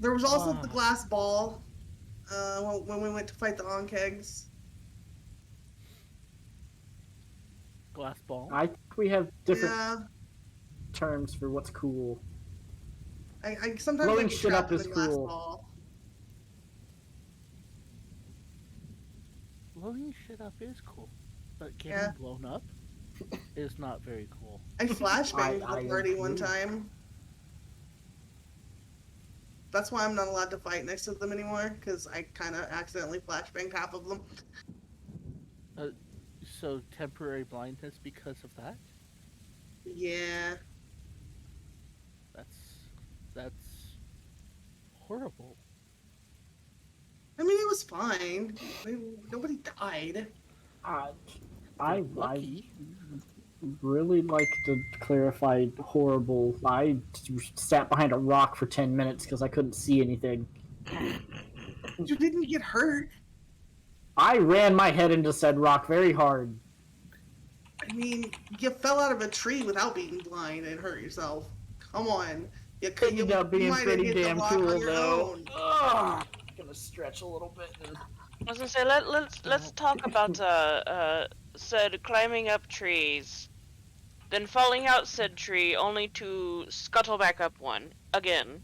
There was also the glass ball when we went to fight the Onkegs. Glass ball. I think we have different Yeah, terms for what's cool. I sometimes Blowing I get shit trapped up in is the glass cool. ball. Blowing shit up is cool, but getting Yeah. blown up is not very cool. I flashbanged I the party one agree. time. That's why I'm not allowed to fight next to them anymore, because I kind of accidentally flashbanged half of them. So temporary blindness because of that? Yeah. That's horrible. I mean, it was fine. Nobody died. I Lucky. really like to clarify horrible. I sat behind a rock for 10 minutes because I couldn't see anything. You didn't get hurt. I ran my head into said rock very hard. I mean, you fell out of a tree without being blind and hurt yourself. Come on. You could Ended up being might have pretty hit the damn rock cool on your though. own. Ugh. Gonna stretch a little bit. I was gonna say let's talk about said climbing up trees, then falling out said tree only to scuttle back up one again.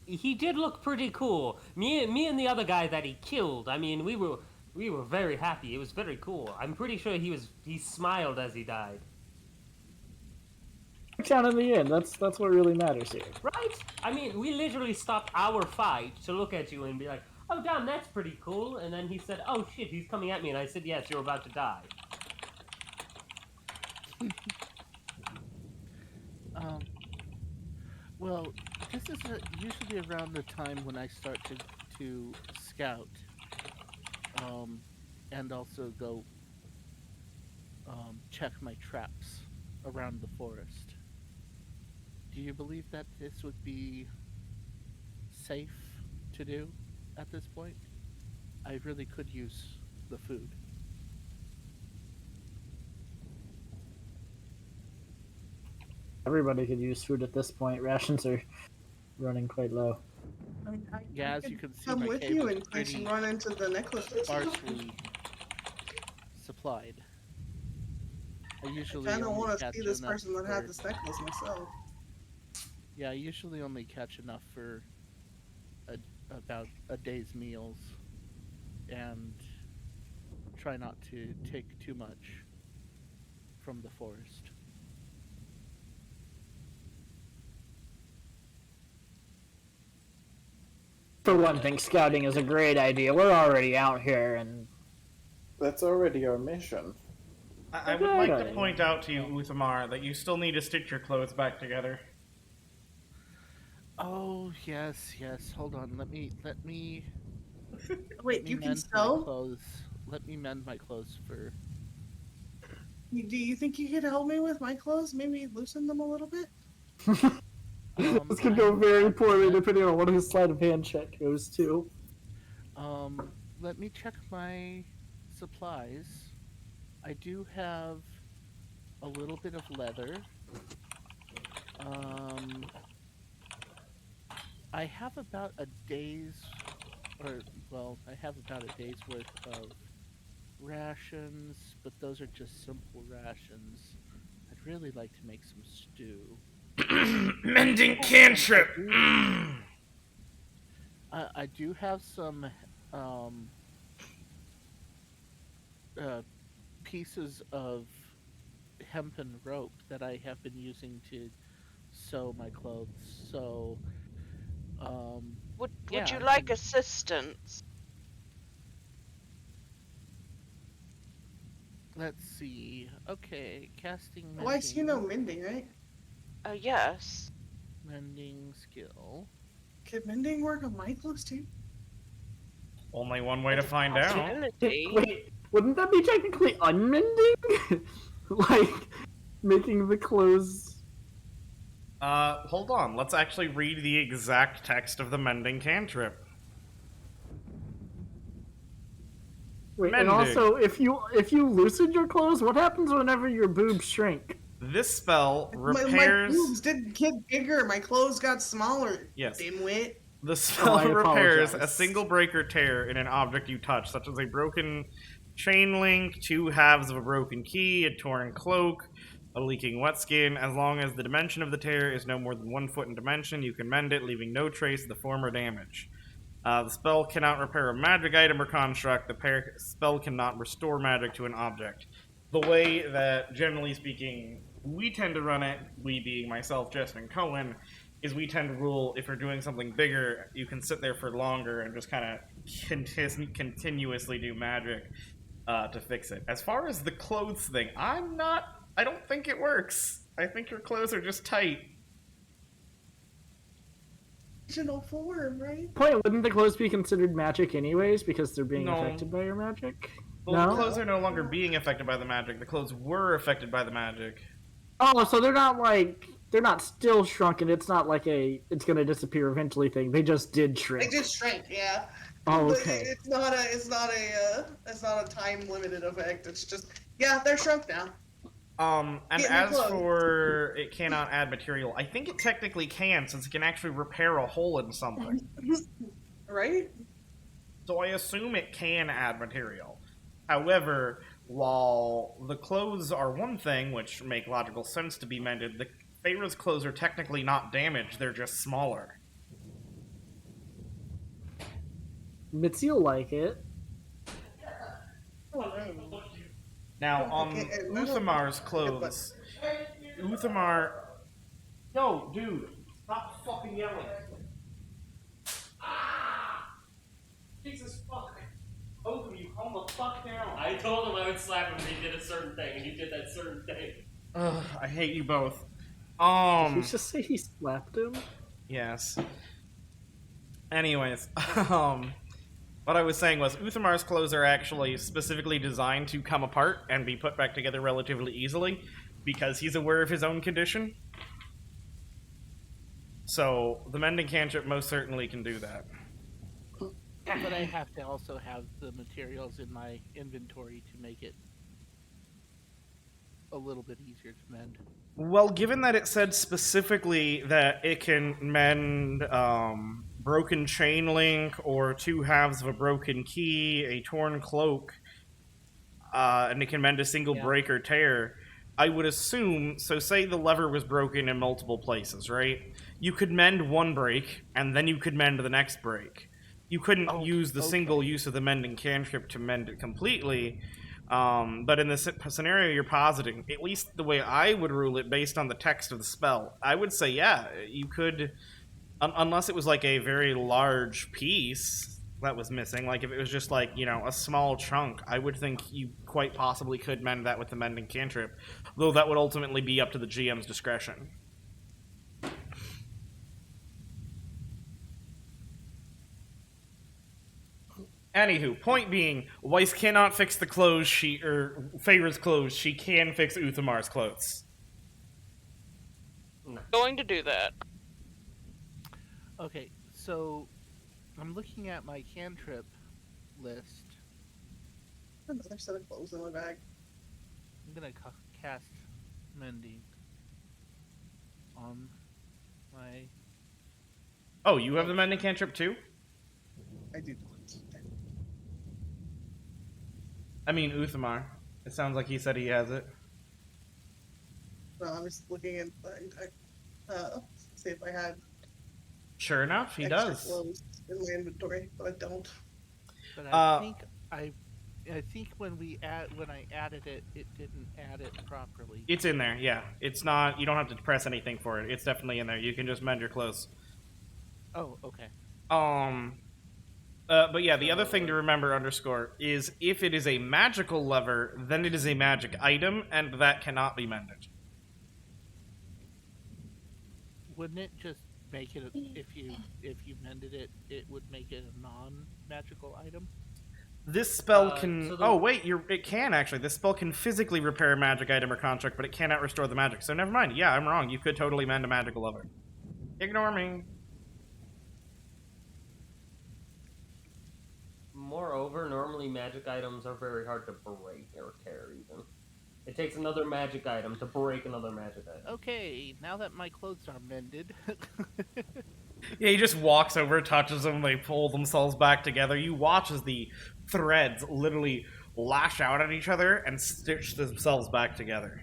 He did look pretty cool. Me and the other guy that he killed. I mean, we were very happy. It was very cool. I'm pretty sure he smiled as he died. Down in the end. That's what really matters here. Right? I mean, we literally stopped our fight to look at you and be like, "Oh, damn, that's pretty cool." And then he said, "Oh shit, he's coming at me," and I said, "Yes, you're about to die." Well, this is usually around the time when I start to scout, and also go check my traps around the forest. Do you believe that this would be safe to do? at this point. I really could use the food. Everybody could use food at this point. Rations are running quite low. I mean, Yeah, I as you could can see, come my with cave you is in case you pretty run into the necklace. sparsely supplied. I usually I kind of only want to catch see this enough person that for- had this necklace myself. Yeah, I usually only catch enough for about a day's meals, and try not to take too much from the forest. For one thing, scouting is a great idea. We're already out here, and That's already our mission. I would like to point out to you, Uthemar, that you still need to stitch your clothes back together. Oh yes. Hold on. Let me. Wait, let me you can mend my sew? clothes. Let me mend my clothes for. Do you think you could help me with my clothes? Maybe loosen them a little bit? this could go very poorly depending on what his sleight of hand check goes to. Let me check my supplies. I do have a little bit of leather. I have about a day's, I have about a day's worth of rations, but those are just simple rations. I'd really like to make some stew. Mending cantrip! I do have some pieces of hempen rope that I have been using to sew my clothes. So, Would yeah, you I like can- assistance? Let's see. Okay, casting mending. Weiss, you know mending, right? Yes. Mending skill. Could mending work on my clothes too? Only one way to find out. Possibility. Wait, wouldn't that be technically unmending? Like, making the clothes... Hold on. Let's actually read the exact text of the mending cantrip. Wait, and Mending. also, if you loosen your clothes, what happens whenever your boobs shrink? This spell My repairs... boobs didn't get bigger. My clothes got smaller. Yes. Dimwit. The spell I repairs a apologize. single break or tear in an object you touch, such as a broken chain link, 2 halves of a broken key, a torn cloak, a leaking wet skin. As long as the dimension of the tear is no more than 1 foot in dimension, you can mend it, leaving no trace of the former damage. The spell cannot repair a magic item or construct. The spell cannot restore magic to an object. The way that, generally speaking, we tend to run it, we being myself, Jessen, and Coen, is we tend to rule if you're doing something bigger, you can sit there for longer and just kind of continuously do magic to fix it. As far as the clothes thing, I don't think it works. I think your clothes are just tight. Original form, right? Point, wouldn't the clothes be considered magic anyways, because they're being No. affected by your magic? Well, No? the clothes are no longer being affected by the magic. The clothes were affected by the magic. Oh, so they're not still shrunken. It's not like it's gonna disappear eventually thing. They just did They shrink. just shrank, yeah. Oh, But okay. It's not a time limited effect. It's just, yeah, they're shrunk now. And Get new as clothes. for it cannot add material, I think it technically can, since it can actually repair a hole in something. Right? So I assume it can add material. However, while the clothes are one thing, which make logical sense to be mended, the Faeyra's clothes are technically not damaged, they're just smaller. Mitzi'll like it. Now, on Okay, Uthemar's clothes, Uthemar... Yo, dude, stop fucking yelling. Ah! Jesus fuck. Both of you, calm the fuck down. I told him I would slap him if he did a certain thing, and he did that certain thing. Ugh, I hate you both. Did you just say he slapped him? Yes. Anyways, what I was saying was Uthemar's clothes are actually specifically designed to come apart and be put back together relatively easily because he's aware of his own condition. So the mending cantrip most certainly can do that. But I have to also have the materials in my inventory to make it a little bit easier to mend. Well, given that it said specifically that it can mend broken chain link or 2 halves of a broken key, a torn cloak, and it can mend a single break or tear, I would assume, so say the lever was broken in multiple places, right? You could mend one break, and then you could mend the next break. You couldn't use the single use of the mending cantrip to mend it completely, but in this scenario you're positing, at least the way I would rule it based on the text of the spell, I would say, yeah, you could, unless it was like a very large piece that was missing, like if it was just like, you know, a small chunk, I would think you quite possibly could mend that with the mending cantrip, though that would ultimately be up to the GM's discretion. Anywho, point being, Wiess cannot fix the clothes Faeyra's clothes. She can fix Uthemar's clothes. Going to do that. Okay, so I'm looking at my cantrip list. Another set of clothes in my bag. I'm gonna cast mending on my... Oh, you have the mending cantrip too? I do. I mean, Uthemar. It sounds like he said he has it. No, I'm just looking at see if I had. Sure enough, he extra does. clothes in my inventory, but I don't. But I think when I added it, it didn't add it properly. It's in there, yeah. It's not. You don't have to press anything for it. It's definitely in there. You can just mend your clothes. Oh, okay. But yeah, the other thing to remember, underscore, is if it is a magical lever, then it is a magic item, and that cannot be mended. Wouldn't it just make it, if you mended it, it would make it a non-magical item? This spell can... Oh, wait, it can, actually. This spell can physically repair a magic item or construct, but it cannot restore the magic. So never mind. Yeah, I'm wrong. You could totally mend a magical lever. Ignore me. Moreover, normally magic items are very hard to break or tear, even. It takes another magic item to break another magic item. Okay, now that my clothes are mended... Yeah, he just walks over, touches them, they pull themselves back together. You watch as the threads literally lash out at each other and stitch themselves back together.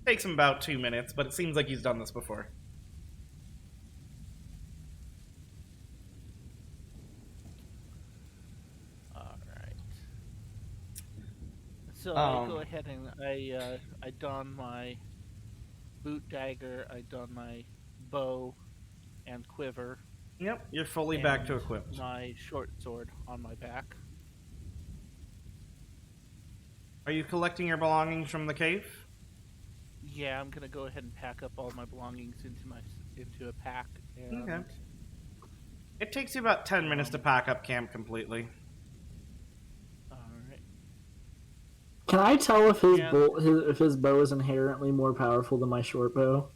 Takes him about 2 minutes, but it seems like he's done this before. So I go ahead and I don my boot dagger, I don my bow and quiver. Yep, you're fully back to equipped. My short sword on my back. Are you collecting your belongings from the cave? Yeah, I'm gonna go ahead and pack up all my belongings into a pack. And okay. It takes you about 10 minutes to pack up camp completely. Can I tell if his bow is inherently more powerful than my short bow?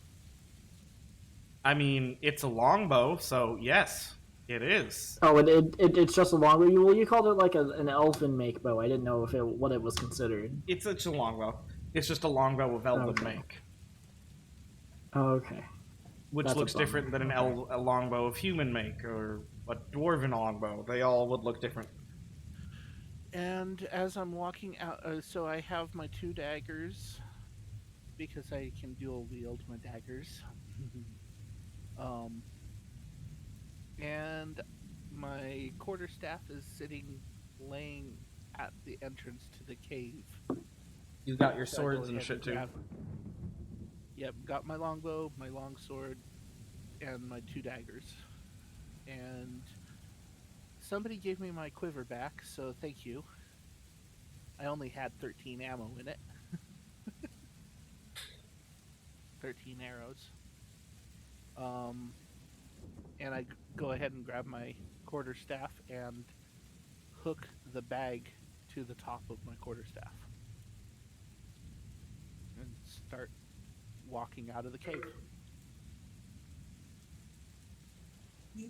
I mean, it's a longbow, so yes, it is. Oh, it's just a longbow. Well, you called it like an elfin make bow. I didn't know what it was considered. It's a longbow. It's just a longbow of elven make. Okay. Which looks different than a longbow of human make or a dwarven longbow. They all would look different. And as I'm walking out, so I have my 2 daggers, because I can dual wield my daggers. And my quarterstaff is laying at the entrance to the cave. You got your swords and shit too. Yep, got my longbow, my longsword, and my 2 daggers. And somebody gave me my quiver back, so thank you. I only had 13 ammo in it. 13 arrows. And I go ahead and grab my quarterstaff and hook the bag to the top of my quarterstaff. And start walking out of the cave.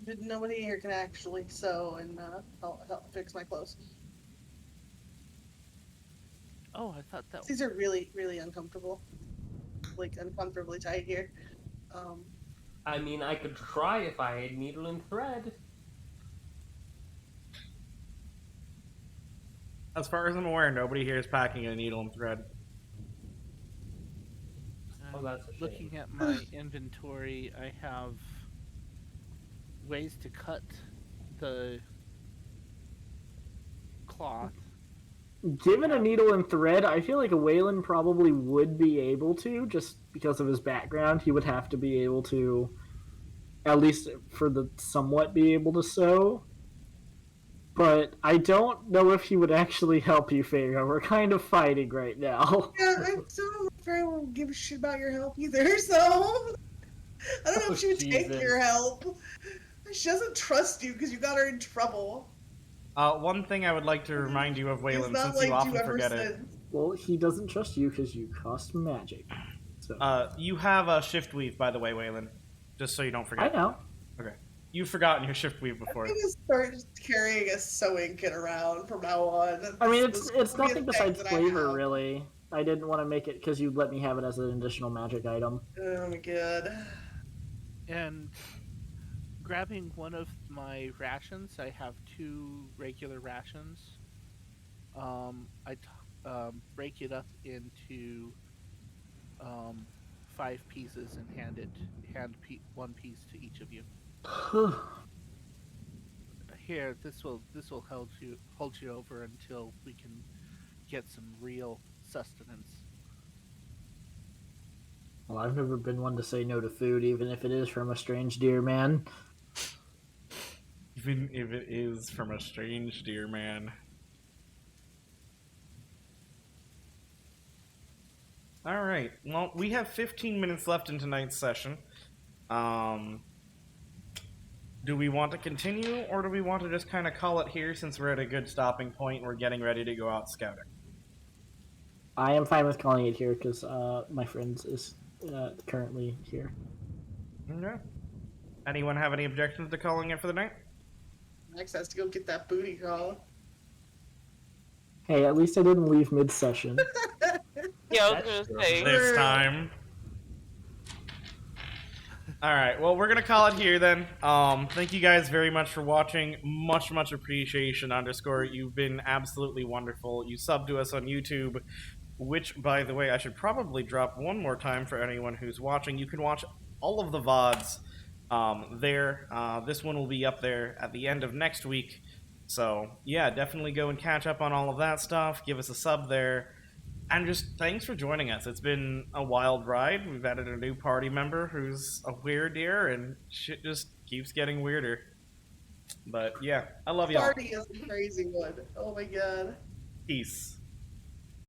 But nobody here can actually sew and help fix my clothes. Oh, I thought that. These are really, really uncomfortable. Like uncomfortably tight here. I mean, I could try if I had needle and thread. As far as I'm aware, nobody here is packing a needle and thread. Oh, that's a shame. Looking at my inventory, I have ways to cut the cloth. Given a needle and thread, I feel like a Weilinn probably would be able to, just because of his background. He would have to be able to, at least for the somewhat, be able to sew. But I don't know if he would actually help you, Faeyra. We're kind of fighting right now. Yeah, I don't Faeyra won't give a shit about your help either, so I don't know if she would take your help. She doesn't trust you because you got her in trouble. One thing I would like to remind you of, Weilinn, since you often forget it. Well, he doesn't trust you because you cost magic. So. You have a shift weave, by the way, Weilinn. Just so you don't forget. I know. Okay. You've forgotten your shift weave before. I'm gonna start carrying a sewing kit around from now on. I mean, it's nothing besides flavor, really. I didn't want to make it because you'd let me have it as an additional magic item. Oh my god. And grabbing one of my rations, I have 2 regular rations. I break it up into 5 pieces and hand one piece to each of you. Here, this will hold you over until we can get some real sustenance. Well, I've never been one to say no to food, even if it is from a strange deer man. Even if it is from a strange deer man. Alright, well, we have 15 minutes left in tonight's session. Do we want to continue, or do we want to just kind of call it here since we're at a good stopping point and we're getting ready to go out scouting? I am fine with calling it here because my friend is currently here. Okay. Anyone have any objections to calling it for the night? Max has to go get that booty call. Hey, at least I didn't leave mid-session. Yeah, I was gonna say. This time. Alright, well, we're gonna call it here then. Thank you guys very much for watching. Much appreciation, _. You've been absolutely wonderful. You subbed to us on YouTube, which, by the way, I should probably drop one more time for anyone who's watching. You can watch all of the VODs there. This one will be up there at the end of next week. So, yeah, definitely go and catch up on all of that stuff. Give us a sub there. And just thanks for joining us. It's been a wild ride. We've added a new party member who's a weird deer, and shit just keeps getting weirder. But yeah, I love y'all. Party is a crazy one. Oh my god. Peace.